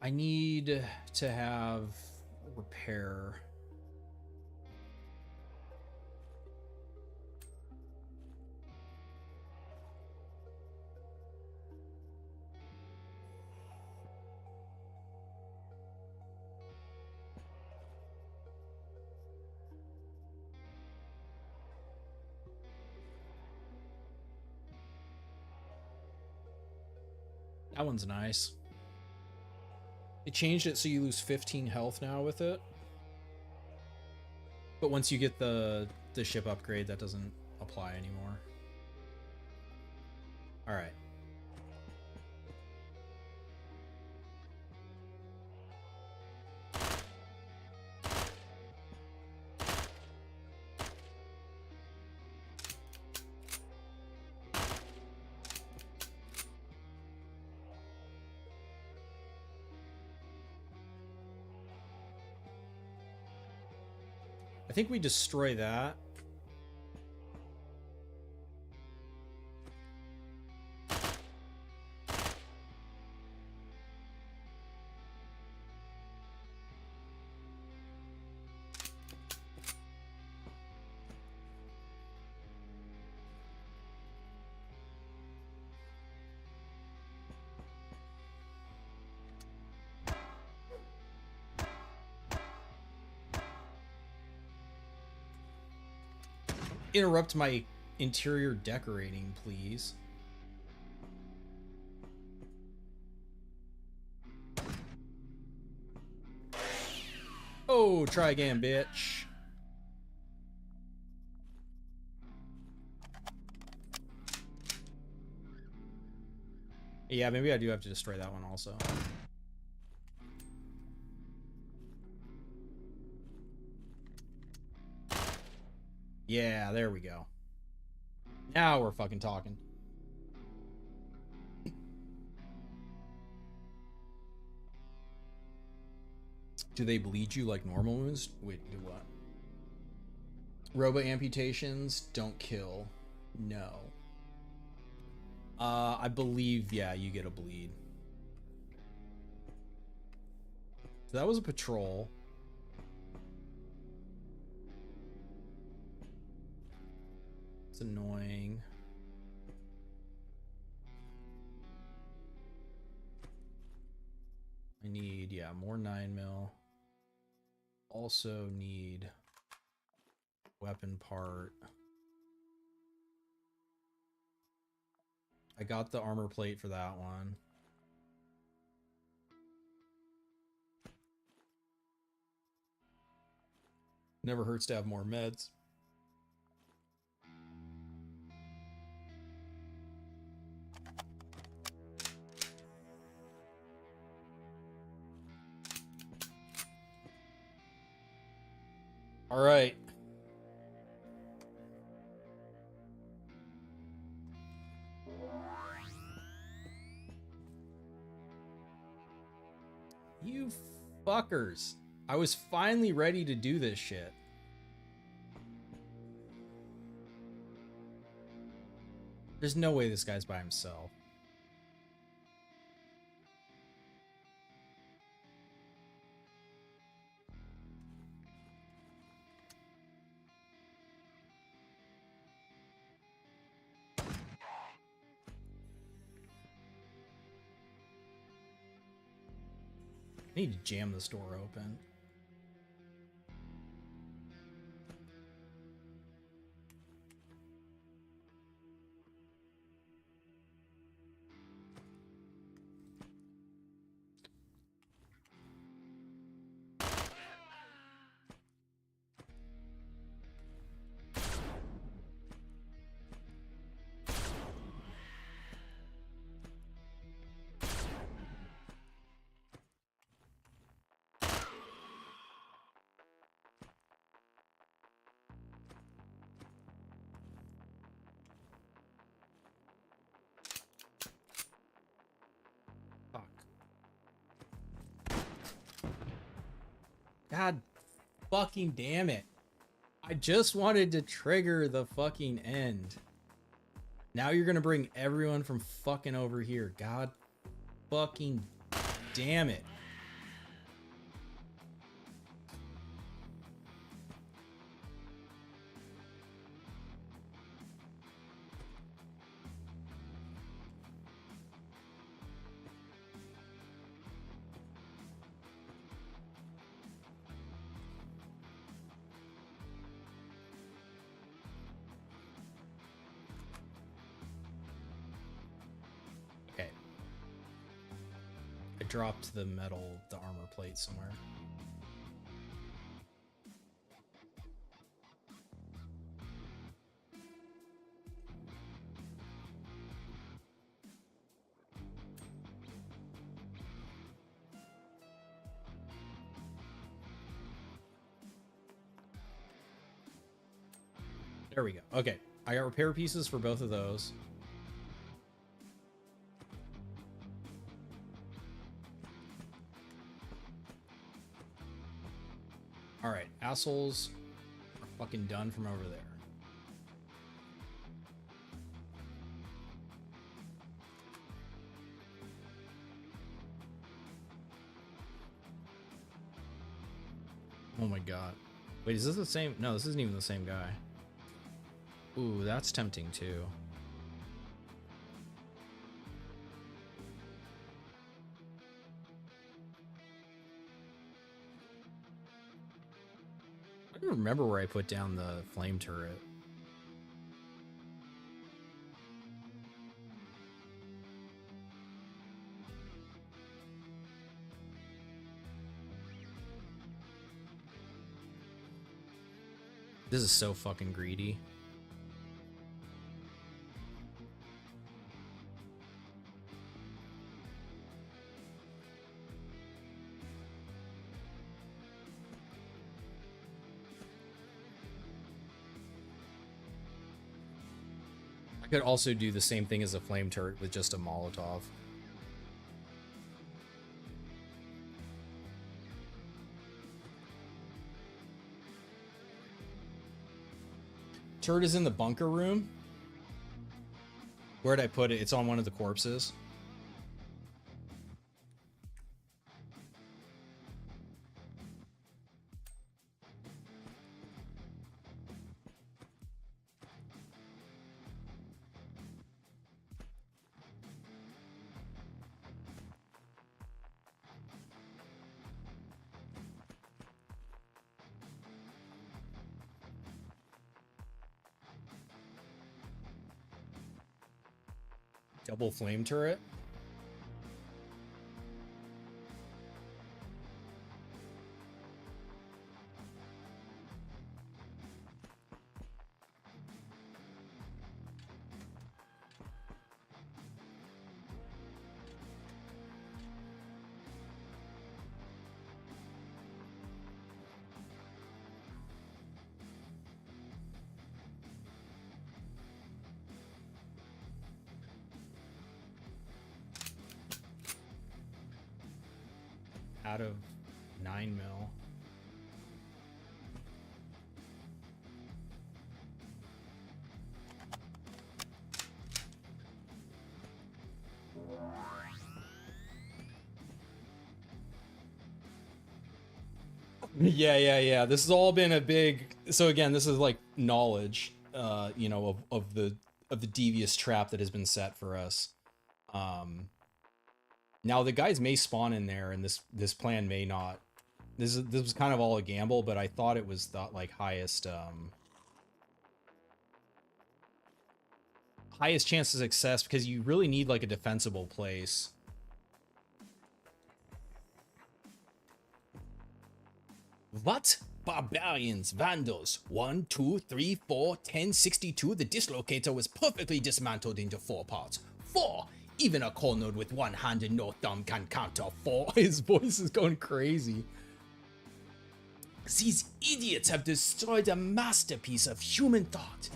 I need to have repair. That one's nice. They changed it so you lose 15 health now with it. But once you get the ship upgrade, that doesn't apply anymore. All right. I think we destroy that. Interrupt my interior decorating, please. Oh, try again, bitch. Yeah, maybe I do have to destroy that one also. Yeah, there we go. Now we're fucking talking. Do they bleed you like normal wounds? Wait, do what? Robo amputations don't kill. No. I believe, yeah, you get a bleed. So that was a patrol. It's annoying. I need, yeah, more 9mm. Also need weapon part. I got the armor plate for that one. Never hurts to have more meds. All right. You fuckers. I was finally ready to do this shit. There's no way this guy's by himself. I need to jam this door open. Fuck. God fucking damn it. I just wanted to trigger the fucking end. Now you're gonna bring everyone from fucking over here. God fucking damn it. Okay. I dropped the armor plate somewhere. There we go. Okay. I got repair pieces for both of those. Alright, assholes are fucking done from over there. Oh my god. Wait, is this the same? No, this isn't even the same guy. Ooh, that's tempting too. I don't remember where I put down the flame turret. This is so fucking greedy. I could also do the same thing as a flame turret with just a Molotov. Turret is in the bunker room. Where'd I put it? It's on one of the corpses. Double flame turret. Out of 9 mil. Yeah. This has all been a big. So again, this is like knowledge, you know, of the devious trap that has been set for us. Now the guys may spawn in there, and this plan may not. This was kind of all a gamble, but I thought it was the like highest chance of success because you really need like a defensible place.
What? Barbarians, Vandals, 1, 2, 3, 4, 1062. The dislocator was perfectly dismantled into 4 parts. 4! Even a core node with 1 hand and no thumb can counter 4.
His voice is going crazy.
These idiots have destroyed a masterpiece of human thought.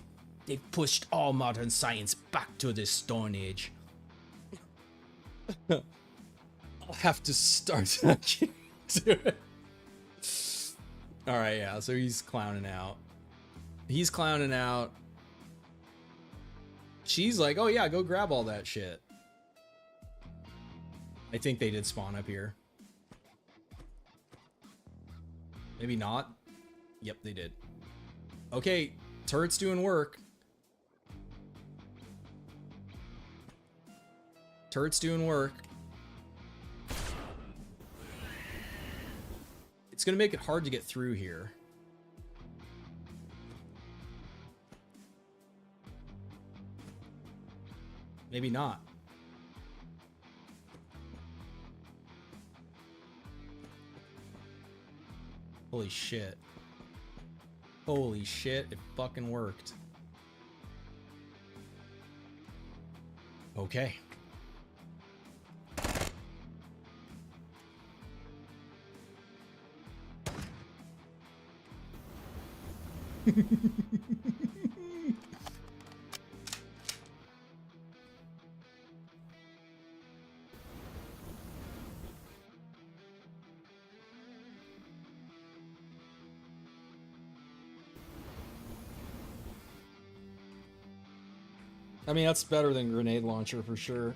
They've pushed all modern science back to the Stone Age.
I'll have to start. I can't do it. All right, yeah. So he's clowning out. He's clowning out. She's like, "Oh yeah, go grab all that shit." I think they did spawn up here. Maybe not. Yep, they did. Okay, turret's doing work. Turret's doing work. It's gonna make it hard to get through here. Maybe not. Holy shit. Holy shit, it fucking worked. Okay. I mean, that's better than grenade launcher for sure.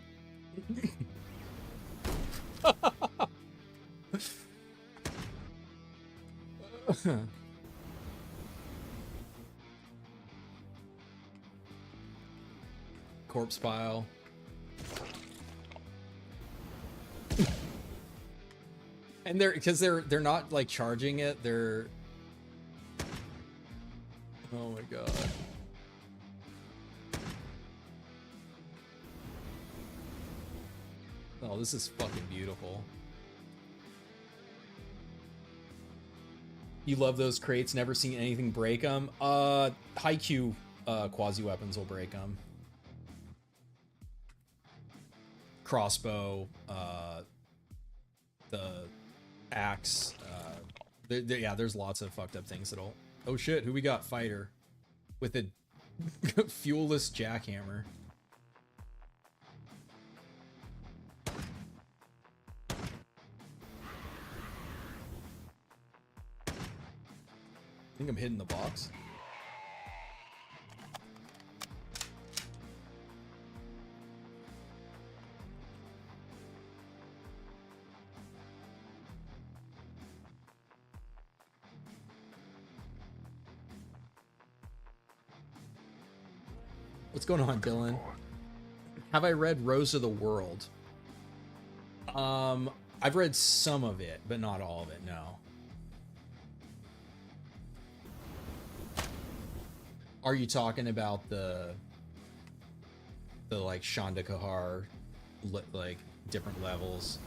Corpse pile. And they're not like charging it, they're... Oh my god. Oh, this is fucking beautiful. You love those crates, never seen anything break them. High Q quasi weapons will break them. Crossbow, the axe, yeah, there's lots of fucked up things that'll... Oh shit, who we got? Fighter. With a fuelless jackhammer. I think I'm hitting the box. What's going on, Dylan? Have I read Rose of the World? I've read some of it, but not all of it, no. Are you talking about the like Shonda Kahar, like different levels?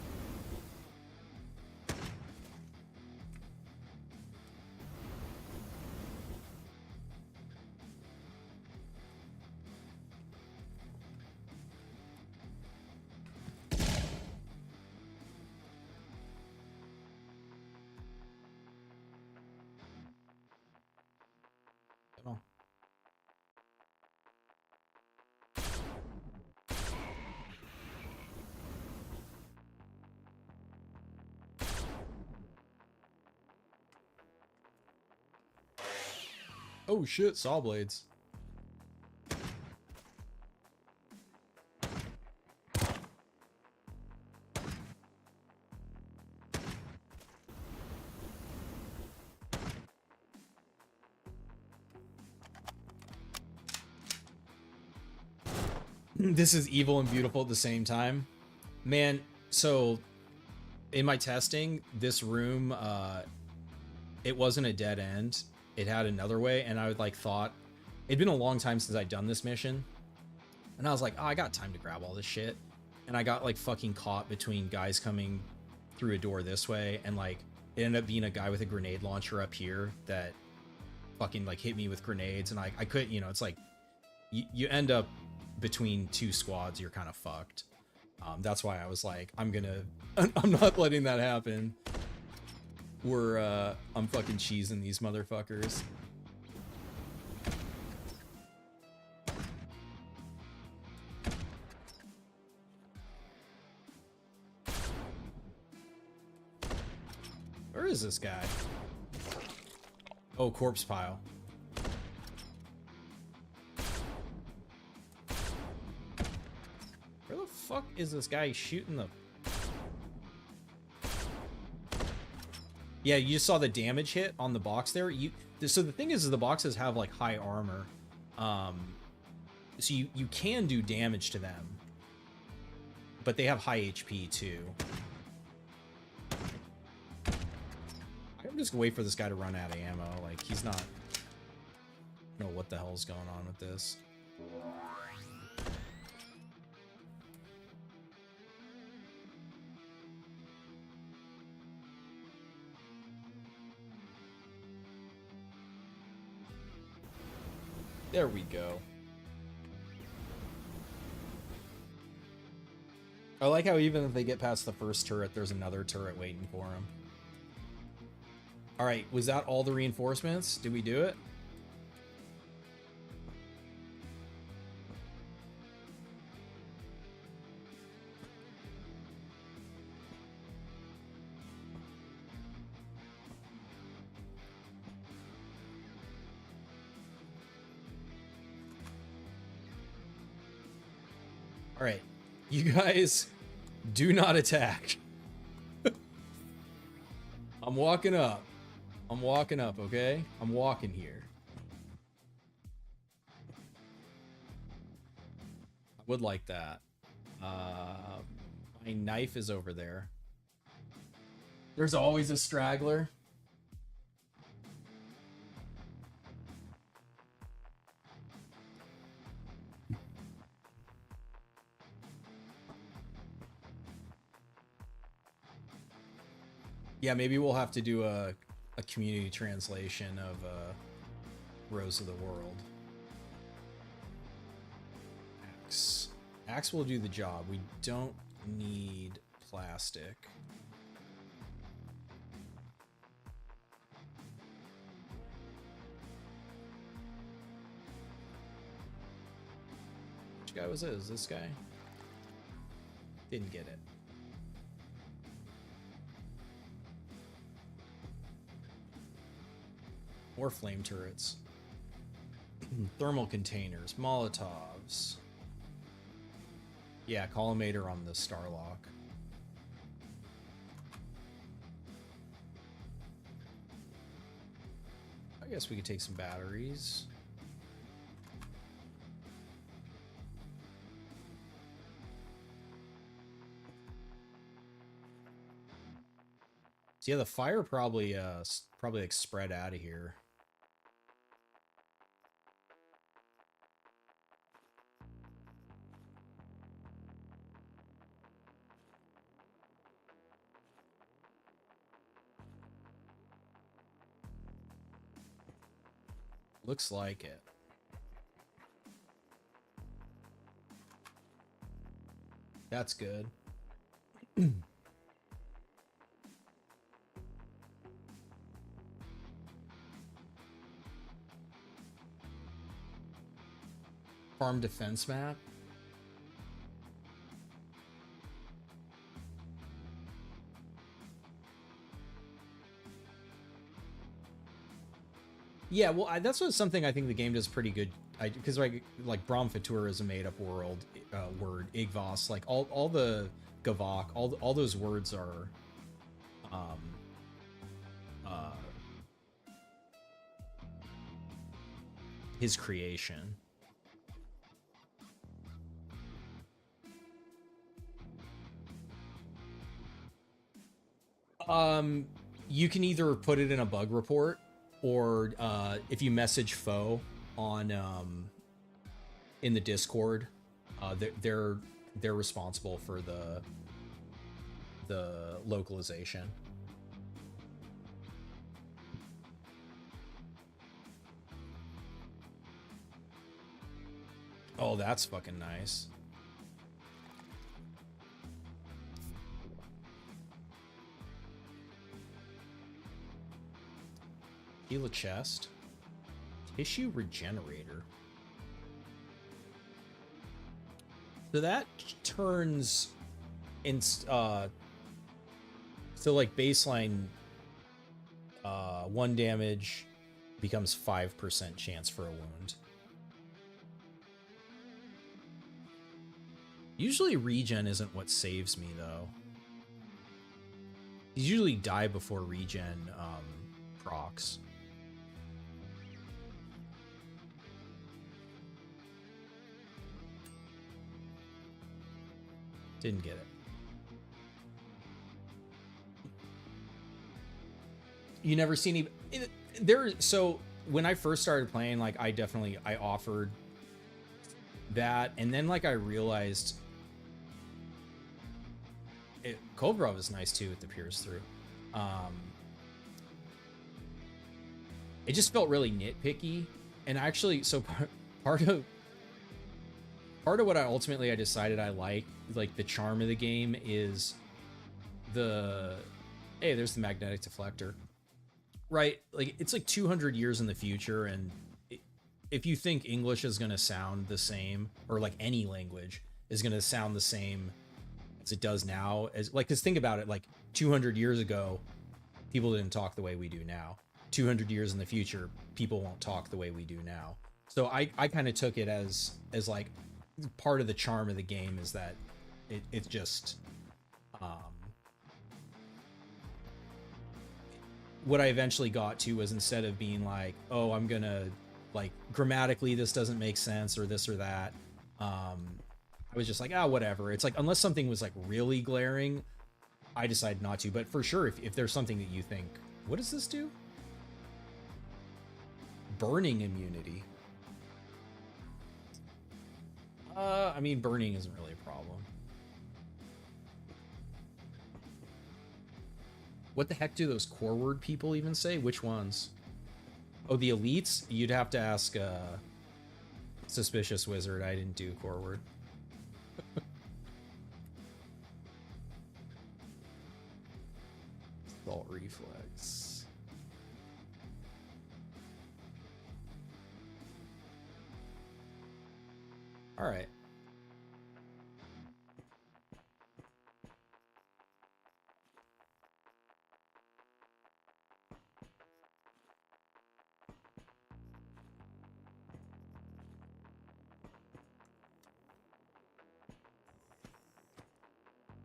Oh shit, saw blades. This is evil and beautiful at the same time. Man, So in my testing, this room, it wasn't a dead end. It had another way, and I would like thought it'd been a long time since I'd done this mission, and I was like, oh, I got time to grab all this shit, and I got like fucking caught between guys coming through a door this way, and like it ended up being a guy with a grenade launcher up here that fucking like hit me with grenades, and I couldn't, you know, it's like you end up between two squads, you're kind of fucked. That's why I was like, I'm not letting that happen. I'm fucking cheesing these motherfuckers. Where is this guy? Oh, corpse pile. Where the fuck is this guy shooting the... Yeah, you just saw the damage hit on the box there. So the thing is the boxes have like high armor. So you can do damage to them. But they have high HP too. I'm just gonna wait for this guy to run out of ammo. Like, he's not... I don't know what the hell's going on with this. There we go. I like how even if they get past the first turret, there's another turret waiting for them. All right, was that all the reinforcements? Did we do it? All right, you guys do not attack. I'm walking up. I'm walking up, okay? I'm walking here. I would like that. My knife is over there. There's always a straggler. Yeah, maybe we'll have to do a community translation of Rose of the World. Axe. Axe will do the job. We don't need plastic. Which guy was it? Is this guy? Didn't get it. More flame turrets. Thermal containers. Molotovs. Yeah, collimator on the Starlock. I guess we could take some batteries. So yeah, the fire probably like spread out of here. Looks like it. That's good. Farm defense map. Yeah, well, that's what something I think the game does pretty good. Because like Bromfatur is a made-up word. Igvos, like all the Gavok, all those words are, his creation. You can either put it in a bug report, or if you message Foe on in the Discord, they're responsible for the localization. Oh, that's fucking nice. Heal a chest. Tissue regenerator. So that turns in so like baseline 1 damage becomes 5% chance for a wound. Usually regen isn't what saves me though. You usually die before regen procs. Didn't get it. You never seen any there. So when I first started playing, like I offered that, and then like I realized Cold Grove is nice too with the pierce through. It just felt really nitpicky, and actually, so part of what I decided I like the charm of the game is hey, there's the magnetic deflector, right? Like it's like 200 years in the future, and if you think English is gonna sound the same, or like any language is gonna sound the same as it does now, as like, cause think about it, like 200 years ago, people didn't talk the way we do now. 200 years in the future, people won't talk the way we do now. So I kind of took it as like part of the charm of the game is that it just what I eventually got to was, instead of being like, oh, I'm gonna like grammatically this doesn't make sense or this or that, I was just like, ah, whatever. It's like, unless something was like really glaring, I decided not to. But for sure, if there's something that you think, what does this do? Burning immunity. I mean, burning isn't really a problem. What the heck do those core word people even say? Which ones? Oh, the elites? You'd have to ask Suspicious Wizard. I didn't do core word. Assault reflex. All right.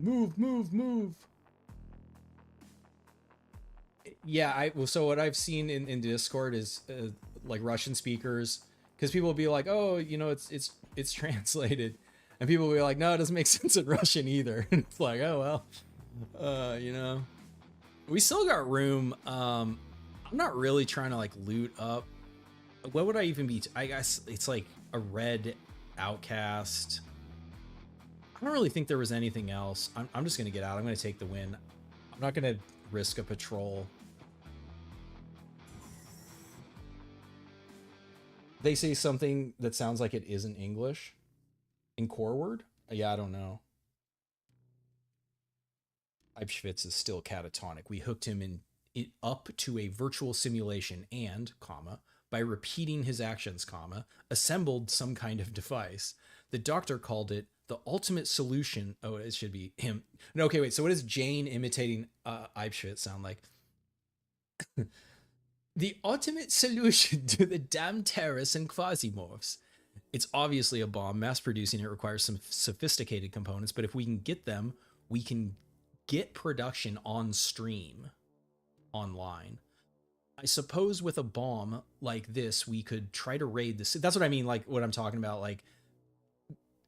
Move. Yeah, so what I've seen in Discord is like Russian speakers, because people will be like, oh, you know, it's translated, and people will be like, no, it doesn't make sense in Russian either. And it's like, oh well, you know, we still got room. I'm not really trying to like loot up. What would I even be? I guess it's like a red outcast. I don't really think there was anything else. I'm just gonna get out. I'm gonna take the win. I'm not gonna risk a patrol. They say something that sounds like it isn't English in core word. Yeah, I don't know. Eibschwitz is still catatonic. We hooked him in up to a virtual simulation and, comma, by repeating his actions, comma, assembled some kind of device. The doctor called it the ultimate solution. Oh, it should be him. No, okay, wait. So what does Jane imitating Eibschwitz sound like? The ultimate solution to the damn terrorists and Quasimorphs. It's obviously a bomb. Mass producing it requires some sophisticated components, but if we can get them, we can get production on stream, online. I suppose with a bomb like this, we could try to raid the city. That's what I mean, like what I'm talking about. Like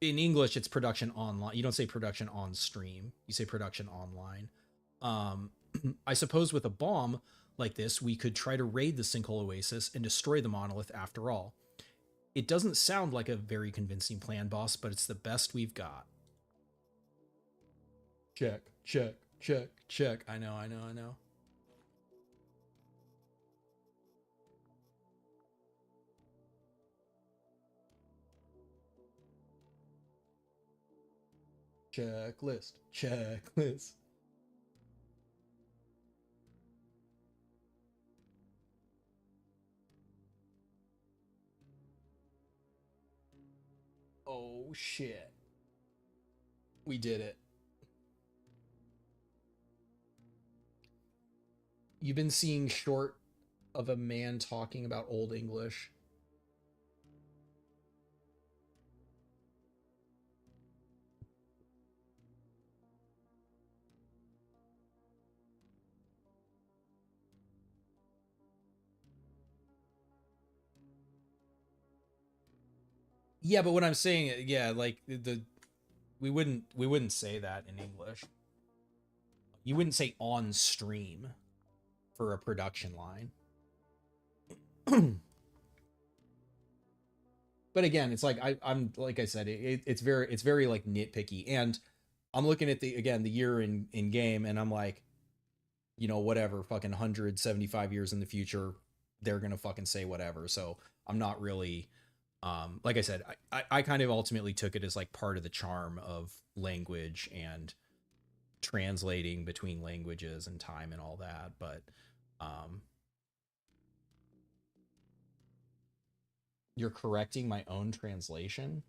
in English, it's production online. You don't say production on stream. You say production online. I suppose with a bomb like this, we could try to raid the Sinkhole Oasis and destroy the monolith after all. It doesn't sound like a very convincing plan, boss, but it's the best we've got. Check, check, check, check. I know, I know, I know. Checklist, checklist. Oh shit. We did it. You've been seeing short of a man talking about Old English. Yeah, but what I'm saying, yeah, like we wouldn't say that in English. You wouldn't say on stream for a production line. But again, it's like I'm like I said, it's very like nitpicky, and I'm looking at the year in game, and I'm like, you know, whatever, fucking 175 years in the future, they're gonna fucking say whatever. So I'm not really, like I said, I kind of ultimately took it as like part of the charm of language and translating between languages and time and all that. But you're correcting my own translation.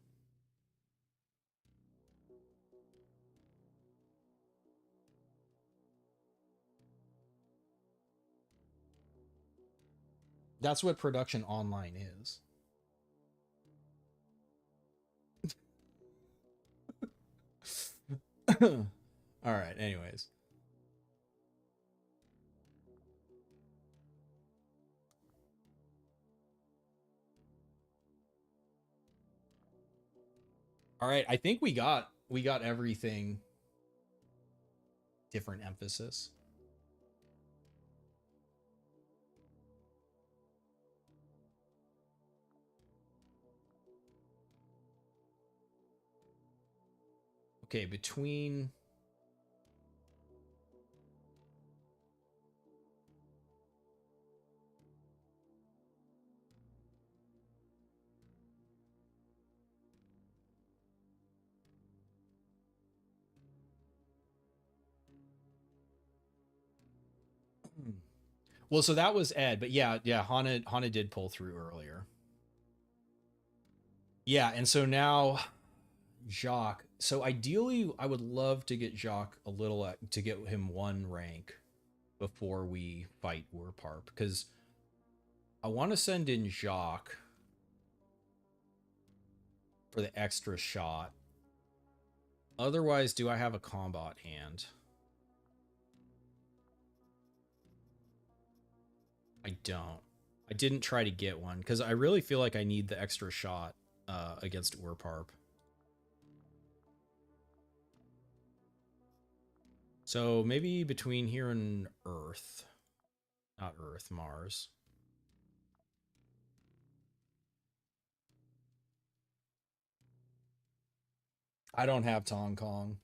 That's what production online is. All right, anyways. All right, I think we got everything. Different emphasis. Okay, between well, so that was Ed, but yeah, Hana did pull through earlier. Yeah, and so now Jacques. So ideally, I would love to get Jacques a little to get him one rank before we fight Warparp, because I want to send in Jacques for the extra shot. Otherwise, do I have a combat hand? I don't. I didn't try to get one because I really feel like I need the extra shot against Warparp. So maybe between here and Earth. Not Earth, Mars. I don't have Tong Kong.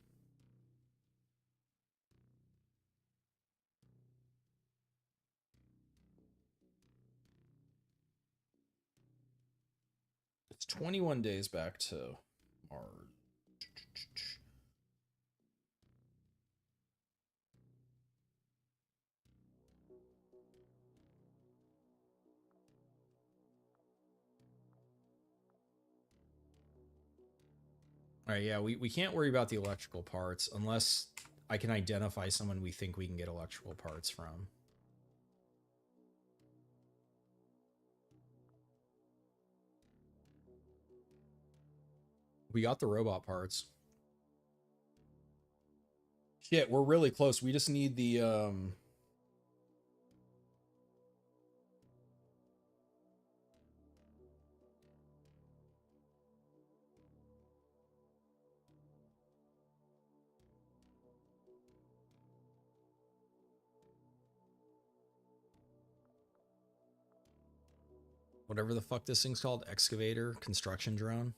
It's 21 days back to Mars. All right, yeah, we can't worry about the electrical parts unless I can identify someone we think we can get electrical parts from. We got the robot parts. Shit, we're really close. We just need the whatever the fuck this thing's called, excavator, construction drone.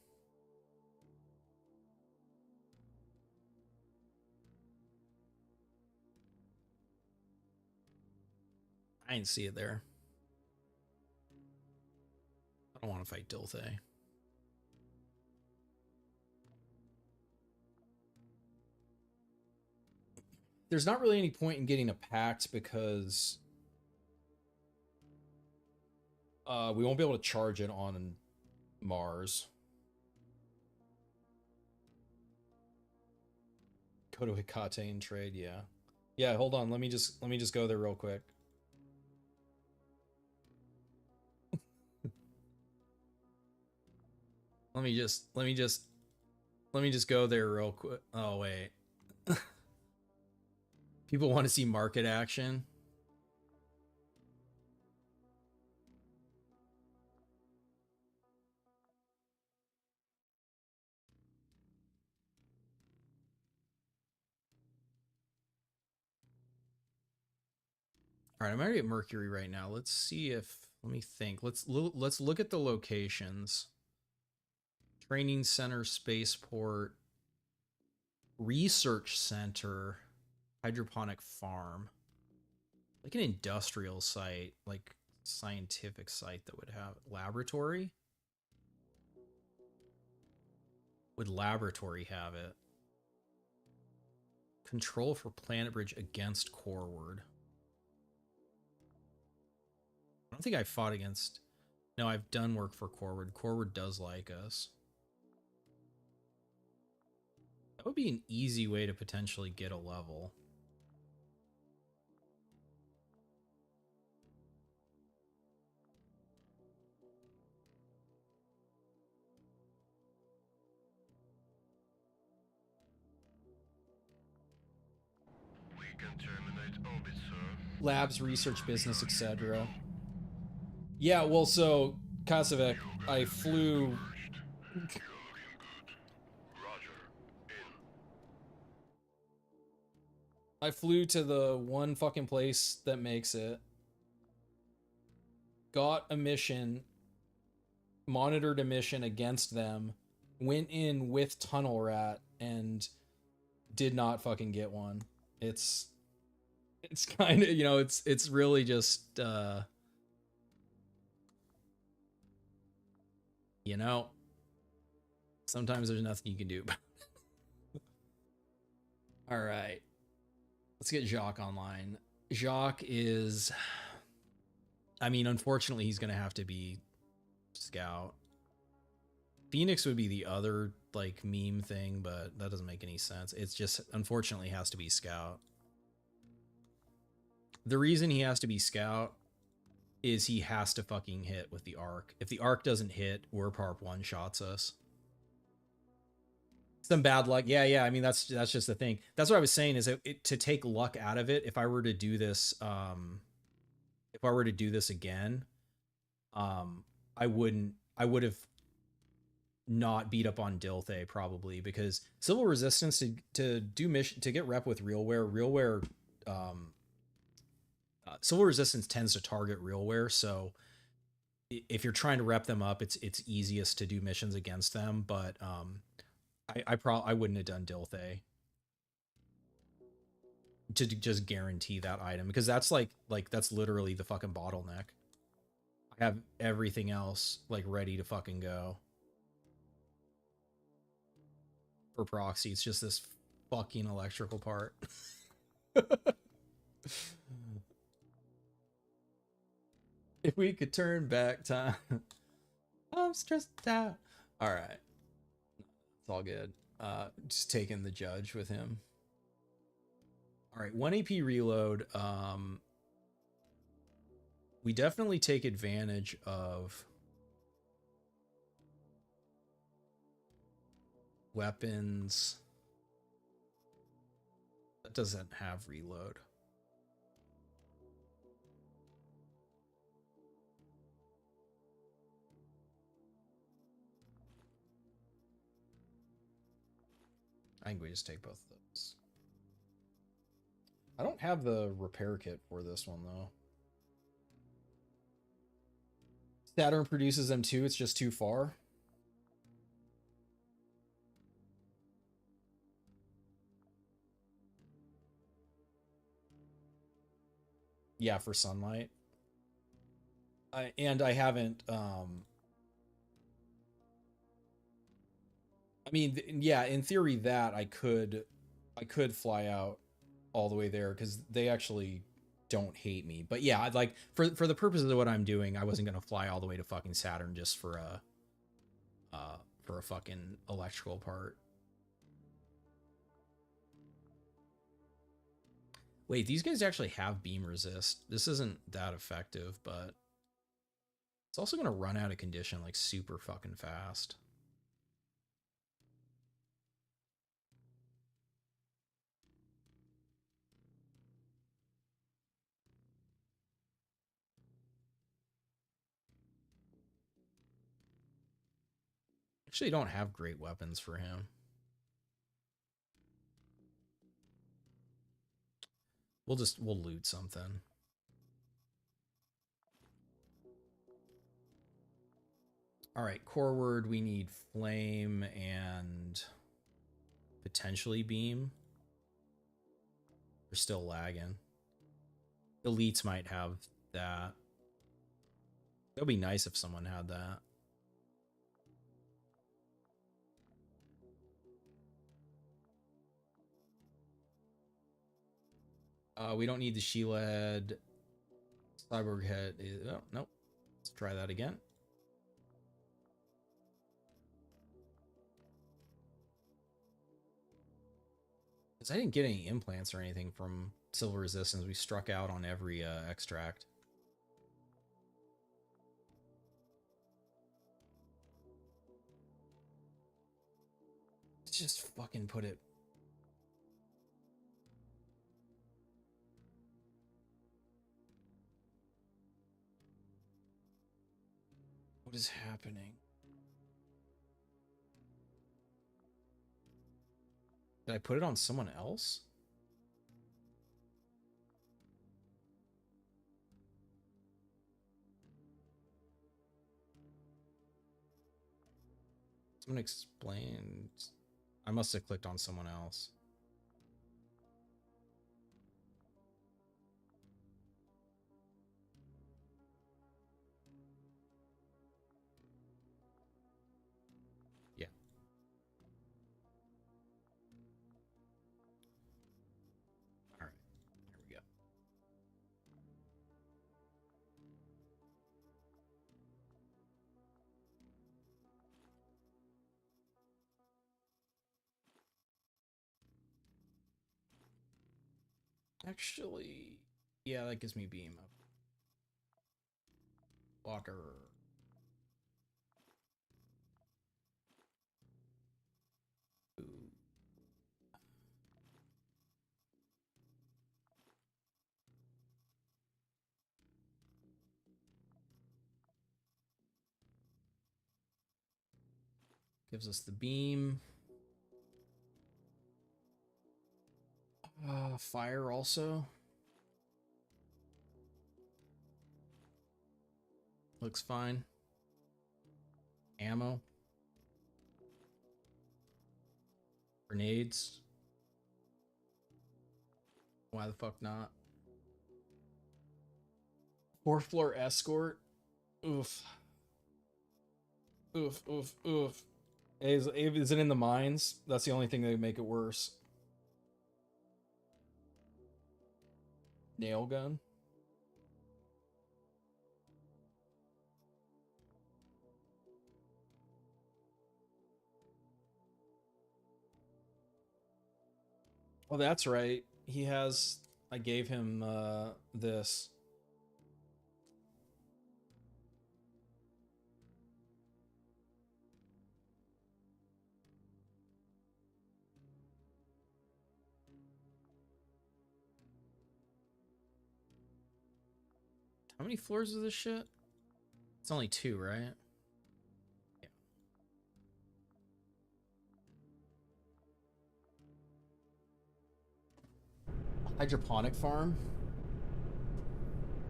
I didn't see it there. I don't want to fight Dilthay. There's not really any point in getting a pact because we won't be able to charge it on Mars. Go to Hecate and trade, yeah. Yeah, hold on, let me just go there real quick. Let me just go there real quick. Oh wait. People want to see market action. All right, I'm already at Mercury right now. Let's see if, let me think. Let's look at the locations. Training center, spaceport, research center, hydroponic farm, like an industrial site, like scientific site that would have laboratory. Would laboratory have it? Control for Planet Bridge against Coreward. I don't think I fought against. No, I've done work for Coreward. Coreward does like us. That would be an easy way to potentially get a level.
We can terminate orbit, sir.
Labs, research, business, etc. Yeah, well, so, Kasavek, I flew...
You're looking good. Roger. In.
I flew to the one fucking place that makes it. Got a mission. Monitored a mission against them. Went in with Tunnel Rat and did not fucking get one. It's kind of, you know, it's really just, you know, sometimes there's nothing you can do. All right. Let's get Jacques online. Jacques is, I mean, unfortunately, he's going to have to be Scout. Phoenix would be the other, like, meme thing, but that doesn't make any sense. It's just, unfortunately, has to be Scout. The reason he has to be Scout is he has to fucking hit with the arc. If the arc doesn't hit, Warparp one-shots us. Some bad luck. Yeah, I mean, that's just the thing. That's what I was saying, is to take luck out of it, if I were to do this, again, I would have not beat up on Dilthay probably, because Civil Resistance to do mission, to get rep with Realware, Civil Resistance tends to target Realware, so if you're trying to rep them up, it's easiest to do missions against them, but I wouldn't have done Dilthay to just guarantee that item, because that's like that's literally the fucking bottleneck. I have everything else like ready to fucking go for proxy. It's just this fucking electrical part. If we could turn back time. I'm stressed out. All right. It's all good. Just taking the judge with him. All right, 1 AP reload. We definitely take advantage of weapons. That doesn't have reload. I think we just take both of those. I don't have the repair kit for this one, though. Saturn produces them too, it's just too far. Yeah, for sunlight. I haven't I mean, yeah, in theory that I could fly out all the way there because they actually don't hate me. But yeah, I'd like for the purposes of what I'm doing, I wasn't gonna fly all the way to fucking Saturn just for a fucking electrical part. Wait, these guys actually have beam resist. This isn't that effective, but it's also gonna run out of condition like super fucking fast. Actually don't have great weapons for him. We'll loot something. All right, core word, we need flame and potentially beam. We're still lagging. Elites might have that. It would be nice if someone had that. We don't need the She-Led. Cyborg head is... Oh, nope. Let's try that again. Because I didn't get any implants or anything from Silver Resistance. We struck out on every extract. Let's just fucking put it... What is happening? Did I put it on someone else? Someone explained. I must have clicked on someone else. Yeah. All right. Here we go. Actually, yeah, that gives me beam up. Walker. Ooh. Gives us the beam. Fire also. Looks fine. Ammo. Grenades. Why the fuck not? 4th floor escort. Oof. Oof, oof, oof. Is it in the mines? That's the only thing that would make it worse. Nail gun. Oh, that's right. He has... I gave him this. How many floors is this shit? It's only 2, right? Yeah. Hydroponic farm?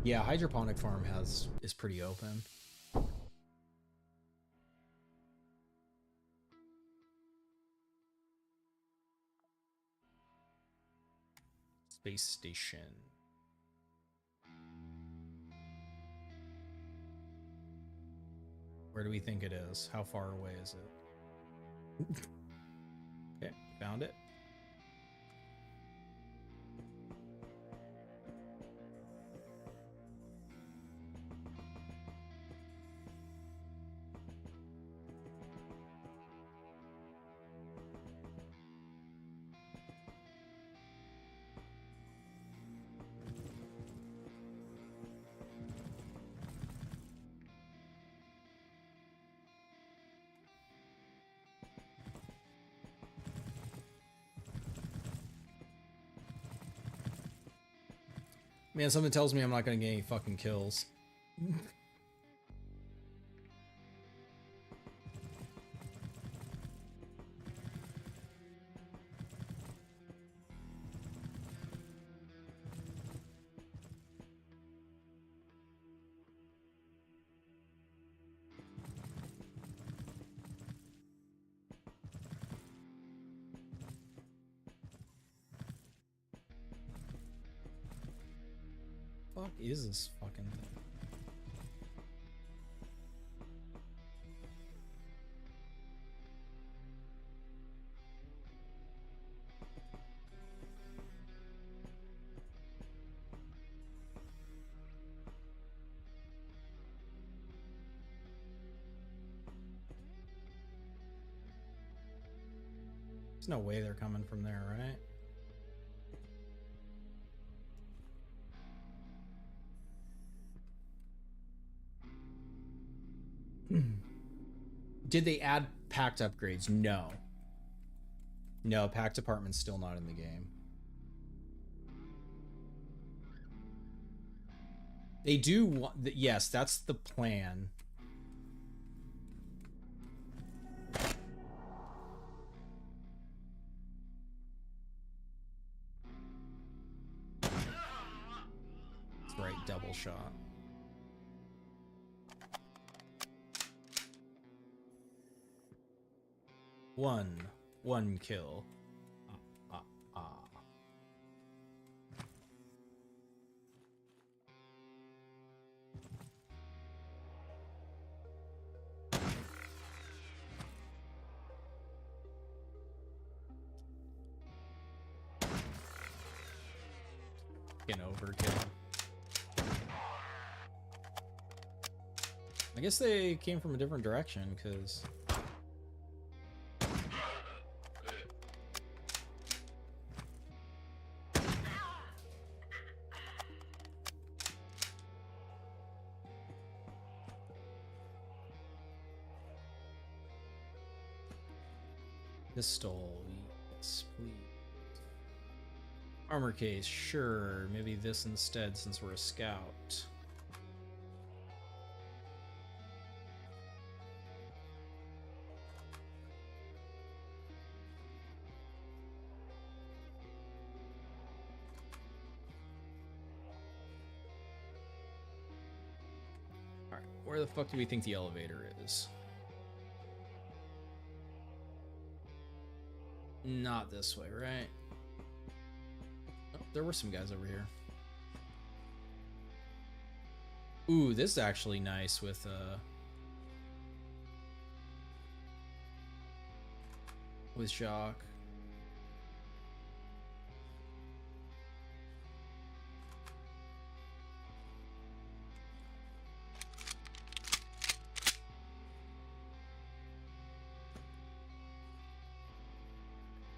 Yeah, hydroponic farm is pretty open. Space station. Where do we think it is? How far away is it? Okay, found it. Man, something tells me I'm not gonna get any fucking kills. Fuck is this fucking thing? There's no way they're coming from there, right? Did they add packed upgrades? No. No, packed apartment's still not in the game. They do want... Yes, that's the plan. That's right, double shot. One kill. Fucking overkill. I guess they came from a different direction, because... Pistol, yes, please. Armor case, sure. Maybe this instead, since we're a scout. Alright, where the fuck do we think the elevator is? Not this way, right? Oh, there were some guys over here. Ooh, this is actually nice with Jacques.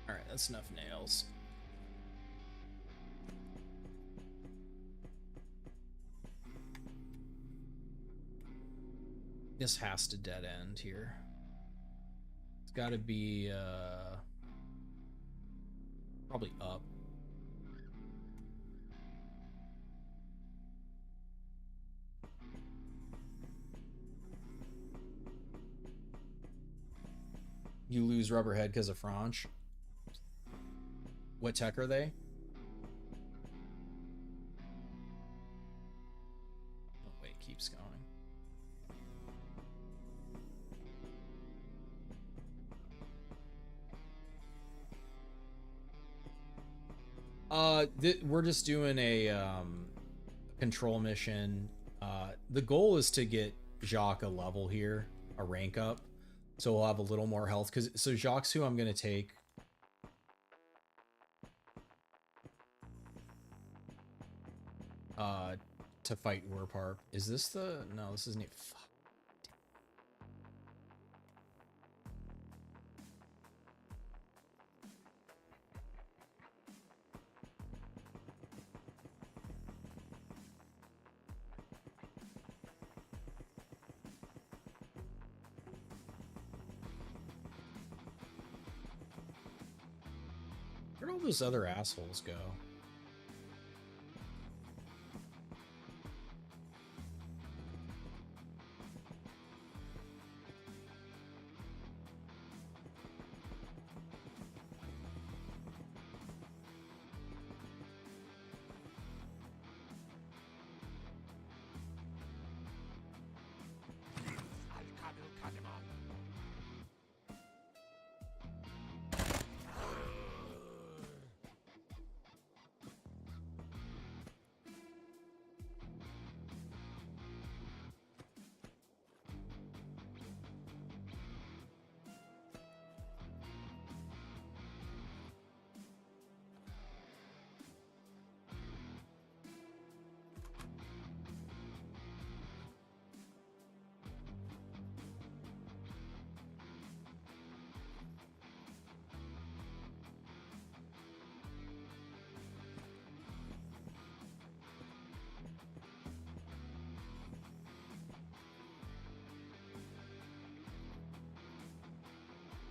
Alright, that's enough nails. This has to dead end here. It's gotta be, probably up. You lose Rubberhead because of franche. What tech are they? Oh wait, keeps going. We're just doing a control mission. The goal is to get Jacques a level here, a rank up, so we'll have a little more health. So Jacques who I'm gonna take. To fight Warpark. Is this the... No, this isn't it. Fuck. Where'd all those other assholes go?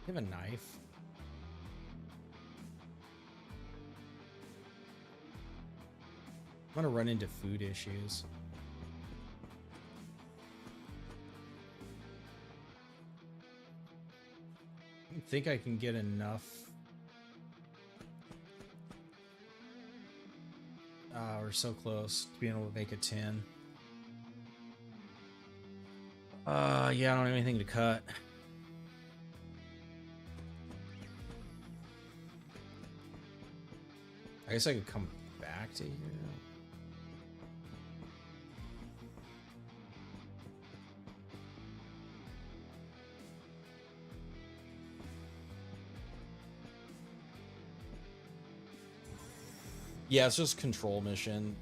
You have a knife? I'm gonna run into food issues. I don't think I can get enough. We're so close to being able to make a 10. Yeah, I don't have anything to cut. I guess I could come back to here. Yeah, it's just control mission.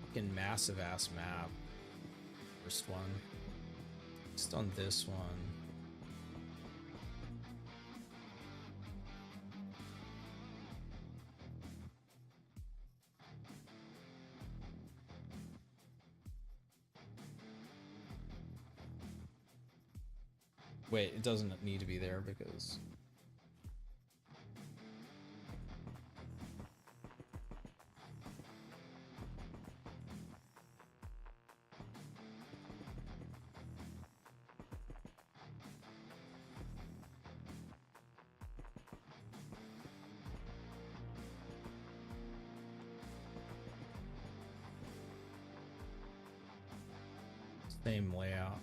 Fucking massive ass map. First one. Just on this one. Wait, it doesn't need to be there because... Same layout.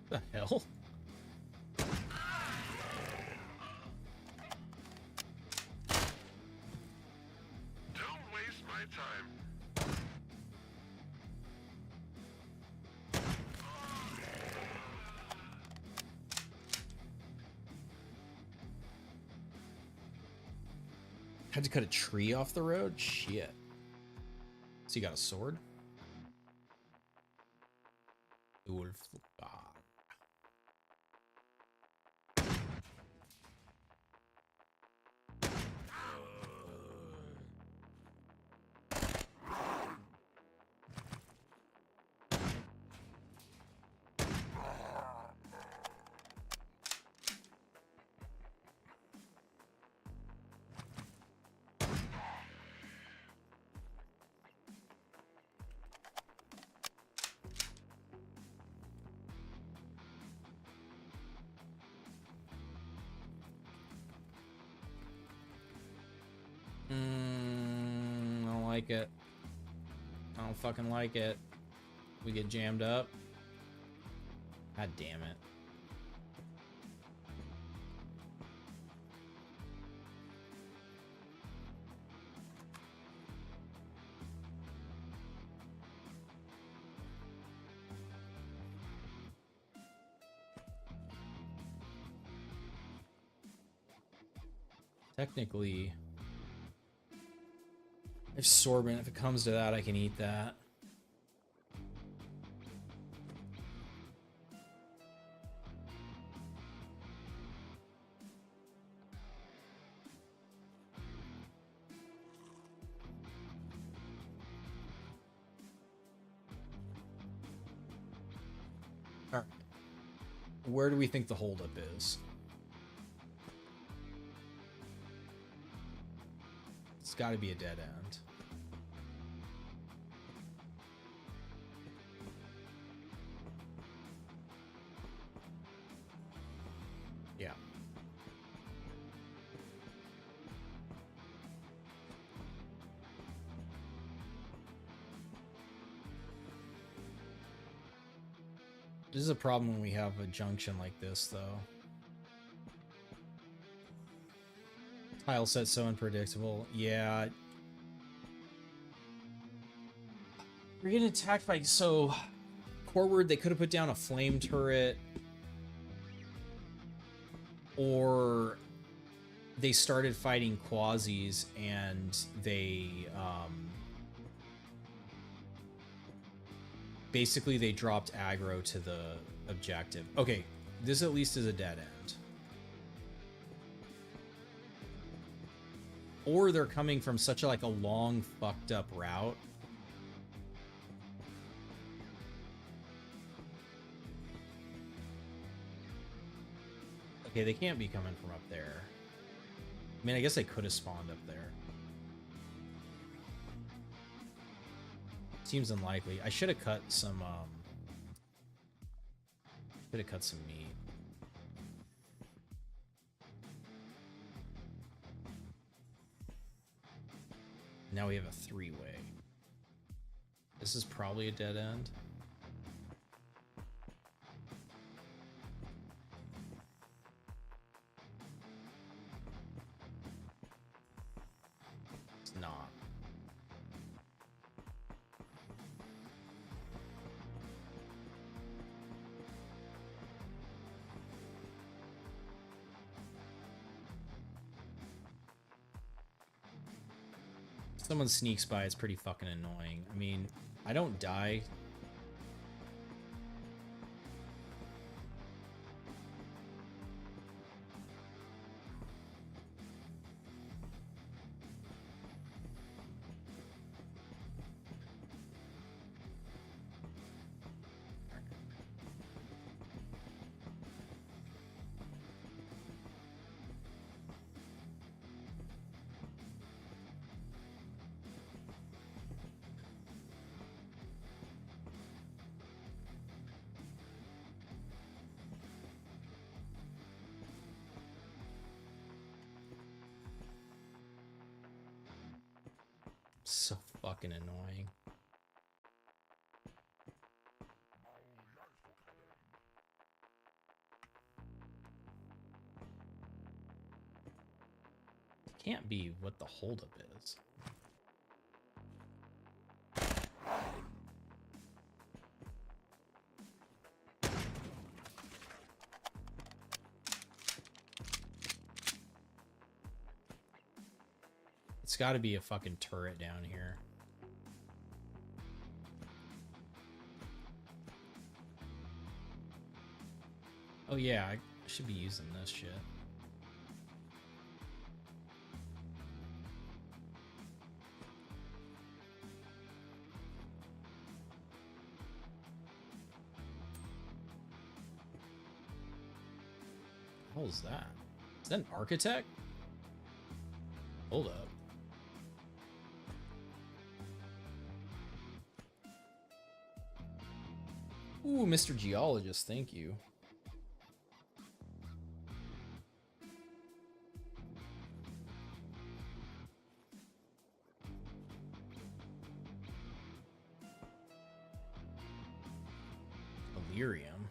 The hell?
Don't waste my time.
Had to cut a tree off the road? Shit. So you got a sword? Wolf. I don't like it. I don't fucking like it. We get jammed up. God damn it. Technically, if sorbent, if it comes to that, I can eat that. All right. Where do we think the holdup is? It's got to be a dead end. Yeah. This is a problem when we have a junction like this, though. Tile set so unpredictable. Yeah. We're getting attacked by... So, forward, they could have put down a flame turret. Or they started fighting Quasis and they... basically, they dropped aggro to the objective. Okay, this at least is a dead end. Or they're coming from such a, like, a long, fucked up route. Okay, they can't be coming from up there. I mean, I guess they could have spawned up there. Seems unlikely. I should have cut some, should have cut some meat. Now we have a three-way. This is probably a dead end. It's not. Someone sneaks by, it's pretty fucking annoying. I mean, I don't die. So fucking annoying. Can't be what the holdup is. It's got to be a fucking turret down here. Oh yeah, I should be using this shit. What is that? Is that an architect? Hold up. Ooh, Mr. Geologist, thank you. Delirium.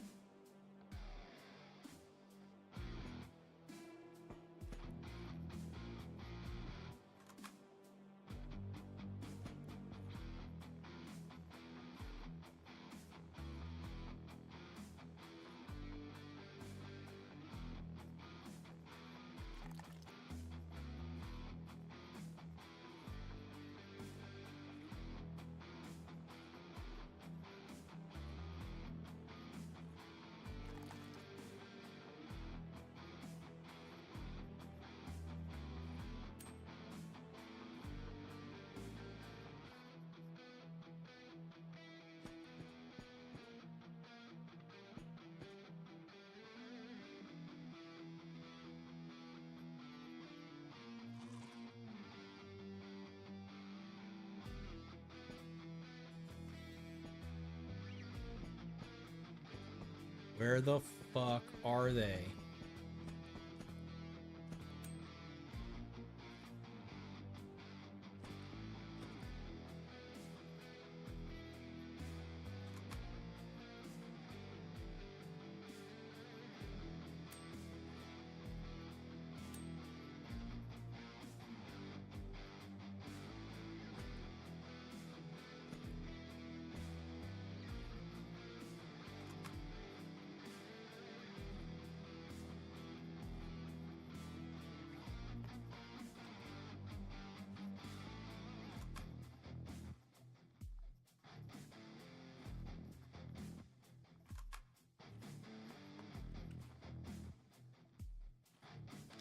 Where the fuck are they?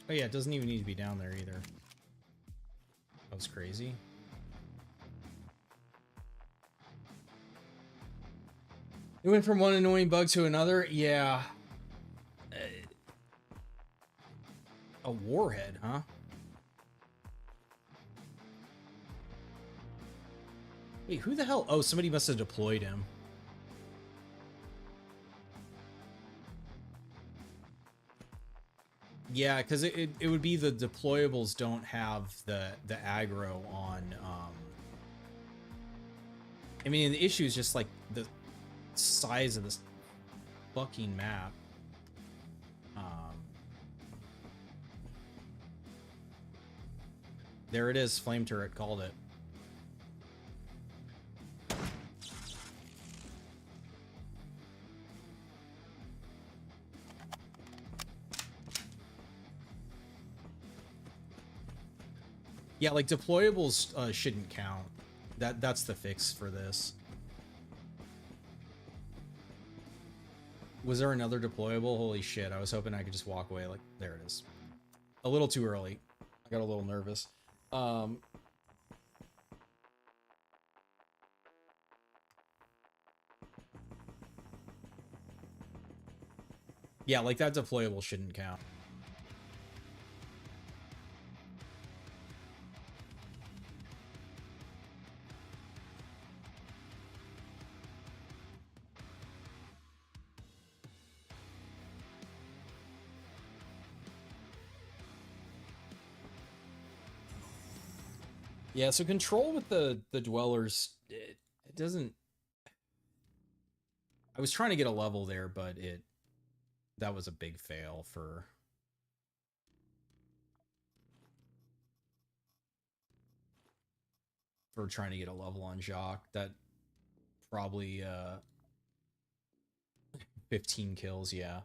Oh yeah, it doesn't even need to be down there either. That was crazy. It went from one annoying bug to another. Yeah. A warhead, huh? Wait, who the hell? Oh, somebody must have deployed him. Yeah, because it would be the deployables don't have the aggro on. I mean, the issue is just like the size of this fucking map. There it is, flame turret called it. Yeah, like deployables shouldn't count. That's the fix for this. Was there another deployable? Holy shit, I was hoping I could just walk away. Like, there it is. A little too early. I got a little nervous. Yeah, like that deployable shouldn't count. Yeah, so control with the dwellers, it doesn't... I was trying to get a level there, but that was a big fail for trying to get a level on Jacques. That probably 15 kills, yeah.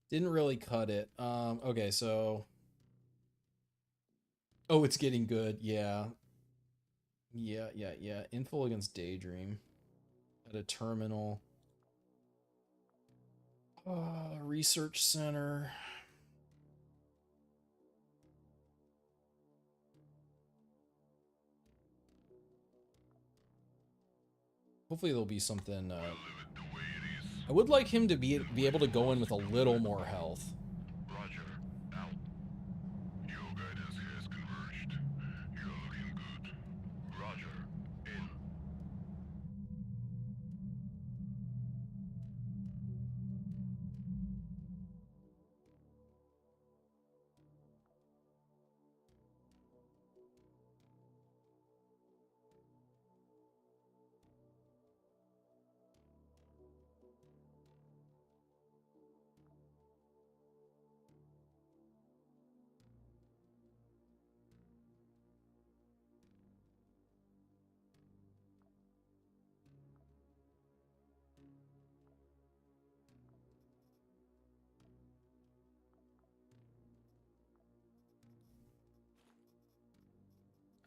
Didn't really cut it. Okay, so... Oh, it's getting good, yeah. Yeah. Info against Daydream. At a terminal. Research center. Hopefully there'll be something. I would like him to be able to go in with a little more health.
Roger. Out. Your guidance has converged. You're looking good. Roger. In.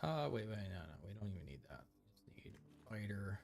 Wait, no, we don't even need that. We just need fighter.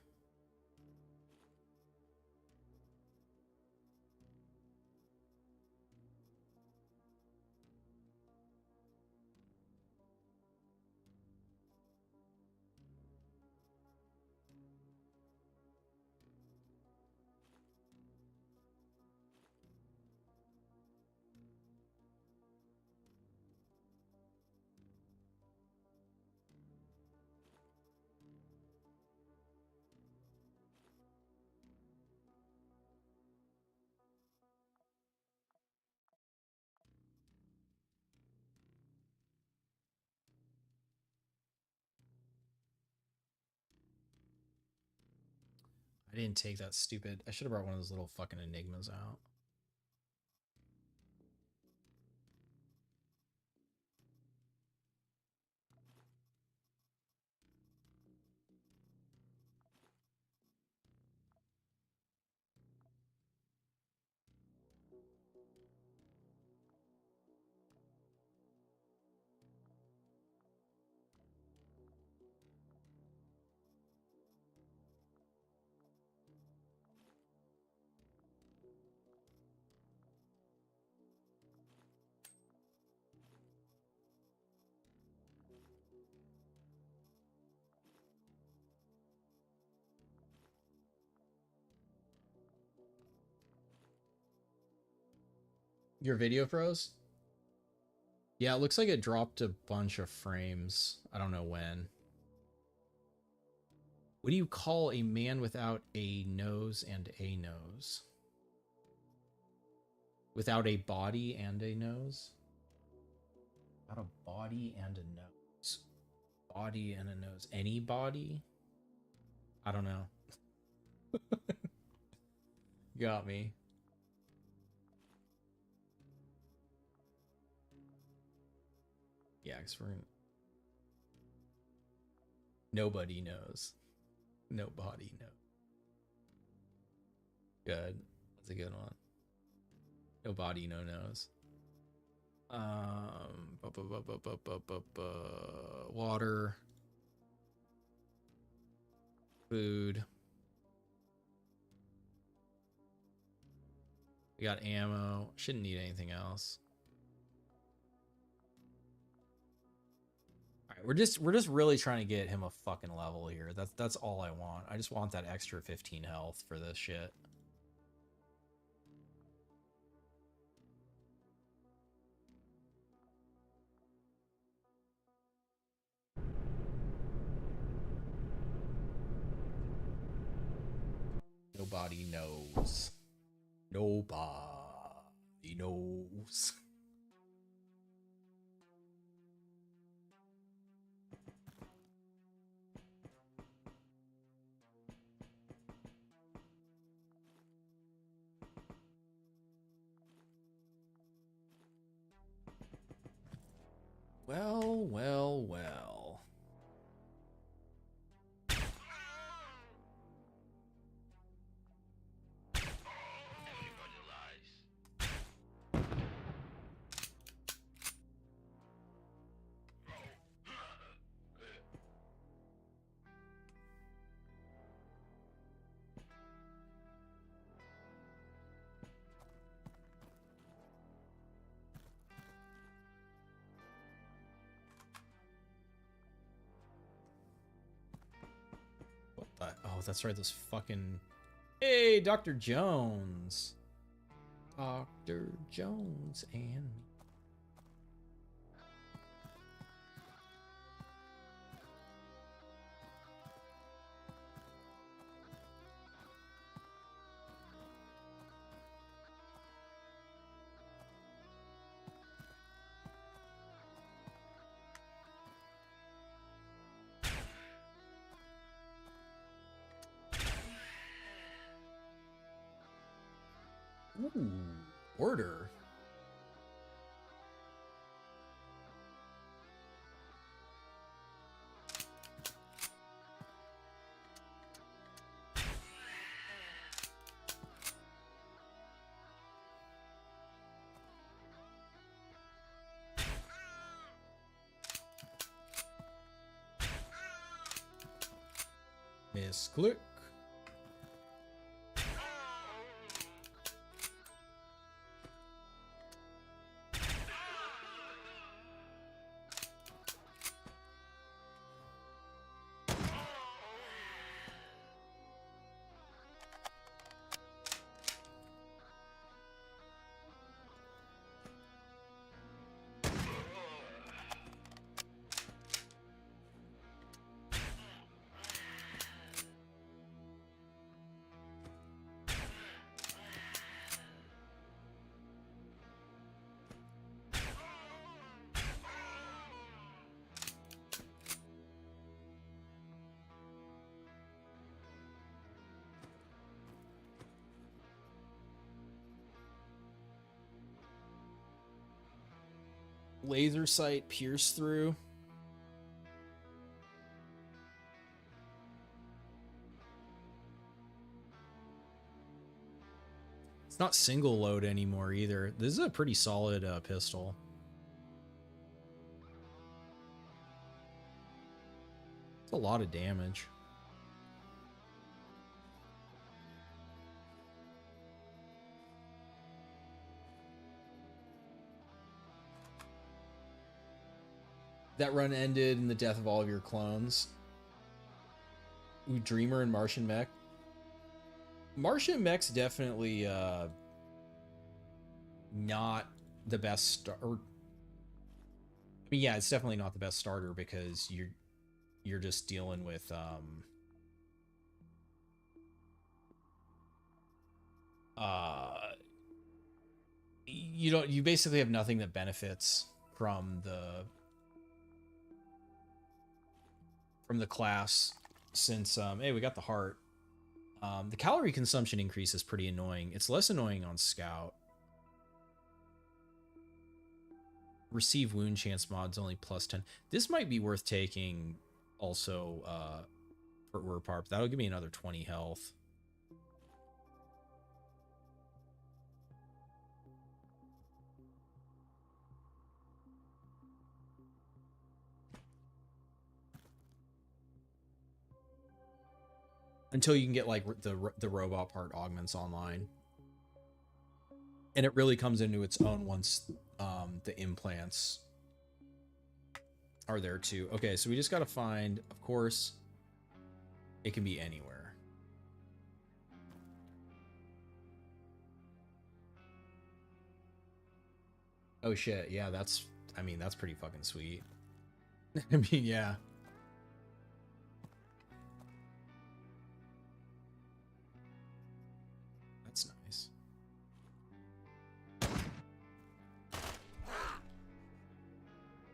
I didn't take that stupid. I should have brought one of those little fucking enigmas out. Your video froze? Yeah, it looks like it dropped a bunch of frames. I don't know when. What do you call a man without a nose and a nose? Without a body and a nose? Without a body and a nose. Body and a nose. Anybody? I don't know. Got me. Yeah, because we're gonna... Nobody knows. Nobody knows. Good. That's a good one. Nobody no knows. Water. Food. We got ammo. Shouldn't need anything else. All right, we're just really trying to get him a fucking level here. That's all I want. I just want that extra 15 health for this shit. Nobody knows. Nobody knows. Well, well, well.
Everybody lies.
What the? Oh, that's right. Those fucking. Hey, Dr. Jones. Dr. Jones and me. Ooh, order. Misclick. Laser sight pierce through. It's not single load anymore either. This is a pretty solid pistol. It's a lot of damage. That run ended in the death of all of your clones. Ooh, Dreamer and Martian Mech. Martian Mech's definitely not the best start. I mean, yeah, it's definitely not the best starter because you're just dealing with you basically have nothing that benefits from the class since hey, we got the heart. The calorie consumption increase is pretty annoying. It's less annoying on Scout. Receive wound chance mods only +10. This might be worth taking also for Urparp. That'll give me another 20 health. Until you can get like the robot part augments online, and it really comes into its own once the implants are there too. Okay, so we just got to find, of course, it can be anywhere. Oh shit, yeah, that's, I mean, that's pretty fucking sweet. I mean, yeah. That's nice.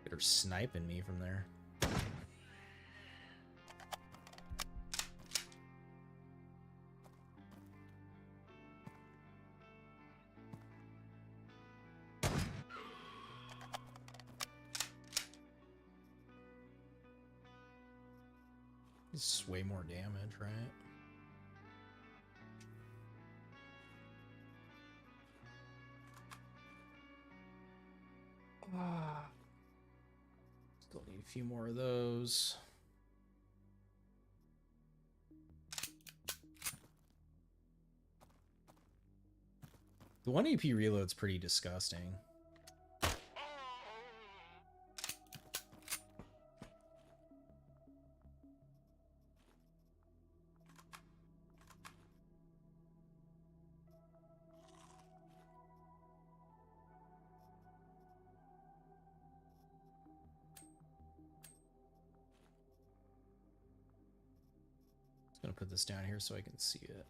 Get her sniping me from there. This is way more damage, right? Still need a few more of those. The 1 AP reload's pretty disgusting. Gonna put this down here so I can see it.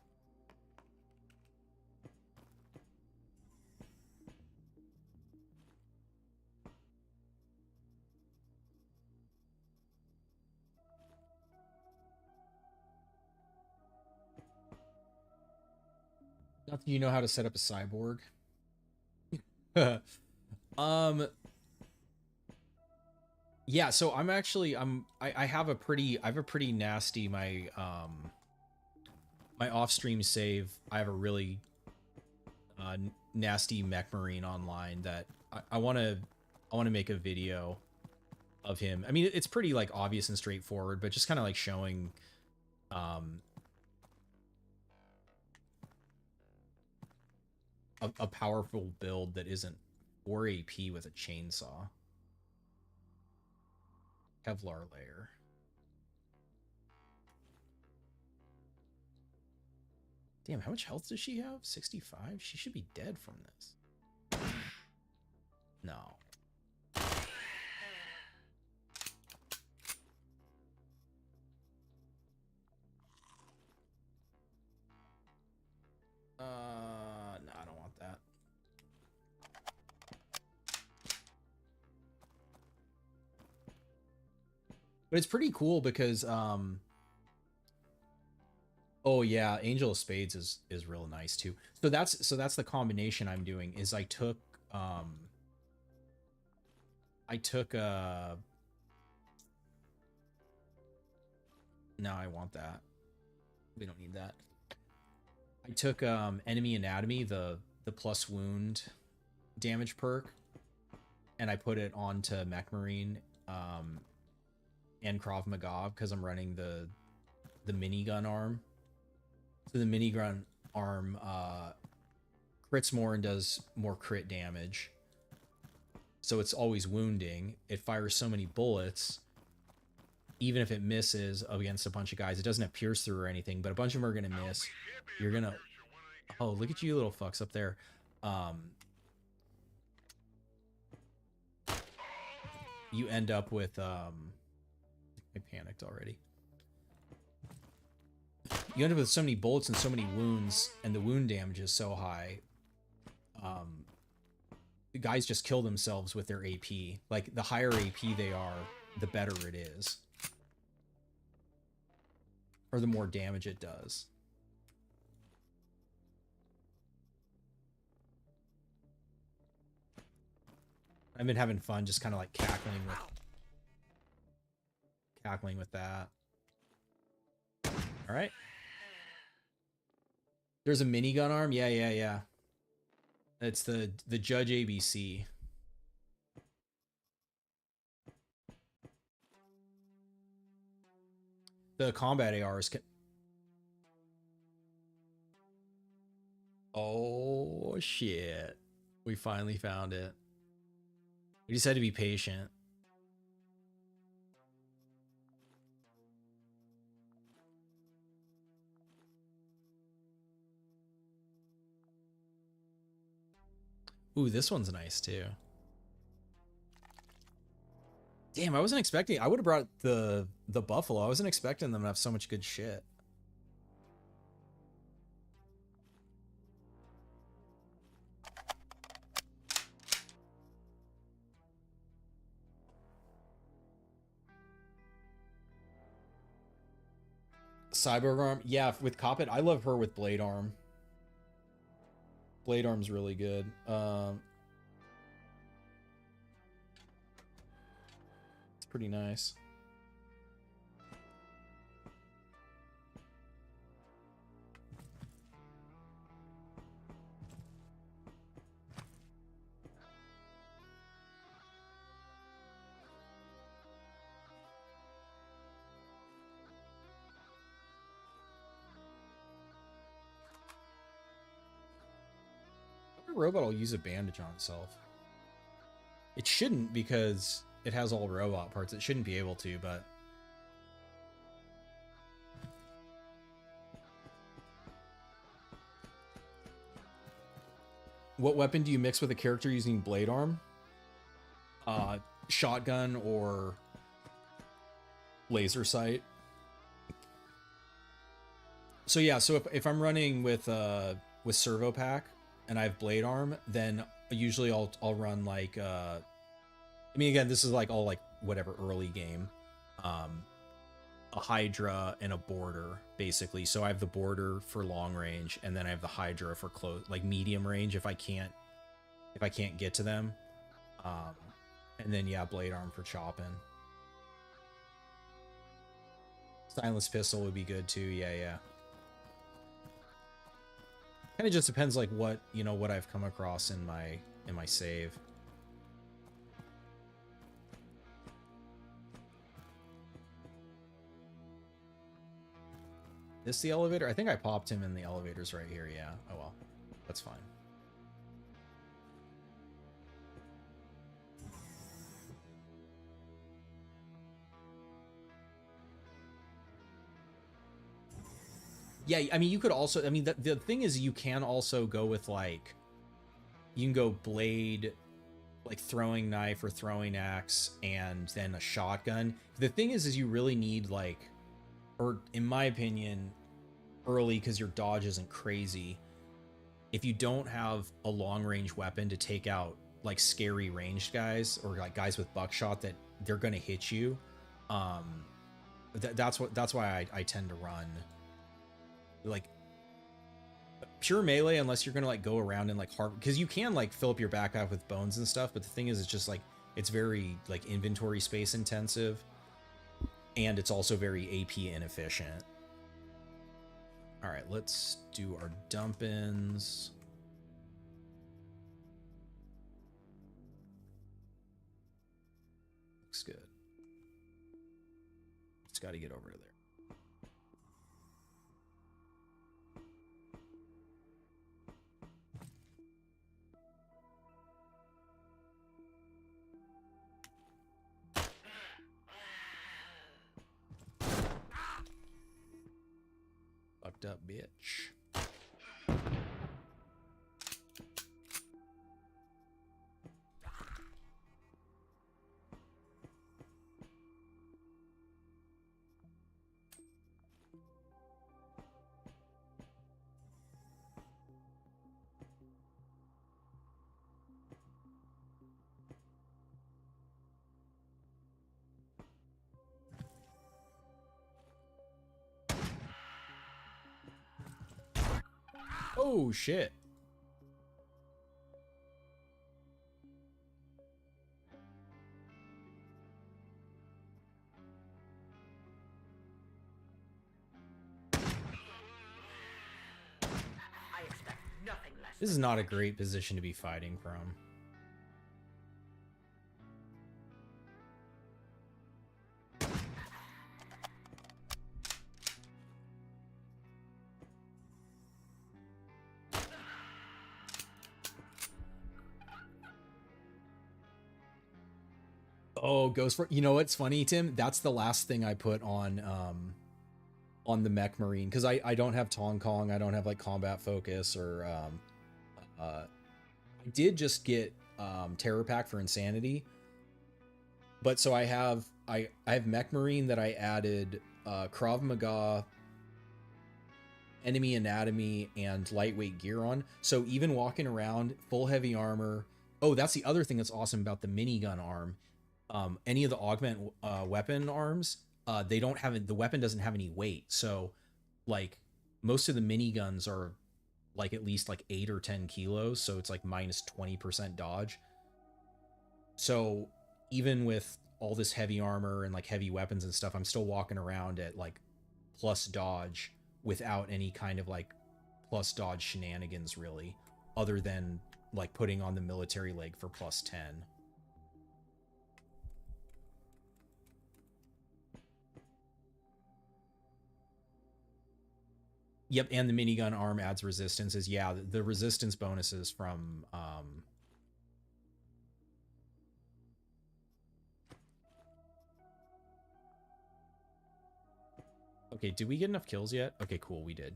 Not that you know how to set up a cyborg. Yeah, so I'm actually I have a pretty nasty my off-stream save. I have a really nasty mech marine online that I want to make a video of him. I mean, it's pretty like obvious and straightforward, but just kind of like showing a powerful build that isn't 4 AP with a chainsaw. Kevlar layer. Damn, how much health does she have? 65? She should be dead from this. No. No, I don't want that. But it's pretty cool because, oh yeah, Angel of Spades is real nice too. So that's the combination I'm doing is I took no, I want that. We don't need that. I took Enemy Anatomy, the plus wound damage perk, and I put it onto Mech Marine and Krav Maga because I'm running the minigun arm. So the minigun arm crits more and does more crit damage. So it's always wounding. It fires so many bullets. Even if it misses against a bunch of guys, it doesn't have pierce through or anything, but a bunch of them are going to miss. You're going to... Oh, look at you little fucks up there. You end up with... I panicked already. You end up with so many bullets and so many wounds, and the wound damage is so high. The guys just kill themselves with their AP. Like, the higher AP they are, the better it is. Or the more damage it does. I've been having fun just kind of like cackling with that. All right. There's a minigun arm. Yeah. It's the Judge ABC. The combat ARs can... Oh shit. We finally found it. We just had to be patient. Ooh, this one's nice too. Damn, I wasn't expecting... I would have brought the Buffalo. I wasn't expecting them to have so much good shit. Cyborg arm? Yeah, with Coppet. I love her with Blade arm. Blade arm's really good. It's pretty nice. A robot will use a bandage on itself. It shouldn't because it has all robot parts. It shouldn't be able to, but... What weapon do you mix with a character using blade arm? Shotgun or laser sight. So yeah, so if I'm running with servo pack and I have blade arm, then usually I'll run like I mean, again, this is like all like whatever early game, a Hydra and a border basically. So I have the border for long range, and then I have the Hydra for close, like medium range if I can't get to them, and then yeah, blade arm for chopping. Silenced pistol would be good too. Yeah. Kind of just depends like what, you know, what I've come across in my save. This the elevator? I think I popped him in the elevators right here. Yeah. Oh well, that's fine. Yeah, I mean, you could also, I mean, the thing is, you can also go with, like, you can go blade, like, throwing knife or throwing axe, and then a shotgun. The thing is you really need, like, or in my opinion, early, because your dodge isn't crazy, if you don't have a long-range weapon to take out, like, scary ranged guys, or, like, guys with buckshot that they're gonna hit you, that's why I tend to run like pure melee, unless you're gonna like go around and like hard, because you can like fill up your backpack with bones and stuff, but the thing is, it's just like, it's very like inventory space intensive, and it's also very AP inefficient. All right, let's do our dump-ins. Looks good. Just got to get over there. Fucked up, bitch. Oh, shit.
I expect nothing less.
This is not a great position to be fighting from. Oh, goes for, you know what's funny, Tim? That's the last thing I put on the Mech Marine, because I don't have Tong Kong, I don't have like combat focus, or I did just get Terror Pack for Insanity, but so I have Mech Marine that I added Krav Maga, enemy anatomy, and lightweight gear on. So even walking around full heavy armor. Oh, that's the other thing that's awesome about the minigun arm. Any of the augment weapon arms, they don't have, the weapon doesn't have any weight. So like most of the miniguns are like at least like 8 or 10 kilos. So it's like minus 20% dodge. So even with all this heavy armor and like heavy weapons and stuff, I'm still walking around at like plus dodge without any kind of like plus dodge shenanigans really, other than like putting on the military leg for plus 10. Yep, and the minigun arm adds resistances. Yeah, the resistance bonuses from okay, did we get enough kills yet? Okay, cool, we did.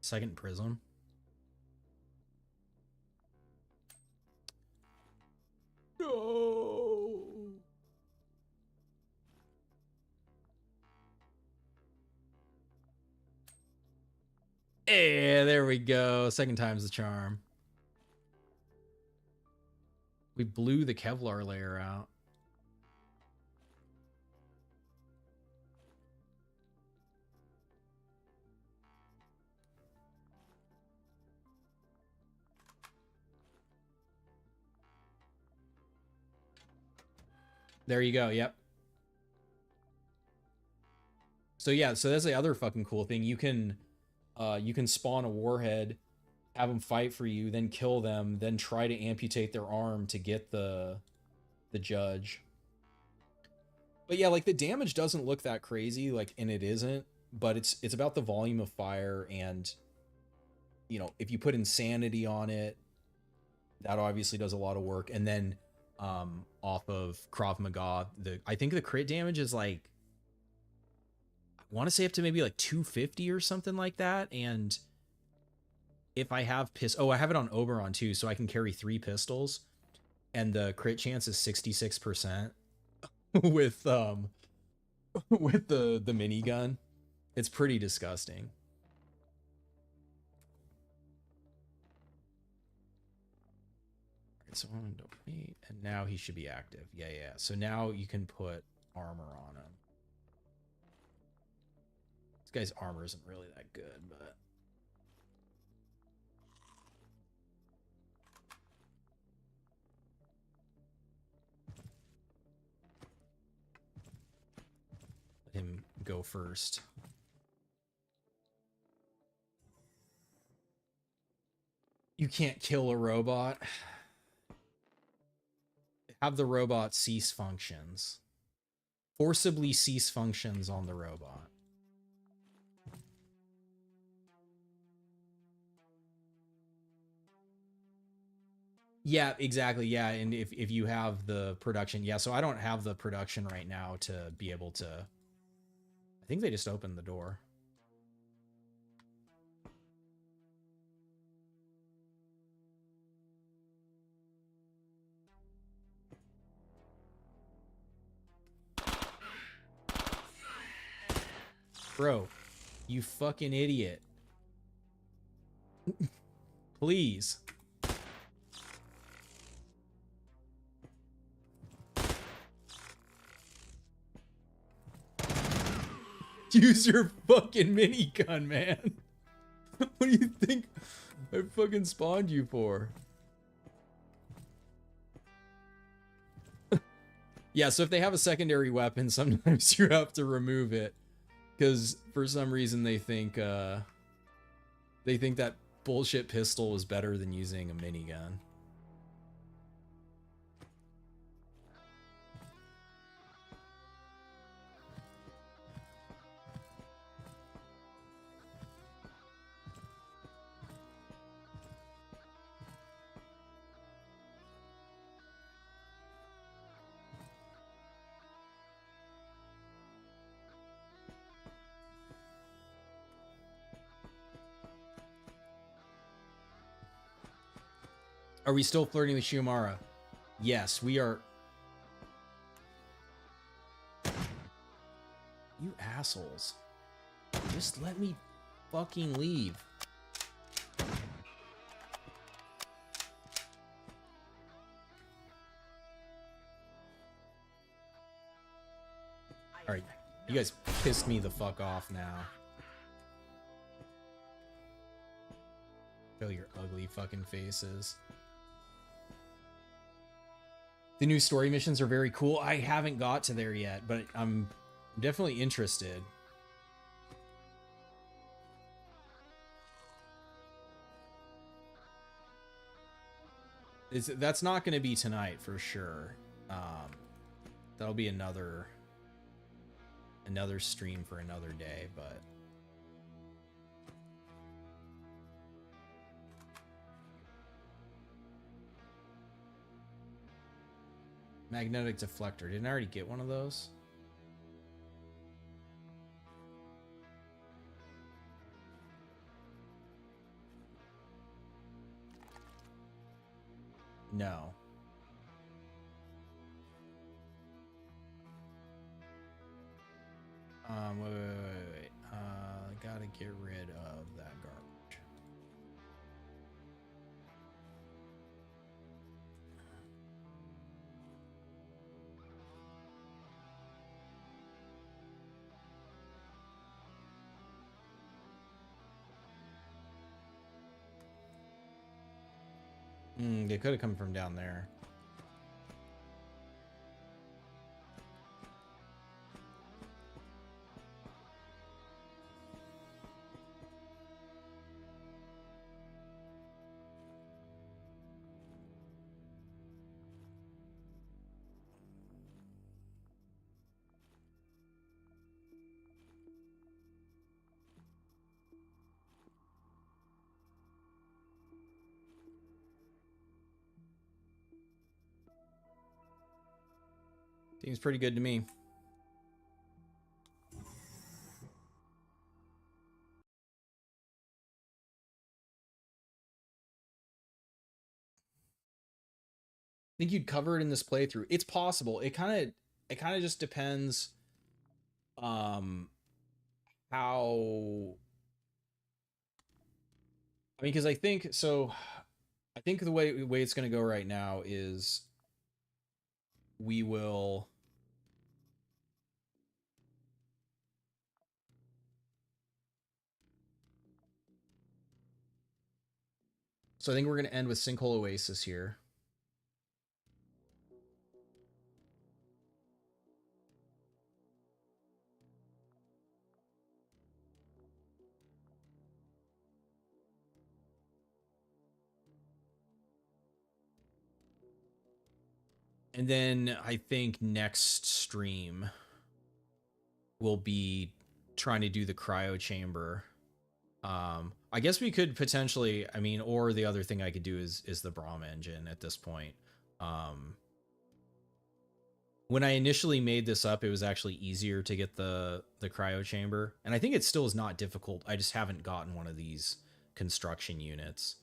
Second prism. No. Hey, there we go. Second time's the charm. We blew the Kevlar layer out. There you go. Yep. So yeah, so that's the other fucking cool thing. You can spawn a warhead, have them fight for you, then kill them, then try to amputate their arm to get the judge. But yeah, like the damage doesn't look that crazy, like, and it isn't, but it's about the volume of fire, and you know, if you put insanity on it, that obviously does a lot of work. And then off of Krav Maga, I think the crit damage is like, I want to say up to maybe like 250 or something like that. And if I have I have it on Oberon too, so I can carry 3 pistols, and the crit chance is 66% with the minigun. It's pretty disgusting. So I'm gonna donate, and now he should be active. Yeah. So now you can put armor on him. This guy's armor isn't really that good, but let him go first. You can't kill a robot. Have the robot cease functions. Forcibly cease functions on the robot. Yeah, exactly. Yeah, and if you have the production, yeah, so I don't have the production right now to be able to. I think they just opened the door. Bro, you fucking idiot. Please. Use your fucking minigun, man. What do you think I fucking spawned you for? Yeah, so if they have a secondary weapon, sometimes you have to remove it. Because for some reason they think that bullshit pistol is better than using a minigun. Are we still flirting with Shumara? Yes, we are. You assholes. Just let me fucking leave. Alright, you guys pissed me the fuck off now. Show your ugly fucking faces. The new story missions are very cool. I haven't got to there yet, but I'm definitely interested. That's not going to be tonight for sure. That'll be another stream for another day, but magnetic deflector. Didn't I already get one of those? No. Wait. Gotta get rid of that garbage. They could have come from down there. Seems pretty good to me. Think you'd cover it in this playthrough? It's possible. It kind of just depends how, I mean, because I think so. I think the way it's going to go right now is we will. So I think we're going to end with Sinkhole Oasis here. And then I think next stream will be trying to do the Cryochamber. I guess we could potentially, I mean, or the other thing I could do is the Braum engine at this point. When I initially made this up, it was actually easier to get the Cryochamber, and I think it still is not difficult. I just haven't gotten one of these construction units.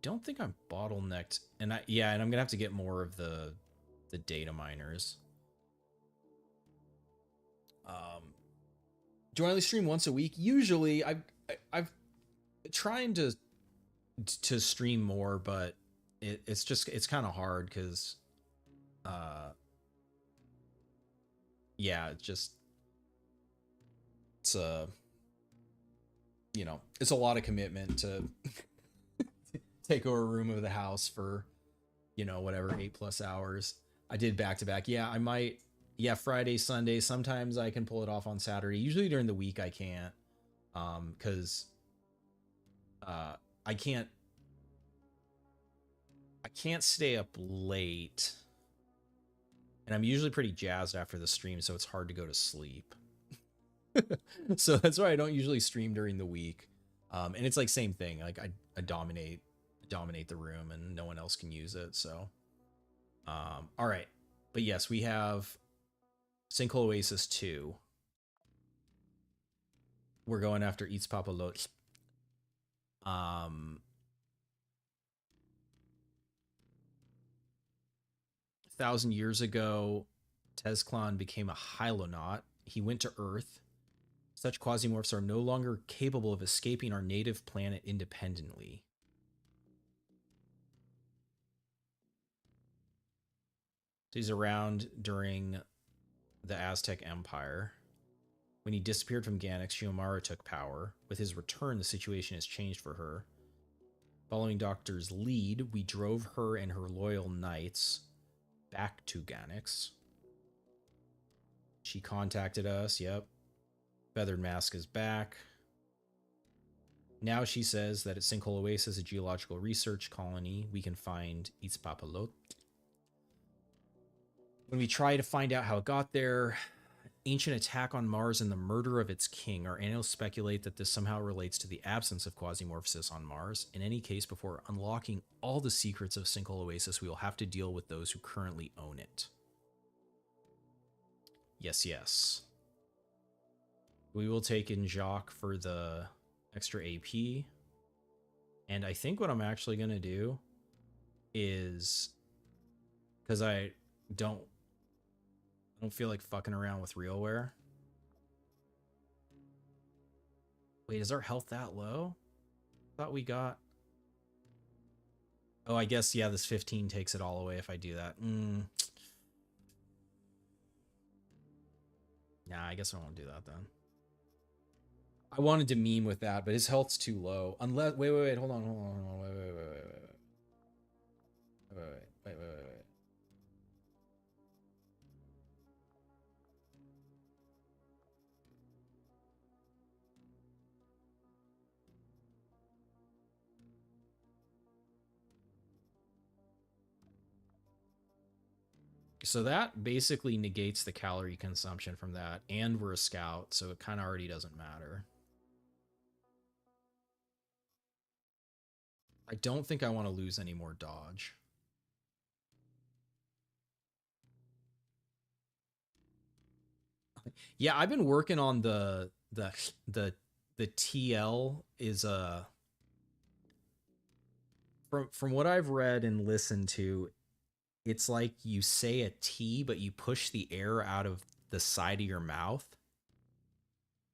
Don't think I'm bottlenecked, and I'm gonna have to get more of the data miners. Do I only stream once a week? Usually, I've trying to stream more, but it's kind of hard because, yeah, it's it's a lot of commitment to take over a room of the house for, whatever, 8+ hours. I did back to back. Yeah, I might. Yeah, Friday, Sunday. Sometimes I can pull it off on Saturday. Usually during the week I can't, because I can't stay up late, and I'm usually pretty jazzed after the stream, so it's hard to go to sleep. So that's why I don't usually stream during the week. And it's like same thing. Like I dominate the room, and no one else can use it. So, all right, but yes, we have Sinkhole Oasis II. We're going after Eats Papa Lot. 1,000 years ago, Tezctlan became a hylonaut. He went to Earth. Such quasimorphs are no longer capable of escaping our native planet independently. He's around during the Aztec Empire. When he disappeared from Ganix, Xiomara took power. With his return, the situation has changed for her. Following Doctor's lead, we drove her and her loyal knights back to Ganix. She contacted us, yep. Feathered Mask is back. Now she says that at Sinkhole Oasis, a geological research colony, we can find Itzpapalot. When we try to find out how it got there, ancient attack on Mars and the murder of its king, our analysts speculate that this somehow relates to the absence of quasimorphosis on Mars. In any case, before unlocking all the secrets of Sinkhole Oasis, we will have to deal with those who currently own it. Yes, yes. We will take in Jacques for the extra AP. And I think what I'm actually going to do is, because I don't feel like fucking around with Realware. Wait, is our health that low? Thought we got... Oh, I guess, yeah, this 15 takes it all away if I do that. Nah, I guess I won't do that then. I wanted to meme with that, but his health's too low. Unless wait, hold on, wait. So that basically negates the calorie consumption from that, and we're a scout, so it kind of already doesn't matter. I don't think I want to lose any more dodge. Yeah, I've been working on the TL is from what I've read and listened to, it's like you say a T, but you push the air out of the side of your mouth.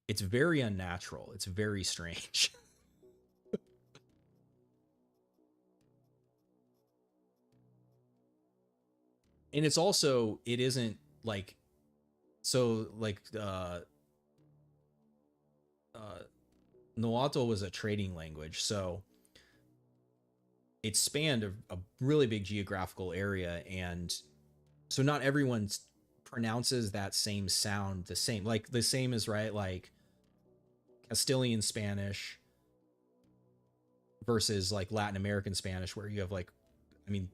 It's very unnatural. It's very strange. And it's also, it isn't like, so like, Nahuatl was a trading language, so it spanned a really big geographical area, and so not everyone pronounces that same sound the same. Like the same is right, like Castilian Spanish versus like Latin American Spanish, where you have like, I mean,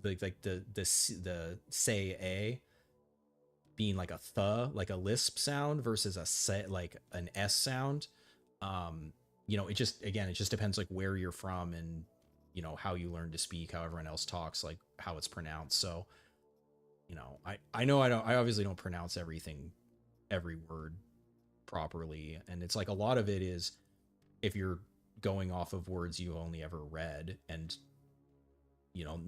like the say a being like a th, like a lisp sound versus a say, like an s sound. You know, it just, again, it just depends like where you're from and, you know, how you learn to speak, how everyone else talks, like how it's pronounced. So, you know, I know I obviously don't pronounce every word properly. And it's like a lot of it is if you're going off of words you only ever read, and, you know,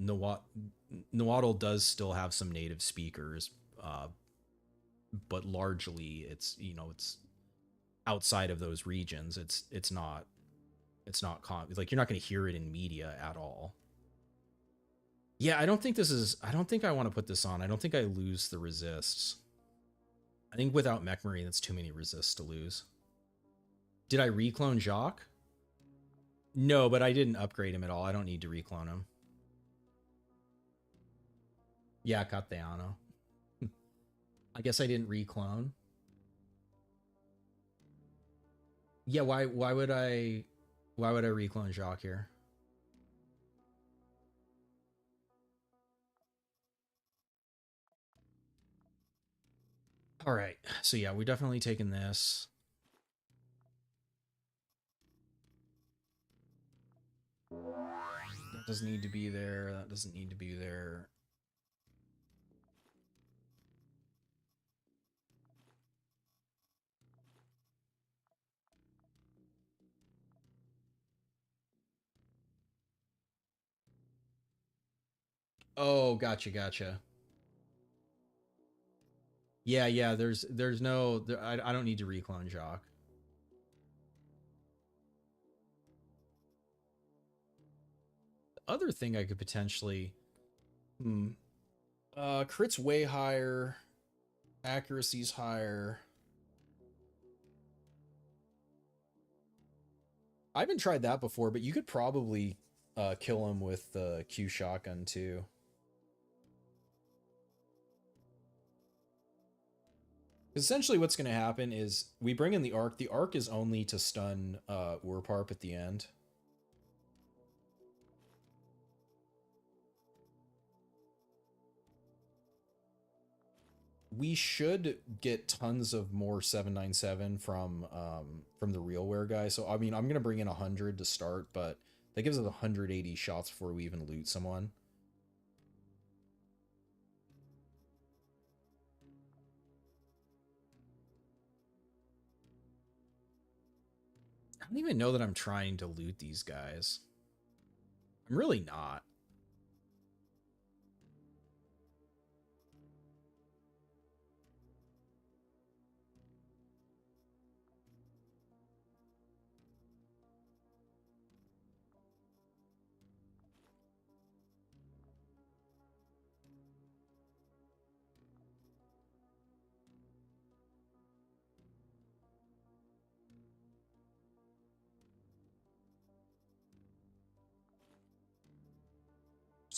Nahuatl does still have some native speakers, but largely it's, you know, it's outside of those regions. It's not like you're not going to hear it in media at all. Yeah, I don't think I want to put this on. I don't think I lose the resists. I think without Mech Marine, that's too many resists to lose. Did I reclone Jacques? No, but I didn't upgrade him at all. I don't need to reclone him. Yeah, Castellano. I guess I didn't reclone. Yeah, why would I reclone Jacques here? All right. So yeah, we're definitely taking this. That doesn't need to be there. That doesn't need to be there. Oh, gotcha. Yeah, there's no, I don't need to reclone Jacques. The other thing I could potentially, crit's way higher, accuracy's higher. I haven't tried that before, but you could probably kill him with the Q shotgun too. Essentially what's going to happen is we bring in the arc. The arc is only to stun Urparp at the end. We should get tons of more 797 from the Realware guy. So I mean, I'm going to bring in 100 to start, but that gives us 180 shots before we even loot someone. I don't even know that I'm trying to loot these guys. I'm really not.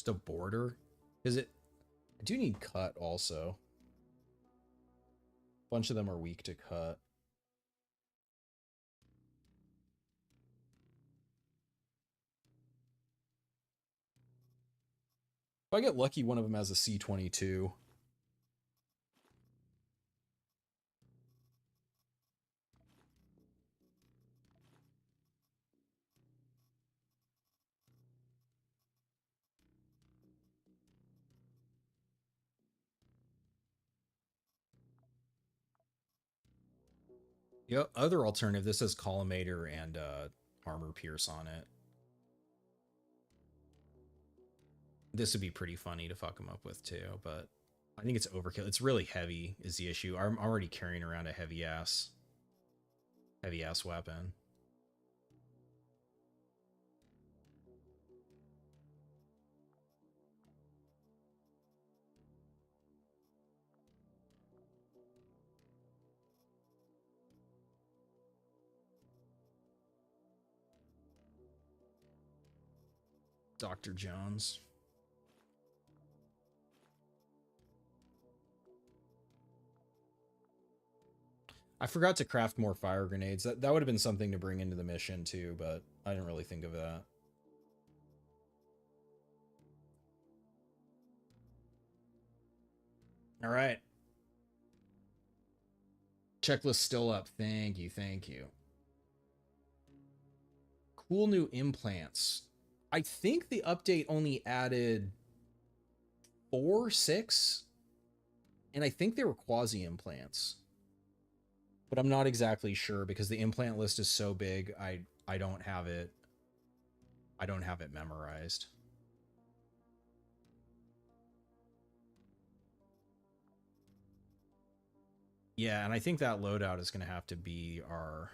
Just a border? Is it? I do need cut also. A bunch of them are weak to cut. If I get lucky, one of them has a C22. The other alternative, this has Collimator and Armor Pierce on it. This would be pretty funny to fuck him up with too, but I think it's overkill. It's really heavy is the issue. I'm already carrying around a heavy ass weapon. Dr. Jones. I forgot to craft more fire grenades. That would have been something to bring into the mission too, but I didn't really think of that. All right. Checklist still up. Thank you. Thank you. Cool new implants. I think the update only added 4, 6, and I think they were quasi implants. But I'm not exactly sure because the implant list is so big. I don't have it. I don't have it memorized. Yeah, and I think that loadout is going to have to be our...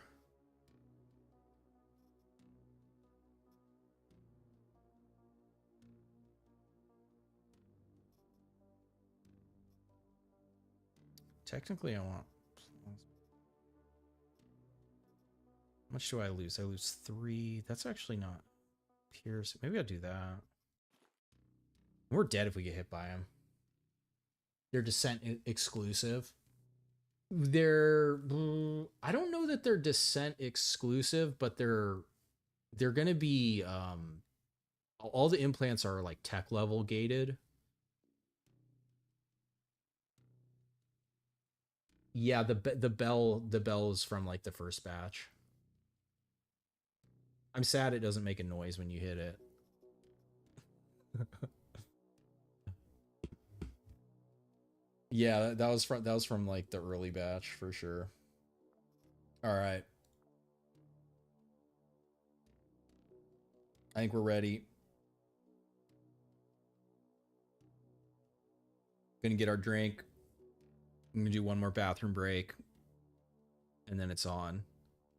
Technically, I want... How much do I lose? I lose 3. That's actually not Pierce. Maybe I'll do that. We're dead if we get hit by him. They're Descent exclusive. They're... I don't know that they're Descent exclusive, but they're going to be... all the implants are like tech level gated. Yeah, the bell is from like the first batch. I'm sad it doesn't make a noise when you hit it. Yeah, that was from like the early batch for sure. All right. I think we're ready. Gonna get our drink. I'm gonna do one more bathroom break, and then it's on.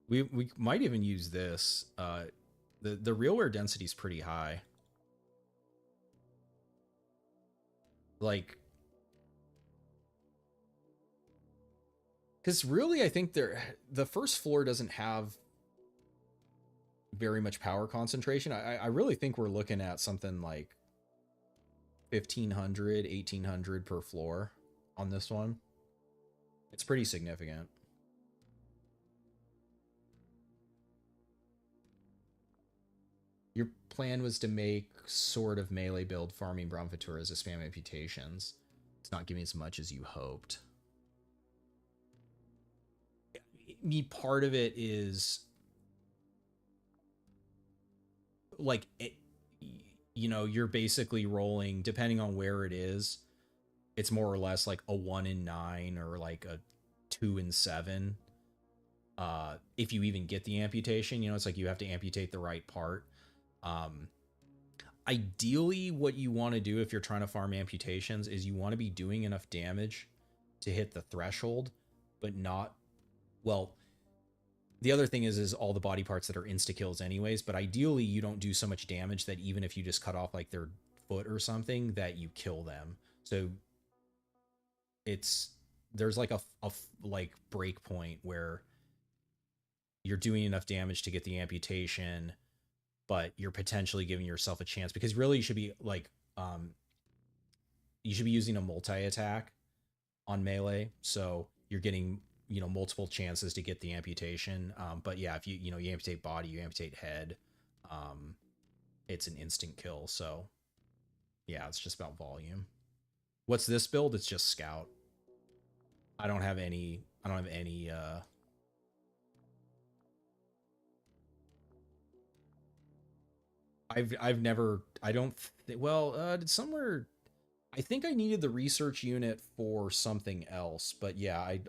We might even use this. The Realware density is pretty high. Like, because really, I think the first floor doesn't have very much power concentration. I really think we're looking at something like 1,500, 1,800 per floor on this one. It's pretty significant. Your plan was to make sort of melee build farming Bromfaturas as spam amputations. It's not giving as much as you hoped. Part of it is like you know, you're basically rolling, depending on where it is, it's more or less like a 1 in 9 or like a 2 in 7. If you even get the amputation, you know, it's like you have to amputate the right part. Ideally, what you want to do if you're trying to farm amputations is you want to be doing enough damage to hit the threshold, but not, well, the other thing is all the body parts that are insta-kills anyways, but ideally you don't do so much damage that even if you just cut off like their foot or something, that you kill them. So there's like a like break point where you're doing enough damage to get the amputation, but you're potentially giving yourself a chance, because really you should be like you should be using a multi-attack on melee, so you're getting, you know, multiple chances to get the amputation. But yeah, if you amputate body, you amputate head, it's an instant kill. So yeah, it's just about volume. What's this build? It's just scout. I don't have any I've never, I don't well, somewhere, I think I needed the research unit for something else, but yeah, I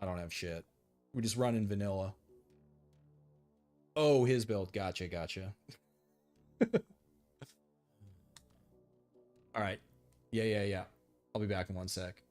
don't have shit. We just run in vanilla. Oh, his build. Gotcha. All right. Yeah. I'll be back in 1 sec.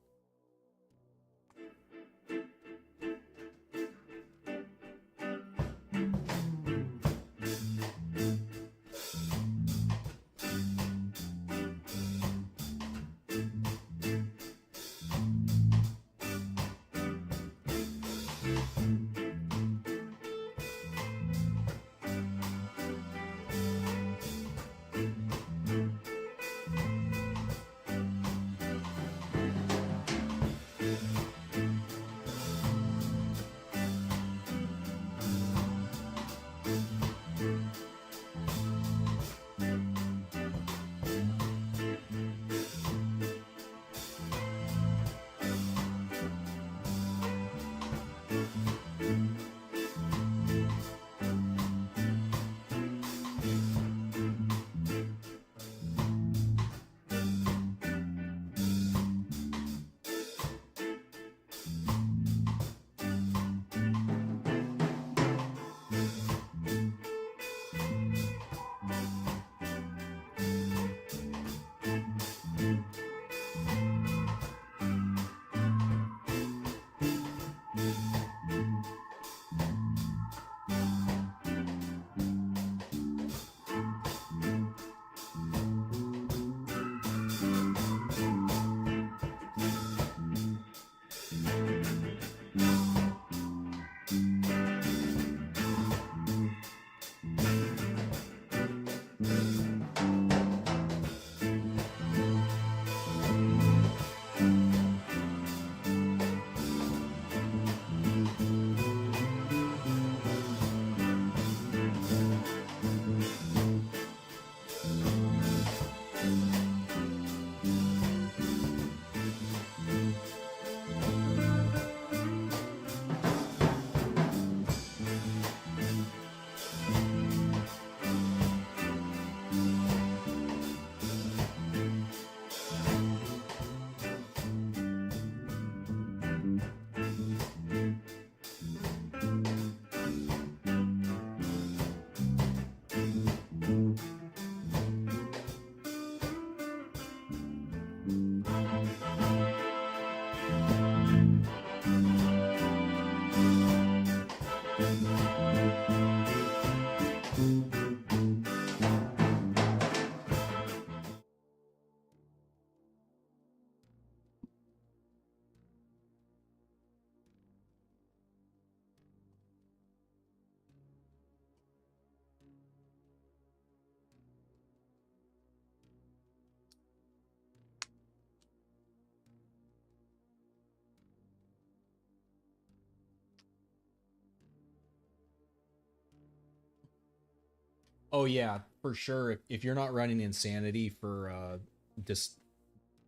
Oh yeah, for sure. If you're not running Insanity for this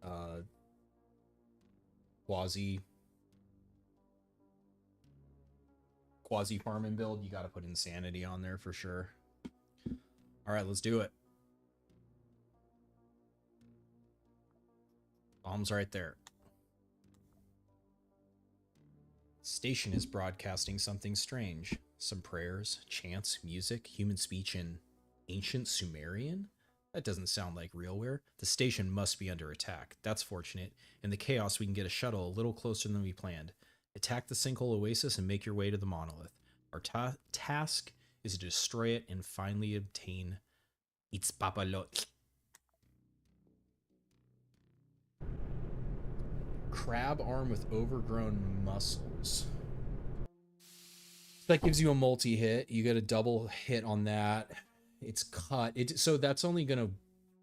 uh quasi farming build, you got to put Insanity on there for sure. All right, let's do it. Bomb's right there. Station is broadcasting something strange. Some prayers, chants, music, human speech in ancient Sumerian? That doesn't sound like Realware. The station must be under attack. That's fortunate. In the chaos, we can get a shuttle a little closer than we planned. Attack the Sinkhole Oasis and make your way to the monolith. Our task is to destroy it and finally obtain its papalot. Crab arm with overgrown muscles. That gives you a multi-hit. You get a double hit on that. It's cut. So that's only going to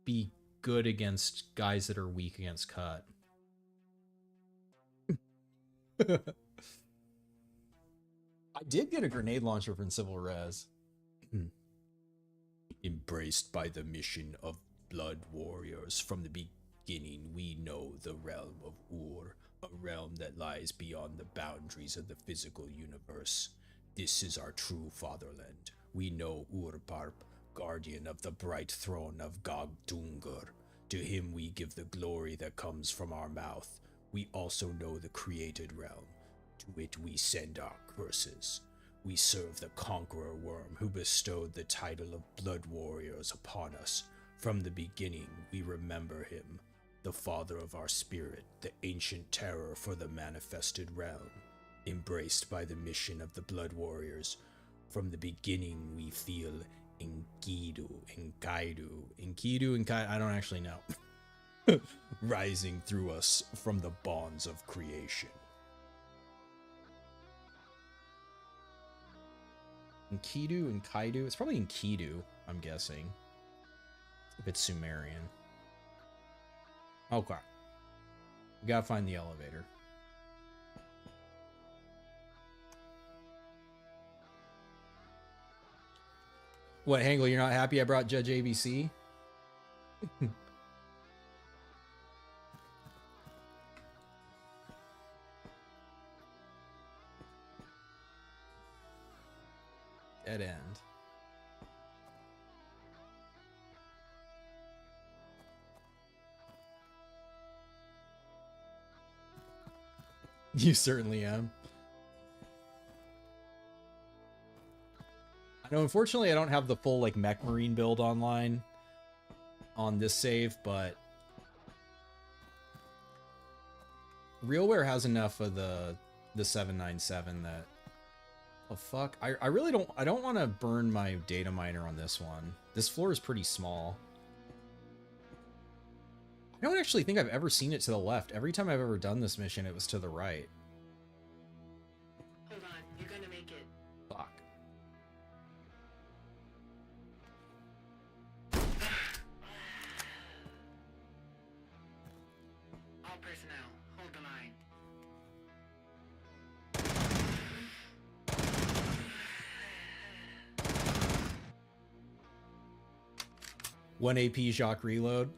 be good against guys that are weak against cut. I did get a grenade launcher from Civil Res.
Embraced by the mission of blood warriors from the beginning, we know the realm of Ur, a realm that lies beyond the boundaries of the physical universe. This is our true fatherland. We know Urparp, guardian of the bright throne of Gog Dungur. To him we give the glory that comes from our mouth. We also know the created realm. To it we send our curses. We serve the conqueror worm who bestowed the title of blood warriors upon us. From the beginning we remember him, the father of our spirit, the ancient terror for the manifested realm. Embraced by the mission of the blood warriors, from the beginning we feel Enkidu, I don't actually know. Rising through us from the bonds of creation.
Enkidu and Kaidu. It's probably Enkidu, I'm guessing. If it's Sumerian. Okay. We gotta find the elevator. What, Hangle, you're not happy I brought Judge ABC? Dead end. You certainly am. I know, unfortunately, I don't have the full, like, Mech Marine build online on this save, but Realware has enough of the 797 that... Oh, fuck. I really don't... I don't want to burn my data miner on this one. This floor is pretty small. I don't actually think I've ever seen it to the left. Every time I've ever done this mission, it was to the right.
Hold on, you're gonna make it.
Fuck.
All personnel, hold the line.
1 AP Jacques reload.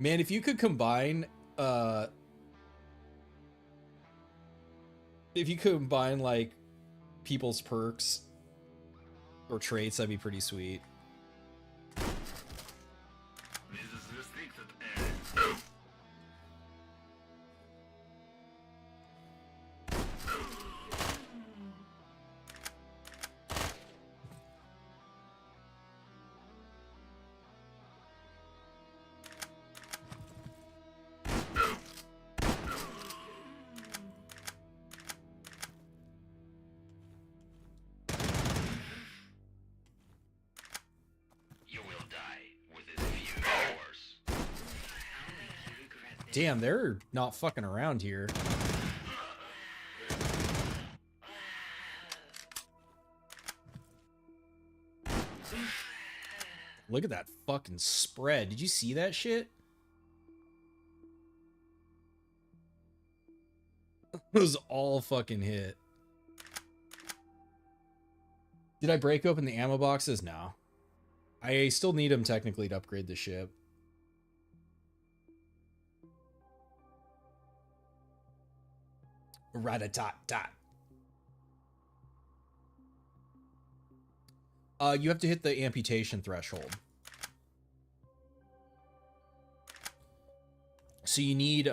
Man, if you could combine like people's perks or traits, that'd be pretty sweet.
This is restricted area. You will die within a few hours.
Damn, they're not fucking around here. Look at that fucking spread. Did you see that shit? It was all fucking hit. Did I break open the ammo boxes? No. I still need them technically to upgrade the ship. Rat-a-tat-tat. You have to hit the amputation threshold. So you need,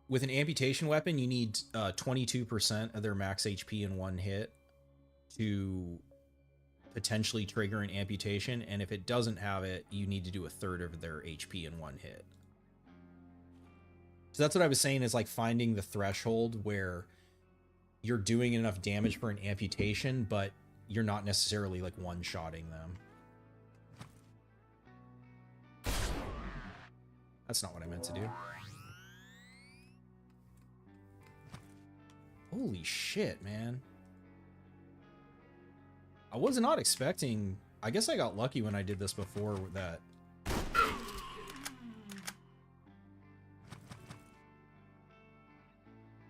with an amputation weapon, you need 22% of their max HP in one hit to potentially trigger an amputation, and if it doesn't have it, you need to do a third of their HP in one hit. So that's what I was saying, is like finding the threshold where you're doing enough damage for an amputation, but you're not necessarily like one-shotting them. That's not what I meant to do. Holy shit, man. I was not expecting... I guess I got lucky when I did this before with that.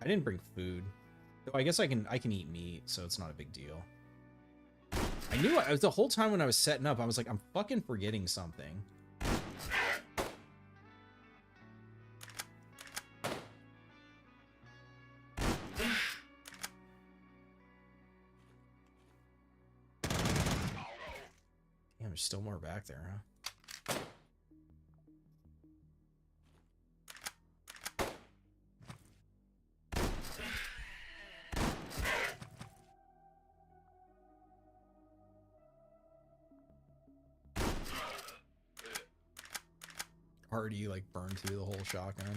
I didn't bring food. Though I guess I can eat meat, so it's not a big deal. I knew the whole time when I was setting up, I was like, I'm fucking forgetting something. Damn, there's still more back there, huh? Already like burned through the whole shotgun.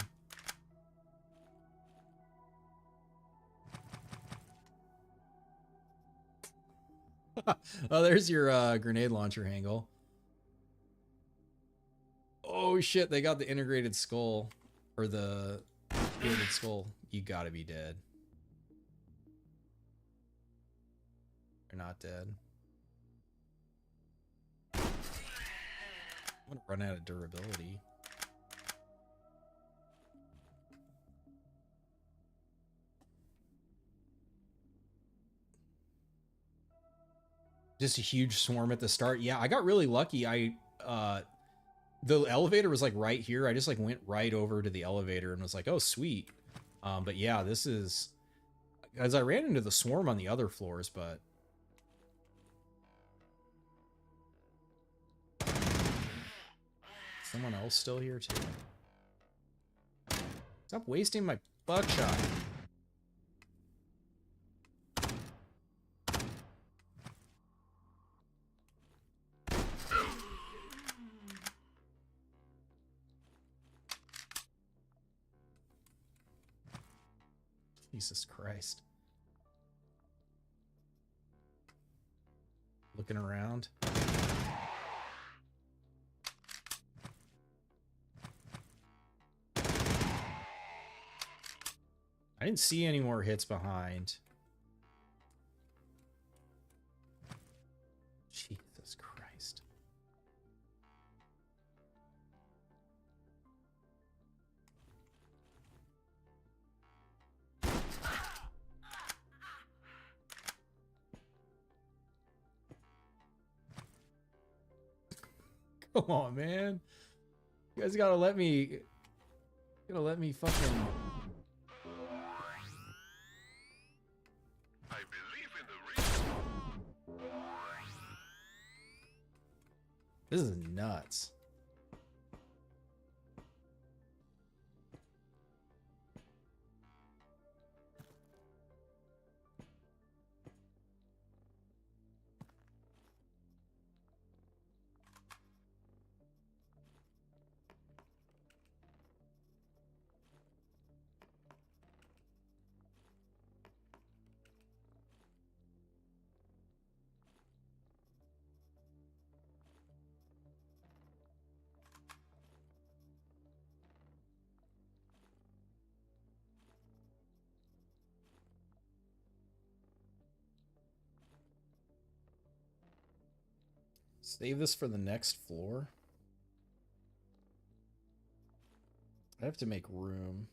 Oh, there's your grenade launcher angle. Oh shit, they got the integrated skull. Or the integrated skull. You gotta be dead. You're not dead. I'm gonna run out of durability. Just a huge swarm at the start. Yeah, I got really lucky. The elevator was like right here. I just like went right over to the elevator and was like, oh, sweet. But yeah, this is... As I ran into the swarm on the other floors, but... Someone else still here too? Stop wasting my buckshot. Jesus Christ. Looking around. I didn't see any more hits behind. Jesus Christ. Come on, man. You guys gotta let me fucking...
I believe in the reason.
This is nuts. Save this for the next floor. I have to make room.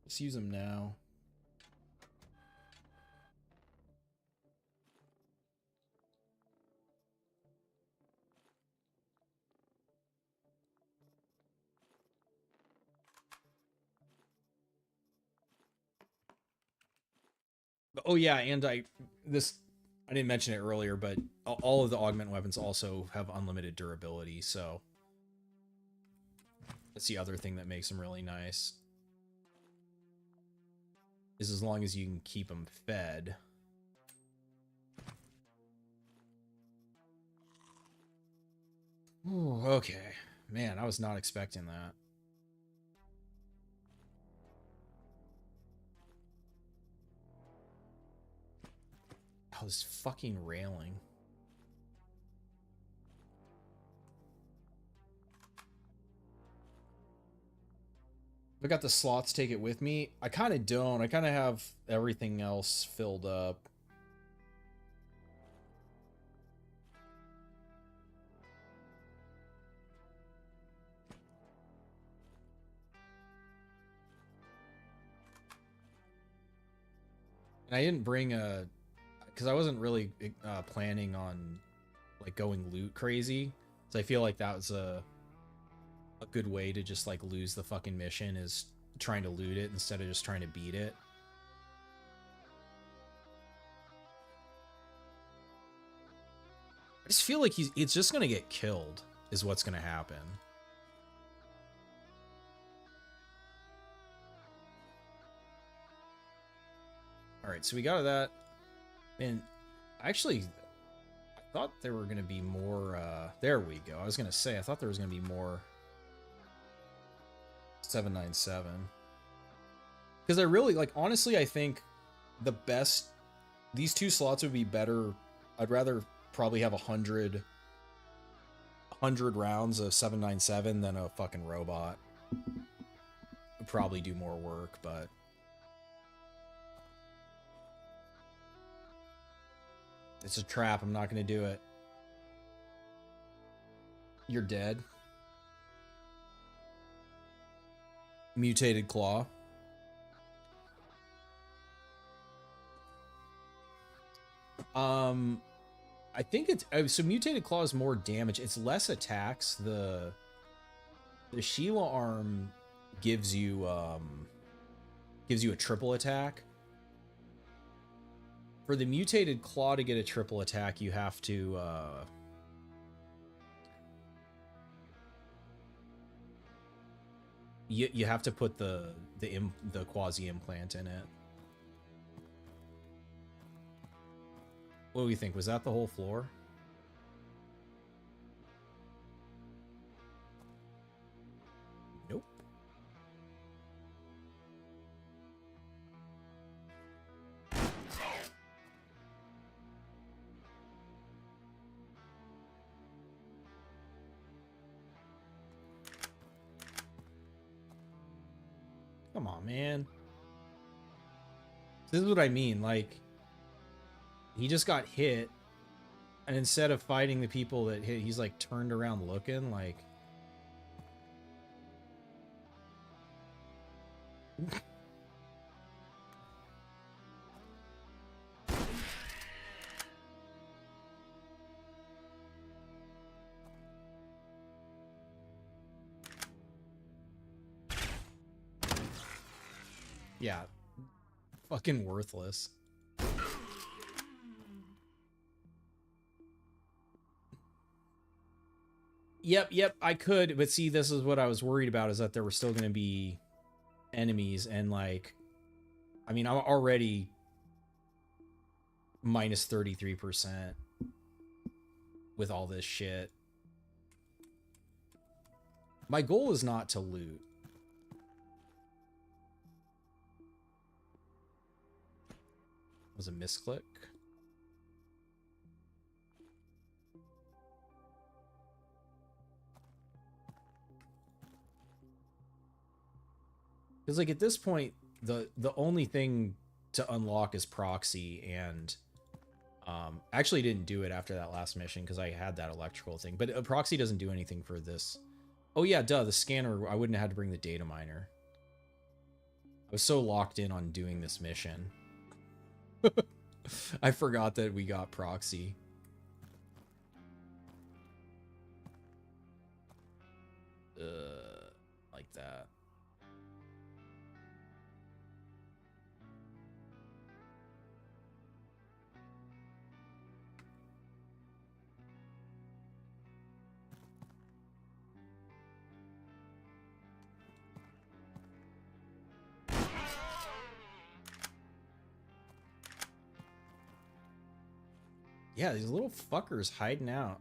Let's use them now. Oh yeah, and I didn't mention it earlier, but all of the augment weapons also have unlimited durability, so that's the other thing that makes them really nice. Is as long as you can keep them fed. Ooh, okay. Man, I was not expecting that. Oh, this fucking railing. I got the slots, take it with me. I kind of don't. I kind of have everything else filled up. And I didn't bring a, because I wasn't really planning on like going loot crazy. So I feel like that was a good way to just like lose the fucking mission, is trying to loot it instead of just trying to beat it. I just feel like it's just gonna get killed is what's gonna happen. All right, so we got that. And actually, I thought there were gonna be more. There we go. I was gonna say I thought there was gonna be more 797. Because I really like. Honestly, I think the best. These two slots would be better. I'd rather probably have 100 rounds of 797 than a fucking robot. Would probably do more work, but. It's a trap. I'm not going to do it. You're dead. Mutated claw. I think it's so mutated claw is more damage. It's less attacks. The Sheila arm gives you a triple attack. For the mutated claw to get a triple attack, you have to you have to put the quasi implant in it. What do we think? Was that the whole floor? Nope. Come on, man. This is what I mean. Like, he just got hit, and instead of fighting the people that hit, he's like turned around looking like. Yeah, fucking worthless. Yep, I could, but see, this is what I was worried about, is that there were still going to be enemies, and like, I mean, I'm already minus 33% with all this shit. My goal is not to loot. Was a misclick. Because like at this point, the only thing to unlock is proxy, and actually didn't do it after that last mission because I had that electrical thing. But proxy doesn't do anything for this. Oh yeah, duh, the scanner. I wouldn't have had to bring the data miner. I was so locked in on doing this mission. I forgot that we got proxy. Like that. Yeah, these little fuckers hiding out.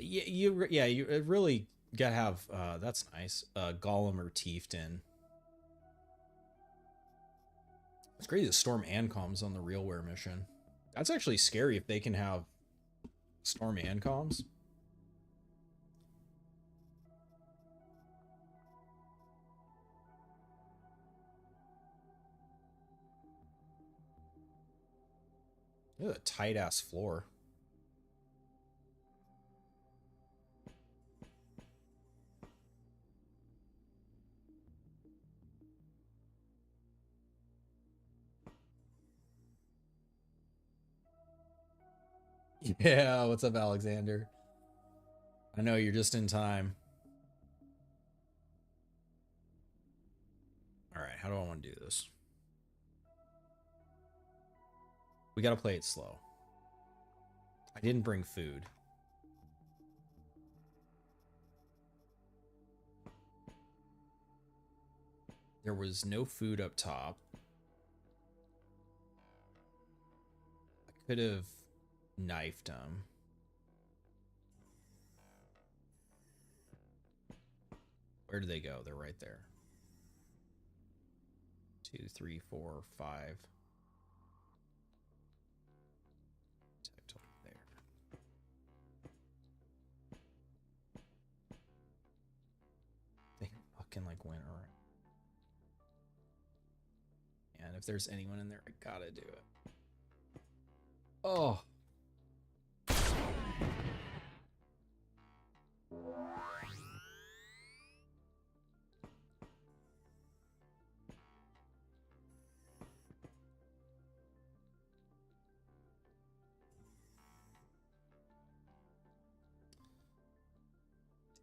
You really gotta have, that's nice, Golem or Tiefton. It's great to Storm Ancoms on the Realware mission. That's actually scary if they can have Storm Ancoms. Look at a tight ass floor. Yeah, what's up, Alexander? I know you're just in time. All right, how do I want to do this? We got to play it slow. I didn't bring food. There was no food up top. I could have knifed him. Where do they go? They're right there. 2, 3, 4, 5. There. They fucking like went around. And if there's anyone in there, I gotta do it. Oh.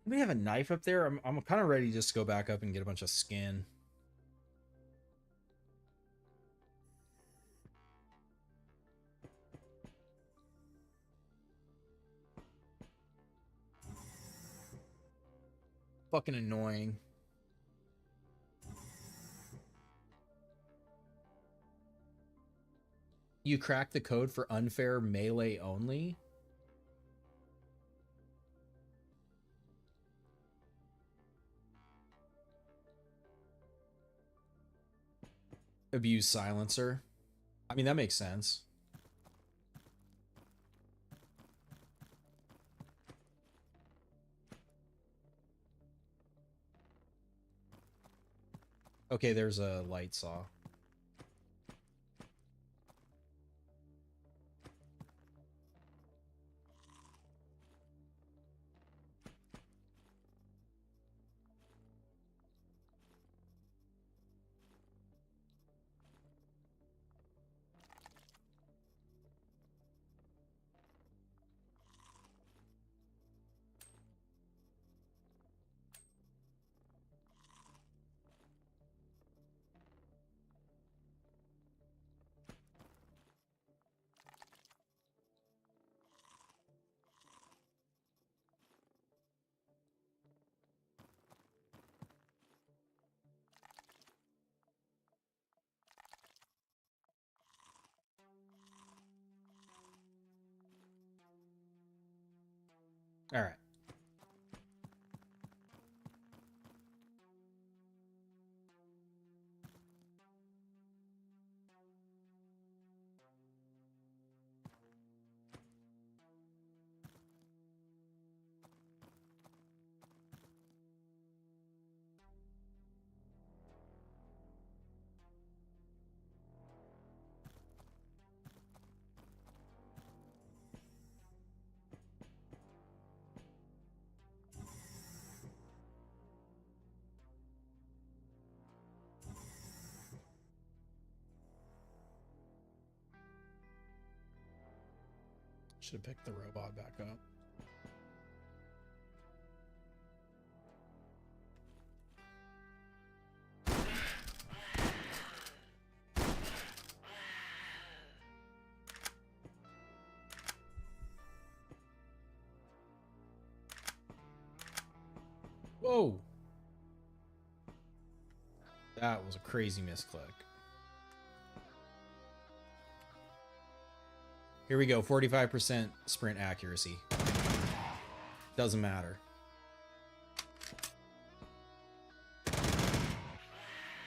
We have a knife up there. I'm kind of ready to just go back up and get a bunch of skin. Fucking annoying. You cracked the code for unfair melee only? Abuse silencer. I mean, that makes sense. Okay, there's a light saw. All right. Should have picked the robot back up. Whoa! That was a crazy misclick. Here we go, 45% sprint accuracy. Doesn't matter.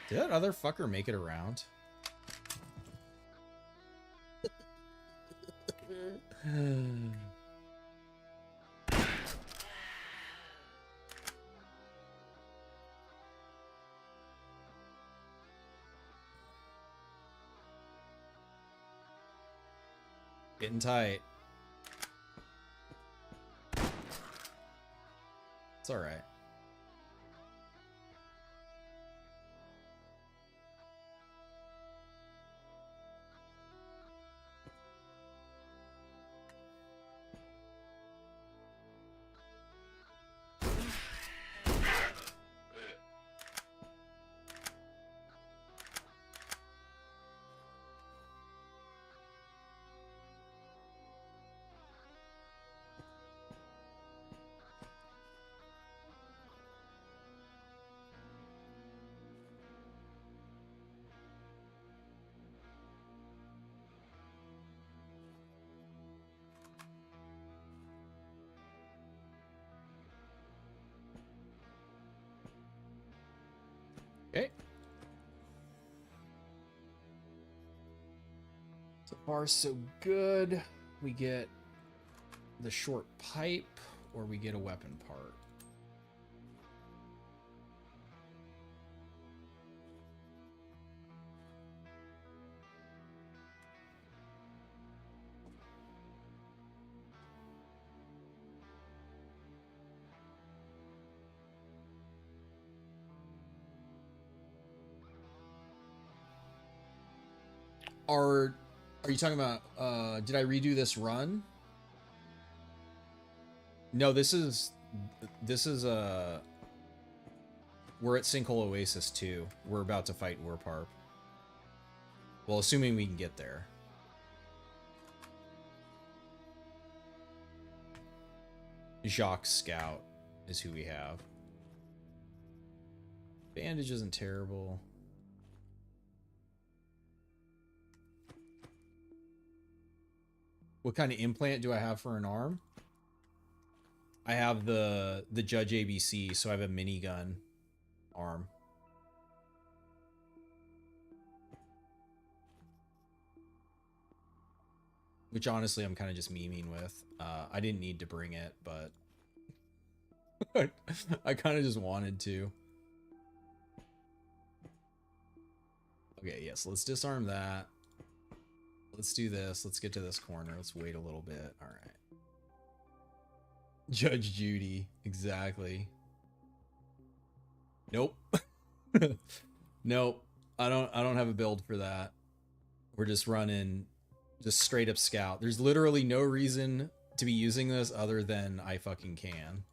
Did that other fucker make it around? Getting tight. It's all right. Okay. So far, so good. We get the short pipe, or we get a weapon part. Are you talking about did I redo this run? No, this is we're at Sinkhole Oasis II. We're about to fight Warparp. Well, assuming we can get there. Jacques Scout is who we have. Bandage isn't terrible. What kind of implant do I have for an arm? I have the Judge ABC, so I have a minigun arm. Which honestly I'm kind of just memeing with. I didn't need to bring it, but I kind of just wanted to. Okay, yes, let's disarm that. Let's do this. Let's get to this corner. Let's wait a little bit. All right. Judge Judy. Exactly. Nope. Nope. I don't have a build for that. We're just running just straight up scout. There's literally no reason to be using this other than I fucking can.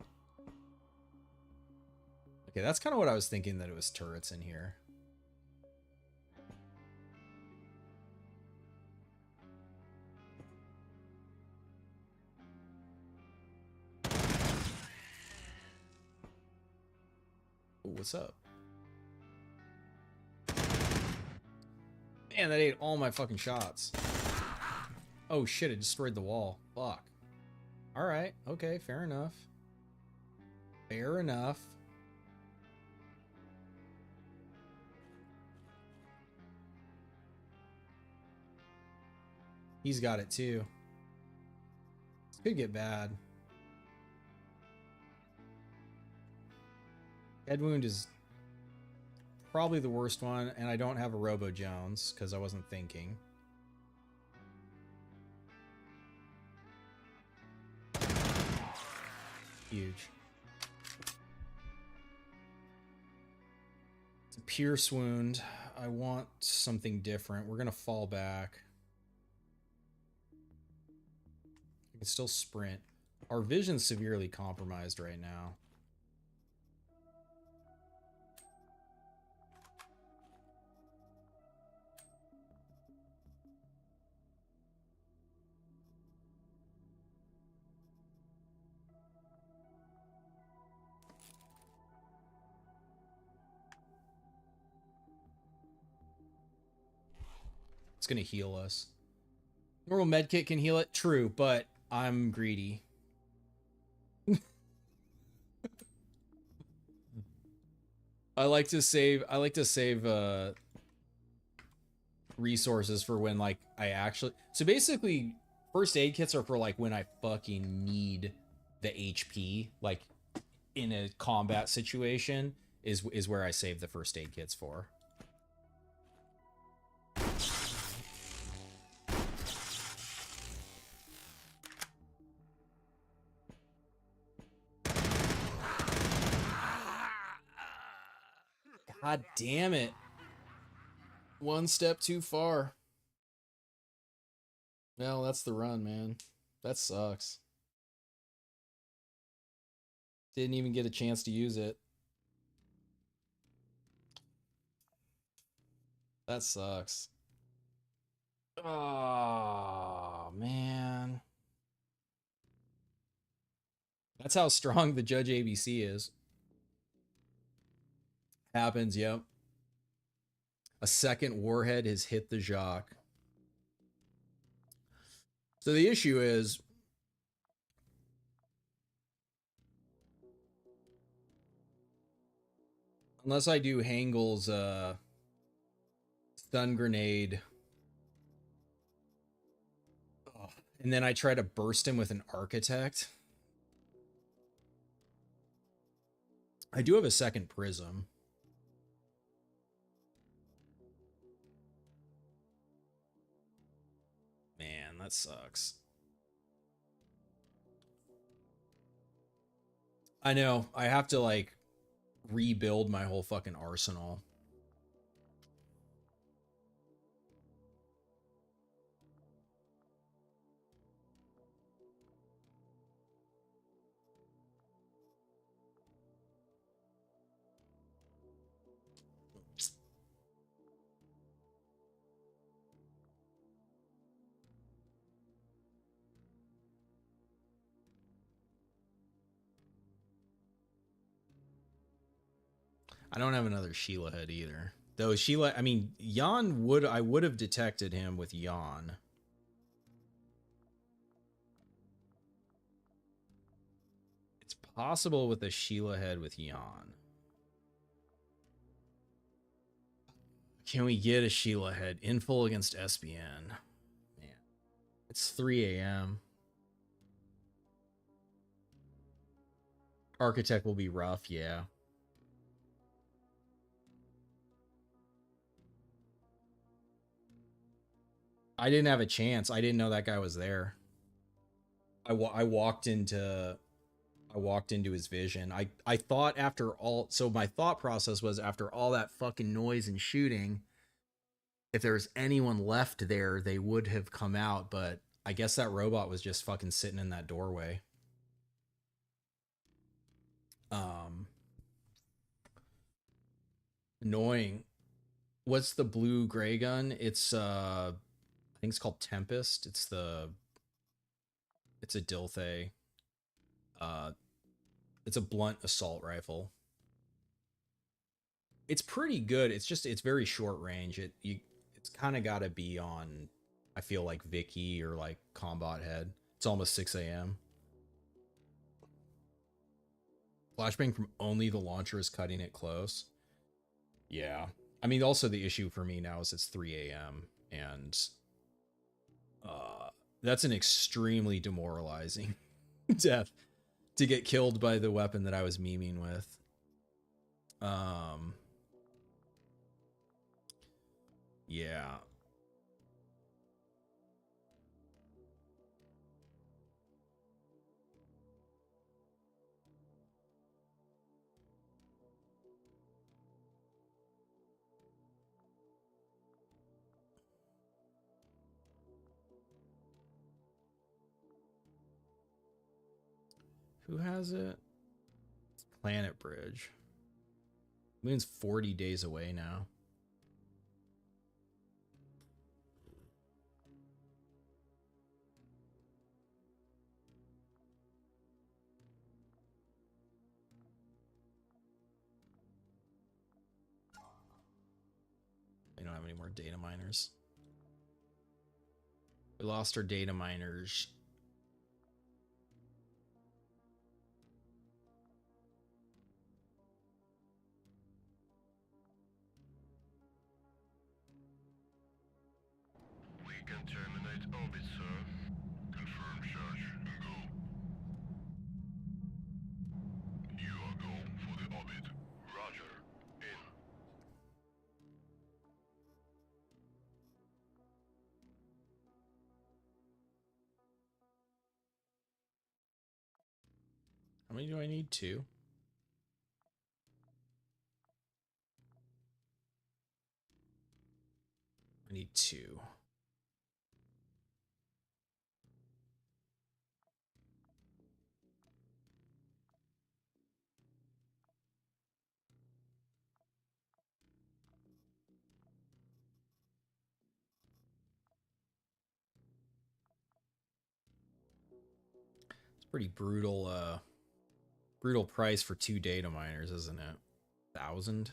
Okay, that's kind of what I was thinking, that it was turrets in here. What's up? Man, that ate all my fucking shots. Oh shit, it destroyed the wall. Fuck. Alright, okay, fair enough. Fair enough. He's got it too. This could get bad. Head wound is probably the worst one, and I don't have a Robo Jones because I wasn't thinking. Huge. It's a pierce wound. I want something different. We're gonna fall back. I can still sprint. Our vision's severely compromised right now. It's gonna heal us. Normal medkit can heal it, true, but I'm greedy. I like to save resources for when like I actually, so basically first aid kits are for like when I fucking need the HP, like in a combat situation is where I save the first aid kits for. God damn it. One step too far. Well, that's the run, man. That sucks. Didn't even get a chance to use it. That sucks. Oh, man. That's how strong the Judge ABC is. Happens, yep. A second warhead has hit the Jacques. So the issue is, unless I do Hangel's stun grenade, and then I try to burst him with an architect. I do have a second prism. Man, that sucks. I know. I have to like rebuild my whole fucking arsenal. I don't have another Sheila head either. Though Sheila, I mean, Jan would, I would have detected him with Jan. It's possible with a Sheila head with Jan. Can we get a Sheila head in full against SBN? Man, it's 3 a.m. Architect will be rough, yeah. I didn't have a chance. I didn't know that guy was there. I walked into his vision. I thought after all, so my thought process was after all that fucking noise and shooting, if there was anyone left there, they would have come out, but I guess that robot was just fucking sitting in that doorway. Annoying. What's the blue gray gun? It's I think it's called Tempest. It's a Dilthay. It's a blunt assault rifle. It's pretty good. It's just, it's very short range. It's kind of got to be on, I feel like Vicky or like Combat Head. It's almost 6 a.m. Flashbang from only the launcher is cutting it close. Yeah. I mean, also the issue for me now is it's 3 a.m. and that's an extremely demoralizing death to get killed by the weapon that I was memeing with. Yeah. Who has it? It's Planet Bridge. Moon's 40 days away now. We don't have any more data miners. We lost our data miners.
can terminate orbit, sir. Confirm charge and go. You are go for the orbit. Roger. In.
How many do I need? 2? I need 2. It's pretty brutal price for 2 data miners, isn't it? 1,000?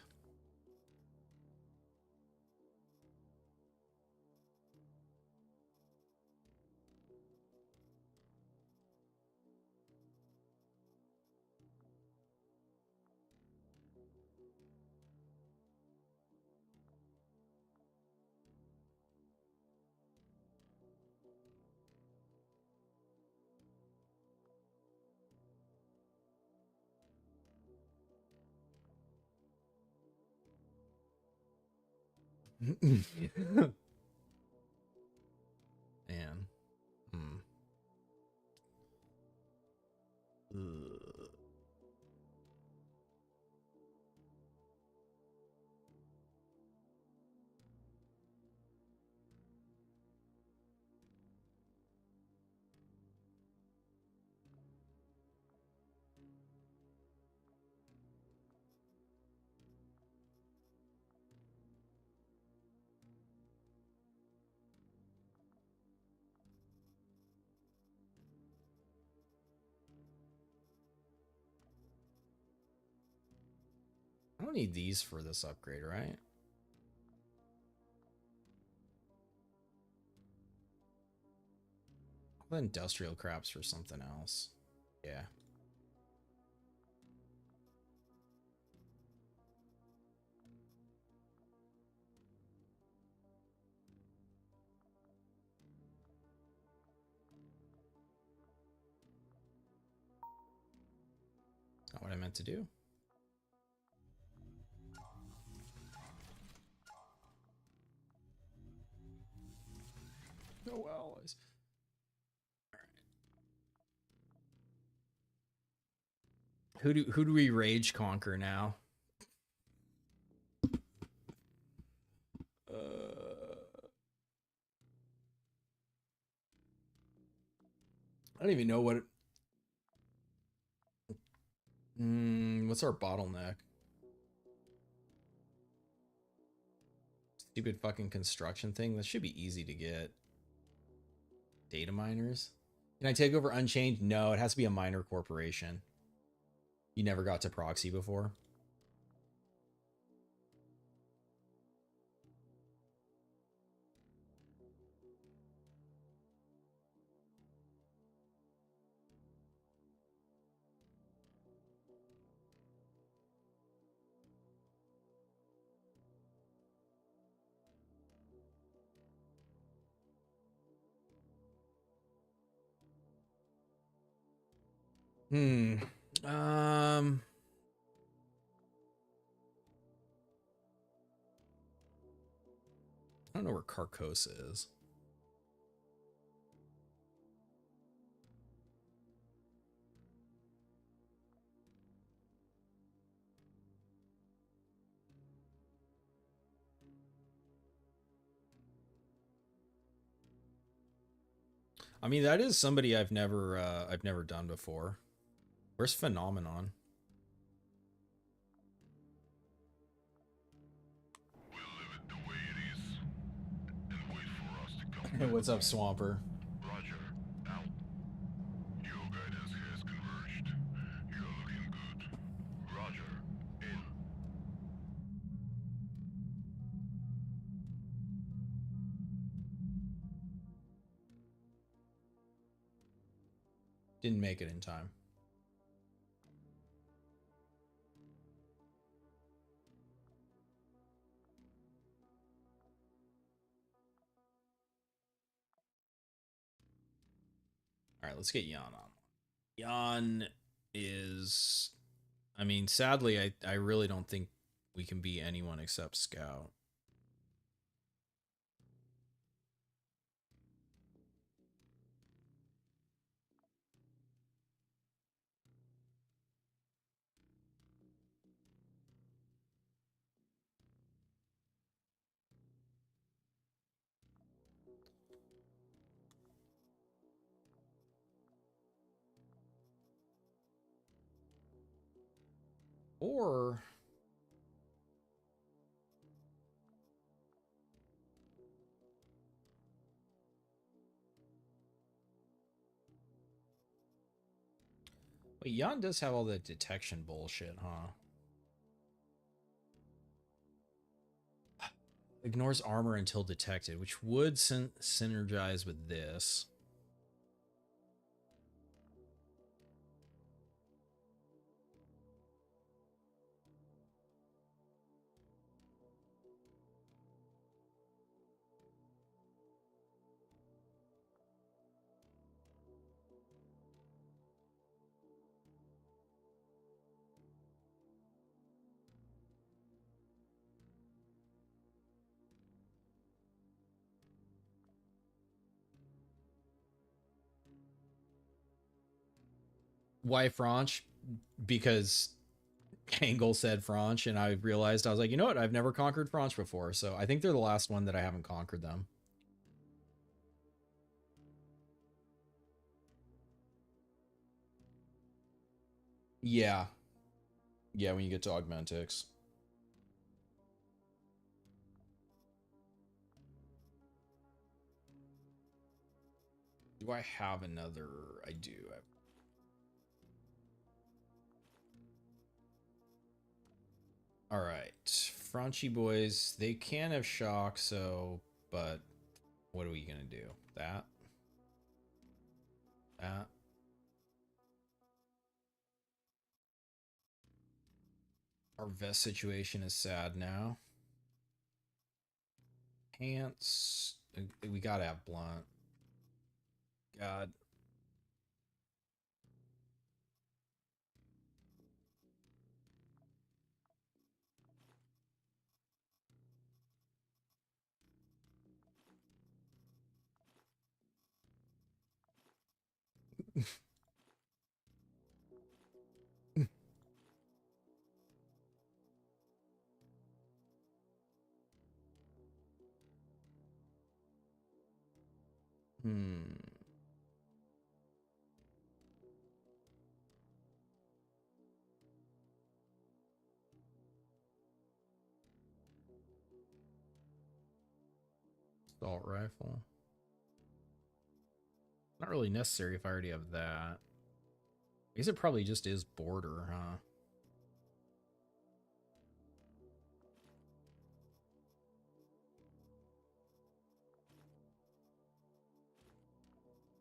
Man. Ugh. I don't need these for this upgrade, right? The industrial craps for something else. Yeah. Not what I meant to do. No allies. Who do we rage conquer now? I don't even know what. What's our bottleneck? Stupid fucking construction thing. That should be easy to get. Data miners. Can I take over Unchained? No, it has to be a minor corporation. You never got to proxy before? I don't know where Carcosa is. I mean, that is somebody I've never done before. Where's Phenomenon?
We'll leave it the way it is and wait for us to come.
What's up, Swamper?
Roger. Out. Your guidance has converged. You're looking good. Roger. In.
Didn't make it in time. let's get Jan on. Jan is, I mean, sadly, I really don't think we can be anyone except Scout. Or wait, Jan does have all the detection bullshit, huh? Ignores armor until detected, which would synergize with this. Why franche? Because Angle said franche, and I realized, I was like, you know what? I've never conquered franche before, so I think they're the last one that I haven't conquered them. Yeah. Yeah, when you get to Augmentix. Do I have another? I do. All right, Franchi boys, they can have shock, so, but what are we gonna do? That? That? Our vest situation is sad now. Pants. We gotta have blunt. God. Hmm. Assault rifle. Not really necessary if I already have that. I guess it probably just is border, huh?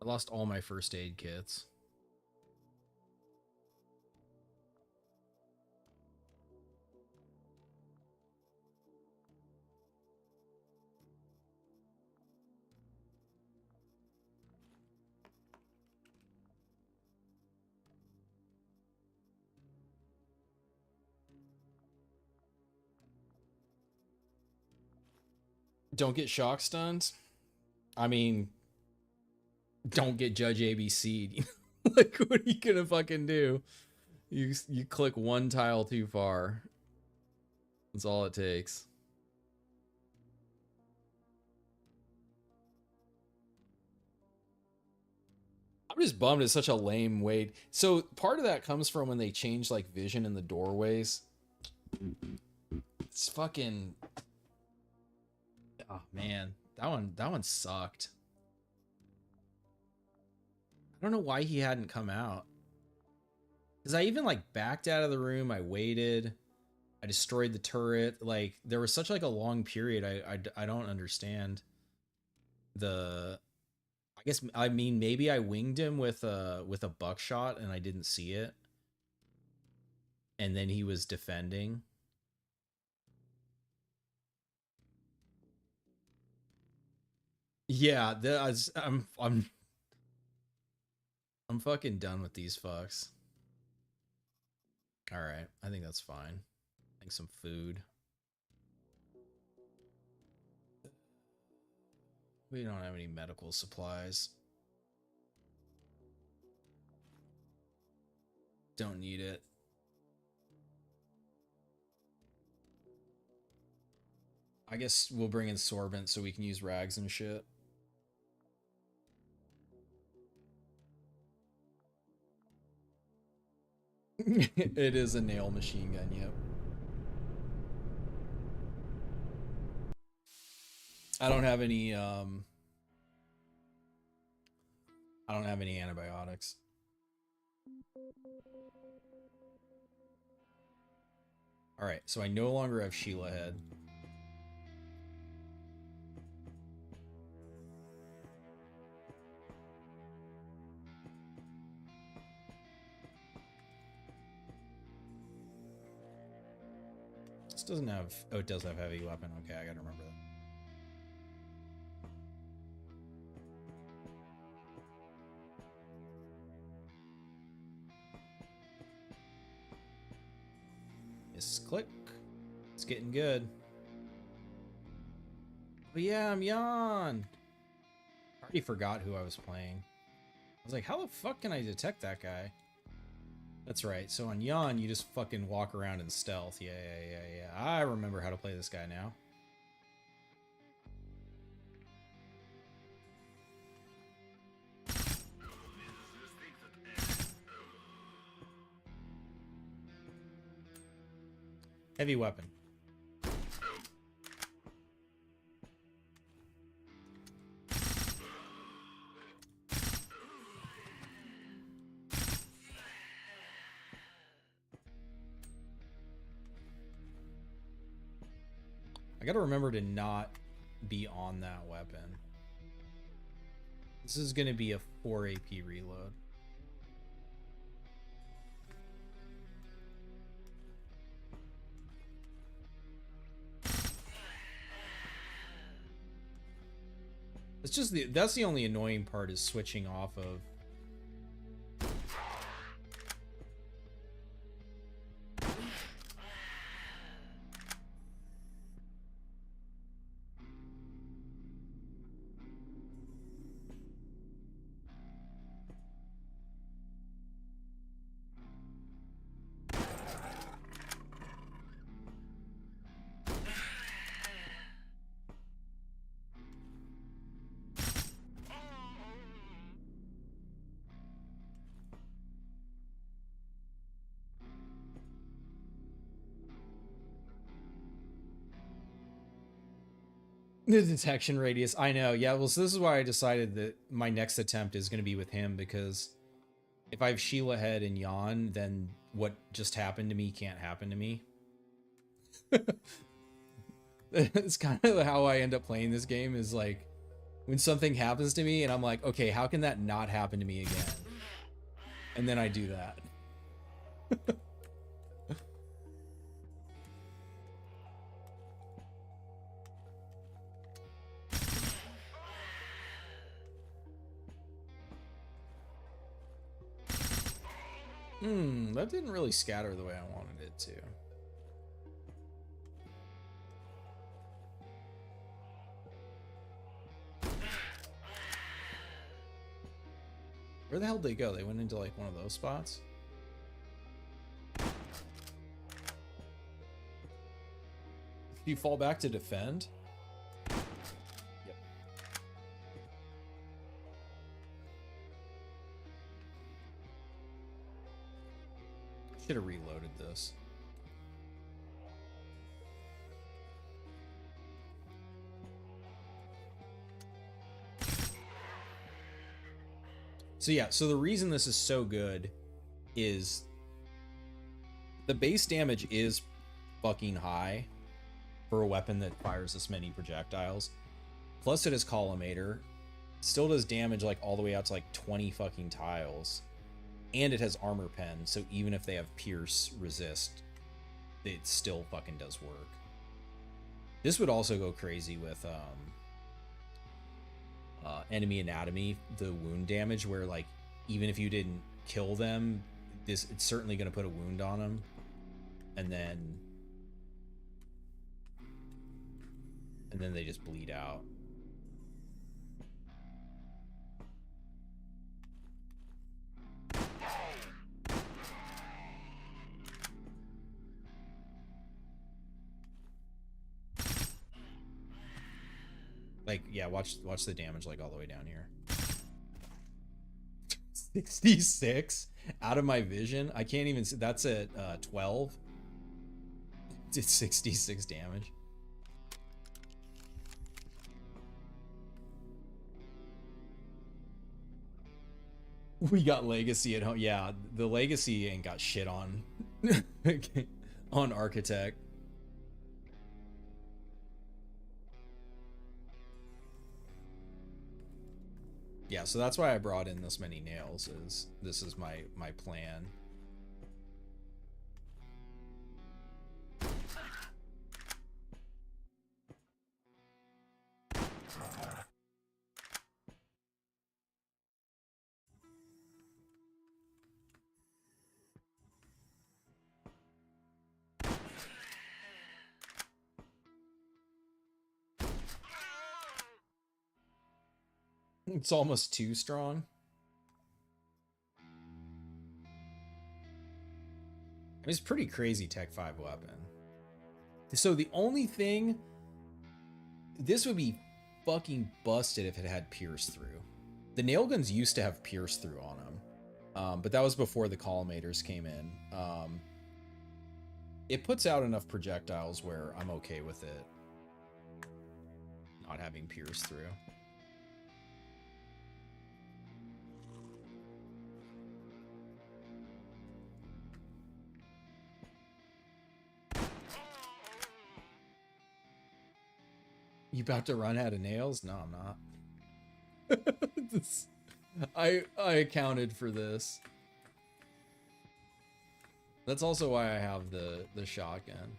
I lost all my first aid kits. Don't get shock stuns? I mean, don't get Judge ABC'd. Like, what are you gonna fucking do? You click one tile too far. That's all it takes. I'm just bummed it's such a lame way. So part of that comes from when they changed like vision in the doorways. It's fucking, oh man, that one sucked. I don't know why he hadn't come out. Because I even like backed out of the room. I waited. I destroyed the turret. Like there was such like a long period. I don't understand the. I guess I mean maybe I winged him with a buckshot and I didn't see it. And then he was defending. Yeah, I'm I'm fucking done with these fucks. Alright, I think that's fine. I think some food. We don't have any medical supplies. Don't need it. I guess we'll bring in sorbent so we can use rags and shit. It is a nail machine gun, yep. I don't have any antibiotics. Alright, so I no longer have Sheila head. This doesn't have... Oh, it does have heavy weapon. Okay, I gotta remember that. Yes, click. It's getting good. Oh yeah, I'm Jan. I already forgot who I was playing. I was like, how the fuck can I detect that guy? That's right. So on Jan, you just fucking walk around in stealth. Yeah. I remember how to play this guy now. Heavy weapon. I gotta remember to not be on that weapon. This is gonna be a 4 AP reload. It's just that's the only annoying part is switching off of. The detection radius, I know. Yeah, well, so this is why I decided that my next attempt is going to be with him, because if I have Sheila head and Jan, then what just happened to me can't happen to me. It's kind of how I end up playing this game, is like when something happens to me and I'm like, okay, how can that not happen to me again? And then I do that. That didn't really scatter the way I wanted it to. Where the hell did they go? They went into like one of those spots? Do you fall back to defend? Yep. Should have reloaded this. So yeah, so the reason this is so good is the base damage is fucking high for a weapon that fires this many projectiles. Plus it has collimator. Still does damage like all the way out to like 20 fucking tiles. And it has armor pen, so even if they have pierce resist, it still fucking does work. This would also go crazy with enemy anatomy, the wound damage, where like even if you didn't kill them, it's certainly going to put a wound on them, and then they just bleed out. Like, yeah, watch the damage, like, all the way down here. 66 out of my vision. I can't even see. That's at 12. It's 66 damage. We got Legacy at home. Yeah, the Legacy ain't got shit on on Architect. Yeah, so that's why I brought in this many nails. This is my plan. It's almost too strong. It's pretty crazy Tech 5 weapon. So the only thing, this would be fucking busted if it had pierce through. The nail guns used to have pierce through on them, but that was before the collimators came in. It puts out enough projectiles where I'm okay with it not having pierce through. You about to run out of nails? No, I'm not. I accounted for this. That's also why I have the shotgun.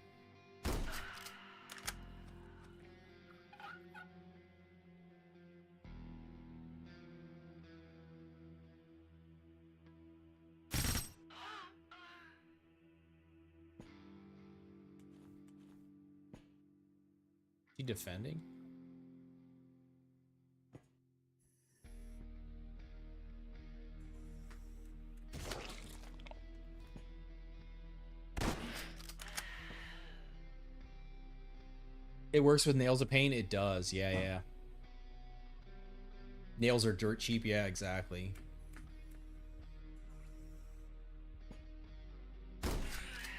He defending? It works with Nails of Pain? It does, yeah. Nails are dirt cheap, yeah, exactly.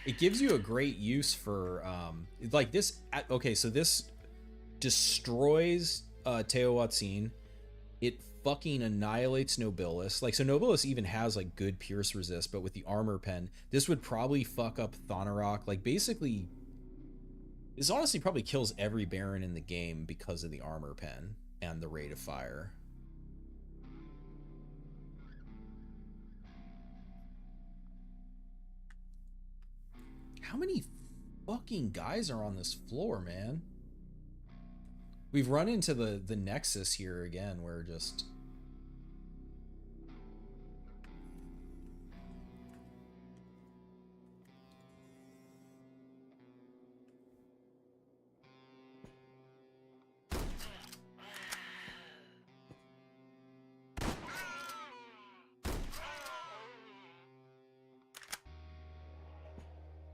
It gives you a great use for, like this, okay, so this destroys Teotihuacan. It fucking annihilates Nobilis. Like, so Nobilis even has like good pierce resist, but with the armor pen, this would probably fuck up Thonarok. Like, basically, this honestly probably kills every Baron in the game because of the armor pen and the rate of fire. How many fucking guys are on this floor, man? We've run into the Nexus here again, where just...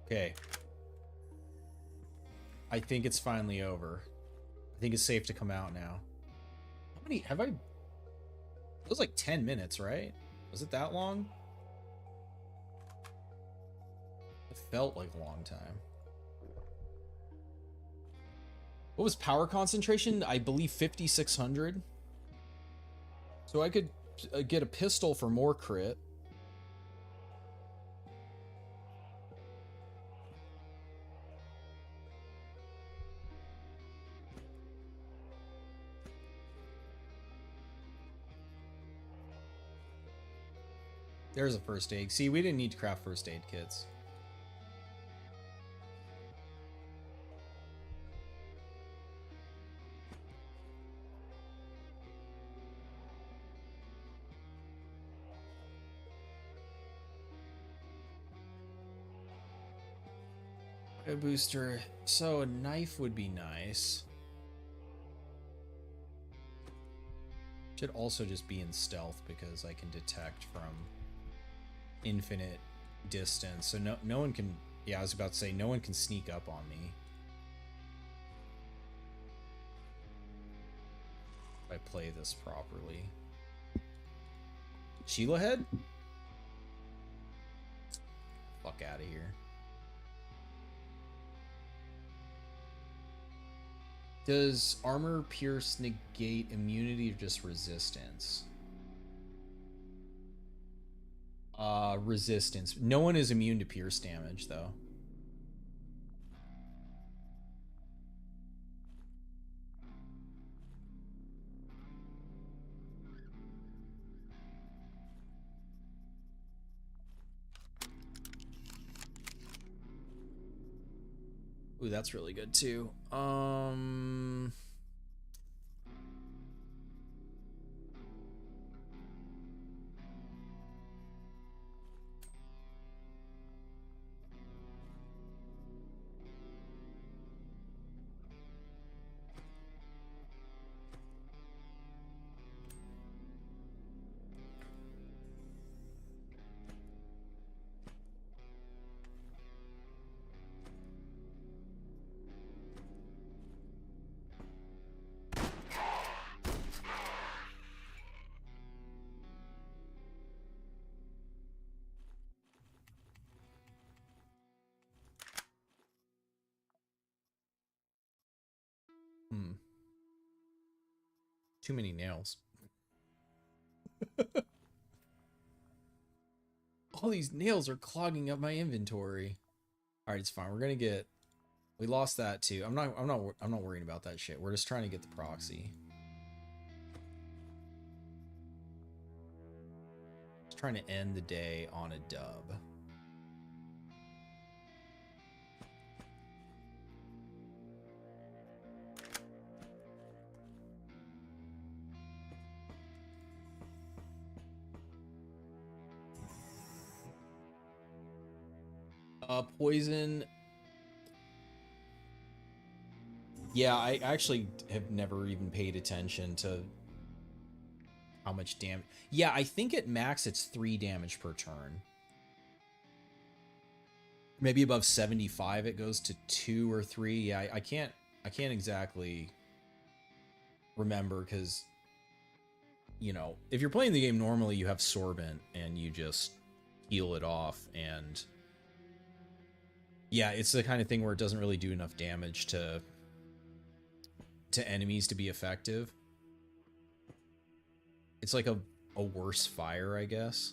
Okay. I think it's finally over. I think it's safe to come out now. How many have I? It was like 10 minutes, right? Was it that long? It felt like a long time. What was power concentration? I believe 5,600. So I could get a pistol for more crit. There's a first aid. See, we didn't need to craft first aid kits. A booster. So a knife would be nice. Should also just be in stealth because I can detect from infinite distance. So no one can, yeah, I was about to say no one can sneak up on me. If I play this properly. Sheila head? Fuck out of here. Does armor pierce negate immunity or just resistance? Resistance. No one is immune to pierce damage, though. Ooh, that's really good too. Too many nails. All these nails are clogging up my inventory. All right, it's fine. We're gonna get. We lost that too. I'm not worrying about that shit. We're just trying to get the proxy. Just trying to end the day on a dub. Poison. Yeah, I actually have never even paid attention to how much damage. Yeah, I think at max it's 3 damage per turn. Maybe above 75 it goes to 2 or 3. Yeah, I can't exactly remember because, you know, if you're playing the game normally, you have Sorbent and you just heal it off, and yeah, it's the kind of thing where it doesn't really do enough damage to enemies to be effective. It's like a worse fire, I guess.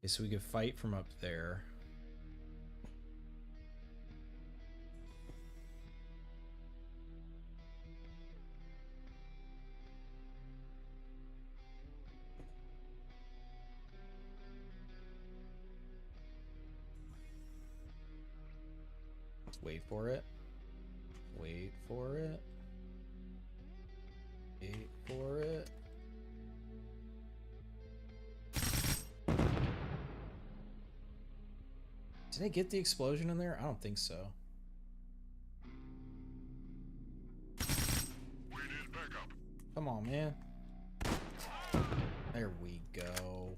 Okay, so we could fight from up there. Wait for it. Wait for it. Wait for it. Did I get the explosion in there? I don't think so.
We need backup.
Come on, man. There we go.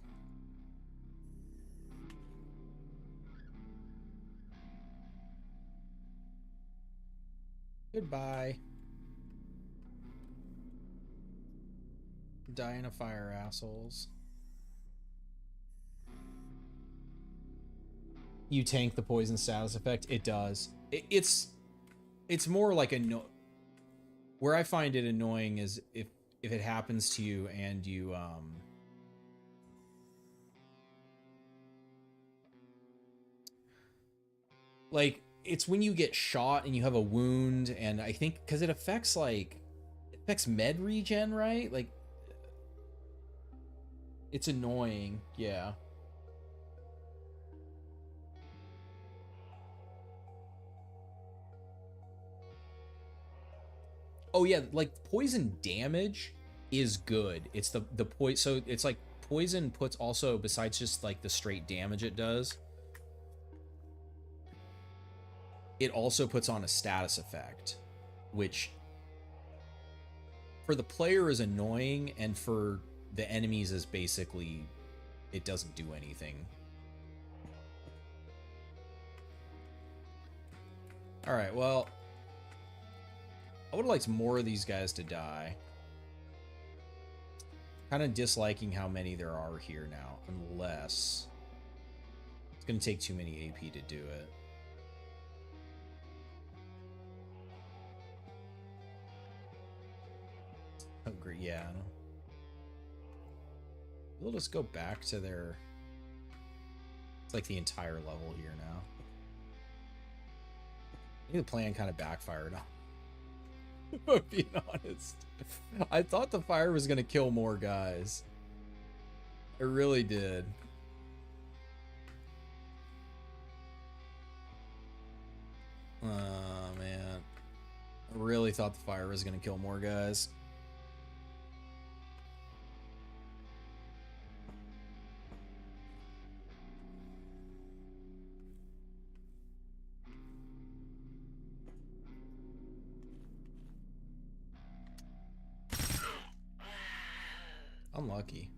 Goodbye. Die in a fire, assholes. You tank the poison status effect? It does. It's more like where I find it annoying is if it happens to you and you like, it's when you get shot and you have a wound, and I think because it affects med regen, right? Like, it's annoying. Yeah. Oh yeah, like poison damage is good. It's the poison, so it's like poison puts also, besides just like the straight damage it does, it also puts on a status effect, which for the player is annoying, and for the enemies is basically, it doesn't do anything. All right, well, I would have liked more of these guys to die. Kind of disliking how many there are here now, unless it's going to take too many AP to do it. Oh, great, yeah. We'll just go back to their... It's like the entire level here now. I think the plan kind of backfired on. If I'm being honest. I thought the fire was going to kill more guys. I really did. Oh, man. I really thought the fire was going to kill more guys. Unlucky.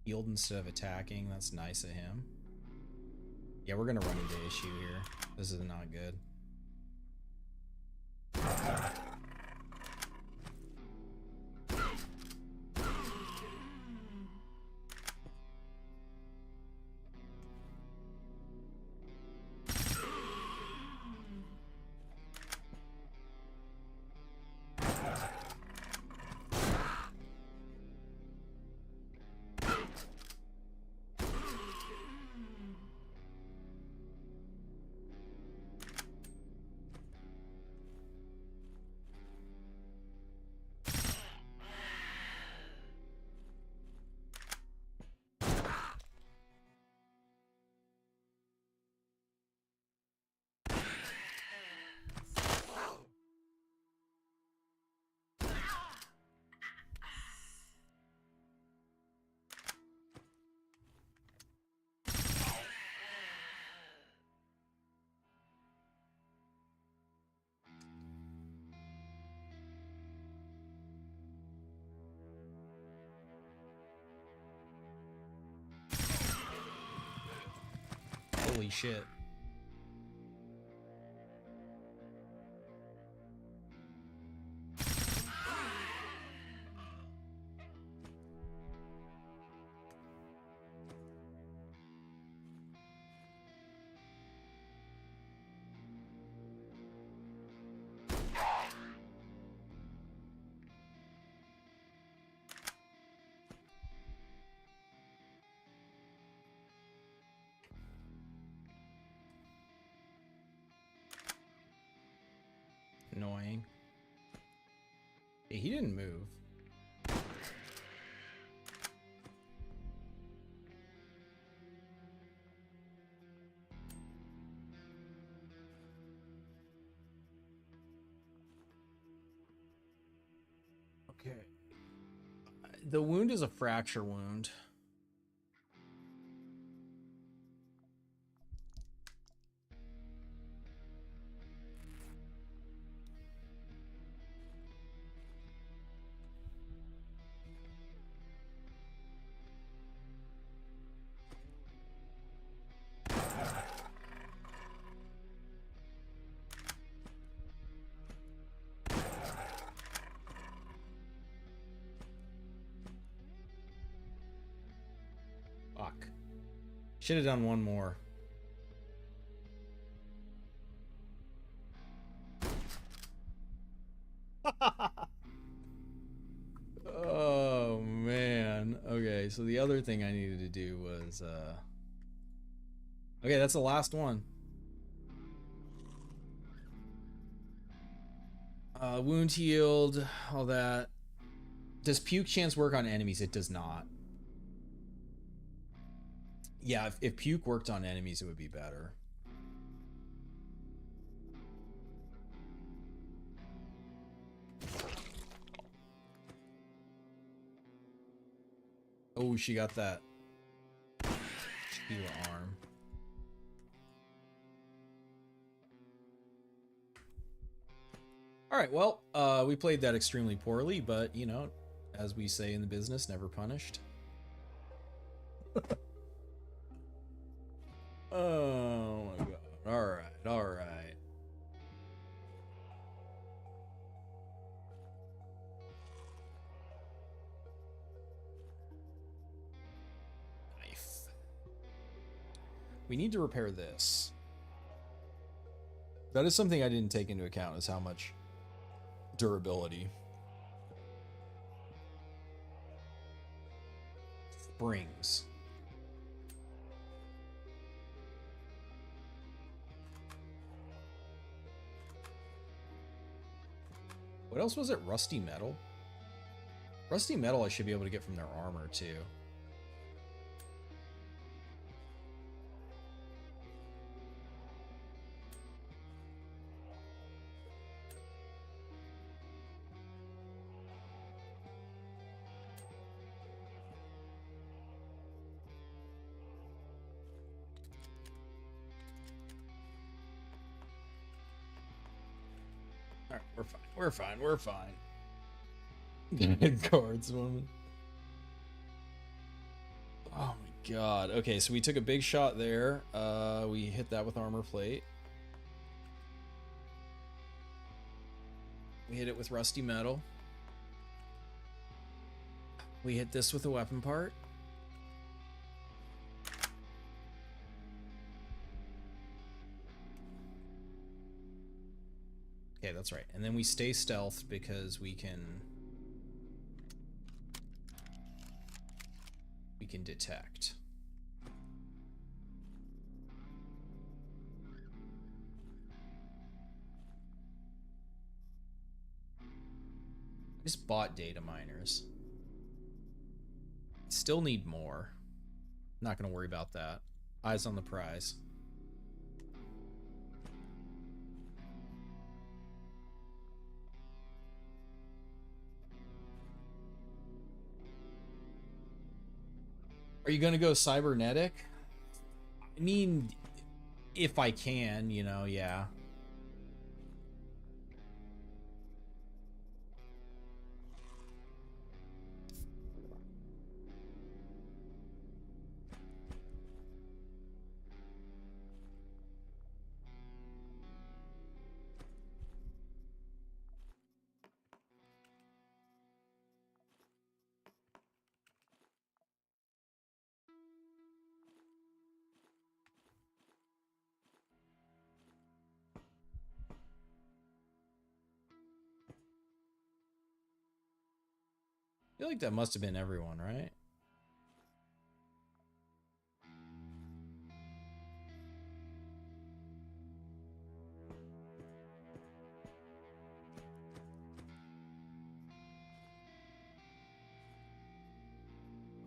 Healed instead of attacking. That's nice of him. Yeah, we're gonna run into issue here. This is not good. Holy shit. Annoying. Hey, he didn't move. Okay. The wound is a fracture wound. Fuck. Should have done one more. Oh, man. Okay, so the other thing I needed to do was, okay, that's the last one. Wound healed, all that. Does puke chance work on enemies? It does not. Yeah, if puke worked on enemies, it would be better. Oh, she got that Sheila arm. All right, well, we played that extremely poorly, but, you know, as we say in the business, never punished. Oh my god. All right, all right. Knife. We need to repair this. That is something I didn't take into account, is how much durability. Springs. What else was it? Rusty metal? Rusty metal I should be able to get from their armor too. Alright, we're fine. We're fine. We're fine. Cards woman. Oh my god. Okay, so we took a big shot there. We hit that with armor plate. We hit it with rusty metal. We hit this with a weapon part. Okay, that's right. And then we stay stealthed because we can detect. I just bought data miners. Still need more. Not gonna worry about that. Eyes on the prize. Are you gonna go cybernetic? I mean, if I can, you know, yeah. I feel like that must have been everyone, right?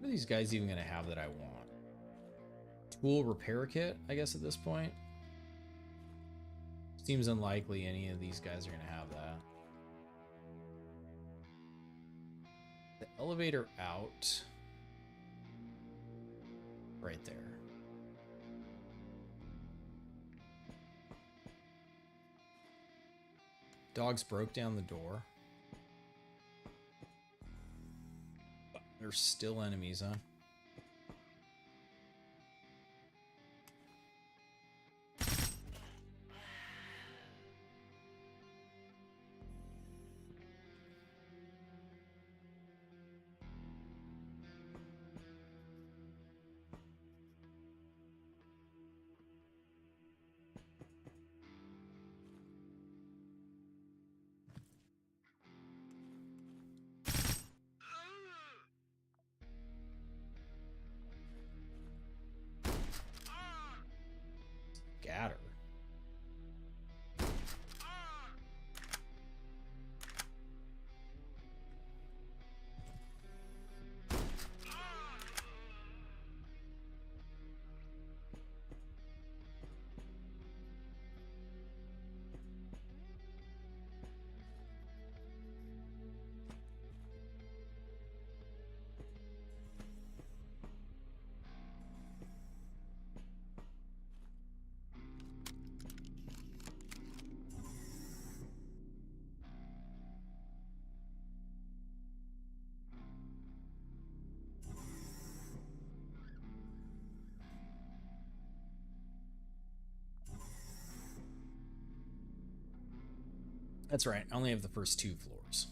What are these guys even gonna have that I want? Tool repair kit, I guess at this point. Seems unlikely any of these guys are gonna have that. The elevator out. Right there. Dogs broke down the door. There's still enemies, huh? That's right. I only have the first 2 floors.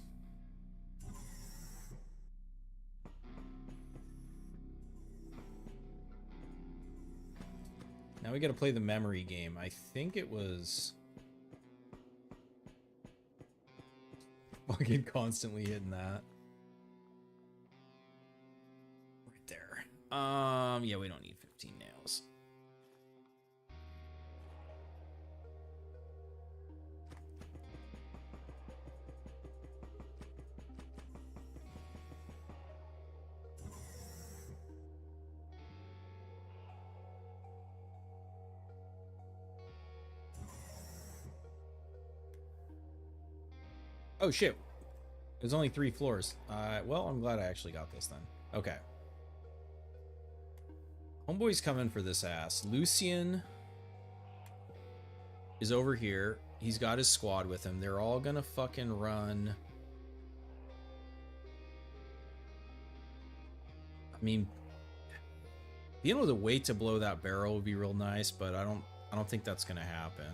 Now we gotta play the memory game. I think it was... Fucking constantly hitting that. Right there. Yeah, we don't need 15 nails. Oh shit. There's only 3 floors. Well, I'm glad I actually got this then. Okay. Homeboy's coming for this ass. Lucian is over here. He's got his squad with him. They're all gonna fucking run. I mean, being able to wait to blow that barrel would be real nice, but I don't think that's gonna happen.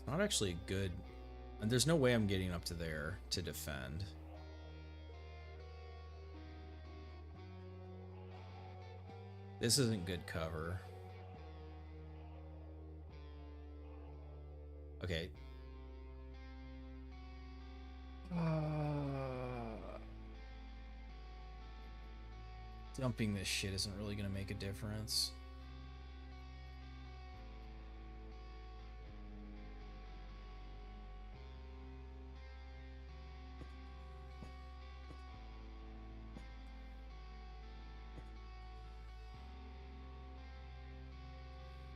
Not actually a good... And there's no way I'm getting up to there to defend. This isn't good cover. Okay. Dumping this shit isn't really gonna make a difference.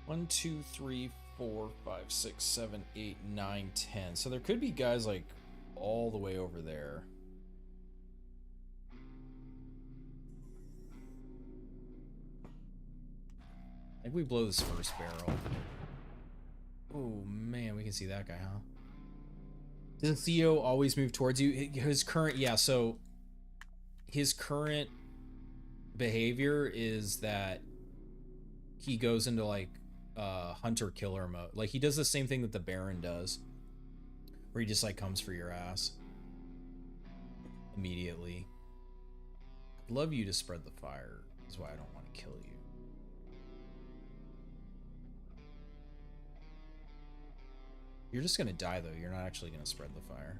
One, 2, 3, 4, 5, 6, 7, 8, 9, 10. So there could be guys like all the way over there. I think we blow this first barrel. Oh man, we can see that guy, huh? Doesn't Theo always move towards you? His current, yeah, so his current behavior is that he goes into like hunter killer mode. Like he does the same thing that the Baron does, where he just like comes for your ass immediately. I'd love you to spread the fire, is why I don't want to kill you. You're just gonna die though, you're not actually gonna spread the fire.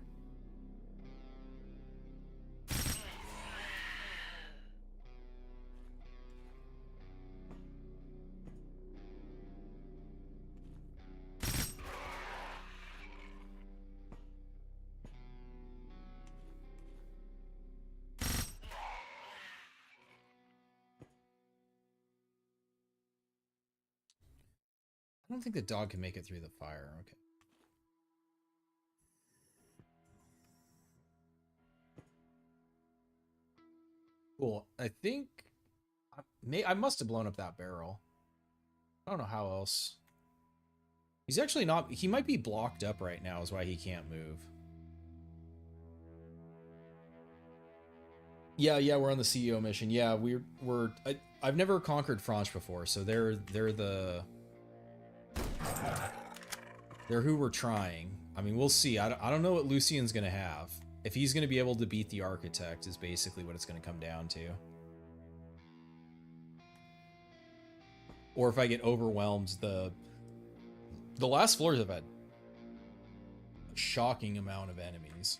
I don't think the dog can make it through the fire. Okay. Cool. I think I must have blown up that barrel. I don't know how else. He's actually not. He might be blocked up right now is why he can't move. Yeah, we're on the CEO mission. Yeah, I've never conquered franche before, so they're who we're trying. I mean, we'll see. I don't know what Lucian's gonna have. If he's gonna be able to beat the architect is basically what it's gonna come down to. Or if I get overwhelmed, the last floors have had a shocking amount of enemies.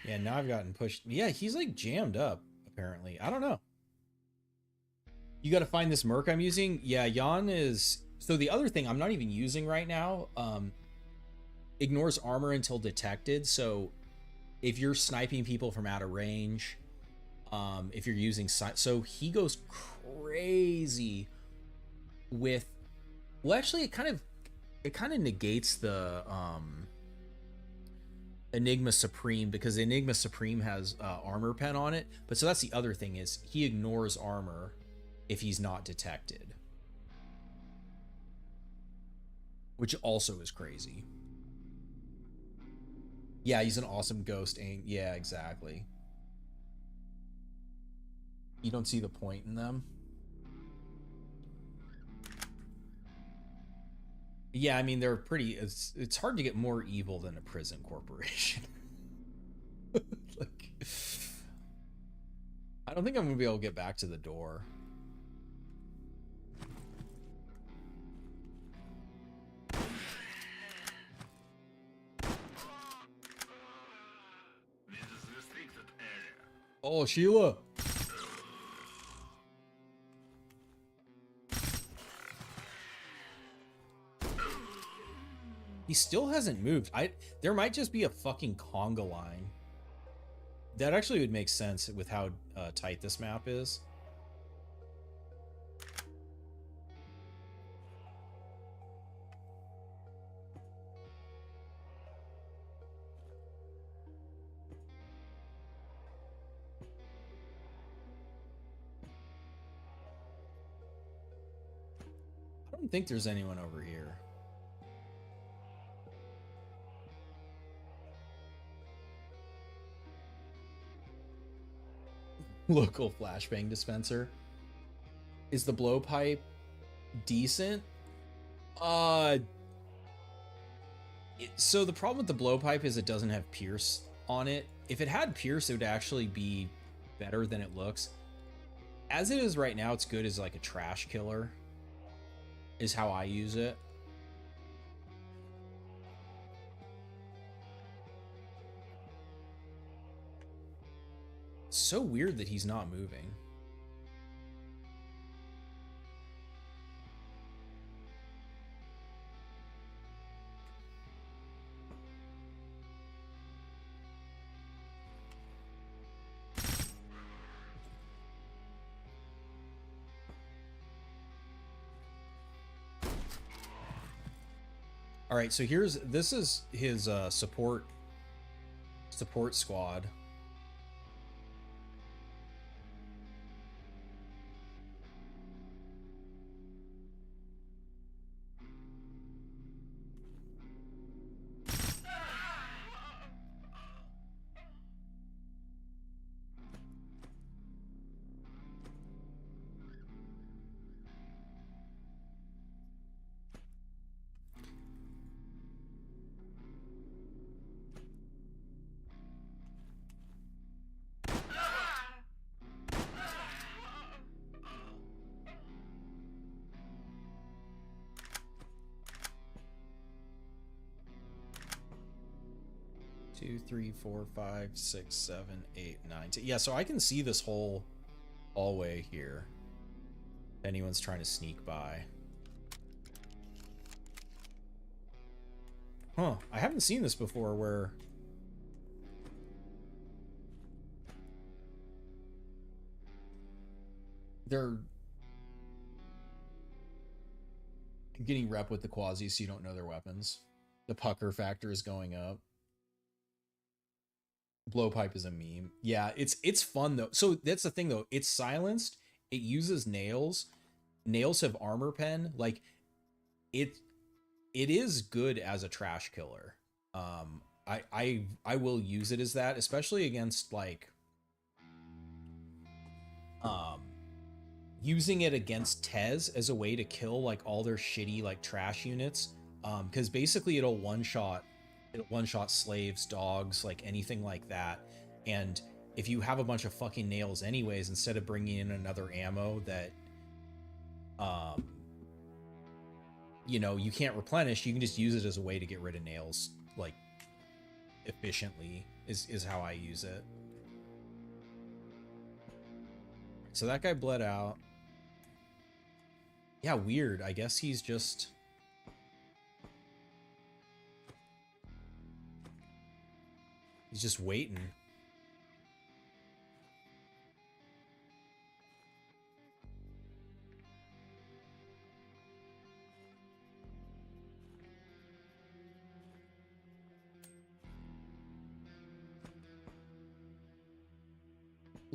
Yeah, now I've gotten pushed. Yeah, he's like jammed up, apparently. I don't know. You got to find this merc I'm using. Yeah, Jan is... So the other thing I'm not even using right now, ignores armor until detected. So if you're sniping people from out of range, if you're using so he goes crazy with, well, actually it kind of negates the Enigma Supreme, because Enigma Supreme has armor pen on it. But so that's the other thing, is he ignores armor if he's not detected, which also is crazy. Yeah, he's an awesome ghost. Yeah, exactly. You don't see the point in them. Yeah, I mean, they're pretty, it's hard to get more evil than a prison corporation. Like, I don't think I'm gonna be able to get back to the door. Oh, Sheila. He still hasn't moved. There might just be a fucking conga line. That actually would make sense with how tight this map is. I don't think there's anyone over here. Local flashbang dispenser. Is the blowpipe decent? So the problem with the blowpipe is it doesn't have pierce on it. If it had pierce, it would actually be better than it looks. As it is right now, it's good as like a trash killer, is how I use it. So weird that he's not moving. All right, so this is his support squad. Two, 3, 4, 5, 6, 7, 8, 9, 10. Yeah, so I can see this whole hallway here. If anyone's trying to sneak by. Huh, I haven't seen this before where they're getting rep with the quasi so you don't know their weapons. The pucker factor is going up. Blowpipe is a meme. Yeah, it's fun though. So that's the thing though. It's silenced. It uses nails. Nails have armor pen. Like it is good as a trash killer. I will use it as that, especially against like using it against Tez as a way to kill like all their shitty like trash units. Because basically it'll one shot slaves, dogs, like anything like that. And if you have a bunch of fucking nails anyways, instead of bringing in another ammo that you know, you can't replenish, you can just use it as a way to get rid of nails like efficiently is how I use it. So that guy bled out. Yeah, weird. I guess he's just waiting.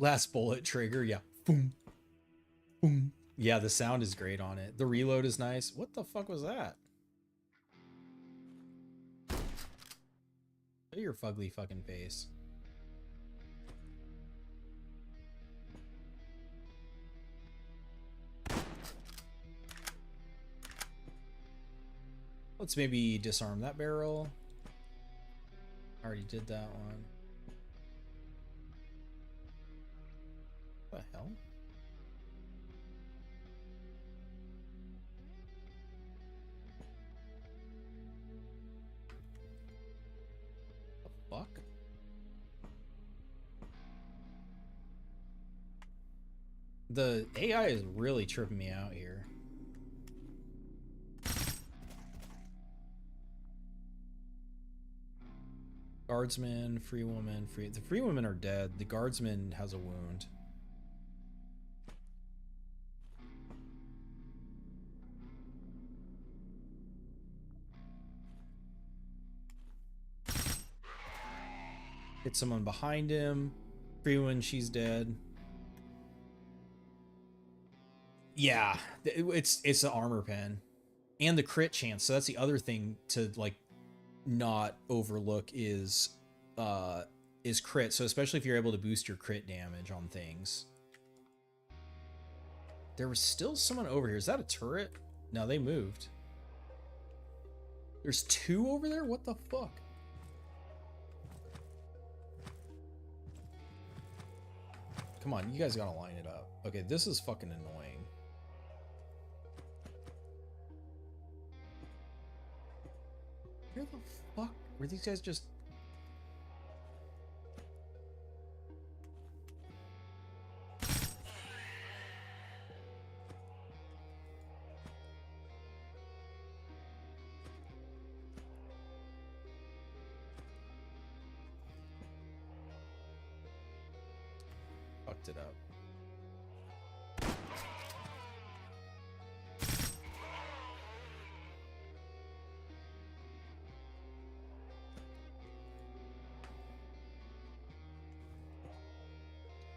Last bullet trigger, yeah. Boom. Boom. Yeah, the sound is great on it. The reload is nice. What the fuck was that? Show your fugly fucking face. Let's maybe disarm that barrel. Already did that one. What the hell? The fuck? The AI is really tripping me out here. Guardsman, free woman, the free women are dead. The guardsman has a wound. Hit someone behind him. Free woman, she's dead. Yeah, it's the armor pen and the crit chance. So that's the other thing to like not overlook is crit. So especially if you're able to boost your crit damage on things. There was still someone over here. Is that a turret? No, they moved. There's two over there? What the fuck? Come on, you guys gotta line it up. Okay, this is fucking annoying. Where the fuck were these guys just... fucked it up.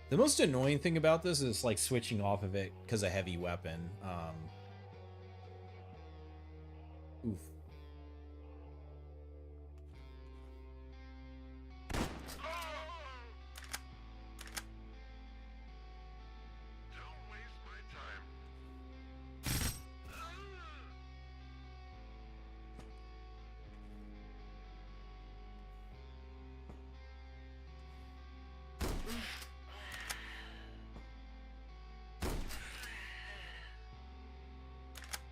The most annoying thing about this is like switching off of it because of heavy weapon. Oof.
Don't waste my time.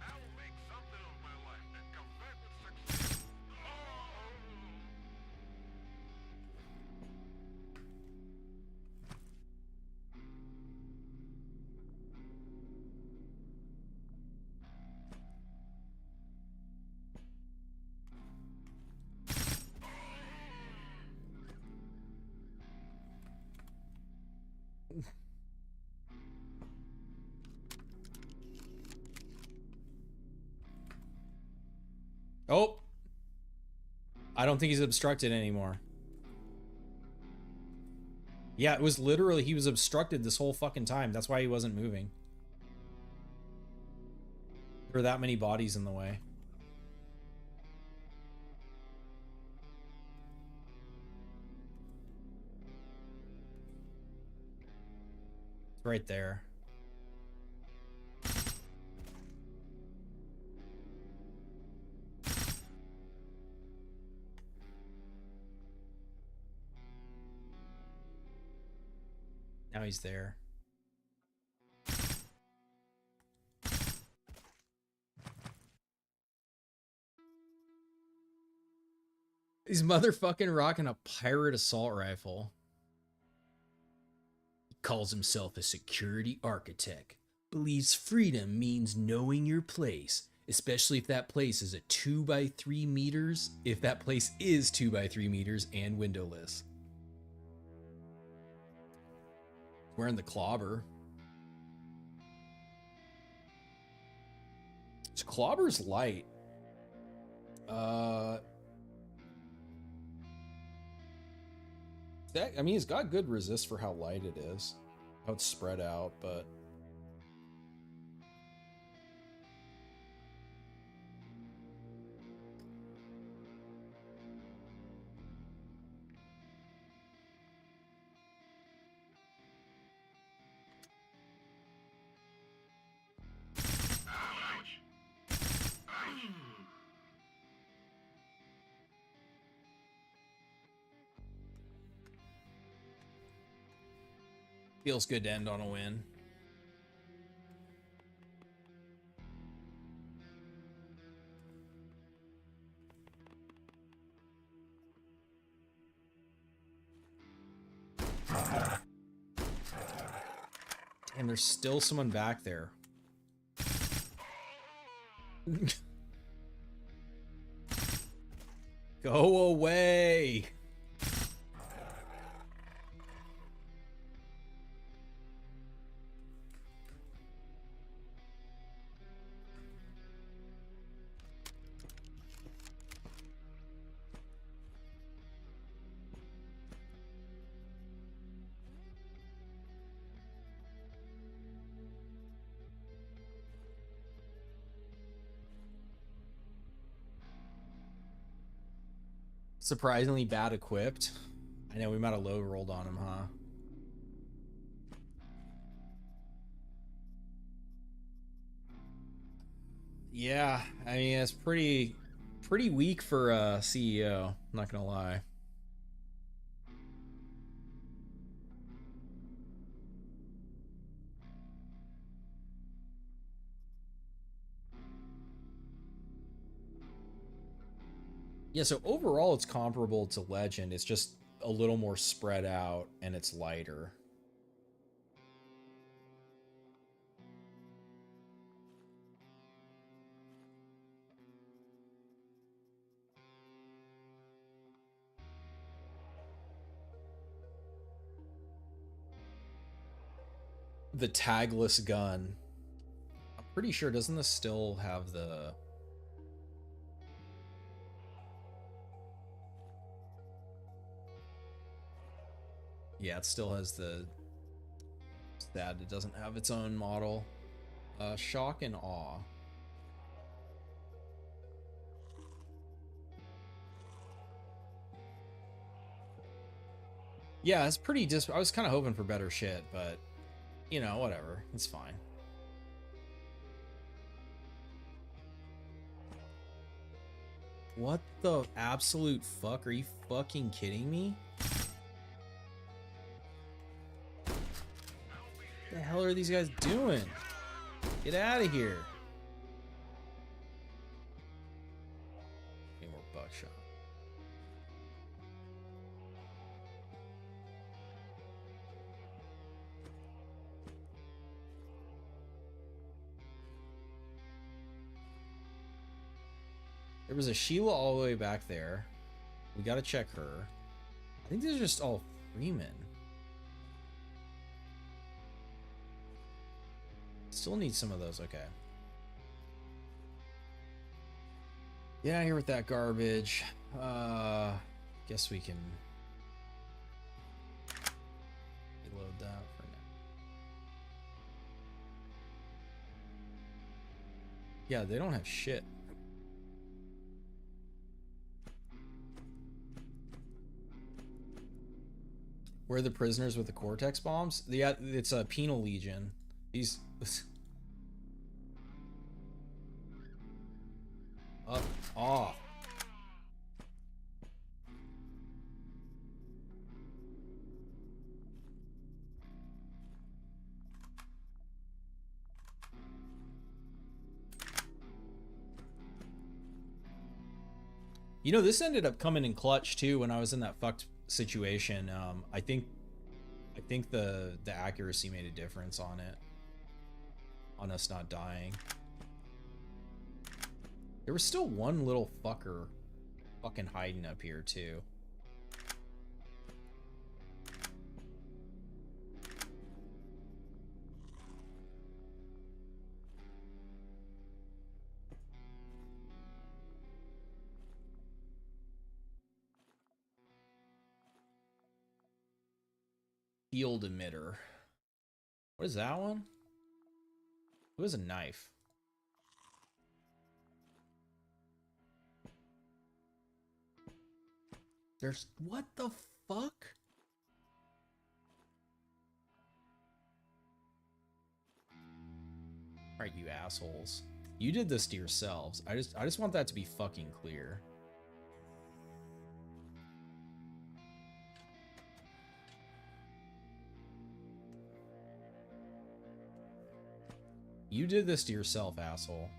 I will make something of my life and come back with success.
Oh, I don't think he's obstructed anymore. Yeah, it was literally, he was obstructed this whole fucking time. That's why he wasn't moving. There were that many bodies in the way. It's right there. Now he's there. He's motherfucking rocking a pirate assault rifle. He calls himself a security architect. Believes freedom means knowing your place, especially if that place is a 2 by 3 meters. If that place is 2 by 3 meters and windowless. Wearing the clobber. His clobber's light. I mean, he's got good resist for how light it is, how it's spread out, but feels good to end on a win. Damn, there's still someone back there. Go away. Surprisingly bad equipped. I know we might have low rolled on him, huh? Yeah, I mean it's pretty weak for a CEO, I'm not gonna lie. Yeah, so overall it's comparable to Legend. It's just a little more spread out and it's lighter. The tagless gun. I'm pretty sure, doesn't this still have the... Yeah, it still has the... Sad it doesn't have its own model. Shock and Awe. Yeah, it's pretty I was kind of hoping for better shit, but... You know, whatever. It's fine. What the absolute fuck? Are you fucking kidding me? What the hell are these guys doing? Get out of here. Any more buckshot. There was a Sheila all the way back there. We gotta check her. I think these are just all Freemen. Still need some of those, okay. Get out of here with that garbage. Guess we can reload that for now. Yeah, they don't have shit. Where are the prisoners with the Cortex bombs? Yeah, it's a Penal Legion. These... Up, off. You know, this ended up coming in clutch too when I was in that fucked situation. I think the accuracy made a difference on it, on us not dying. There was still one little fucker fucking hiding up here too. Field emitter. What is that one? Who has a knife? There's what the fuck? Alright, you assholes. You did this to yourselves. I just want that to be fucking clear. You did this to yourself, asshole.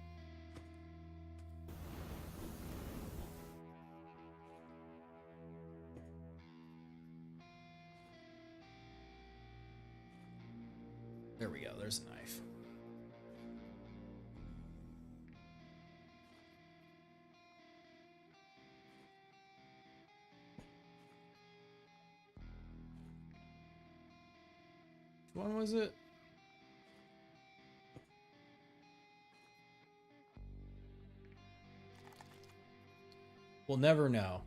There we go, there's a knife. Which one was it? We'll never know.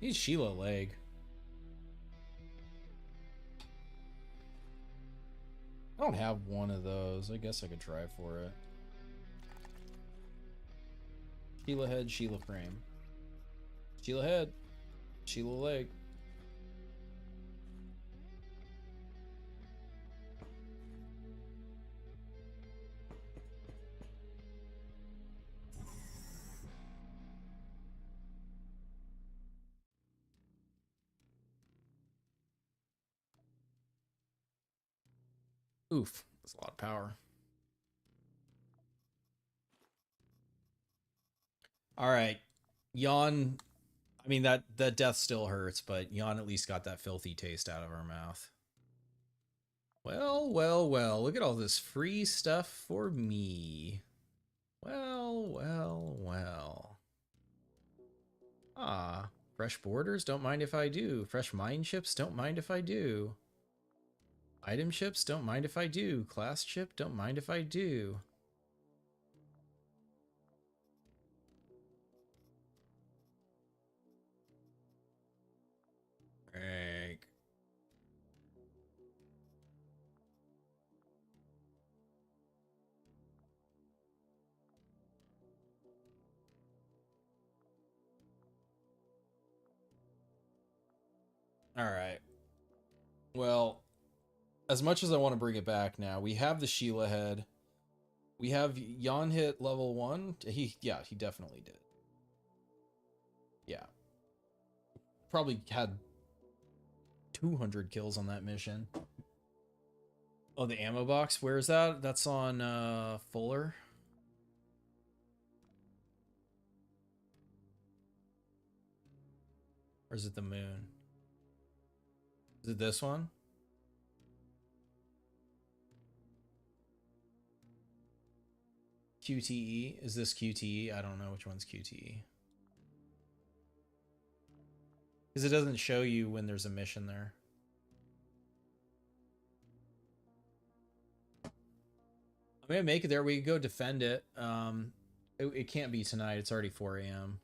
Need Sheila leg. I don't have one of those. I guess I could try for it. Sheila head, Sheila frame. Sheila head, Sheila leg. Oof, that's a lot of power. All right, Yawn. I mean, that death still hurts, but Yawn at least got that filthy taste out of our mouth. Well, well, well, look at all this free stuff for me. Well, well, well. Ah, fresh borders, don't mind if I do. Fresh mine ships, don't mind if I do. Item ships, don't mind if I do. Class ship, don't mind if I do. Rank. All right. Well, as much as I want to bring it back now, we have the Sheila head. We have Jan hit level 1. Yeah, he definitely did. Yeah. Probably had 200 kills on that mission. Oh, the ammo box. Where is that? That's on Fuller. Or is it the moon? Is it this one? QTE? Is this QTE? I don't know which one's QTE. Because it doesn't show you when there's a mission there. I'm gonna make it there. We can go defend it. It can't be tonight. It's already 4 a.m.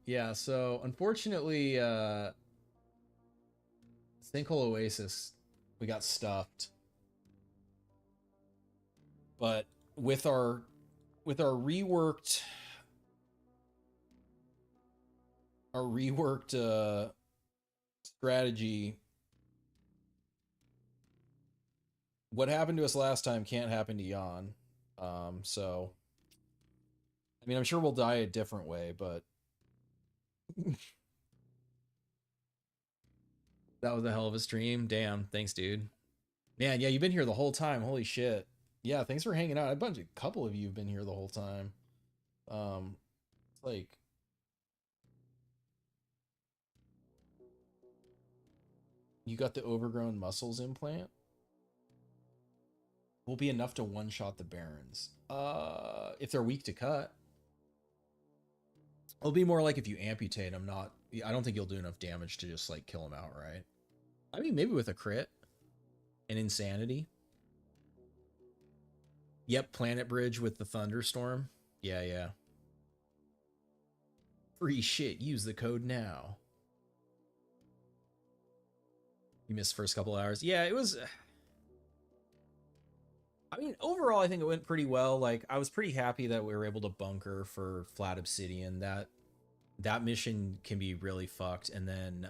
Yeah, so unfortunately, Sinkhole Oasis, we got stuffed. But with our reworked strategy, what happened to us last time can't happen to Jan. So I mean, I'm sure we'll die a different way, but that was a hell of a stream. Damn, thanks, dude. Man, yeah, you've been here the whole time. Holy shit. Yeah, thanks for hanging out. A couple of you have been here the whole time. It's like, you got the overgrown muscles implant? will be enough to one-shot the Barons. If they're weak to cut. It'll be more like if you amputate them, not... I don't think you'll do enough damage to just, like, kill them outright. I mean, maybe with a crit. An insanity. Yep, Planet Bridge with the Thunderstorm. Yeah, yeah. Free shit, use the code now. You missed the first couple hours. Yeah, it was... I mean, overall, I think it went pretty well. Like, I was pretty happy that we were able to bunker for Flat Obsidian. That mission can be really fucked. And then,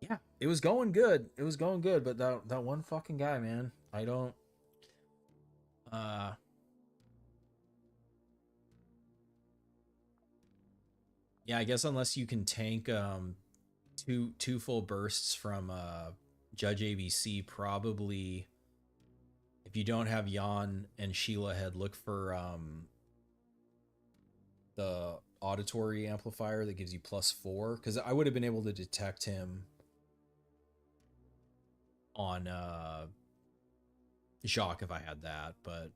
yeah, it was going good. It was going good, but that one fucking guy, man, I don't... Yeah, I guess unless you can tank two full bursts from Judge ABC, probably if you don't have Jan and Sheila Head, look for the auditory amplifier that gives you +4, because I would have been able to detect him on Jacques if I had that, but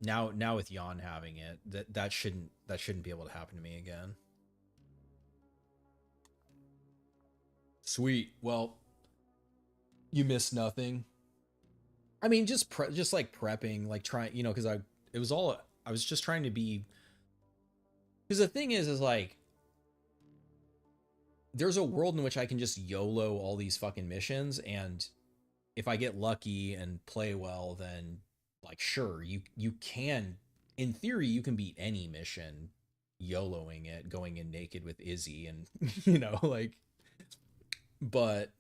now with Jan having it, that shouldn't be able to happen to me again. Sweet. Well, you missed nothing. I mean, just like prepping, like trying, you know, because I was just trying to be, because the thing is like, there's a world in which I can just YOLO all these fucking missions, and if I get lucky and play well, then like, sure, you can, in theory, you can beat any mission YOLOing it, going in naked with Izzy, and you know, like, but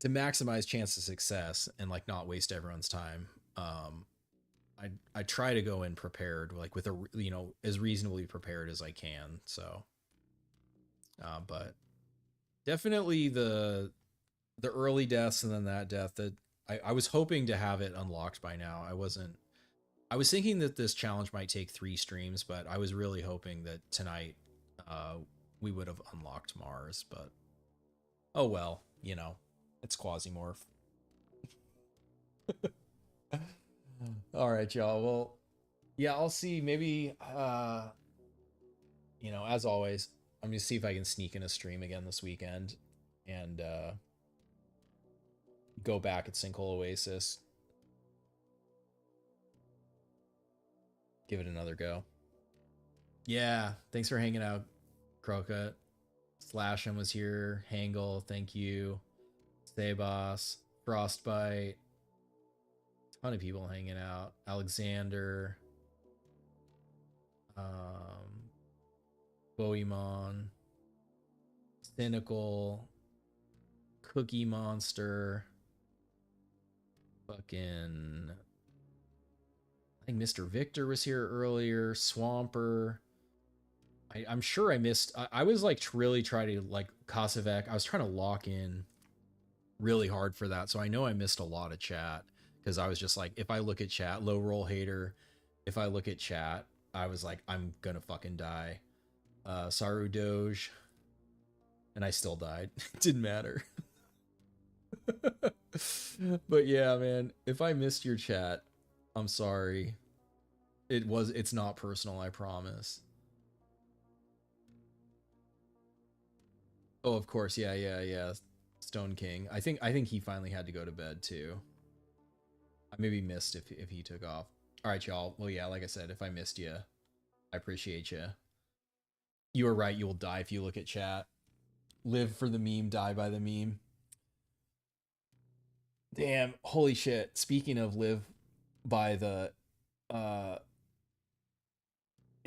to maximize chance of success and like not waste everyone's time, I try to go in prepared, like with a, you know, as reasonably prepared as I can. So, but definitely the early deaths and then that death that I was hoping to have it unlocked by now. I was thinking that this challenge might take 3 streams, but I was really hoping that tonight we would have unlocked Mars, but oh well, you know, it's Quasimorph. All right, y'all. Well, yeah, I'll see. Maybe, you know, as always, I'm gonna see if I can sneak in a stream again this weekend and go back at Sinkhole Oasis. Give it another go. Yeah, thanks for hanging out, Crocut. Slash'em was here. Hangle, thank you. Sebas, Frostbite. Ton of people hanging out. Alexander. Boemon. Cynical. Cookie Monster. Fucking... I think Mr. Victor was here earlier. Swamper. I'm sure I missed... I was like really trying to, like, Kosevek. I was trying to lock in really hard for that. So I know I missed a lot of chat. Because I was just like, if I look at chat, low roll hater. If I look at chat, I was like, I'm gonna fucking die. Saru Doge. And I still died. It didn't matter. But yeah, man, if I missed your chat, I'm sorry. It's not personal, I promise. Oh, of course, yeah. Stone King. I think he finally had to go to bed too. I maybe missed if he took off. All right, y'all. Well, yeah, like I said, if I missed you, I appreciate you. You are right. You will die if you look at chat. Live for the meme, die by the meme. Damn, holy shit. Speaking of live by the, have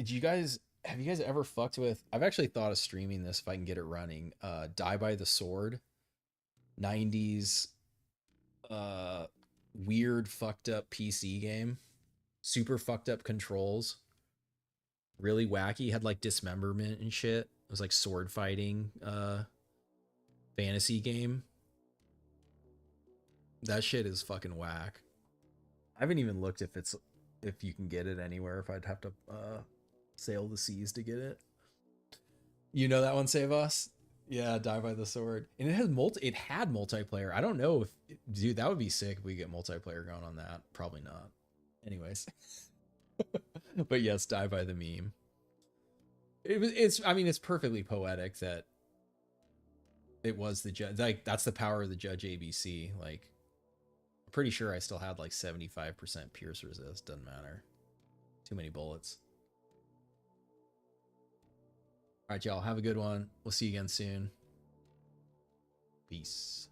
you guys ever fucked with, I've actually thought of streaming this if I can get it running, Die by the Sword, 90s, weird fucked up PC game, super fucked up controls, really wacky, had like dismemberment and shit. It was like sword fighting, fantasy game. That shit is fucking whack. I haven't even looked if you can get it anywhere, if I'd have to sail the seas to get it. You know that one, Save Us? Yeah, die by the sword. And it had multiplayer. I don't know if dude, that would be sick if we get multiplayer going on that. Probably not. Anyways. But yes, die by the meme. It's perfectly poetic that it was the judge. Like, that's the power of the judge ABC. Like, I'm pretty sure I still had like 75% pierce resist. Doesn't matter. Too many bullets. All right, y'all. Have a good one. We'll see you again soon. Peace.